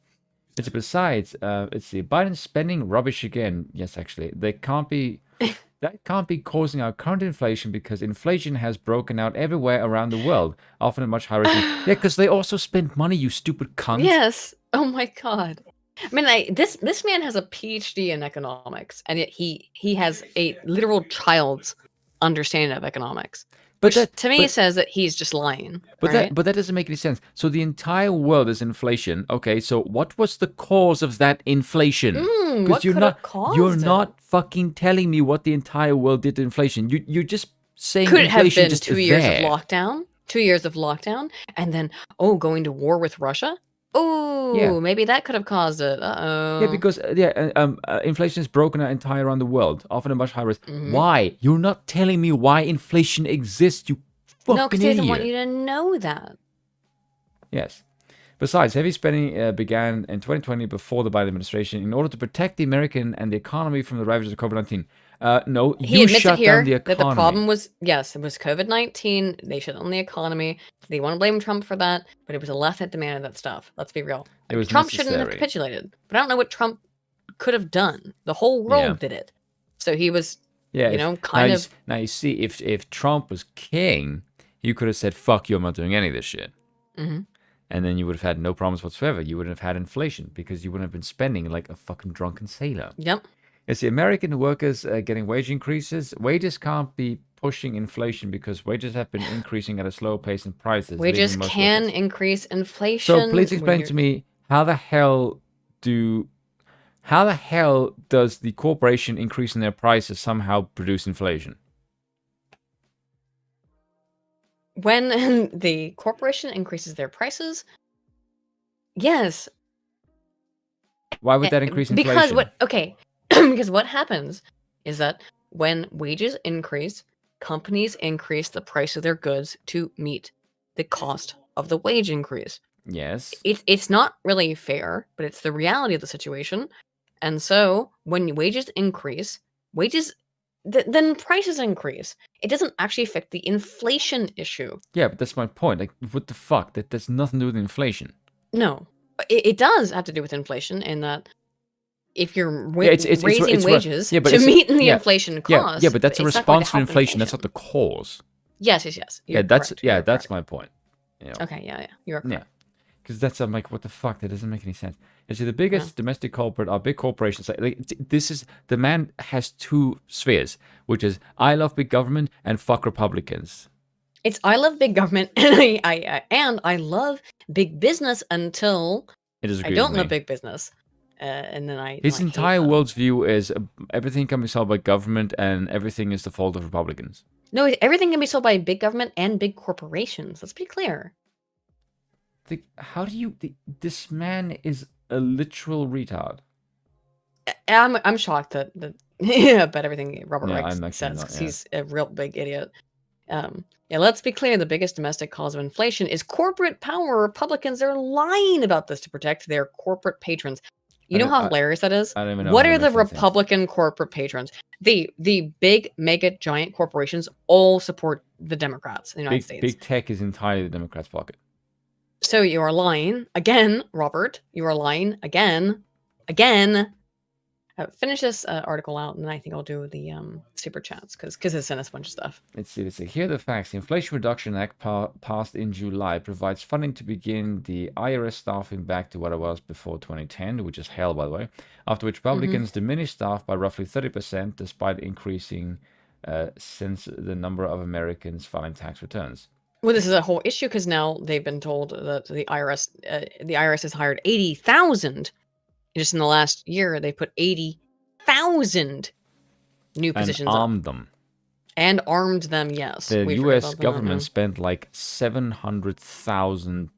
It's besides, let's see, Biden's spending rubbish again. Yes, actually, that can't be causing our current inflation because inflation has broken out everywhere around the world, often at much higher rates. Yeah, because they also spend money, you stupid cunt. Yes. Oh my god. I mean, this man has a PhD in economics, and yet he has a literal child's understanding of economics. Which to me says that he's just lying. But right? that doesn't make any sense. So the entire world is inflation. Okay, so what was the cause of that inflation? What could have caused you're it? not fucking telling me what the entire world did to inflation. You're just saying Could it have inflation been just 2 years of lockdown? 2 years of lockdown, and then going to war with Russia? Oh, maybe that could have caused it. Uh-oh. Yeah, because inflation is broken out entire around the world, often at much higher rates. Why? You're not telling me why inflation exists, you fucking No, because he doesn't idiot. want you to know that. Yes. Besides, heavy spending began in 2020 before the Biden administration in order to protect the American and the economy from the ravages of COVID-19. No, He you admits shut it here down the economy. that the problem was, yes, it was COVID-19. They shut down the economy. They want to blame Trump for that, but it was the left that demanded that stuff. Let's be real. It was Trump shouldn't have necessary. capitulated, but I don't know what Trump could have done. The whole world did it. So he was, kind of... Now, you see, if Trump was king, you could have said, fuck you, I'm not doing any of this shit. And then you would have had no problems whatsoever. You wouldn't have had inflation because you wouldn't have been spending like a fucking drunken sailor. Yep. It's the American workers getting wage increases. Wages can't be pushing inflation because wages have been increasing at a slower pace than prices. Wages can increase inflation. So please explain to me how the hell does the corporation increasing their prices somehow produce inflation? When the corporation increases their prices, yes. Why would that increase inflation? Because what happens is that when wages increase, companies increase the price of their goods to meet the cost of the wage increase. Yes. It's not really fair, but it's the reality of the situation. And so when wages increase, then prices increase. It doesn't actually affect the inflation issue. Yeah, but that's my point. Like, what the fuck? That's nothing to do with inflation. No, it does have to do with inflation in that if you're raising wages to meet the inflation cost. Yeah, but that's a response to inflation. That's not the cause. Yes. That's my point. Okay, yeah, you're correct. Yeah, because that's I'm like, what the fuck? That doesn't make any sense. You see, the biggest domestic culprit are big corporations. Like this is the man has two spheres, which is I love big government and fuck Republicans. It's I love big government and I love big business until I don't love big business. And then his entire world's view is everything can be solved by government and everything is the fault of Republicans. No, everything can be solved by big government and big corporations. Let's be clear. This man is a literal retard. I'm shocked that about everything Robert Reich says because he's a real big idiot. Let's be clear. The biggest domestic cause of inflation is corporate power. Republicans are lying about this to protect their corporate patrons. You know how hilarious that is? I don't even know. What are the Republican corporate patrons? The big, mega, giant corporations all support the Democrats in the United States. Big tech is entirely the Democrats' pocket. So you are lying again, Robert. You are lying again. Finish this article out, and then I think I'll do the super chats because it sent us a bunch of stuff. Let's see. Here are the facts. The Inflation Reduction Act passed in July provides funding to begin the IRS staffing back to what it was before 2010, which is hell, by the way. After which Republicans diminished staff by roughly 30%, despite increasing since the number of Americans filing tax returns. Well, this is a whole issue because now they've been told that the IRS has hired 80,000. Just in the last year, they put 80,000 new positions and armed them. And armed them, yes. The We U.S. forget about government that, spent like 700,000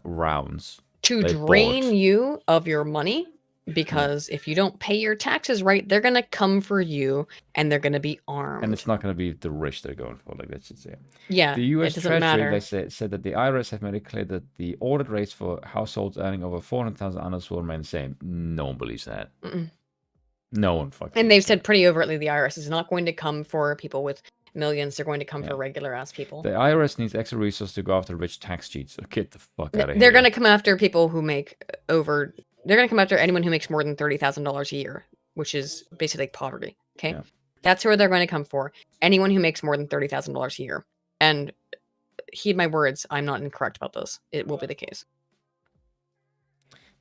rounds. to they drain bought. you of your money, because if you don't pay your taxes right, they're gonna come for you and they're gonna be armed. And it's not going to be the rich they're going for, like that should say. Yeah, the U.S. it doesn't Treasury matter. said that the IRS have made it clear that the audit rates for households earning over 400,000 will remain the same. No one believes that. Mm-mm. No one fucking. And they've said pretty overtly the IRS is not going to come for people with millions. They're going to come for regular ass people. The IRS needs extra resources to go after rich tax cheats. So get the fuck out of here. They're going to come after people who make over. They're going to come after anyone who makes more than $30,000 a year, which is basically poverty. Okay, that's who they're going to come for. Anyone who makes more than $30,000 a year. And heed my words, I'm not incorrect about this. It will be the case.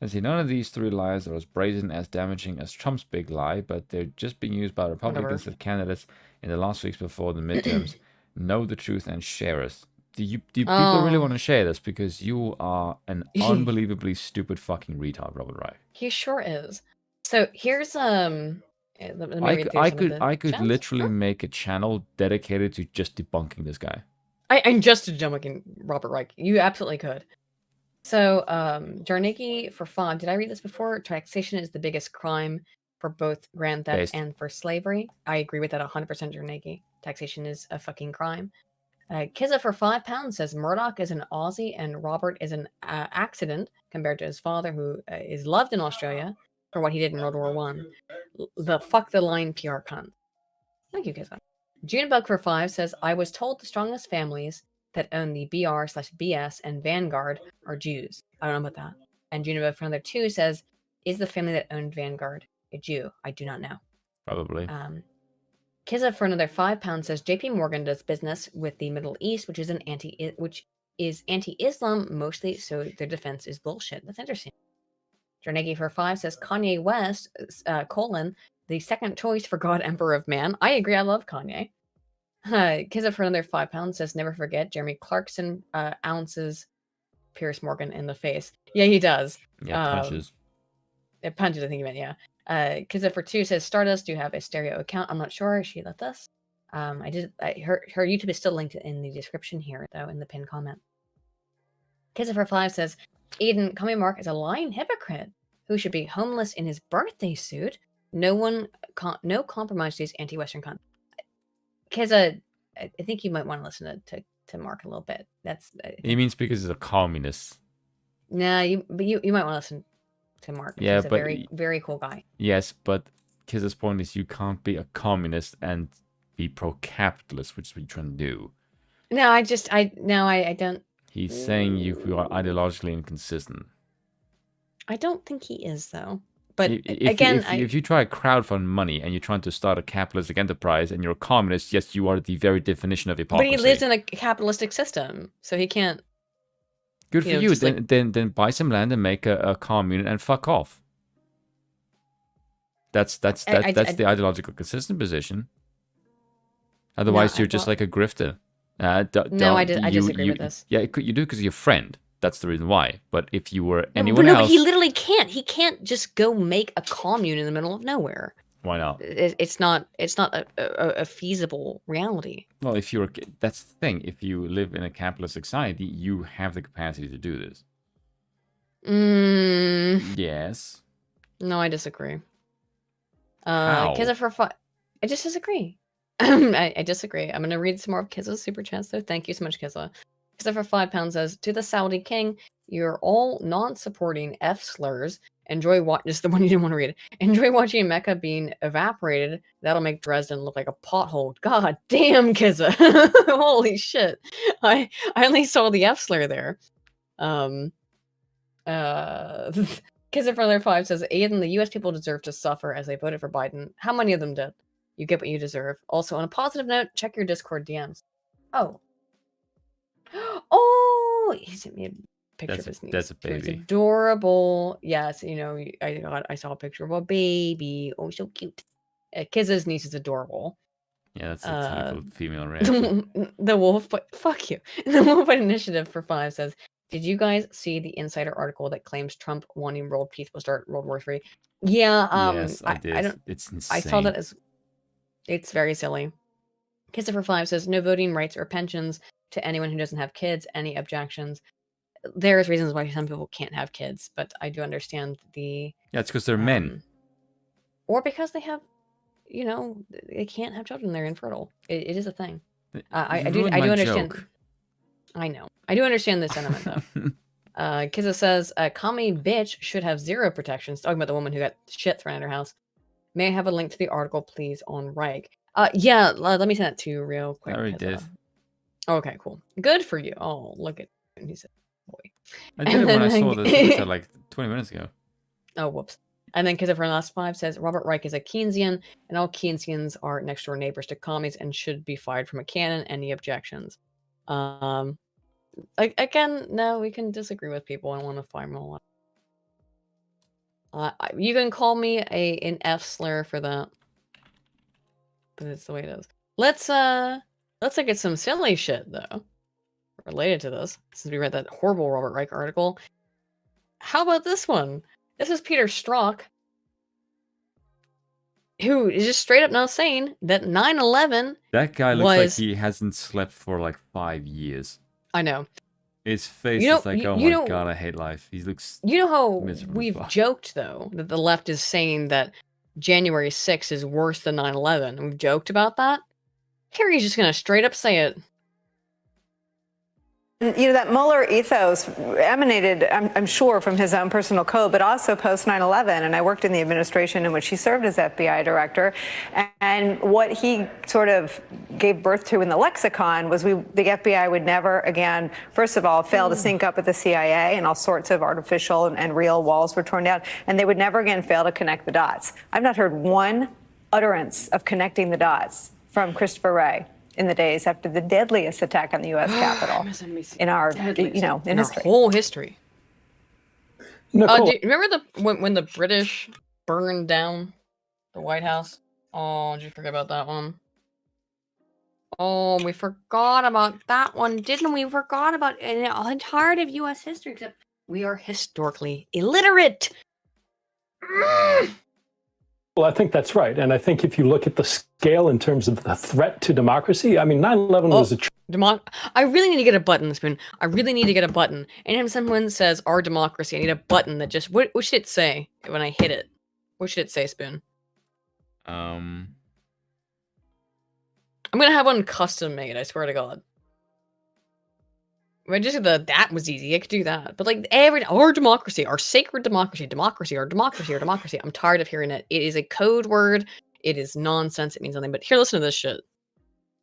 Let's see, none of these three lies are as brazen, as damaging as Trump's big lie, but they're just being used by Republicans and candidates in the last weeks before the midterms. Know the truth and share it. Do people really want to share this? Because you are an unbelievably stupid fucking retard, Robert Reich. He sure is. So here's let me read through I some of the could chats. literally make a channel dedicated to just debunking this guy. I'm just debunking Robert Reich. You absolutely could. So, Jarniki for 5. Did I read this before? Taxation is the biggest crime for both grand theft and for slavery. I agree with that 100%, Jarniki. Taxation is a fucking crime. Kizza for £5 says Murdoch is an Aussie and Robert is an accident compared to his father, who is loved in Australia for what he did in World War One. The fuck the line PR cunt. Thank you, Kizza. Junebug for 5 says, I was told the strongest families that own the BR/BS and Vanguard are Jews. I don't know about that. And Junebug for another 2 says, is the family that owned Vanguard a Jew? I do not know. Probably. Kizza for another £5 says, JP Morgan does business with the Middle East, which is anti-Islam mostly, so their defense is bullshit. That's interesting. Jarnegi for 5 says, Kanye West, the second choice for God Emperor of Man. I agree, I love Kanye. Kizza for another £5 says, never forget, Jeremy Clarkson ounces Pierce Morgan in the face. Yeah, he does. Yeah, punches. Punches, I think you meant, yeah. Kizza for 2 says, Stardust, do you have a stereo account? I'm not her YouTube is still linked in the description here, though, in the pinned comment. Kizza for 5 says, Aiden, Kanye Mark is a lying hypocrite who should be homeless in his birthday suit. No compromise to these anti-Western content. Kizza, I think you might want to listen to Mark a little bit. He means because he's a communist. Nah, you might want to listen to Mark. Yeah, he's a very, very cool guy. Yes, but Kizza's point is you can't be a communist and be pro-capitalist, which is what you're trying to do. No, I don't. He's saying you are ideologically inconsistent. I don't think he is, though. But if you try to crowdfund money and you're trying to start a capitalistic enterprise and you're a communist, yes, you are the very definition of hypocrisy. But he lives in a capitalistic system, so he can't. Good for you. Then buy some land and make a commune and fuck off. That's the ideological consistent position. Otherwise, you're just like a grifter. I disagree with this. Yeah, you do because you're a friend. That's the reason why. But if you were anyone else... But he literally can't. He can't just go make a commune in the middle of nowhere. Why not? It's not a feasible reality. Well, that's the thing. If you live in a capitalist society, you have the capacity to do this. Yes. No, I disagree. How? Kizza for 5. I just disagree. I disagree. I'm going to read some more of Kizza's super chats, though. Thank you so much, Kizza. Kizza for £5 says, to the Saudi king, you're all non-supporting F slurs. Enjoy just the one you didn't want to read. Enjoy watching Mecca being evaporated. That'll make Dresden look like a pothole. God damn, Kizza. Holy shit. I only saw the F slur there. Kizza for another 5 says, Aiden, the US people deserve to suffer as they voted for Biden. How many of them did? You get what you deserve. Also, on a positive note, check your Discord DMs. Oh, he sent me a picture of his niece. That's a baby. It's adorable. Yes, I saw a picture of a baby. Oh, so cute. Kizza's niece is adorable. Yeah, that's a typical female reaction. The Wolf, fuck you. The Wolf Initiative for 5 says, did you guys see the Insider article that claims Trump wanting world peace will start World War III? Yeah. Yes, I did. I don't. It's insane. I saw that as. It's very silly. Christopher 5 says, no voting rights or pensions to anyone who doesn't have kids. Any objections? There's reasons why some people can't have kids, but I do understand the... Yeah, it's because they're men. Or because they have, you know, they can't have children. They're infertile. It is a thing. I do understand. Joke. I know. I do understand the sentiment, though. Kizza says, commie bitch should have zero protections. Talking about the woman who got shit thrown at her house. May I have a link to the article, please, on Reich? Yeah, let me send that to you real quick. I already did. Okay, cool. Good for you. Oh, look at him. He said, boy. I did it when I saw this like 20 minutes ago. Oh, whoops. And then Kizza for the last 5 says, Robert Reich is a Keynesian, and all Keynesians are next door neighbors to commies and should be fired from a cannon. Any objections? Again, no, we can disagree with people and want to fire them all up. You can call me an F slur for that. But it's the way it is. Let's look at some silly shit though. Related to this. Since we read that horrible Robert Reich article. How about this one? This is Peter Strzok, who is just straight up now saying that 9/11 That guy looks like he hasn't slept for like 5 years. I know. His face is like, oh my god, I hate life. He looks. You know how we've joked though that the left is saying that January 6th is worse than 9/11. We've joked about that. Here he's just gonna straight up say it. You know, that Mueller ethos emanated, I'm sure, from his own personal code, but also post 9/11. And I worked in the administration in which he served as FBI director. And what he sort of gave birth to in the lexicon was the FBI would never again, first of all, fail to sync up with the CIA, and all sorts of artificial and real walls were torn down. And they would never again fail to connect the dots. I've not heard one utterance of connecting the dots from Christopher Wray in the days after the deadliest attack on the U.S. Capitol in our, in history. Whole history. Do Nicole. you remember when the British burned down the White House? Oh, did you forget about that one? Oh, we forgot about that one, didn't we? We forgot about an entirety of U.S. history, except we are historically illiterate. Well, I think that's right. And I think if you look at the scale in terms of the threat to democracy, I mean, 9/11 was a... I really need to get a button, Spoon. I really need to get a button. Anytime someone says our democracy, I need a button that just... What should it say when I hit it? What should it say, Spoon? I'm going to have one custom made, I swear to God. I just that was easy. I could do that. But like our democracy, our sacred democracy, our democracy. I'm tired of hearing it. It is a code word. It is nonsense. It means nothing. But here, listen to this shit.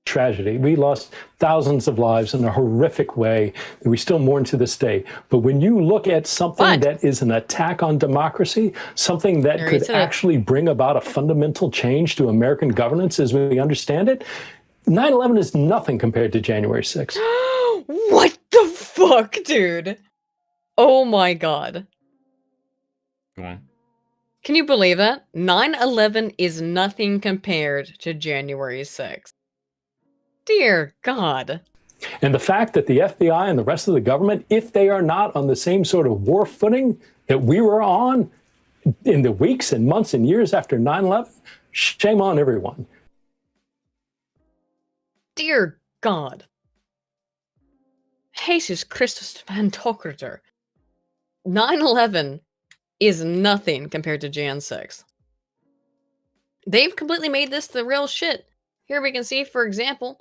Tragedy. We lost thousands of lives in a horrific way that we still mourn to this day. But when you look at something that is an attack on democracy, something that could actually bring about a fundamental change to American governance as we understand it, 9/11 is nothing compared to January 6th. What the fuck, dude? Oh my god. Go on. Can you believe that? 9/11 is nothing compared to January 6th. Dear God. And the fact that the FBI and the rest of the government, if they are not on the same sort of war footing that we were on in the weeks and months and years after 9/11, shame on everyone. Dear God. Jesus Christus Pantocrator. 9/11 is nothing compared to Jan 6th. They've completely made this the real shit. Here we can see, for example,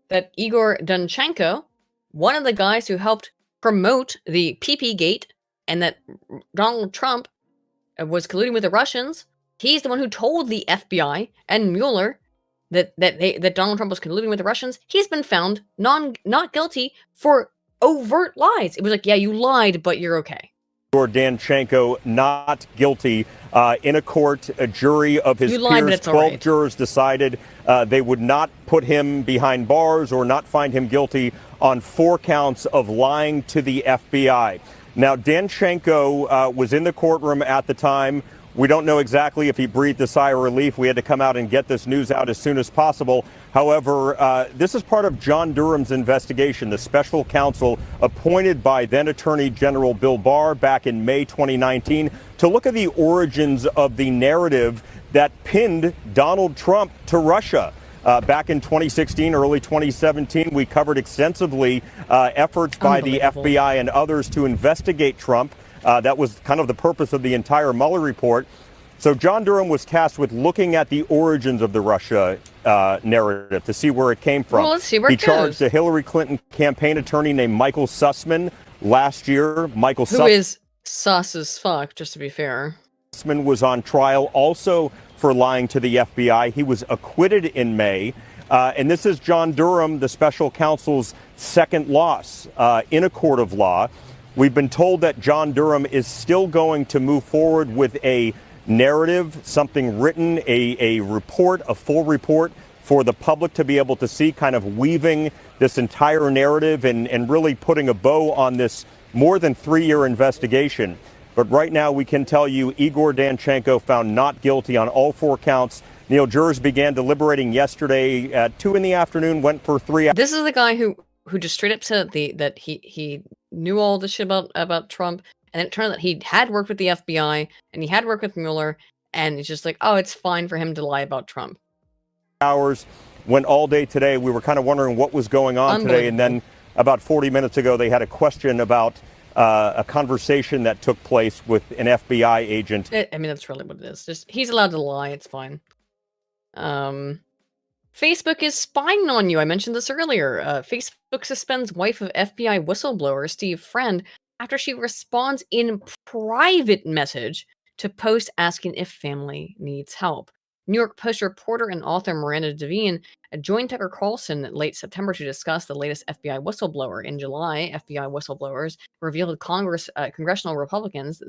that Igor Danchenko, one of the guys who helped promote the PP Gate and that Donald Trump was colluding with the Russians, he's the one who told the FBI and Mueller that Donald Trump was colluding with the Russians. He's been found not guilty for overt lies. It was like, yeah, you lied, but you're okay. Danchenko not guilty in a court. A jury of his peers, 12 jurors, decided they would not put him behind bars or not find him guilty on 4 counts of lying to the FBI. Now, Danchenko was in the courtroom at the time. We don't know exactly if he breathed a sigh of relief. We had to come out and get this news out as soon as possible. However, this is part of John Durham's investigation, the special counsel appointed by then Attorney General Bill Barr back in May 2019 to look at the origins of the narrative that pinned Donald Trump to Russia. Back in 2016, early 2017, we covered extensively efforts by the FBI and others to investigate Trump. That was kind of the purpose of the entire Mueller report. So John Durham was tasked with looking at the origins of the Russia narrative to see where it came from. Well, let's see where he it charged goes. a Hillary Clinton campaign attorney named Michael Sussman last year. Who is sus as fuck, just to be fair. Sussman was on trial also for lying to the FBI. He was acquitted in May. And this is John Durham, the special counsel's second loss in a court of law. We've been told that John Durham is still going to move forward with a narrative, something written, a report, a full report for the public to be able to see, kind of weaving this entire narrative and really putting a bow on this more than 3-year investigation. But right now we can tell you Igor Danchenko found not guilty on all 4 counts. Neil, jurors began deliberating yesterday at 2 in the afternoon, went for 3 hours. This is the guy who just straight up said that he knew all this shit about Trump, and it turned out that he had worked with the FBI and he had worked with Mueller, and it's just like, oh, it's fine for him to lie about Trump. Hours went all day today. We were kind of wondering what was going on today, and then about 40 minutes ago they had a question about a conversation that took place with an FBI agent. I mean, that's really what it is. Just he's allowed to lie. It's fine. Facebook is spying on you. I mentioned this earlier. Facebook suspends wife of FBI whistleblower Steve Friend after she responds in private message to post asking if family needs help. New York Post reporter and author Miranda Devine joined Tucker Carlson late September to discuss the latest FBI whistleblower. In July, FBI whistleblowers revealed to congressional Republicans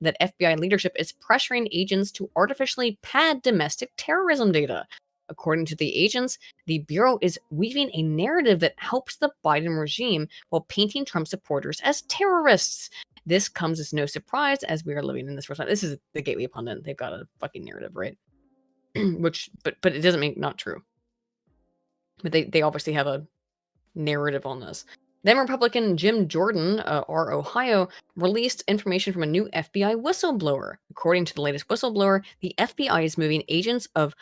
that FBI leadership is pressuring agents to artificially pad domestic terrorism data. According to the agents, the Bureau is weaving a narrative that helps the Biden regime while painting Trump supporters as terrorists. This comes as no surprise as we are living in this first time. This is the Gateway Pundit. They've got a fucking narrative, right? But it doesn't make not true. But they obviously have a narrative on this. Then Republican Jim Jordan, our Ohio, released information from a new FBI whistleblower. According to the latest whistleblower, the FBI is moving agents off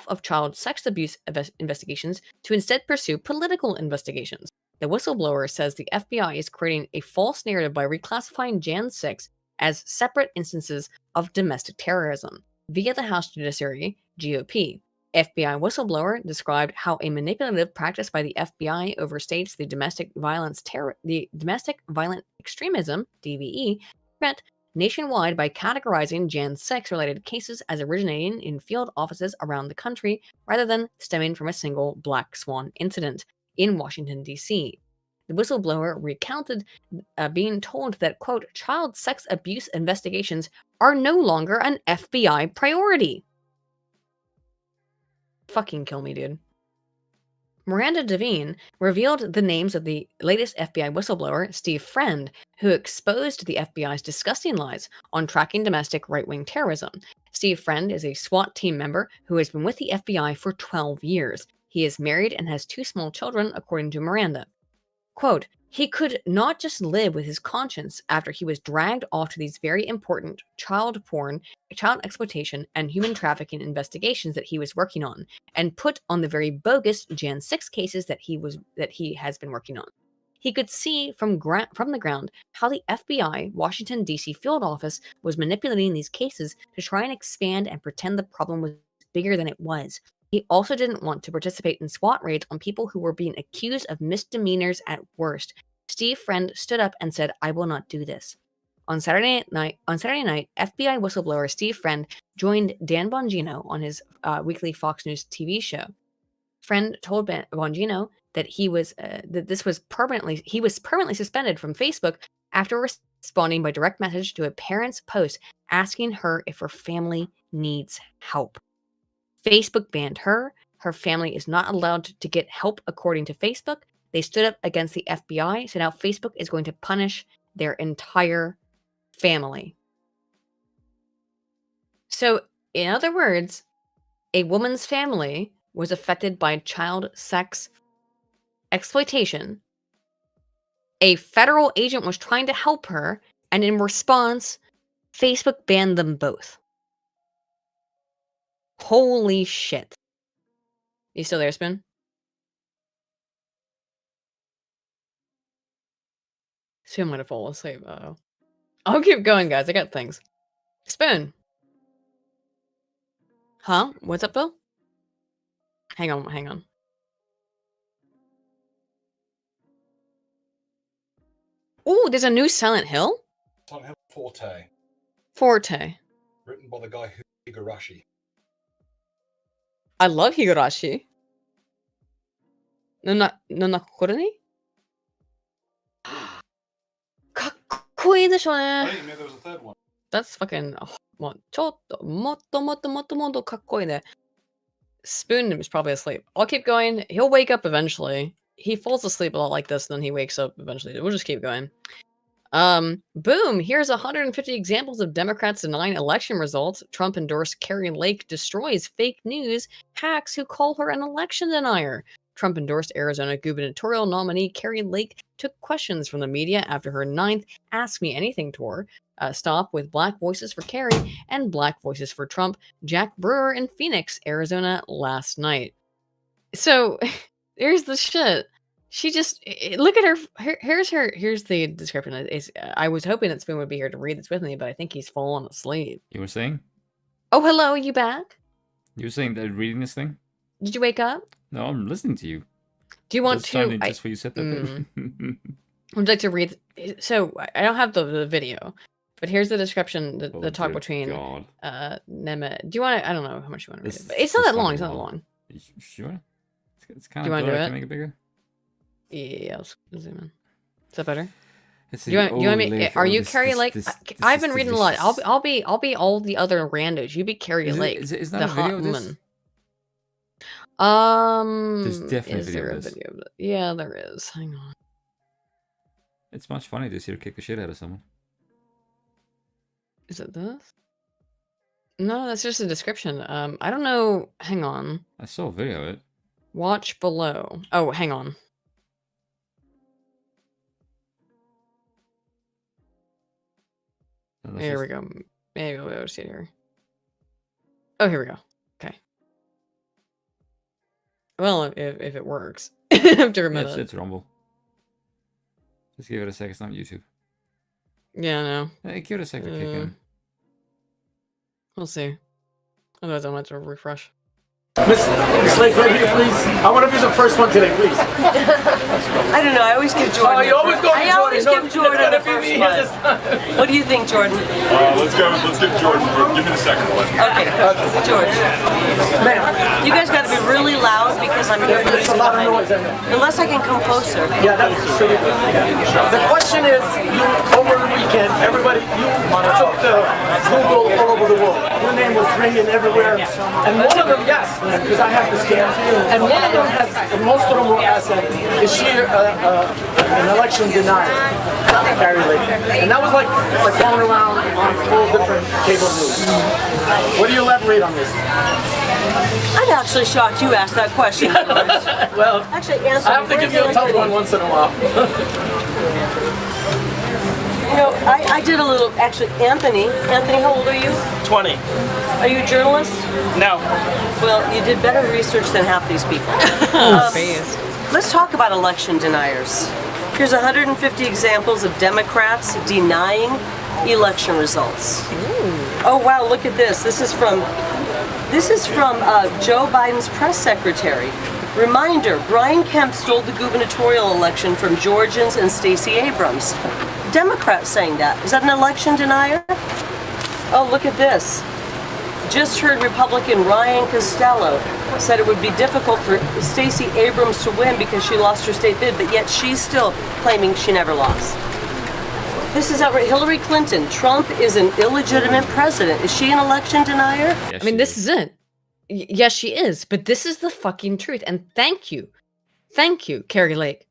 of child sex abuse investigations to instead pursue political investigations. The whistleblower says the FBI is creating a false narrative by reclassifying Jan 6 as separate instances of domestic terrorism via the House Judiciary, GOP. FBI whistleblower described how a manipulative practice by the FBI overstates the domestic violent extremism (DVE) threat nationwide by categorizing Jan 6 related cases as originating in field offices around the country rather than stemming from a single black swan incident in Washington, D.C. The whistleblower recounted being told that, quote, child sex abuse investigations are no longer an FBI priority. Fucking kill me, dude. Miranda Devine revealed the names of the latest FBI whistleblower, Steve Friend, who exposed the FBI's disgusting lies on tracking domestic right-wing terrorism. Steve Friend is a SWAT team member who has been with the FBI for 12 years. He is married and has 2 small children, according to Miranda. Quote, he could not just live with his conscience after he was dragged off to these very important child porn, child exploitation, and human trafficking investigations that he was working on, and put on the very bogus Jan 6 cases that he has been working on. He could see from the ground how the FBI Washington, D.C. field office was manipulating these cases to try and expand and pretend the problem was bigger than it was. He also didn't want to participate in SWAT raids on people who were being accused of misdemeanors at worst. Steve Friend stood up and said, I will not do this. On Saturday night, FBI whistleblower Steve Friend joined Dan Bongino on his weekly Fox News TV show. Friend told Bongino that he was permanently suspended from Facebook after responding by direct message to a parent's post asking her if her family needs help. Facebook banned her. Her family is not allowed to get help, according to Facebook. They stood up against the FBI, so now Facebook is going to punish their entire family. So, in other words, a woman's family was affected by child sex exploitation. A federal agent was trying to help her, and in response, Facebook banned them both. Holy shit. You still there, Spoon? Spoon might have fallen asleep. Uh-oh. I'll keep going, guys. I got things. Spoon. Huh? What's up, Bill? Hang on. Ooh, there's a new Silent Hill? Silent Hill Forte. Forte. Written by the guy Higurashi. I love Higurashi. Nanakoroni? かっこいいでしょね。 I didn't know there was a third one. That's fucking... もっとかっこいいね. Spoon is probably asleep. I'll keep going. He'll wake up eventually. He falls asleep a lot like this, then he wakes up eventually. We'll just keep going. Boom! Here's 150 examples of Democrats denying election results. Trump endorsed Carrie Lake destroys fake news. Hacks who call her an election denier. Trump endorsed Arizona gubernatorial nominee Carrie Lake took questions from the media after her 9th Ask Me Anything tour. Stop with Black Voices for Carrie and Black Voices for Trump. Jack Brewer in Phoenix, Arizona last night. So, here's the shit. She just look at her. Here's the description. I was hoping that Spoon would be here to read this with me, but I think he's fallen asleep. You were saying? Oh, hello. Are you back? You were saying that reading this thing? Did you wake up? No, I'm listening to you. Do you want to? Just for you said that. Would like to read. So I don't have the video, but here's the description. The talk between Nemeth. Do you want to? I don't know how much you want to read it, but it's not that long. It's not that long. You sure? It's kind do you of. Want to do it? Can I make it bigger? Yeah, let's zoom in. Is that better? You want me? Are you Carrie Lake? I've been reading delicious. A lot. I'll be all the other randos. You be Carrie Lake. Is that the a video hot of this? Woman. There's definitely is there a video of it? Yeah, there is. Hang on. It's much funny to see her kick the shit out of someone. Is it this? No, that's just a description. I don't know. Hang on. I saw a video of it. Watch below. Oh, hang on. Here we go. Maybe we'll be able to see it here. Oh, here we go. Okay. Well, if it works. After a minute. It's Rumble. Just give it a second. It's not YouTube. Yeah, I know. Hey, give it a second to kick in. We'll see. Otherwise, I'll have to refresh. Miss Lake, right here, please. I want to be the first one today, please. I don't know. I always give Jordan. Oh, you always go to Jordan. I always give Jordan the first one. What do you think, Jordan? Let's go. Let's give Jordan. Give me the second one. Okay, George. Ma'am. You guys got to be really loud because I'm hearing There's a lot of noise in there. Unless I can come closer. Yeah, that's true. The question is, over the weekend, everybody, you took the Google all over the world. Your name was ringing everywhere, and one of them, yes. Because I have this camera, and one of them has, and most of them were asked, is she an election denier, Carrie Lake? And that was like going around on all different cable news. What do you elaborate on this? I'm actually shocked you asked that question. Well, actually, answer. I have to give you a tough one once in a while. You know, I did a little, actually, Anthony, how old are you? 20. Are you a journalist? No. Well, you did better research than half these people. Let's talk about election deniers. Here's 150 examples of Democrats denying election results. Oh wow, look at this. This is from Joe Biden's press secretary. Reminder, Brian Kemp stole the gubernatorial election from Georgians and Stacey Abrams. Democrats saying that. Is that an election denier? Oh, look at this. Just heard Republican Ryan Costello said it would be difficult for Stacey Abrams to win because she lost her state bid, but yet she's still claiming she never lost. This is outrageous. Hillary Clinton. Trump is an illegitimate president. Is she an election denier? Yes, I mean, this is it. Yes, she is. But this is the fucking truth. And thank you, Carrie Lake,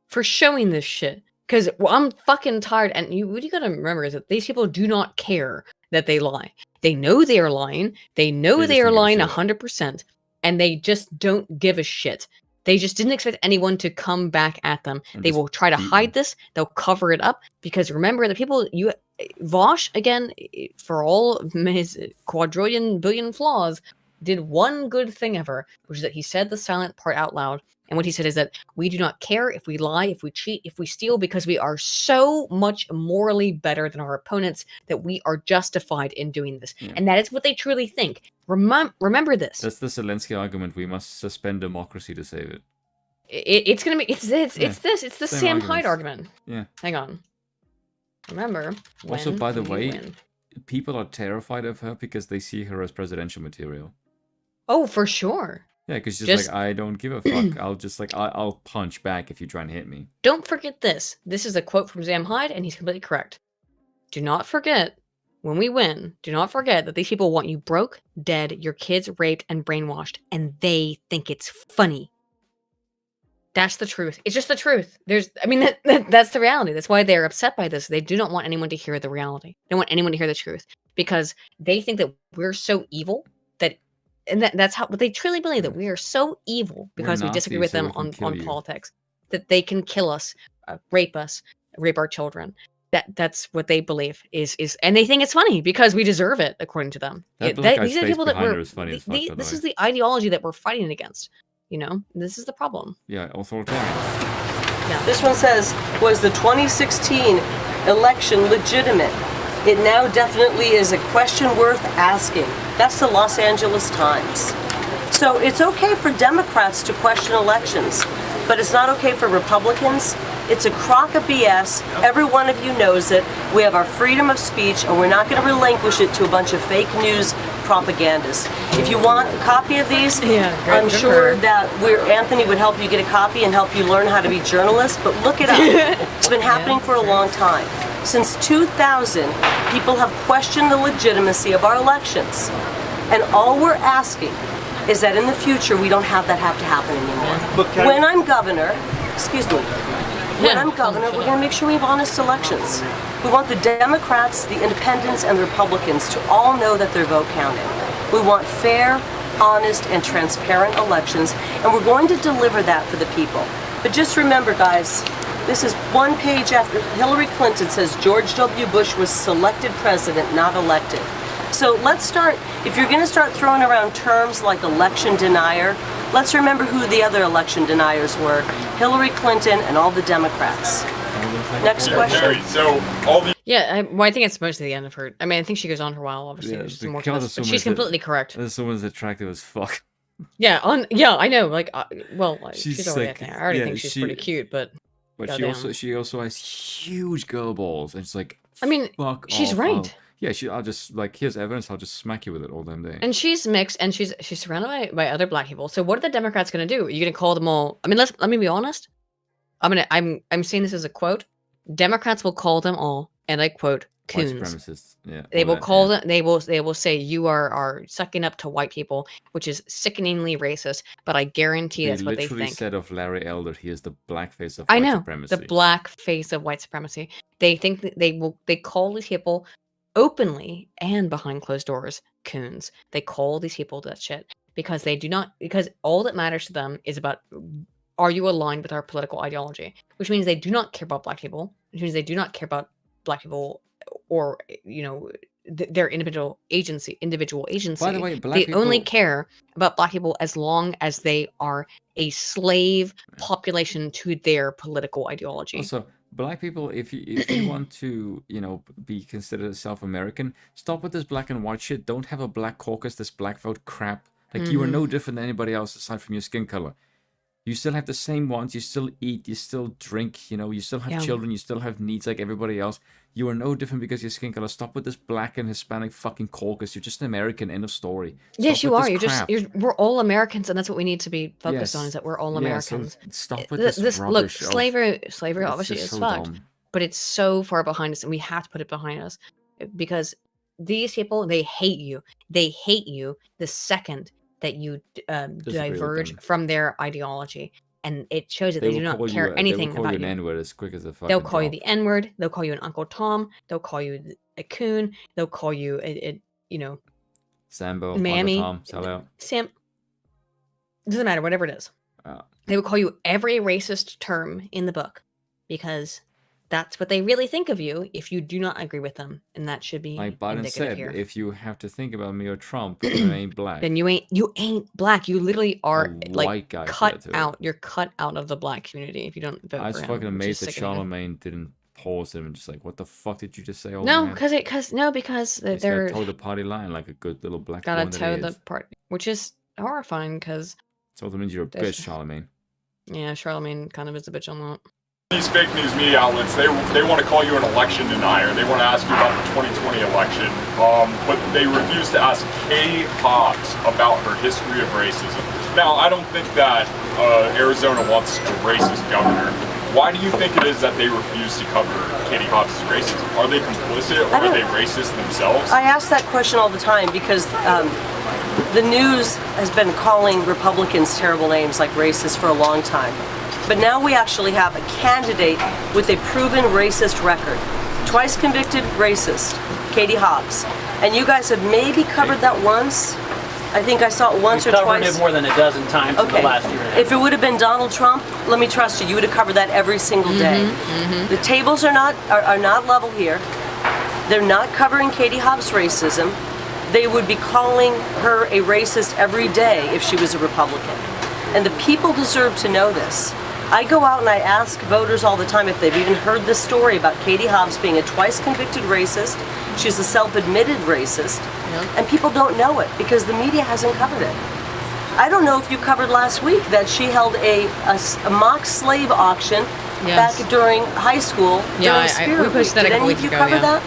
for showing this shit. Because I'm fucking tired. And what you gotta remember is that these people do not care that they lie. They know they are lying. They know they are lying 100%. And they just don't give a shit. They just didn't expect anyone to come back at them. They will try to hide this. They'll cover it up. Because remember, the people, Vosh, again, for all his quadrillion billion flaws, did one good thing ever, which is that he said the silent part out loud. And what he said is that we do not care if we lie, if we cheat, if we steal, because we are so much morally better than our opponents that we are justified in doing this. Yeah. And that is what they truly think. Remember this. That's the Zelensky argument. We must suspend democracy to save it. It's gonna be it's the Sam Hyde argument. Yeah. Hang on. Remember. Also, by the way, people are terrified of her because they see her as presidential material. Oh, for sure. Yeah, because she's like, I don't give a fuck. I'll punch back if you try and hit me. Don't forget this. This is a quote from Sam Hyde, and he's completely correct. Do not forget, when we win, do not forget that these people want you broke, dead, your kids raped, and brainwashed, and they think it's funny. That's the truth. It's just the truth. That's the reality. That's why they're upset by this. They do not want anyone to hear the reality. They don't want anyone to hear the truth because they think that we're so evil that's what they truly believe, that we are so evil because we disagree with them on politics, that they can kill us, rape our children. That's what they believe is, and they think it's funny because we deserve it according to them. These are the people that this is the ideology that we're fighting against. You know, this is the problem. Yeah, authoritarian. Yeah. This one says, was the 2016 election legitimate? It now definitely is a question worth asking. That's the Los Angeles Times. So it's okay for Democrats to question elections, but it's not okay for Republicans. It's a crock of BS. Every one of you knows it. We have our freedom of speech, and we're not going to relinquish it to a bunch of fake news propagandists. If you want a copy of these, I'm sure that Anthony would help you get a copy and help you learn how to be journalists, but look it up. It's been happening for a long time. Since 2000, people have questioned the legitimacy of our elections. And all we're asking is that in the future, we don't have that have to happen anymore. When I'm governor, when I'm governor, we're going to make sure we have honest elections. We want the Democrats, the Independents, and the Republicans to all know that their vote counted. We want fair, honest, and transparent elections, and we're going to deliver that for the people. But just remember, guys, this is one page after Hillary Clinton says George W. Bush was selected president, not elected. So let's start, if you're going to start throwing around terms like election denier, let's remember who the other election deniers were. Hillary Clinton and all the Democrats. Next question. Mary, so all the I think it's mostly the end of her. I mean, I think she goes on for a while, obviously. There's some more to this, but she's completely correct. This woman's attractive as fuck. Yeah, I know. Like, she's already, I already think she's pretty cute, but she also has huge girl balls, and it's like, I mean, she's right. I'll just, like, here's evidence, I'll just smack you with it all damn day. And she's mixed, and she's surrounded by other black people. So what are the Democrats gonna do? Are you gonna call them all? I mean, let me be honest. I'm saying this as a quote. Democrats will call them all, and I quote, coons. White supremacists. Yeah. They will call them. They will say you are sucking up to white people, which is sickeningly racist. But I guarantee that's what they think. They literally said of Larry Elder, he is the blackface of white supremacy. The black face of white supremacy. They think that they call these people openly and behind closed doors coons. They call these people that shit because all that matters to them is about, are you aligned with our political ideology? Which means they do not care about black people. Which means they do not care about black people or, their individual agency. By the way, they only care about black people as long as they are a slave population to their political ideology. Also, black people, if you want to, be considered South American, stop with this black and white shit. Don't have a black caucus, this black vote crap. Like, you are no different than anybody else aside from your skin color. You still have the same wants, you still eat, you still drink, you still have children, you still have needs like everybody else. You are no different because your skin color. Stop with this black and Hispanic fucking caucus. You're just an American, end of story. Yes, you are. We're all Americans, and that's what we need to be focused on, is that we're all Americans. So stop with this rubbish. Look, slavery obviously is fucked, but it's so far behind us, and we have to put it behind us. Because these people, they hate you. They hate you the second that you diverge from their ideology, and it shows that they do not care anything about you. They'll call you an N-word as quick as a fucking They'll call you the N-word. They'll call you an Uncle Tom. They'll call you a coon. They'll call you Sambo, mammy, Uncle Tom, sell out. Simp. Doesn't matter, whatever it is. They will call you every racist term in the book because That's what they really think of you if you do not agree with them, and that should be Like Biden indicative said, here. if you have to think about me or Trump, you ain't black. Then you ain't black. You literally are white guy cut said that out. You're cut out of the black community if you don't vote I for was him. fucking which is amazed that sickening. Charlemagne didn't pause him and just like, what the fuck did you just say? Old No, man? because He's they're gotta toe the party line like a good little black gotta woman that toe he the is. part, which is horrifying. Because So that means you're a there's- bitch, Charlemagne. yeah, Charlemagne kind of is a bitch on that. These fake news media outlets, they want to call you an election denier. They want to ask you about the 2020 election, but they refuse to ask Katie Hobbs about her history of racism. Now, I don't think that Arizona wants a racist governor. Why do you think it is that they refuse to cover Katie Hobbs' racism? Are they complicit or are they racist themselves? I ask that question all the time because the news has been calling Republicans terrible names like racist for a long time. But now we actually have a candidate with a proven racist record. Twice convicted racist, Katie Hobbs. And you guys have maybe covered that once. I think I saw it once or twice. We've covered it more than a dozen times in the last year and a half. If it would have been Donald Trump, let me trust you, you would have covered that every single day. The tables are not level here. They're not covering Katie Hobbs' racism. They would be calling her a racist every day if she was a Republican. And the people deserve to know this. I go out and I ask voters all the time if they've even heard this story about Katie Hobbs being a twice convicted racist. She's a self-admitted racist, and people don't know it because the media hasn't covered it. I don't know if you covered last week that she held a mock slave auction back during high school. Yeah, during we pushed that Did a couple any of weeks you ago, cover yeah. that?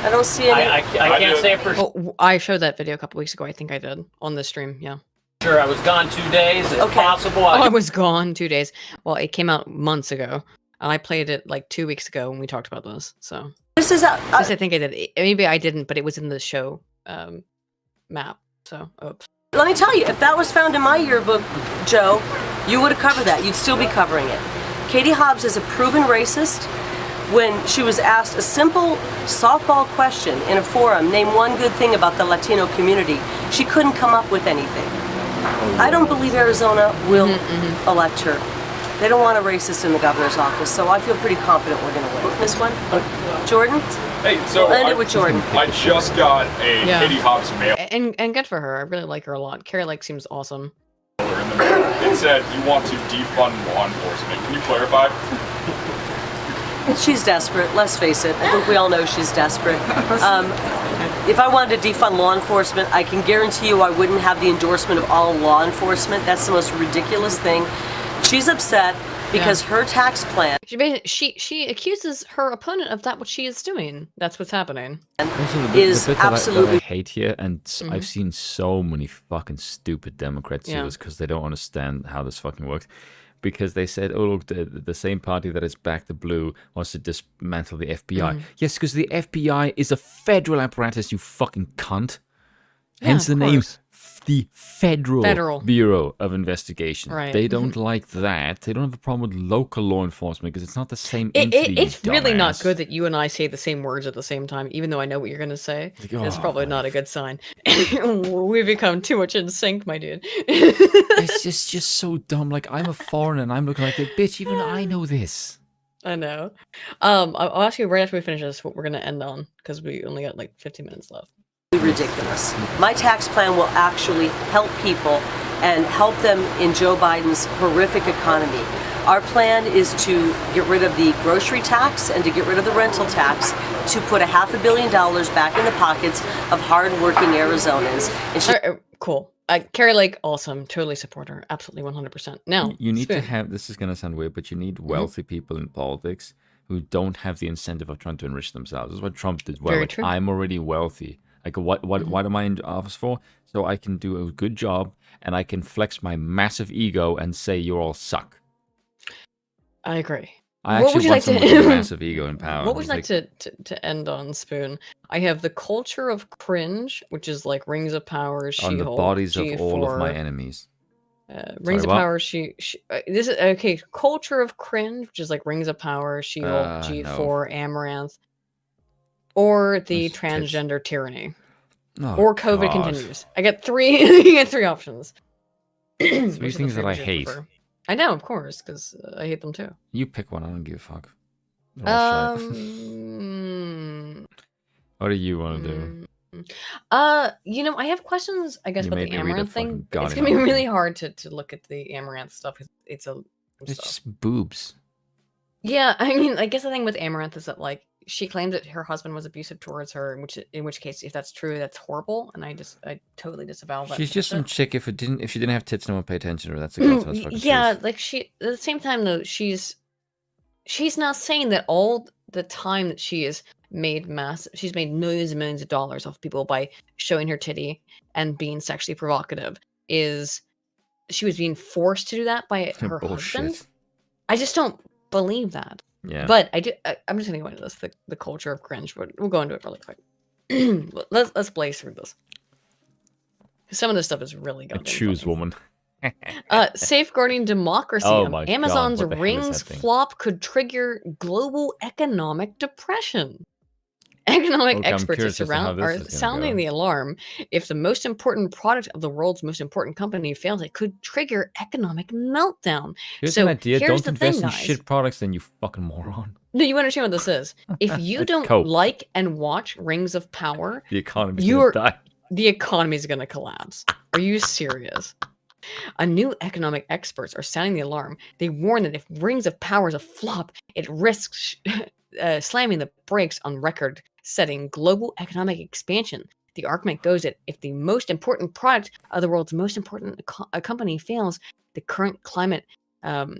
I don't see any. I can't say for sure. Oh, I showed that video a couple weeks ago. I think I did on the stream. Yeah. Sure, I was gone 2 days. It's possible. I was gone 2 days. Well, it came out months ago, and I played it like 2 weeks ago when we talked about this. So this is I think I did. Maybe I didn't, but it was in the show map. So oops. Let me tell you, if that was found in my yearbook, Joe, you would have covered that. You'd still be covering it. Katie Hobbs is a proven racist. When she was asked a simple softball question in a forum, name one good thing about the Latino community, she couldn't come up with anything. I don't believe Arizona will elect her. They don't want a racist in the governor's office, so I feel pretty confident we're going to win. This one? Jordan? Hey, so We'll end it with Jordan. I just got a Katie Hobbs mail. And good for her. I really like her a lot. Carrie Lake seems awesome. It said you want to defund law enforcement. Can you clarify? She's desperate, let's face it. I think we all know she's desperate. If I wanted to defund law enforcement, I can guarantee you I wouldn't have the endorsement of all law enforcement. That's the most ridiculous thing. She's upset because her tax plan... She accuses her opponent of that what she is doing. That's what's happening. Is the bit absolutely... that I hate here, and I've seen so many fucking stupid Democrats do this because they don't understand how this fucking works. Because they said, oh, look, the same party that has backed the blue wants to dismantle the FBI. Yes, because the FBI is a federal apparatus, you fucking cunt. Hence the name, the Federal Bureau of Investigation. Right. They don't like that. They don't have a problem with local law enforcement because it's not the same entity, It's really not dumbass. good that you and I say the same words at the same time, even though I know what you're going to say. It's oh probably not a good sign. We've become too much in sync, my dude. It's just so dumb. Like, I'm a foreigner and I'm looking like a bitch. Even I know this. I know. I'll ask you right after we finish this what we're going to end on, because we only got like 15 minutes left. Ridiculous. My tax plan will actually help people and help them in Joe Biden's horrific economy. Our plan is to get rid of the grocery tax and to get rid of the rental tax to put $500 million back in the pockets of hardworking Arizonans. And cool. Carrie Lake, awesome. Totally support her. Absolutely 100%. Now, you need to have, this is going to sound weird, but you need wealthy people in politics who don't have the incentive of trying to enrich themselves. That's what Trump did well. Very Like, true. I'm already wealthy. Like, what am I in office for? So I can do a good job and I can flex my massive ego and say you all suck. I agree. I What actually would you want like someone to- with a massive ego and power. What would It's you like to end on, Spoon? I have the culture of cringe, which is like Rings of Power, She-Hulk, on the bodies of all of my G4, enemies. Rings Sorry, of what? Power, this is okay. Culture of cringe, which is like Rings of Power, She-Hulk, G4, Amaranth, or the transgender tyranny, Oh, or COVID God. continues. I get three. You get three options. Three Which of the things that I would you hate. prefer? I know, of course, because I hate them too. You pick one. I don't give a fuck. What do you want to do? I have questions, I guess, about the Amaranth thing. It's gonna be really hard to look at the Amaranth stuff. It's just boobs. Yeah, I mean, I guess the thing with Amaranth is that like she claimed that her husband was abusive towards her, in which case, if that's true, that's horrible, and I totally disavow that. She's just some chick. If she didn't have tits, no one pay attention to her. That's a girl. Yeah, like at the same time though, she's not saying that all the time that she's made millions and millions of dollars off people by showing her titty and being sexually provocative is she was being forced to do that by her husband. I just don't believe that. Yeah. But I'm just gonna go into this, the culture of cringe, but we'll go into it really quick. let's blaze through this. Some of this stuff is really good. Choose woman. Safeguarding democracy. Oh my Amazon's God, rings flop could trigger global economic depression. Economic experts are sounding the alarm. If the most important product of the world's most important company fails, it could trigger economic meltdown. Here's an idea. Don't invest in shit products, then, you fucking moron. No, you understand what this is. If you don't like and watch Rings of Power, the economy's gonna die. The economy's gonna collapse. Are you serious? A new economic experts are sounding the alarm. They warn that if Rings of Power is a flop, it risks slamming the brakes on record-setting global economic expansion. The argument goes that if the most important product of the world's most important company fails, in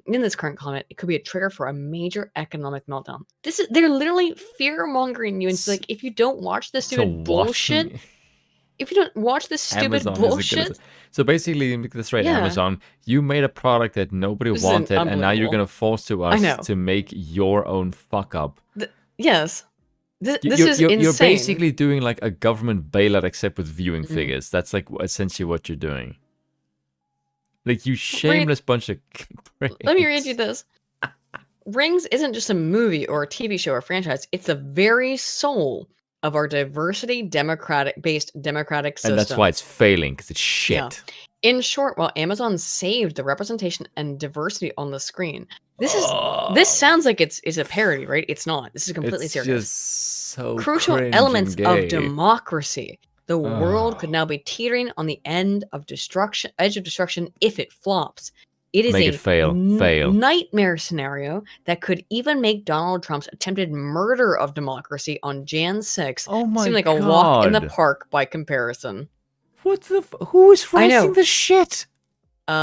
this current climate, it could be a trigger for a major economic meltdown. They're literally fear-mongering you, and it's like, if you don't watch this stupid bullshit. If you don't watch this stupid bullshit. So basically, let me get this right, Amazon, you made a product that nobody wanted, and now you're going to force us to make your own fuck up. Yes. This is insane. You're basically doing like a government bailout, except with viewing figures. That's like essentially what you're doing. Like, you shameless bunch of pricks. Let me read you this. Rings isn't just a movie or a TV show or franchise. It's the very soul of our democratic system. And that's why it's failing, because it's shit. Yeah. In short, while Amazon saved the representation and diversity on the screen, this sounds like it's a parody, right? It's not. This is completely serious. Just so crucial elements of democracy. The world could now be teetering on the edge of destruction if it flops. It is fail. Nightmare scenario that could even make Donald Trump's attempted murder of democracy on Jan 6 seem like a walk in the park by comparison. Who is writing this shit? Who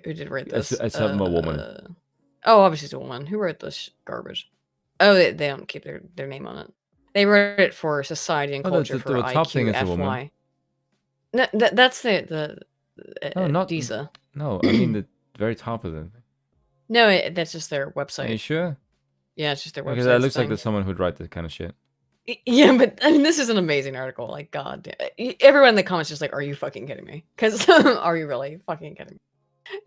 did write this? It's a woman. Obviously it's a woman. Who wrote this garbage? Oh, they don't keep their name on it. They wrote it for Society and Culture for IQFY. No, that's the not DISA. No, I mean the very top of it. No, that's just their website. Are you sure? Yeah, it's just their website. Because that looks like there's someone who'd write that kind of shit. Yeah, but I mean, this is an amazing article. Like, god damn. Everyone in the comments just like, are you fucking kidding me? Because are you really fucking kidding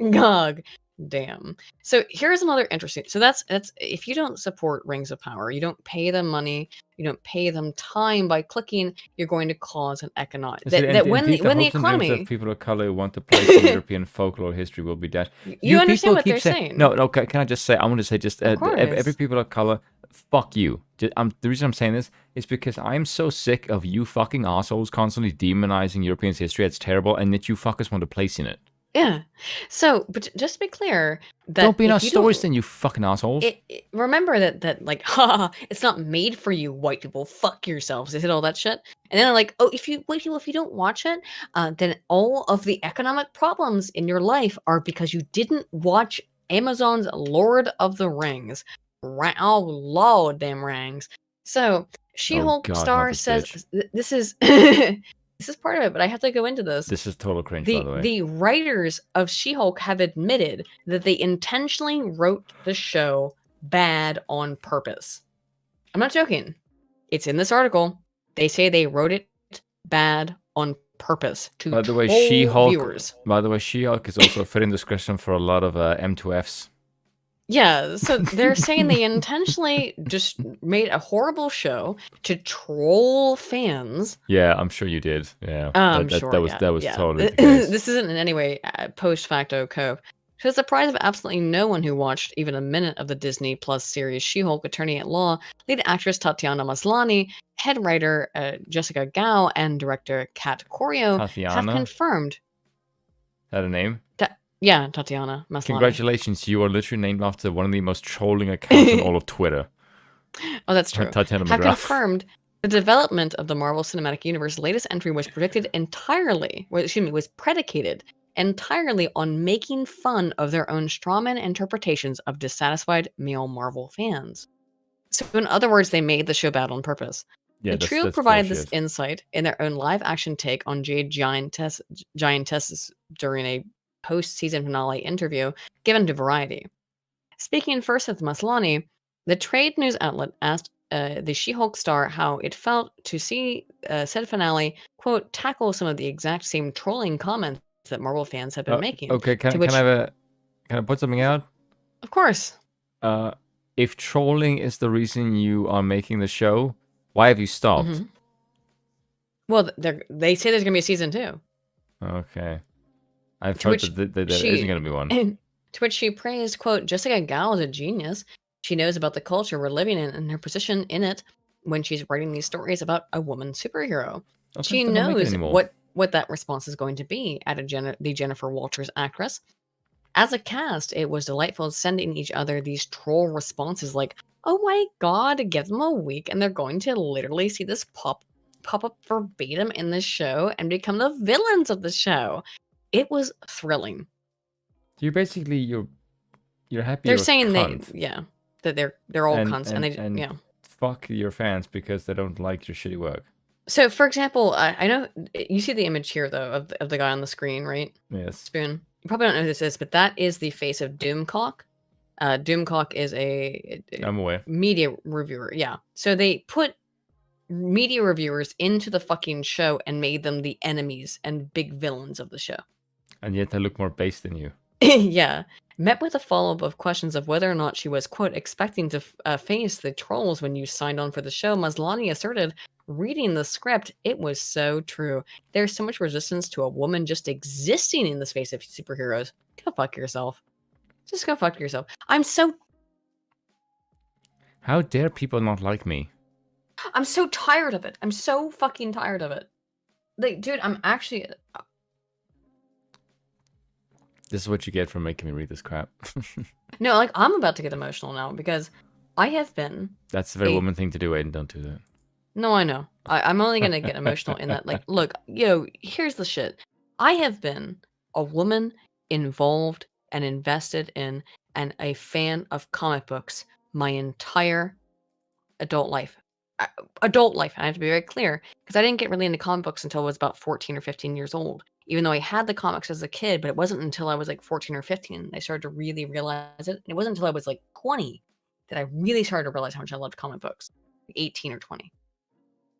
me? God damn. So here's another interesting. So that's if you don't support Rings of Power, you don't pay them money, you don't pay them time by clicking, you're going to cause an economic when the economy of people of color who want to place in European folklore history will be dead. You understand what they're saying? No. Can I just say? I want to say just every people of color. Fuck you. The reason I'm saying this is because I'm so sick of you fucking assholes constantly demonizing Europeans' history. It's terrible, and that you fuckers want to place in it. Yeah. So, but just to be clear, that don't be in our stories, then, you fucking assholes. Remember that like, it's not made for you, white people. Fuck yourselves. They said all that shit, and then they're like, oh, if you don't watch it, then all of the economic problems in your life are because you didn't watch Amazon's Lord of the Rings. Oh, Lord, damn rings. So, She-Hulk star says this is. This is part of it, but I have to go into this. This is total cringe, by the way. The writers of She-Hulk have admitted that they intentionally wrote the show bad on purpose. I'm not joking. It's in this article. They say they wrote it bad on purpose to by the way, viewers. By the way, She-Hulk is also a fitting description for a lot of M2Fs. Yeah, so they're saying they intentionally just made a horrible show to troll fans. Yeah, I'm sure you did. Yeah, I'm sure that was totally the case. This isn't in any way post facto cope. To the surprise of absolutely no one who watched even a minute of the Disney Plus series She-Hulk Attorney at Law, lead actress Tatiana Maslany, head writer Jessica Gao, and director Kat Corio have confirmed. Is that a name? Yeah, Tatiana Maslany. Congratulations, you are literally named after one of the most trolling accounts on all of Twitter. Oh, that's true. Tatiana have McGrath. Confirmed the development of the Marvel Cinematic Universe's latest entry was predicated entirely on making fun of their own strawman interpretations of dissatisfied male Marvel fans. So, in other words, they made the show bad on purpose. Yeah, the trio provided this insight in their own live-action take on Jade Giantess during a post-season finale interview given to Variety. Speaking first with Maslany, the trade news outlet asked the She-Hulk star how it felt to see said finale, quote, tackle some of the exact same trolling comments that Marvel fans have been making. Okay, can I put something out? Of course. If trolling is the reason you are making the show, why have you stopped? Mm-hmm. Well, they say there's going to be a season 2. Okay. I've heard that there isn't going to be one. To which she praised, quote, Jessica Gao is a genius. She knows about the culture we're living in and her position in it when she's writing these stories about a woman superhero. She knows what that response is going to be, added the Jennifer Walters actress. As a cast, it was delightful sending each other these troll responses like, oh my god, give them a week and they're going to literally see this pop up verbatim in the show and become the villains of the show. It was thrilling. You're basically you're happy. They're saying that they're all cunts and they fuck your fans because they don't like your shitty work. So, for example, I know you see the image here though of the guy on the screen, right? Yes. Spoon. You probably don't know who this is, but that is the face of Doomcock. Doomcock is a I'm aware. Media reviewer. Yeah. So they put media reviewers into the fucking show and made them the enemies and big villains of the show. And yet they look more based than you. Yeah. Met with a follow-up of questions of whether or not she was, quote, expecting to face the trolls when you signed on for the show, Maslany asserted, reading the script, it was so true. There's so much resistance to a woman just existing in the space of superheroes. Go fuck yourself. Just go fuck yourself. How dare people not like me? I'm so tired of it. I'm so fucking tired of it. Like, dude, I'm actually... This is what you get for making me read this crap. No, like, I'm about to get emotional now because I have been... That's a very woman thing to do, Aiden. Don't do that. No, I know. I'm only going to get emotional in that. Like, look, here's the shit. I have been a woman involved and invested in and a fan of comic books my entire adult life. Adult life, I have to be very clear, because I didn't get really into comic books until I was about 14 or 15 years old. Even though I had the comics as a kid, but it wasn't until I was like 14 or 15 I started to really realize it. And it wasn't until I was like 20 that I really started to realize how much I loved comic books. Like 18 or 20.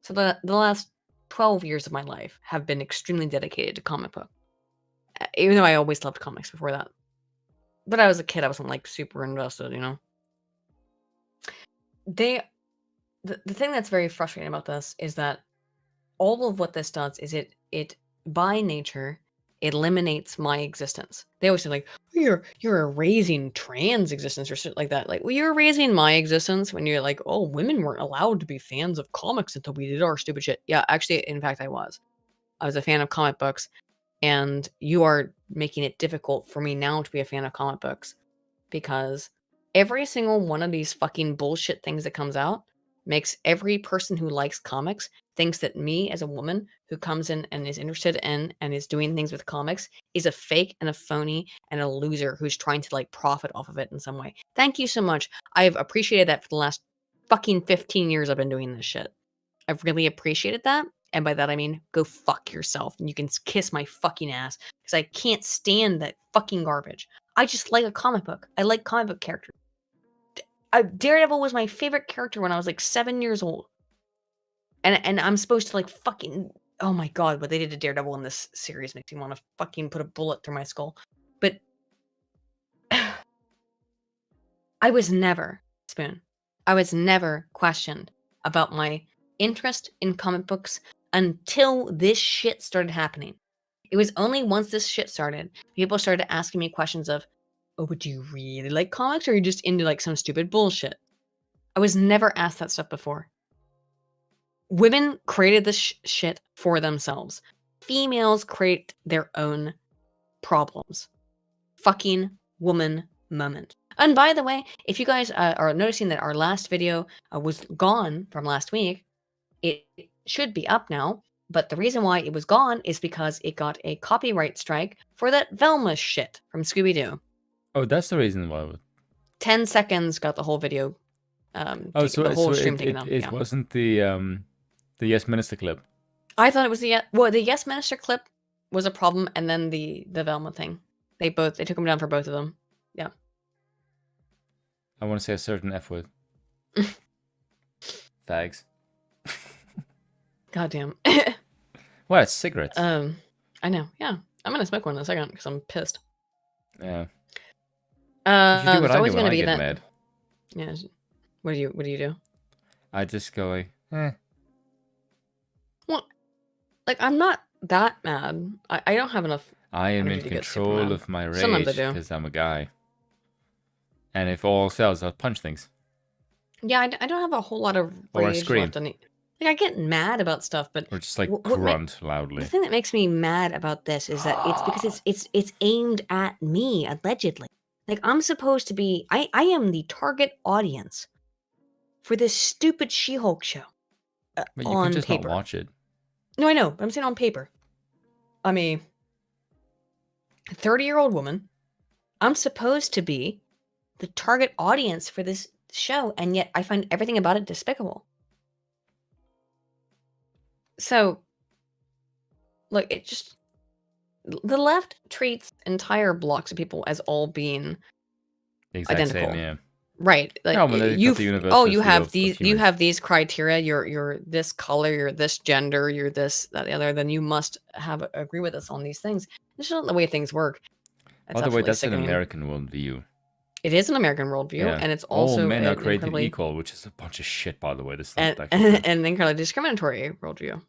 So the last 12 years of my life have been extremely dedicated to comic book. Even though I always loved comics before that. But I was a kid, I wasn't like super invested, you know? The thing that's very frustrating about this is that all of what this does is it by nature eliminates my existence. They always say like, you're erasing trans existence or shit like that. Like, well, you're erasing my existence when you're like, oh, women weren't allowed to be fans of comics until we did our stupid shit. Yeah, actually, in fact, I was a fan of comic books, and you are making it difficult for me now to be a fan of comic books because every single one of these fucking bullshit things that comes out makes every person who likes comics thinks that me as a woman who comes in and is interested in and is doing things with comics is a fake and a phony and a loser who's trying to like profit off of it in some way. Thank you so much. I've appreciated that for the last fucking 15 years I've been doing this shit. I've really appreciated that. And by that I mean, go fuck yourself and you can kiss my fucking ass because I can't stand that fucking garbage. I just like a comic book. I like comic book characters. Daredevil was my favorite character when I was like 7 years old. And I'm supposed to like fucking... Oh my god, what they did to Daredevil in this series makes me want to fucking put a bullet through my skull. But... I was never questioned about my interest in comic books until this shit started happening. It was only once this shit started, people started asking me questions of, oh, but do you really like comics, or are you just into like some stupid bullshit? I was never asked that stuff before. Women created this shit for themselves. Females create their own problems. Fucking woman moment. And by the way, if you guys are noticing that our last video was gone from last week, it should be up now. But the reason why it was gone is because it got a copyright strike for that Velma shit from Scooby-Doo. Oh, that's the reason why. 10 seconds got the whole video. The whole stream taken down. It wasn't the Yes Minister clip. I thought it was the Yes Minister clip was a problem, and then the Velma thing. They took them down for both of them. Yeah. I want to say a certain F word. Fags. Goddamn. Well, it's cigarettes. I know. Yeah, I'm gonna smoke one in a second because I'm pissed. Yeah. There's always gonna be that. Mad. Yeah. What do you do? I just go like, eh. Well, like I'm not that mad. I don't have enough. I am in control of my rage Sometimes I do. because I'm a guy. And if all sells, I'll punch things. Yeah, I don't have a whole lot of rage left in it. Like I get mad about stuff, but or just like grunt loudly. The thing that makes me mad about this is that it's because it's aimed at me allegedly. Like I'm supposed to be. I am the target audience for this stupid She-Hulk show. But you can just not watch it. No, I know, but I'm saying on paper. I'm a 30-year-old woman. I'm supposed to be the target audience for this show, and yet I find everything about it despicable. So, look, it just... The left treats entire blocks of people as all being identical. Same, yeah. Right. Like you have these criteria, you're this color, you're this gender, you're this, that, the other, then you must agree with us on these things. This is not the way things work. By the way, that's an American worldview. It is an American worldview, yeah. and it's also all men are created equal, which is a bunch of shit, by the way. This and an incredibly discriminatory worldview.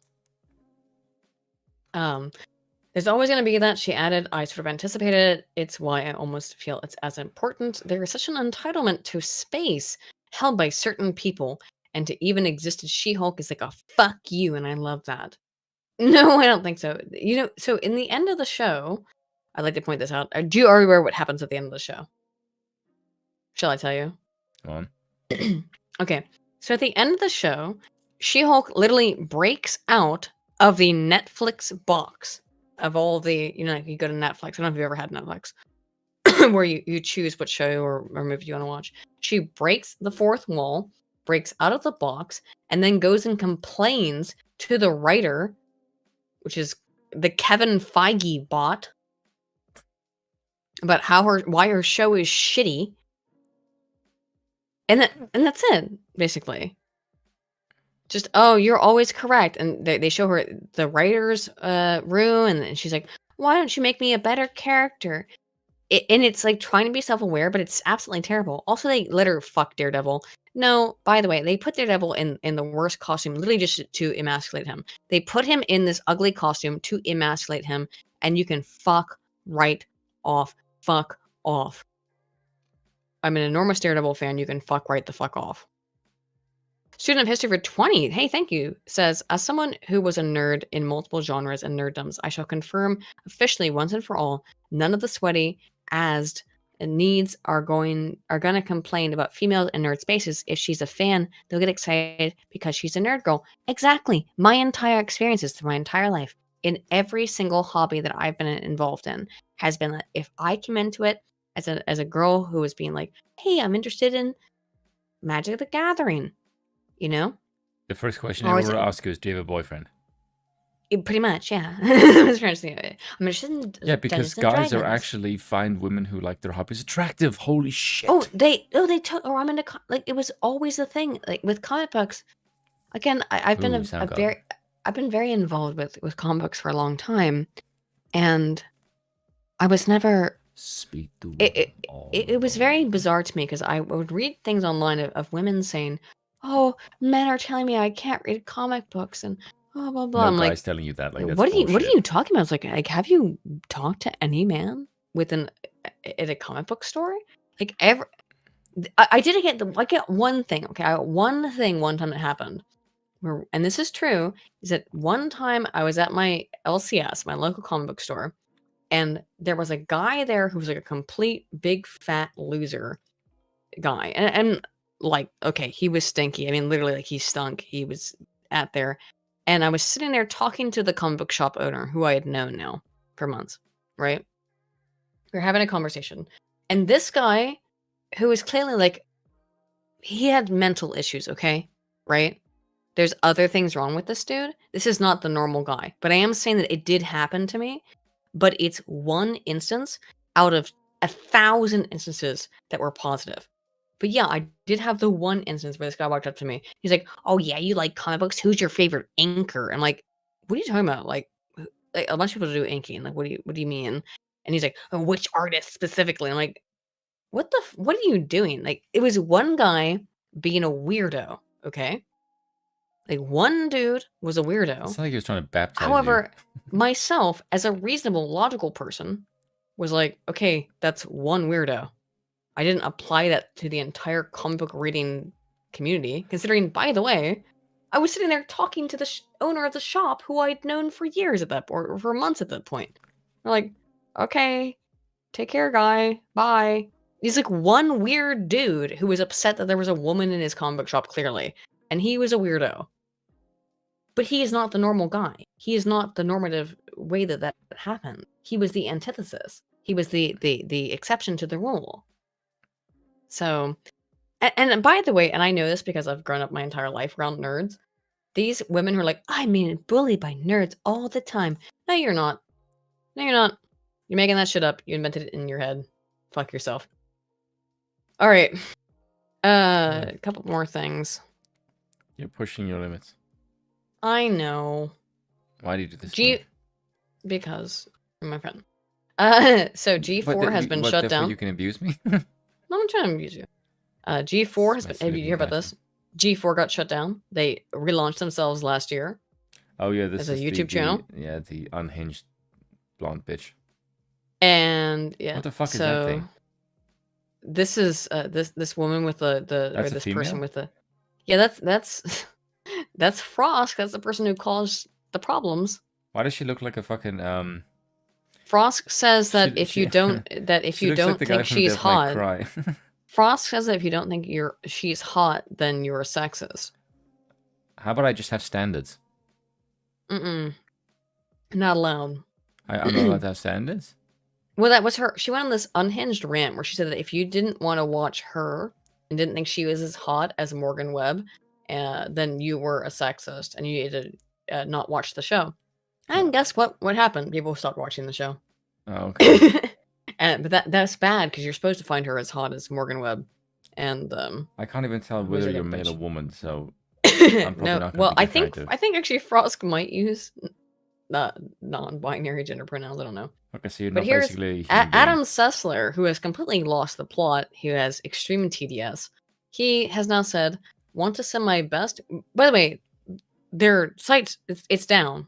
There's always going to be that, she added. I sort of anticipated it. It's why I almost feel it's as important. There is such an entitlement to space held by certain people, and to even exist as She-Hulk is like a fuck you, and I love that. No, I don't think so. You know, so in the end of the show, I'd like to point this out. Do you already aware what happens at the end of the show? Shall I tell you? Go on. Okay, so at the end of the show, She-Hulk literally breaks out of the Netflix box of all the, you know, you go to Netflix. I don't know if you've ever had Netflix, where you choose what show or movie you want to watch. She breaks the fourth wall, breaks out of the box, and then goes and complains to the writer, which is the Kevin Feige bot, about why her show is shitty. And that's it, basically. Just, oh, you're always correct. And they show her the writer's room, and she's like, why don't you make me a better character? And it's like trying to be self-aware, but it's absolutely terrible. Also, they let her fuck Daredevil. No, by the way, they put Daredevil in the worst costume, literally just to emasculate him. They put him in this ugly costume to emasculate him, and you can fuck right off. Fuck off. I'm an enormous Daredevil fan. You can fuck right the fuck off. Student of History for 20, hey, thank you, says, as someone who was a nerd in multiple genres and nerddoms, I shall confirm officially once and for all, none of the sweaty, ased needs are gonna complain about females in nerd spaces. If she's a fan, they'll get excited because she's a nerd girl. Exactly. My entire experiences through my entire life, in every single hobby that I've been involved in, has been that if I come into it as a girl who is being like, hey, I'm interested in Magic the Gathering, you know? The first question I will ask you is, do you have a boyfriend? Pretty much, yeah. I was trying to say, I'm interested in yeah, because guys are actually find women who like their hobbies attractive. Holy shit! I'm into like it was always the thing. Like with comic books, again, I've been very involved with comic books for a long time, and I was never. Speak to it was very bizarre to me because I would read things online of women saying, "Oh, men are telling me I can't read comic books," and blah blah blah. No I'm guy's like, telling you that. Like, what are you talking about? It's like have you talked to any man at a comic book store. Like I did get one thing. Okay, I got one thing one time that happened. And this is true, is that one time I was at my LCS, my local comic book store, and there was a guy there who was like a complete big fat loser guy. And like, okay, he was stinky. I mean, literally, like, he stunk. He was at there. And I was sitting there talking to the comic book shop owner, who I had known now for months, right? We were having a conversation. And this guy, who was clearly like, he had mental issues, okay? Right? There's other things wrong with this dude. This is not the normal guy. But I am saying that it did happen to me. But it's one instance out of 1,000 instances that were positive. But yeah, I did have the one instance where this guy walked up to me. He's like, "Oh yeah, you like comic books? Who's your favorite inker?" I'm like, "What are you talking about? Like a bunch of people do inking. Like, what do you mean?" And he's like, "Oh, which artist specifically?" I'm like, "What are you doing?" Like, it was one guy being a weirdo. Okay. Like, one dude was a weirdo. It's not like he was trying to baptize However, myself, as a reasonable, logical person, was like, okay, that's one weirdo. I didn't apply that to the entire comic book reading community, considering, by the way, I was sitting there talking to the owner of the shop who I'd known for years at that point, or for months at that point. They're like, okay, take care, guy. Bye. He's like one weird dude who was upset that there was a woman in his comic book shop, clearly. And he was a weirdo. But he is not the normal guy. He is not the normative way that happened. He was the antithesis. He was the exception to the rule. So, and by the way, and I know this because I've grown up my entire life around nerds, these women who are like, I'm being bullied by nerds all the time. No, you're not. No, you're not. You're making that shit up. You invented it in your head. Fuck yourself. All right. A couple more things. You're pushing your limits. I know. Why do you do this? Because I'm my friend. So G4 has been shut down. You can abuse me? No, I'm trying to abuse you. G4 has been. Have you heard about this? G4 got shut down. They relaunched themselves last year. Oh yeah, this is a YouTube channel. The unhinged blonde bitch. And yeah, what the fuck is that thing? This is this woman with this person with the. Yeah, that's that's Frost. That's the person who caused the problems. Why does she look like a fucking Frost says that if you don't think she's hot. Frost says that if you don't think she's hot, then you're a sexist. How about I just have standards? Not allowed. I'm not allowed to have standards? Well, that was her. She went on this unhinged rant where she said that if you didn't want to watch her and didn't think she was as hot as Morgan Webb, then you were a sexist and you needed to not watch the show. And guess what? What happened? People stopped watching the show. Oh, okay. But that's bad because you're supposed to find her as hot as Morgan Webb. And I can't even tell whether you're male or woman, so I'm probably not well, I think actually Frost might use non-binary gender pronouns. I don't know. Okay, so you're but not here's basically Adam Sessler, who has completely lost the plot, who has extreme TDS. He has now said, "Want to send my best." By the way, their site it's down.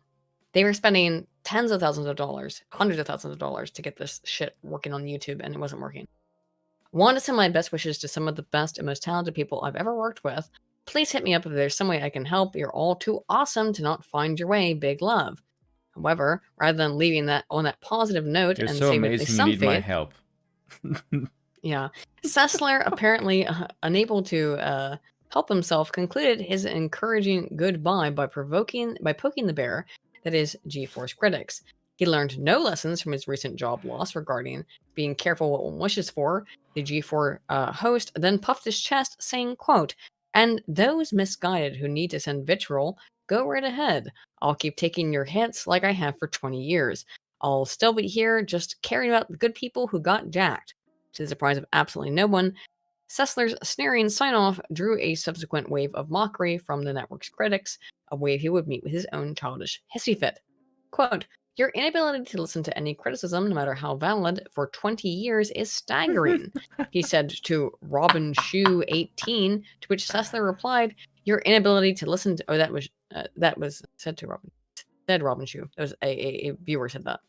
They were spending tens of thousands of dollars, hundreds of thousands of dollars to get this shit working on YouTube, and it wasn't working. Want to send my best wishes to some of the best and most talented people I've ever worked with. Please hit me up if there's some way I can help. You're all too awesome to not find your way. Big love. However, rather than leaving that on that positive note you're and so saying amazing, you need my help. Yeah, Sessler, apparently unable to help himself, concluded his encouraging goodbye by poking the bear that is G4's critics. He learned no lessons from his recent job loss regarding being careful what one wishes for. The G4 host then puffed his chest, saying, quote, "And those misguided who need to send vitriol, go right ahead. I'll keep taking your hits like I have for 20 years. I'll still be here just caring about the good people who got jacked." To the surprise of absolutely no one, Sessler's sneering sign-off drew a subsequent wave of mockery from the network's critics, a wave he would meet with his own childish hissy fit. Quote, "Your inability to listen to any criticism, no matter how valid, for 20 years is staggering," he said to Robin Shoe 18, to which Sessler replied, "Your inability to listen to..." Oh, that was said to Robin. Said Robin Shoe. That was a viewer said that.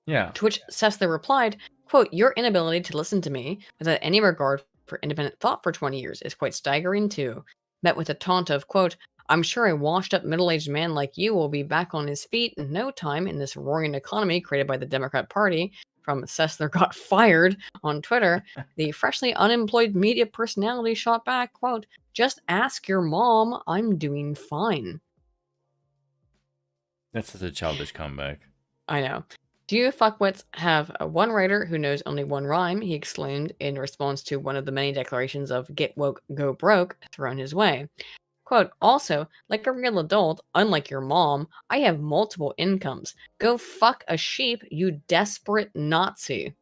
Yeah. To which Sessler replied, quote, "Your inability to listen to me without any regard for independent thought for 20 years is quite staggering too." Met with a taunt of, quote, "I'm sure a washed-up middle-aged man like you will be back on his feet in no time in this roaring economy created by the Democrat Party." From Sessler got fired on Twitter, the freshly unemployed media personality shot back, quote, "Just ask your mom, I'm doing fine." That's such a childish comeback. I know. "Do you fuckwits have one writer who knows only one rhyme?" he exclaimed in response to one of the many declarations of "get woke, go broke" thrown his way. Quote, "Also, like a real adult, unlike your mom, I have multiple incomes. Go fuck a sheep, you desperate Nazi."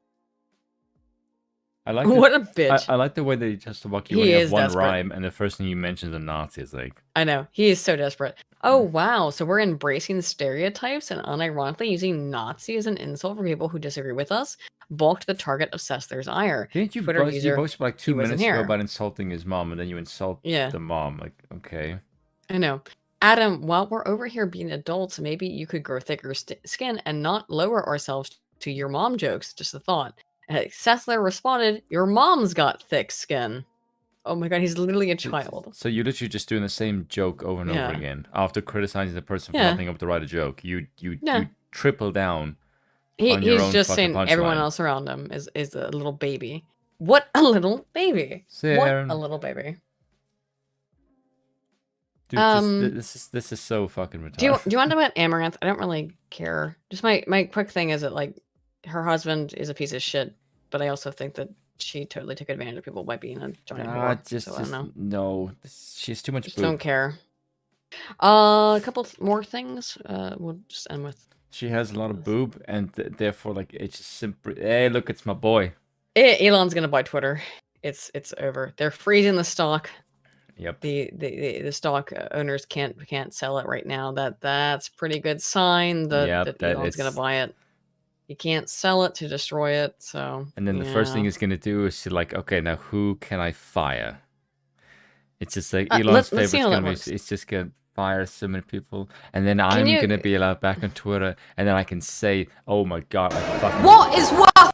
I like What a bitch. I like the way that he just about you He only have is one desperate. rhyme, and the first thing you mention is a Nazi. It's like, I know. He is so desperate. Oh, wow. So we're embracing stereotypes and unironically using Nazi as an insult for people who disagree with us? Balked the target of Sessler's ire. didn't you Twitter boast, user, like he 2 wasn't minutes ago here. about insulting his mom, and then you insult Yeah. the mom? Like, okay. I know. Adam, while we're over here being adults, maybe you could grow thicker skin and not lower ourselves to your mom jokes. Just a thought. Sessler responded, "Your mom's got thick skin." Oh my god, he's literally a child. So you're literally just doing the same joke over and Yeah. over again. After criticizing the person for Yeah. not being able to write a joke, you Yeah. triple down on your He's own just fucking saying everyone punchline. else around him is a little baby. What a little baby. What Sarah. a little baby. Dude, this is so fucking retarded. Do you want to know about Amaranth? I don't really care. Just my quick thing is that, like, her husband is a piece of shit, but I also think that she totally took advantage of people by being a giant whore. So I don't know. No. She has too much Just boob. don't care. A couple more things. We'll just end with. She has a lot of boob, and therefore, like, it's just simply, hey, look, it's my boy. Elon's gonna buy Twitter. It's over. They're freezing the stock. Yep. The stock owners can't sell it right now. That's pretty good sign that Elon's gonna buy it. You can't sell it to destroy it. So. And then the first thing he's gonna do is to, like, okay, now who can I fire? It's just like Elon's favorite's gonna be. It's just gonna fire so many people, and then I'm gonna be allowed back on Twitter, and then I can say, "Oh my god, I fucking." What is worth?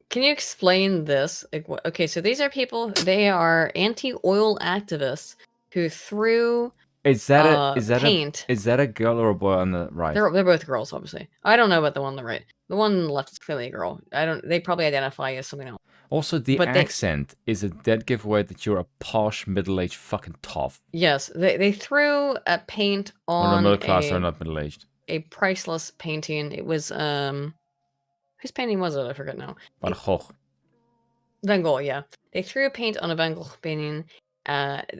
Can you explain this? Like, okay, so these are people. They are anti-oil activists who threw. Is that paint? Is that a girl or a boy on the right? They're both girls, obviously. I don't know about the one on the right. The one on the left is clearly a girl. They probably identify as something else. Also, the accent is a dead giveaway that you're a posh, middle-aged fucking toff. Yes, they threw a paint on middle class or not middle-aged. A priceless painting. It was whose painting was it? I forget now. Van Gogh. Van Gogh, yeah. They threw paint on a Van Gogh painting,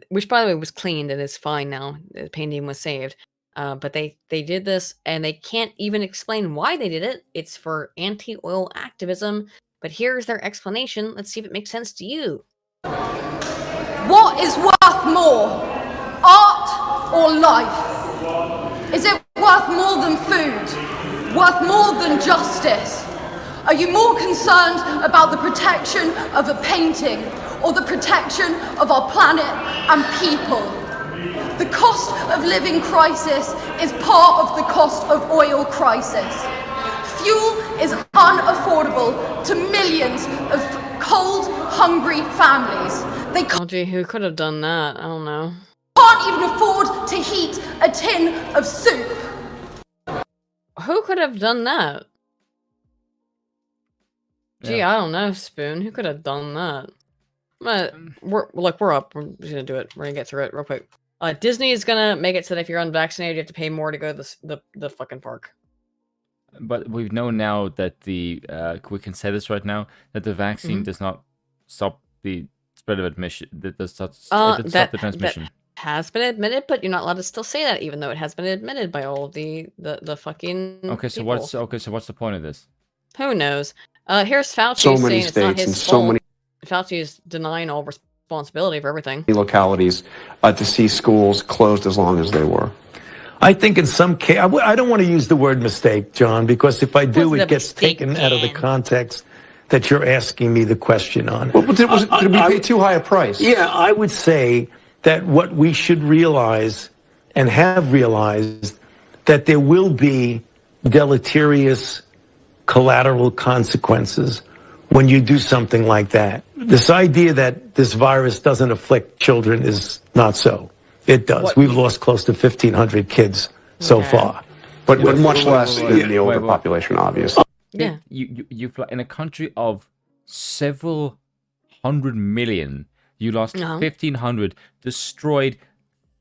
which, by the way, was cleaned and is fine now. The painting was saved. But they did this, and they can't even explain why they did it. It's for anti-oil activism. But here's their explanation. Let's see if it makes sense to you. What is worth more, art or life? Is it worth more than food? Worth more than justice? Are you more concerned about the protection of a painting or the protection of our planet and people? The cost of living crisis is part of the cost of oil crisis. Fuel is unaffordable to millions of cold, hungry families. They who could have done that? I don't know. Can't even afford to heat a tin of soup. Who could have done that? Gee, Yeah. I don't know, Spoon. Who could have done that? We're up. We're just gonna do it. We're gonna get through it real quick. Disney is gonna make it so that if you're unvaccinated, you have to pay more to go to the fucking park. But we've known now that we can say this right now, that the vaccine does not stop the spread of admission. That does not stop the transmission. That has been admitted, but you're not allowed to still say that, even though it has been admitted by all of the fucking. Okay, so people. what's the point of this? Who knows? Here's Fauci So many saying it's not states his and so fault. many Fauci is denying all responsibility for everything. localities to see schools closed as long as they were. I think in some case, I don't want to use the word mistake, John, because if I do, it gets taken out of the context that you're asking me the question on. Well, did we pay too high a price? Yeah, I would say that what we should realize and have realized that there will be deleterious collateral consequences when you do something like that. This idea that this virus doesn't afflict children is not so. It does. We've lost close to 1,500 kids so far. But much less than the older population, obviously. Yeah. You in a country of several 100 million, you lost 1,500, destroyed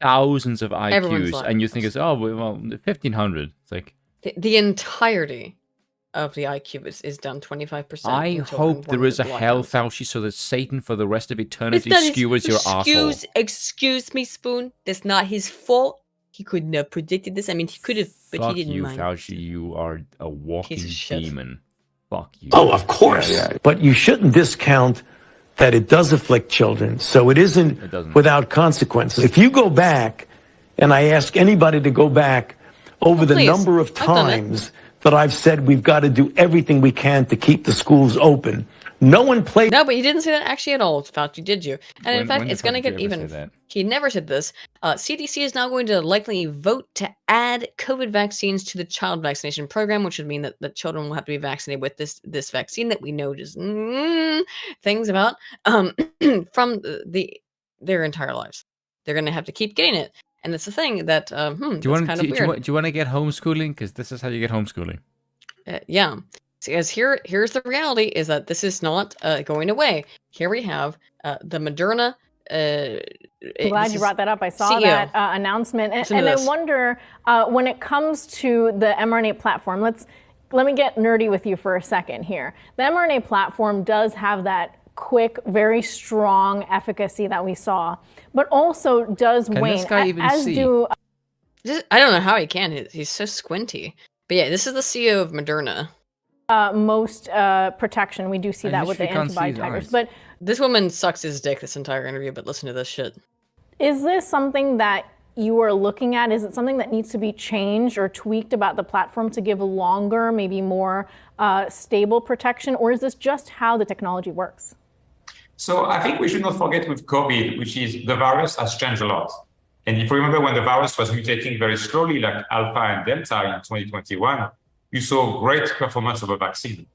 thousands of IQs, and you think it's, oh, well, 1,500. It's like... The entirety of the IQ is done 25%. I hope there is a hell, Fauci, so that Satan for the rest of eternity skewers your asshole. Excuse me, Spoon. That's not his fault. He couldn't have predicted this. I mean, he could have, but he didn't mind. Fuck you, Fauci. You are a walking demon. Fuck you. Oh, of course. Yeah. But you shouldn't discount that it does afflict children, so it isn't without consequences. If you go back, and I ask anybody to go back over the number of times that I've said we've got to do everything we can to keep the schools open, no one played. No, but you didn't say that actually at all, Fauci, did you? And in fact, it's going to get even. He never said this. CDC is now going to likely vote to add COVID vaccines to the child vaccination program, which would mean that the children will have to be vaccinated with this vaccine that we know just things about from their entire lives. They're going to have to keep getting it. And it's the thing that, do you want to get homeschooling? Because this is how you get homeschooling. Yeah. Because here's the reality is that this is not going away. Here we have the Moderna. I'm glad you brought that up. I saw that announcement. And I wonder, when it comes to the mRNA platform, let me get nerdy with you for a second here. The mRNA platform does have that quick, very strong efficacy that we saw, but also does wane. This guy even see? I don't know how he can. He's so squinty. But yeah, this is the CEO of Moderna. Most protection. We do see that with the antibody titers. But this woman sucks his dick this entire interview, but listen to this shit. Is this something that you are looking at? Is it something that needs to be changed or tweaked about the platform to give longer, maybe more stable protection? Or is this just how the technology works? So I think we should not forget with COVID, which is the virus has changed a lot. And if you remember when the virus was mutating very slowly, like Alpha and Delta in 2021, you saw great performance of a vaccine.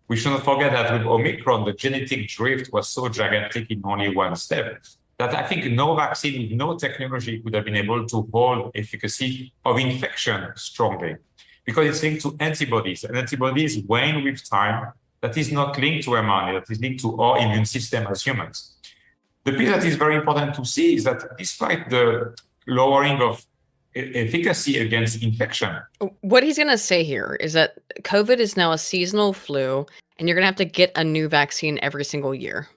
We should not forget that with Omicron, the genetic drift was so gigantic in only one step that I think no vaccine with no technology could have been able to hold efficacy of infection strongly, because it's linked to antibodies, and antibodies wane with time. That is not linked to mRNA, that is linked to our immune system as humans. The piece that is very important to see is that despite the lowering of efficacy against infection. What he's going to say here is that COVID is now a seasonal flu, and you're going to have to get a new vaccine every single year.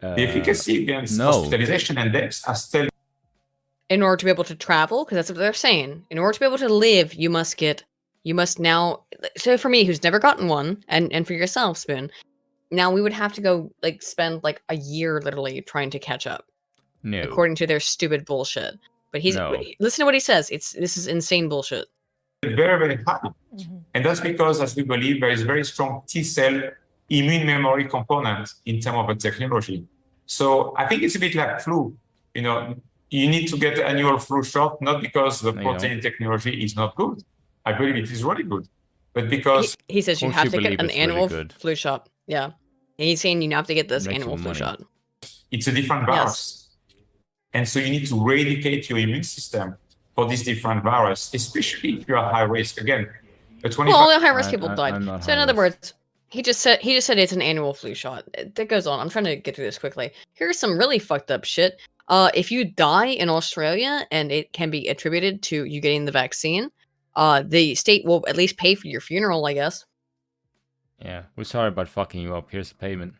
The efficacy against hospitalization and deaths are still... In order to be able to travel, because that's what they're saying, in order to be able to live, you must now, so for me, who's never gotten one, and for yourself, Spoon, now we would have to go, spend, a year, literally, trying to catch up. No. According to their stupid bullshit. But listen to what he says. This is insane bullshit. Very, very high. Mm-hmm. And that's because, as we believe, there is very strong T-cell immune memory component in terms of the technology. So I think it's a bit like flu. You need to get annual flu shot, not because the protein technology is not good. I believe it is really good. But because... He says you have to get an annual flu shot. Yeah. And he's saying you have to get this annual flu shot. It's a different virus. Yes. And so you need to re-educate your immune system for this different virus, especially if you're at high risk. Again, all the high-risk people died. So in other words, he just said it's an annual flu shot. That goes on. I'm trying to get through this quickly. Here's some really fucked up shit. If you die in Australia and it can be attributed to you getting the vaccine, the state will at least pay for your funeral, I guess. Yeah, we're sorry about fucking you up. Here's the payment.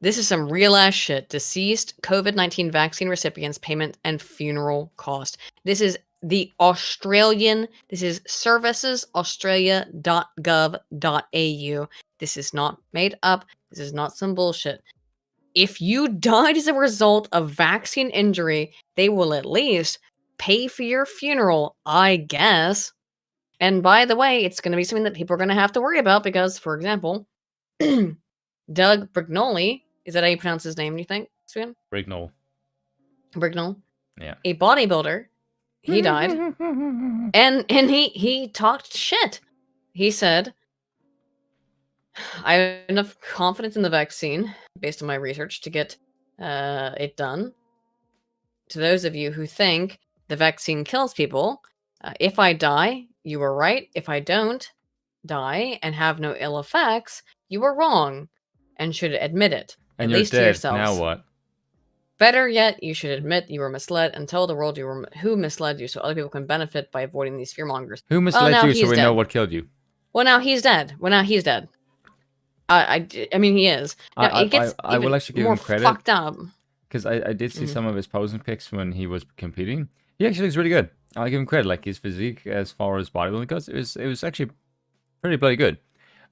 This is some real ass shit. Deceased COVID-19 vaccine recipients payment and funeral cost. This is the Australian. This is servicesaustralia.gov.au. This is not made up. This is not some bullshit. If you died as a result of vaccine injury, they will at least pay for your funeral, I guess. And by the way, it's going to be something that people are going to have to worry about because, for example, Doug Brignoli, is that how you pronounce his name, do you think, Sven? Brignol. Yeah. A bodybuilder. He died. and he talked shit. He said I have enough confidence in the vaccine, based on my research, to get it done. To those of you who think the vaccine kills people, if I die, you were right. If I don't die and have no ill effects, you were wrong and should admit it. And at you're least dead. to yourselves. Now what? Better yet, you should admit you were misled and tell the world who misled you so other people can benefit by avoiding these fearmongers. Who misled you so we know what killed you? Well, now he's dead. I mean, he is. Now, it gets I will actually give more him credit. Fucked up. Because I did see some of his posing pics when he was competing. He actually looks really good. I'll give him credit. Like his physique, as far as bodybuilding goes, it was actually pretty bloody good.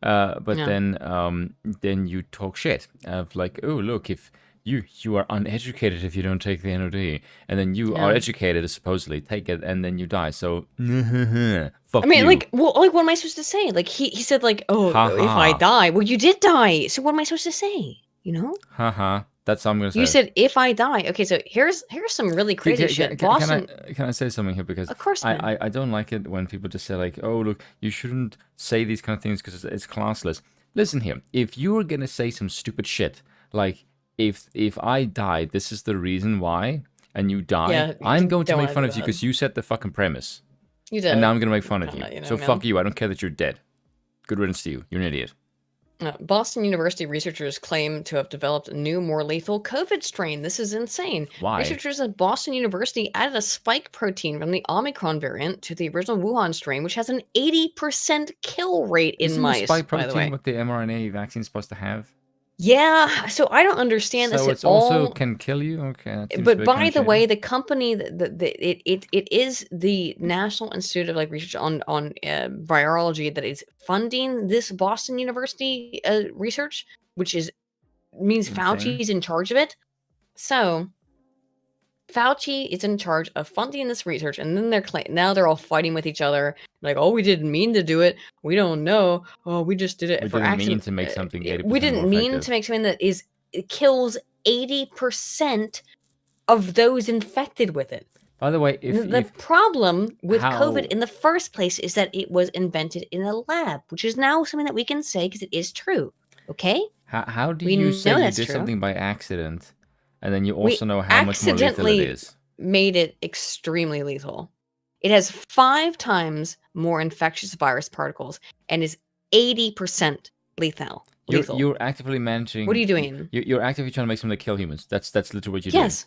But then you talk shit of like, oh look, if you are uneducated if you don't take the NOD, and then you are educated supposedly take it, and then you die. So fuck. I mean, you. like what am I supposed to say? Like he said like, oh, if I die, well, you did die. So what am I supposed to say? You know? Haha. That's what I'm gonna say. You said if I die. Okay, so here's some really crazy shit. Boston. Can I say something here? Because of course, I don't like it when people just say like, oh look, you shouldn't say these kind of things because it's classless. Listen here, if you're gonna say some stupid shit like if I die, this is the reason why, and you die, I'm going to make fun of you because you set the fucking premise. You did. And now I'm gonna make fun of you. So fuck you. I don't care that you're dead. Good riddance to you. You're an idiot. Boston University researchers claim to have developed a new, more lethal COVID strain. This is insane. Why? Researchers at Boston University added a spike protein from the Omicron variant to the original Wuhan strain, which has an 80% kill rate in mice. Isn't the spike by the way, protein what the mRNA vaccine is supposed to have? Yeah, so I don't understand this at all. So it also can kill you? Okay. But by the way, the company, it is the National Institute of Research on Virology that is funding this Boston University research, which means Fauci is in charge of it. So Fauci is in charge of funding this research, and then now they're all fighting with each other. Like, oh, we didn't mean to do it. We don't know. Oh, we just did it for action. We didn't mean to make something 80% We didn't mean to make something that it kills 80% of those infected with it. By the way, the problem with COVID in the first place is that it was invented in a lab, which is now something that we can say because it is true. Okay? How do you say you did something by accident? And then you also know how much more lethal it is. Made it extremely lethal. It has 5 times more infectious virus particles and is 80% lethal. You're actively managing. What are you doing? You're actively trying to make something that kill humans. That's literally what you're doing. Yes.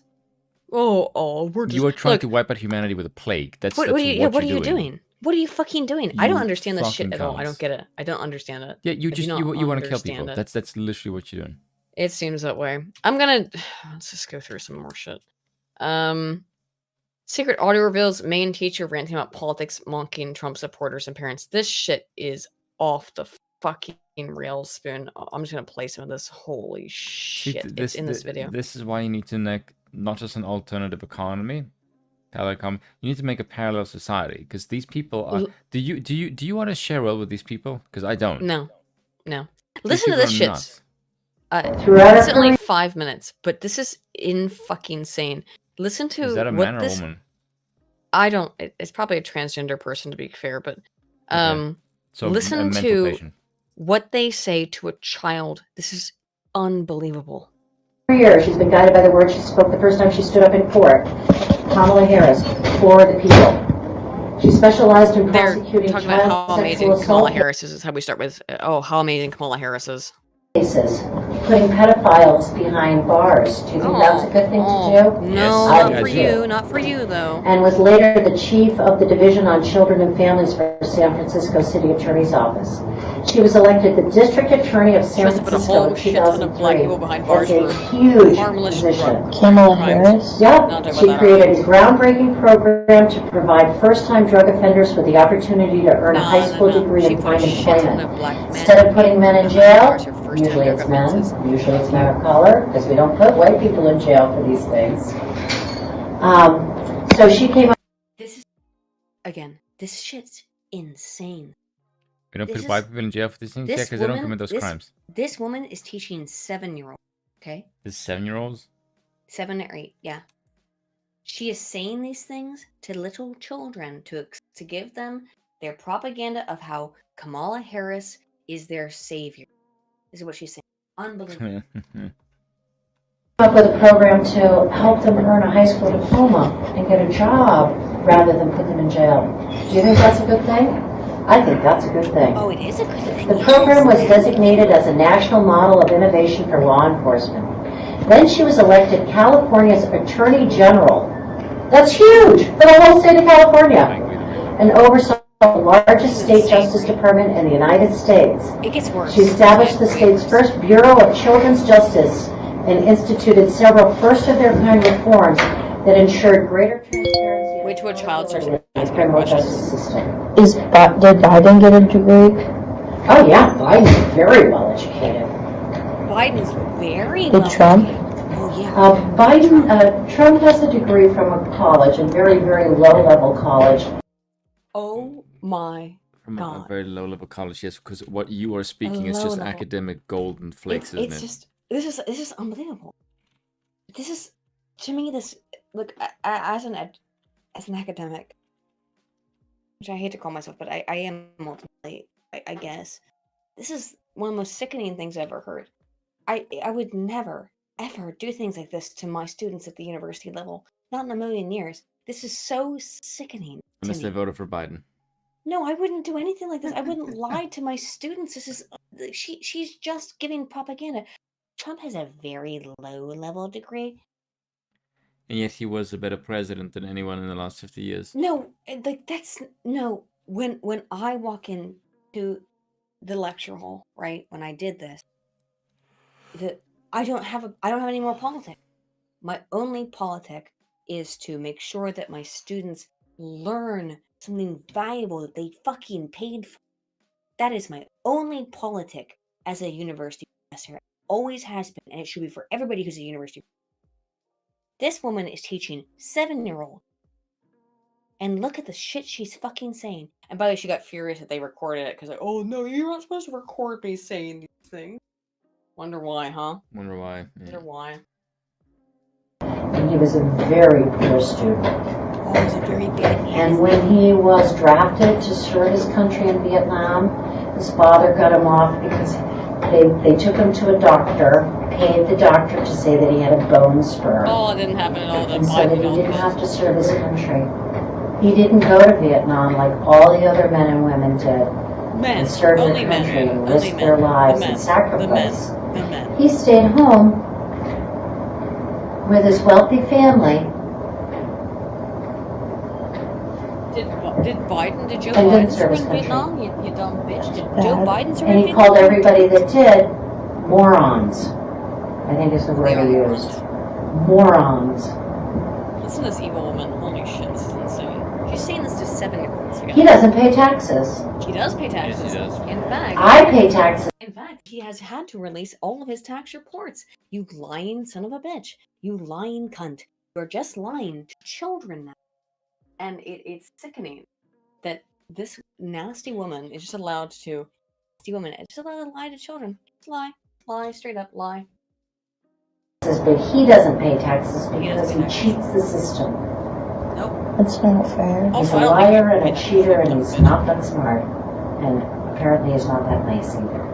Oh, we're just. You are trying to wipe out humanity with a plague. What are you doing? What are you fucking doing? I don't understand this shit at all. I don't get it. I don't understand it. Yeah, you want to kill people. That's literally what you're doing. It seems that way. Let's just go through some more shit. Secret audio reveals main teacher ranting about politics, mocking Trump supporters and parents. This shit is off the fucking rails, Spoon. I'm just gonna play some of this. Holy shit! It's in this video. This is why you need to make not just an alternative economy, you need to make a parallel society because these people are. Do you want to share well with these people? Because I don't. No. Listen to this shit. It's only 5 minutes, but this is fucking insane. Listen to is that a man or a woman? I don't. It's probably a transgender person, to be fair, but so listen to what they say to a child. This is unbelievable. For years, she's been guided by the words she spoke the first time she stood up in court. Kamala Harris, for the people. She specialized in prosecuting talking about how amazing Kamala Harris is. This is how we start with. How amazing Kamala Harris is. Cases, putting pedophiles behind bars. Do you think that's a good thing to do? No, not for you. Not for you, though. And was later the chief of the Division on Children and Families for San Francisco City Attorney's Office. She was elected the District Attorney of San Francisco in 2003. That's a huge position. Kamala Harris? Yep. She created a groundbreaking program to provide first-time drug offenders with the opportunity to earn a high school degree and find employment. Instead of putting men in jail, usually it's men of color, because we don't put white people in jail for these things. So she came up. This shit's insane. We don't put white people in jail for these things? Yeah, because they don't commit those crimes. This woman is teaching 7-year-olds, okay? This 7-year-olds? 7 or 8, yeah. She is saying these things to little children to give them their propaganda of how Kamala Harris is their savior. is what she's saying. Unbelievable. Up with a program to help them earn a high school diploma and get a job rather than put them in jail. Do you think that's a good thing? I think that's a good thing. Oh, it is a good thing. The program was designated as a national model of innovation for law enforcement. Then she was elected California's Attorney General. That's huge for the whole state of California. And oversaw the largest state justice department in the United States. It gets worse. She established the state's first Bureau of Children's Justice and instituted several first-of-their-kind reforms that ensured greater transparency. Which would child search in the criminal justice system. Did Biden get a degree? Oh yeah, Biden's very well educated. Biden's very Did well Trump? Oh yeah. Trump has a degree from a college, a very, very low-level college. Oh my From a God. very low-level college, yes, because what you are speaking is just low-level. academic golden flakes, isn't It's it? just this is unbelievable. This is, to me, this look as an academic, which I hate to call myself, but I am ultimately, I guess. This is one of the most sickening things I've ever heard. I would never ever do things like this to my students at the university level. Not in a million years. This is so sickening. Unless they voted for Biden. No, I wouldn't do anything like this. I wouldn't lie to my students. This is she's just giving propaganda. Trump has a very low-level degree. And yet he was a better president than anyone in the last 50 years. No, like that's no. When I walk into the lecture hall, right? When I did this, I don't have any more politic. My only politic is to make sure that my students learn something valuable that they fucking paid for. That is my only politic as a university professor. It always has been, and it should be for everybody who's a university professor. This woman is teaching 7-year-old. And look at the shit she's fucking saying. And by the way, she got furious that they recorded it because, like, oh no, you're not supposed to record me saying these things. Wonder why, huh? Wonder why. Yeah. Wonder why. And he was a very poor student. Oh, he's a very bad man. And when he was drafted to serve his country in Vietnam, his father got him off because they took him to a doctor, paid the doctor to say that he had a bone spur. Oh, it didn't happen at all. And so that he didn't have to serve his country. He didn't go to Vietnam like all the other men and women did. Men. And serve their Only men. country and Only risk men. their lives The men. and sacrifice. The men. He stayed home with his wealthy family. Did Biden, did Joe And didn't Biden serve serve his in country. Vietnam? You dumb bitch. Did Joe Biden serve And in he Vietnam? called everybody that did morons. I think is the word he used. Morons. Listen to this evil woman. Holy shit, this is insane. She's saying this to 7-year-olds. He doesn't pay taxes. He does pay taxes. Yes, he does. In fact, I pay taxes. In fact, he has had to release all of his tax reports. You lying son of a bitch. You lying cunt. You're just lying to children now. And it's sickening that this nasty woman is just allowed to. Nasty woman is just allowed to lie to children. Just lie. Lie. Straight up lie. But he doesn't pay taxes because he cheats the system. Nope. That's not fair. He's a liar and a cheater, and he's not that smart. And apparently he's not that nice either.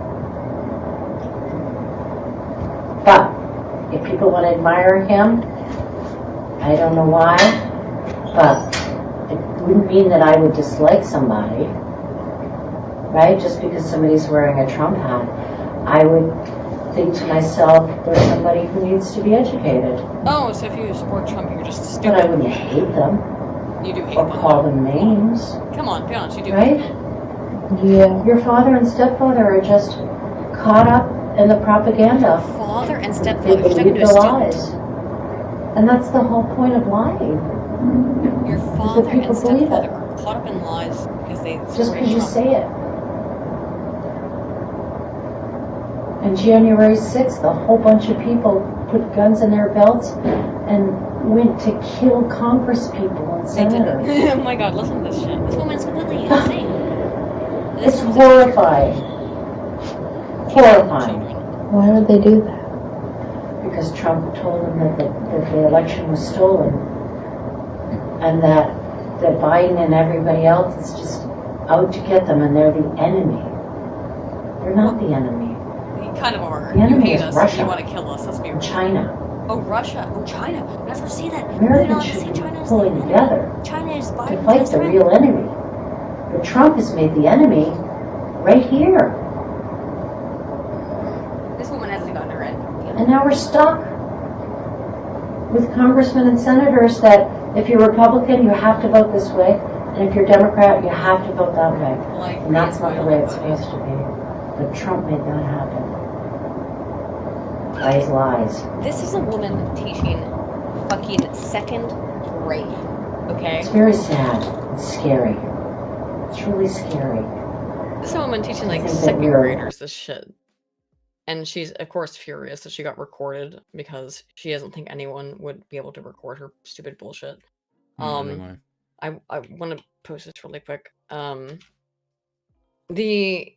But if people want to admire him, I don't know why, but it wouldn't mean that I would dislike somebody, right? Just because somebody's wearing a Trump hat. I would think to myself, there's somebody who needs to be educated. Oh, so if you support Trump, you're just stupid. But I wouldn't hate them. You do hate or them. call them names. Come on, be honest, you do Right? hate them. Yeah. Your father and stepfather are just caught up in the propaganda. Father and They stepfather. She's talking believe to a the student. lies. And that's the whole point of lying. Your father people and believe stepfather it. are caught up in lies because they Just support because you Trump. say it. On January 6th, a whole bunch of people put guns in their belts and went to kill Congress people and They senators. didn't. Oh my god, listen to this shit. This woman's completely insane. This It's woman's horrifying. Horrifying. Why would they do that? Because Trump told them that the election was stolen and that Biden and everybody else is just out to get them and they're the enemy. They're not the enemy. You kind of are. The You enemy hate is us. Russia. You want to kill us. Let's be real. China. Oh, Russia. Oh, China. We're not supposed to say that. Americans should be pulling together China is to Biden's fight best the friend. real enemy. But Trump has made the enemy right here. This woman hasn't gotten her end. And now we're stuck with congressmen and senators that if you're Republican, you have to vote this way. And if you're Democrat, you have to vote that way. And that's not the way it's supposed to be. But Trump made that happen. By his lies. This is a woman teaching fucking second grade. Okay? It's very sad. It's scary. It's really scary. This is a woman teaching like I think that second we're- graders this shit. And she's, of course, furious that she got recorded because she doesn't think anyone would be able to record her stupid bullshit. No, I want to post this really quick. The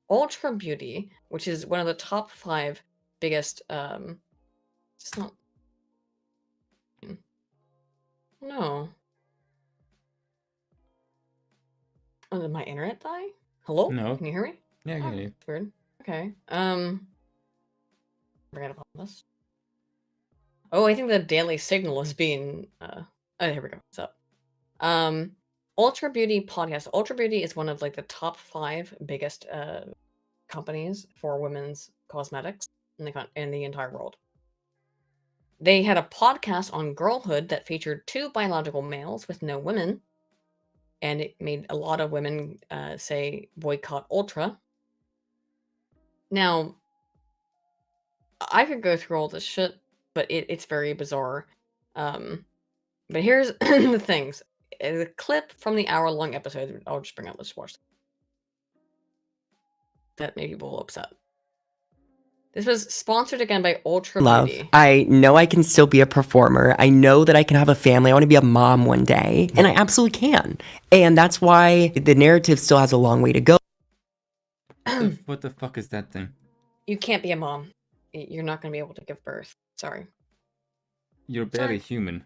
Ultra Beauty, which is one of the top 5 biggest, it's not. No. Oh, did my internet die? Hello? No. Can you hear me? Yeah, I can Oh, hear you. it's weird. Okay. Forget about this. Oh, I think the Daily Signal is being oh, here we go. What's up? Ultra Beauty podcast. Ultra Beauty is one of like the top 5 biggest companies for women's cosmetics in the entire world. They had a podcast on girlhood that featured 2 biological males with no women, and it made a lot of women say boycott Ultra. Now, I could go through all this shit, but it's very bizarre. But here's the things. The clip from the hour-long episode, I'll just bring up, let's watch that made people upset. This was sponsored again by Ultra Love. Beauty. I know I can still be a performer. I know that I can have a family. I want to be a mom one day. And I absolutely can. And that's why the narrative still has a long way to go. What the fuck is that thing? You can't be a mom. You're not going to be able to give birth. Sorry. You're barely human.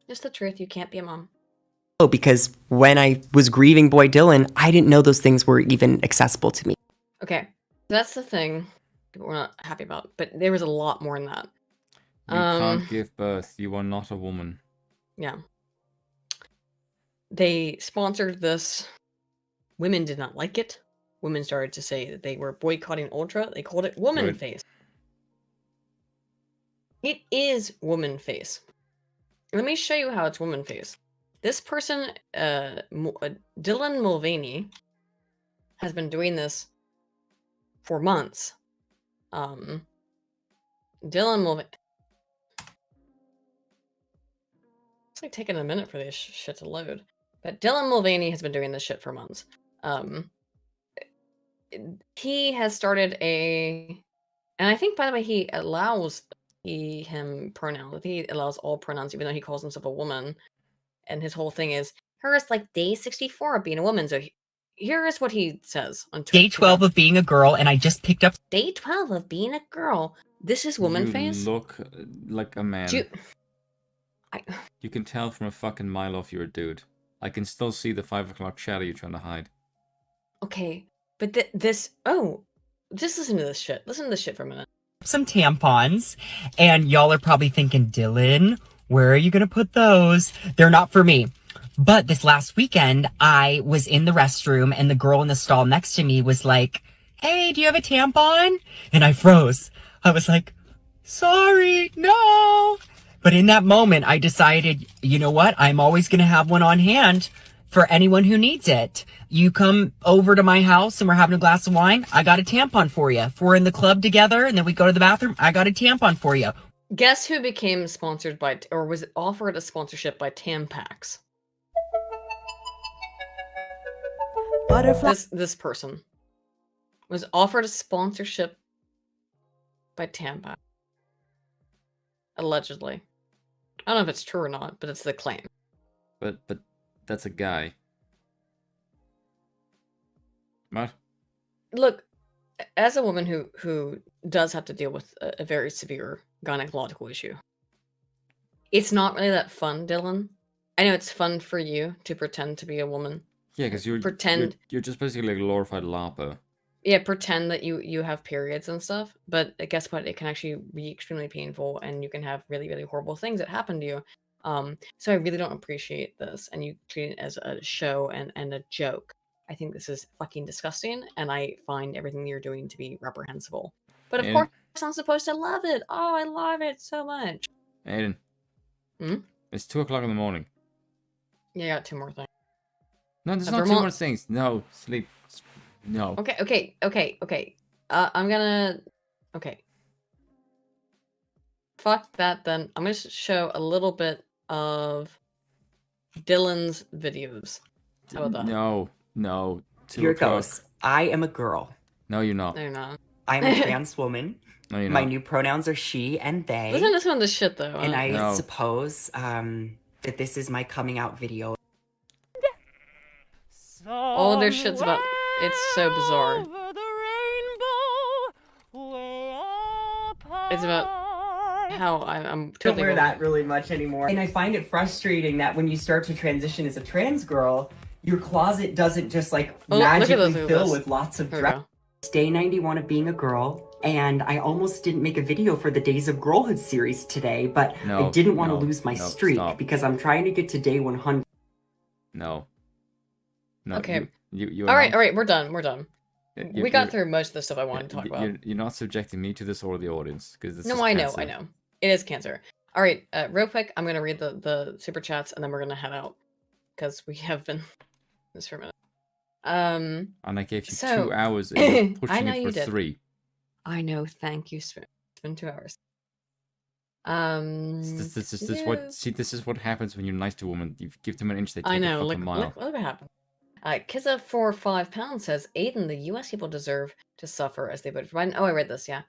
Just the truth. You can't be a mom. Because when I was grieving Boy Dylan, I didn't know those things were even accessible to me. Okay. That's the thing people were not happy about. But there was a lot more in that. You can't give birth. You are not a woman. Yeah. They sponsored this. Women did not like it. Women started to say that they were boycotting Ultra. They called it woman Good. face. It is woman face. Let me show you how it's woman face. This person, Dylan Mulvaney, has been doing this for months. Dylan Mulvaney. It's like taking a minute for this shit to load. But Dylan Mulvaney has been doing this shit for months. He has started and I think, by the way, he allows him pronouns. He allows all pronouns, even though he calls himself a woman. And his whole thing is, her is like day 64 of being a woman. So here is what he says on Twitter. Day 12 of being a girl, and I just picked up. Day 12 of being a girl. This is woman You face. look like a man. Do You can tell from a fucking mile off you're a dude. I can still see the 5 o'clock shadow you're trying to hide. Okay, but this. Oh, just listen to this shit. Listen to this shit for a minute. Some tampons, and y'all are probably thinking, Dylan, where are you gonna put those? They're not for me. But this last weekend, I was in the restroom, and the girl in the stall next to me was like, hey, do you have a tampon? And I froze. I was like, sorry, no. But in that moment, I decided, you know what? I'm always gonna have one on hand for anyone who needs it. You come over to my house and we're having a glass of wine, I got a tampon for you. If we're in the club together and then we go to the bathroom, I got a tampon for you. Guess who became sponsored by, or was offered a sponsorship by Tampax? This person was offered a sponsorship by Tampax. Allegedly. I don't know if it's true or not, but it's the claim. But that's a guy. What? Look, as a woman who does have to deal with a very severe gynecological issue, it's not really that fun, Dylan. I know it's fun for you to pretend to be a woman. Yeah, because you're pretend. You're just basically a glorified LARPer. Yeah, pretend that you have periods and stuff, but guess what? It can actually be extremely painful, and you can have really, really horrible things that happen to you. So I really don't appreciate this, and you treat it as a show and a joke. I think this is fucking disgusting, and I find everything you're doing to be reprehensible. But of course, I'm supposed to love it. Oh, I love it so much. Aiden. It's 2 o'clock in the morning. Yeah, I got 2 more things. No, there's not 2 more things. No, sleep. No. Okay. I'm gonna... Okay. Fuck that then. I'm gonna show a little bit of Dylan's videos. How about that? No. Here it goes. I am a girl. No, you're not. No, you're not. I'm a trans woman. No, you're My not. new pronouns are she and they. Listen to this one, this shit though. And I suppose that this is my coming out video. All their shit's about... It's so bizarre. It's about how I'm totally... Don't wear that really much anymore. And I find it frustrating that when you start to transition as a trans girl, your closet doesn't just magically fill with lots of dress. Day 91 of being a girl, and I almost didn't make a video for the Days of Girlhood series today, but I didn't want to lose my streak because I'm trying to get to day 100. No. Okay. You all right, we're done. We got through most of the stuff I wanted to talk about. You're not subjecting me to this or the audience, because this is I cancer. know. It is cancer. All right, real quick, I'm going to read the super chats, and then we're going to head out, because we have been this for a minute. And I gave you 2 hours, and you're pushing it for 3. I know, thank you, Spoon. It's been 2 hours. This is what happens when you're nice to women. You give them an inch, they take a fucking mile. Look what happened. Kizza for £5 says, Aiden, the US people deserve to suffer as they voted for Biden. Oh, I read this, yeah.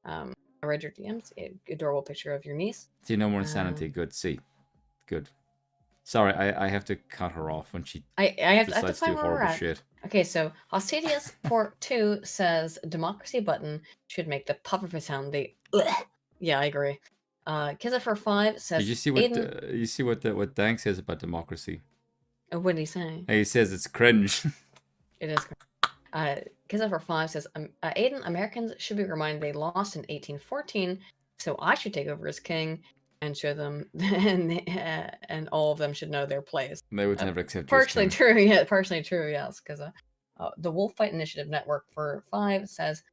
I read your DMs. Adorable picture of your niece. See, no more insanity. Good. See. Good. Sorry, I have to cut her off when she I have to decides to find do where we're horrible at. shit. Okay, so Hostidius for 2 says, democracy button should make the puffer sound. Yeah, I agree. Kizza for 5 says, Did you see what what Dank says about democracy? What did he say? He says it's cringe. It is cringe. Kizza for 5 says, Aiden, Americans should be reminded they lost in 1814, so I should take over as king and show them, and all of them should know their place. They would never accept. Partially true, yes. Because the Wolf Fight Initiative Network for 5 says,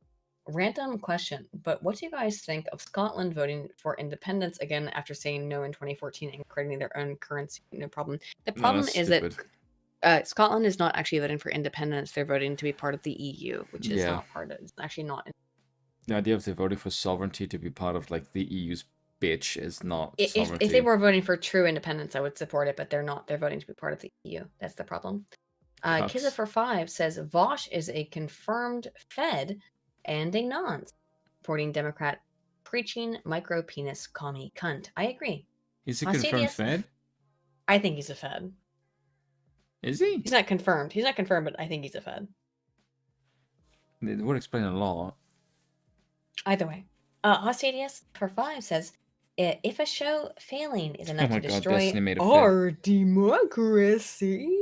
random question, but what do you guys think of Scotland voting for independence again after saying no in 2014 and creating their own currency? No problem. The problem is that Scotland is not actually voting for independence. They're voting to be part of the EU, which is not part of it. It's actually not. The idea of them voting for sovereignty to be part of like the EU's bitch is not sovereignty. If they were voting for true independence, I would support it, but they're not. They're voting to be part of the EU. That's the problem. Kizza for 5 says, Vosh is a confirmed Fed and a nonce, supporting Democrat preaching micro penis commie cunt. I agree. Is he confirmed Fed? I think he's a Fed. Is he? He's not confirmed. He's not confirmed, but I think he's a Fed. It would explain a lot. Either way. Hostadius for 5 says, if a show failing is enough to destroy our democracy,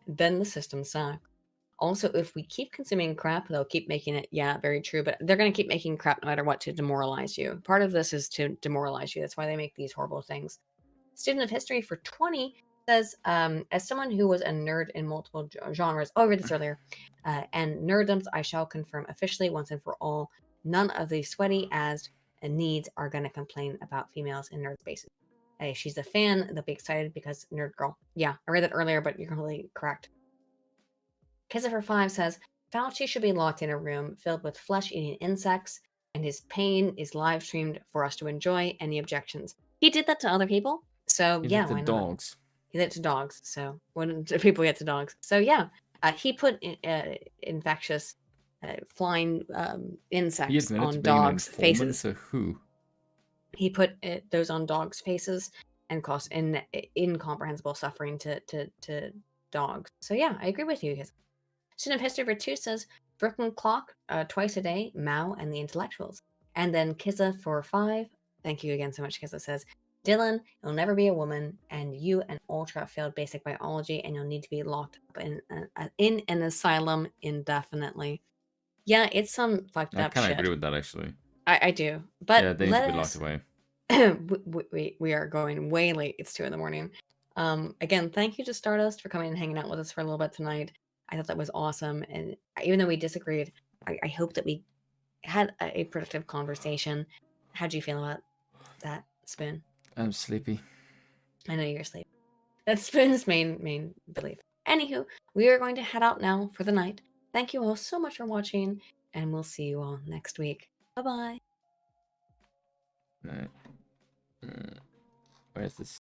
then the system sucks. Also, if we keep consuming crap, they'll keep making it. Yeah, very true. But they're going to keep making crap no matter what to demoralize you. Part of this is to demoralize you. That's why they make these horrible things. Student of History for 20 says, as someone who was a nerd in multiple genres, I read this earlier, and nerddoms, I shall confirm officially once and for all, none of the sweaty as needs are going to complain about females in nerd spaces. If she's a fan, they'll be excited because nerd girl. Yeah, I read that earlier, but you're completely correct. Kizza for 5 says, Fauci should be locked in a room filled with flesh-eating insects, and his pain is live-streamed for us to enjoy. Any objections? He did that to other people, so He yeah, did to why not? dogs. He did it to dogs, so when people get to dogs. So yeah, he put infectious flying insects on dogs' faces. So who? He put those on dogs' faces and caused incomprehensible suffering to dogs. So yeah, I agree with you. Student of History for 2 says, Brooklyn Clock, twice a day, Mao and the Intellectuals. And then Kizza for 5, thank you again so much, Kizza says, Dylan, you'll never be a woman, and you an ultra failed basic biology, and you'll need to be locked up in an asylum indefinitely. Yeah, it's some fucked I up kind of shit. agree with that, actually. I do, but yeah, they need to be locked away. we are going way late. It's 2 in the morning. Again, thank you to Stardust for coming and hanging out with us for a little bit tonight. I thought that was awesome, and even though we disagreed, I hope that we had a productive conversation. How'd you feel about that, Spoon? I'm sleepy. I know you're sleepy. That's Spoon's main belief. Anywho, we are going to head out now for the night. Thank you all so much for watching, and we'll see you all next week. Bye-bye. Where's this?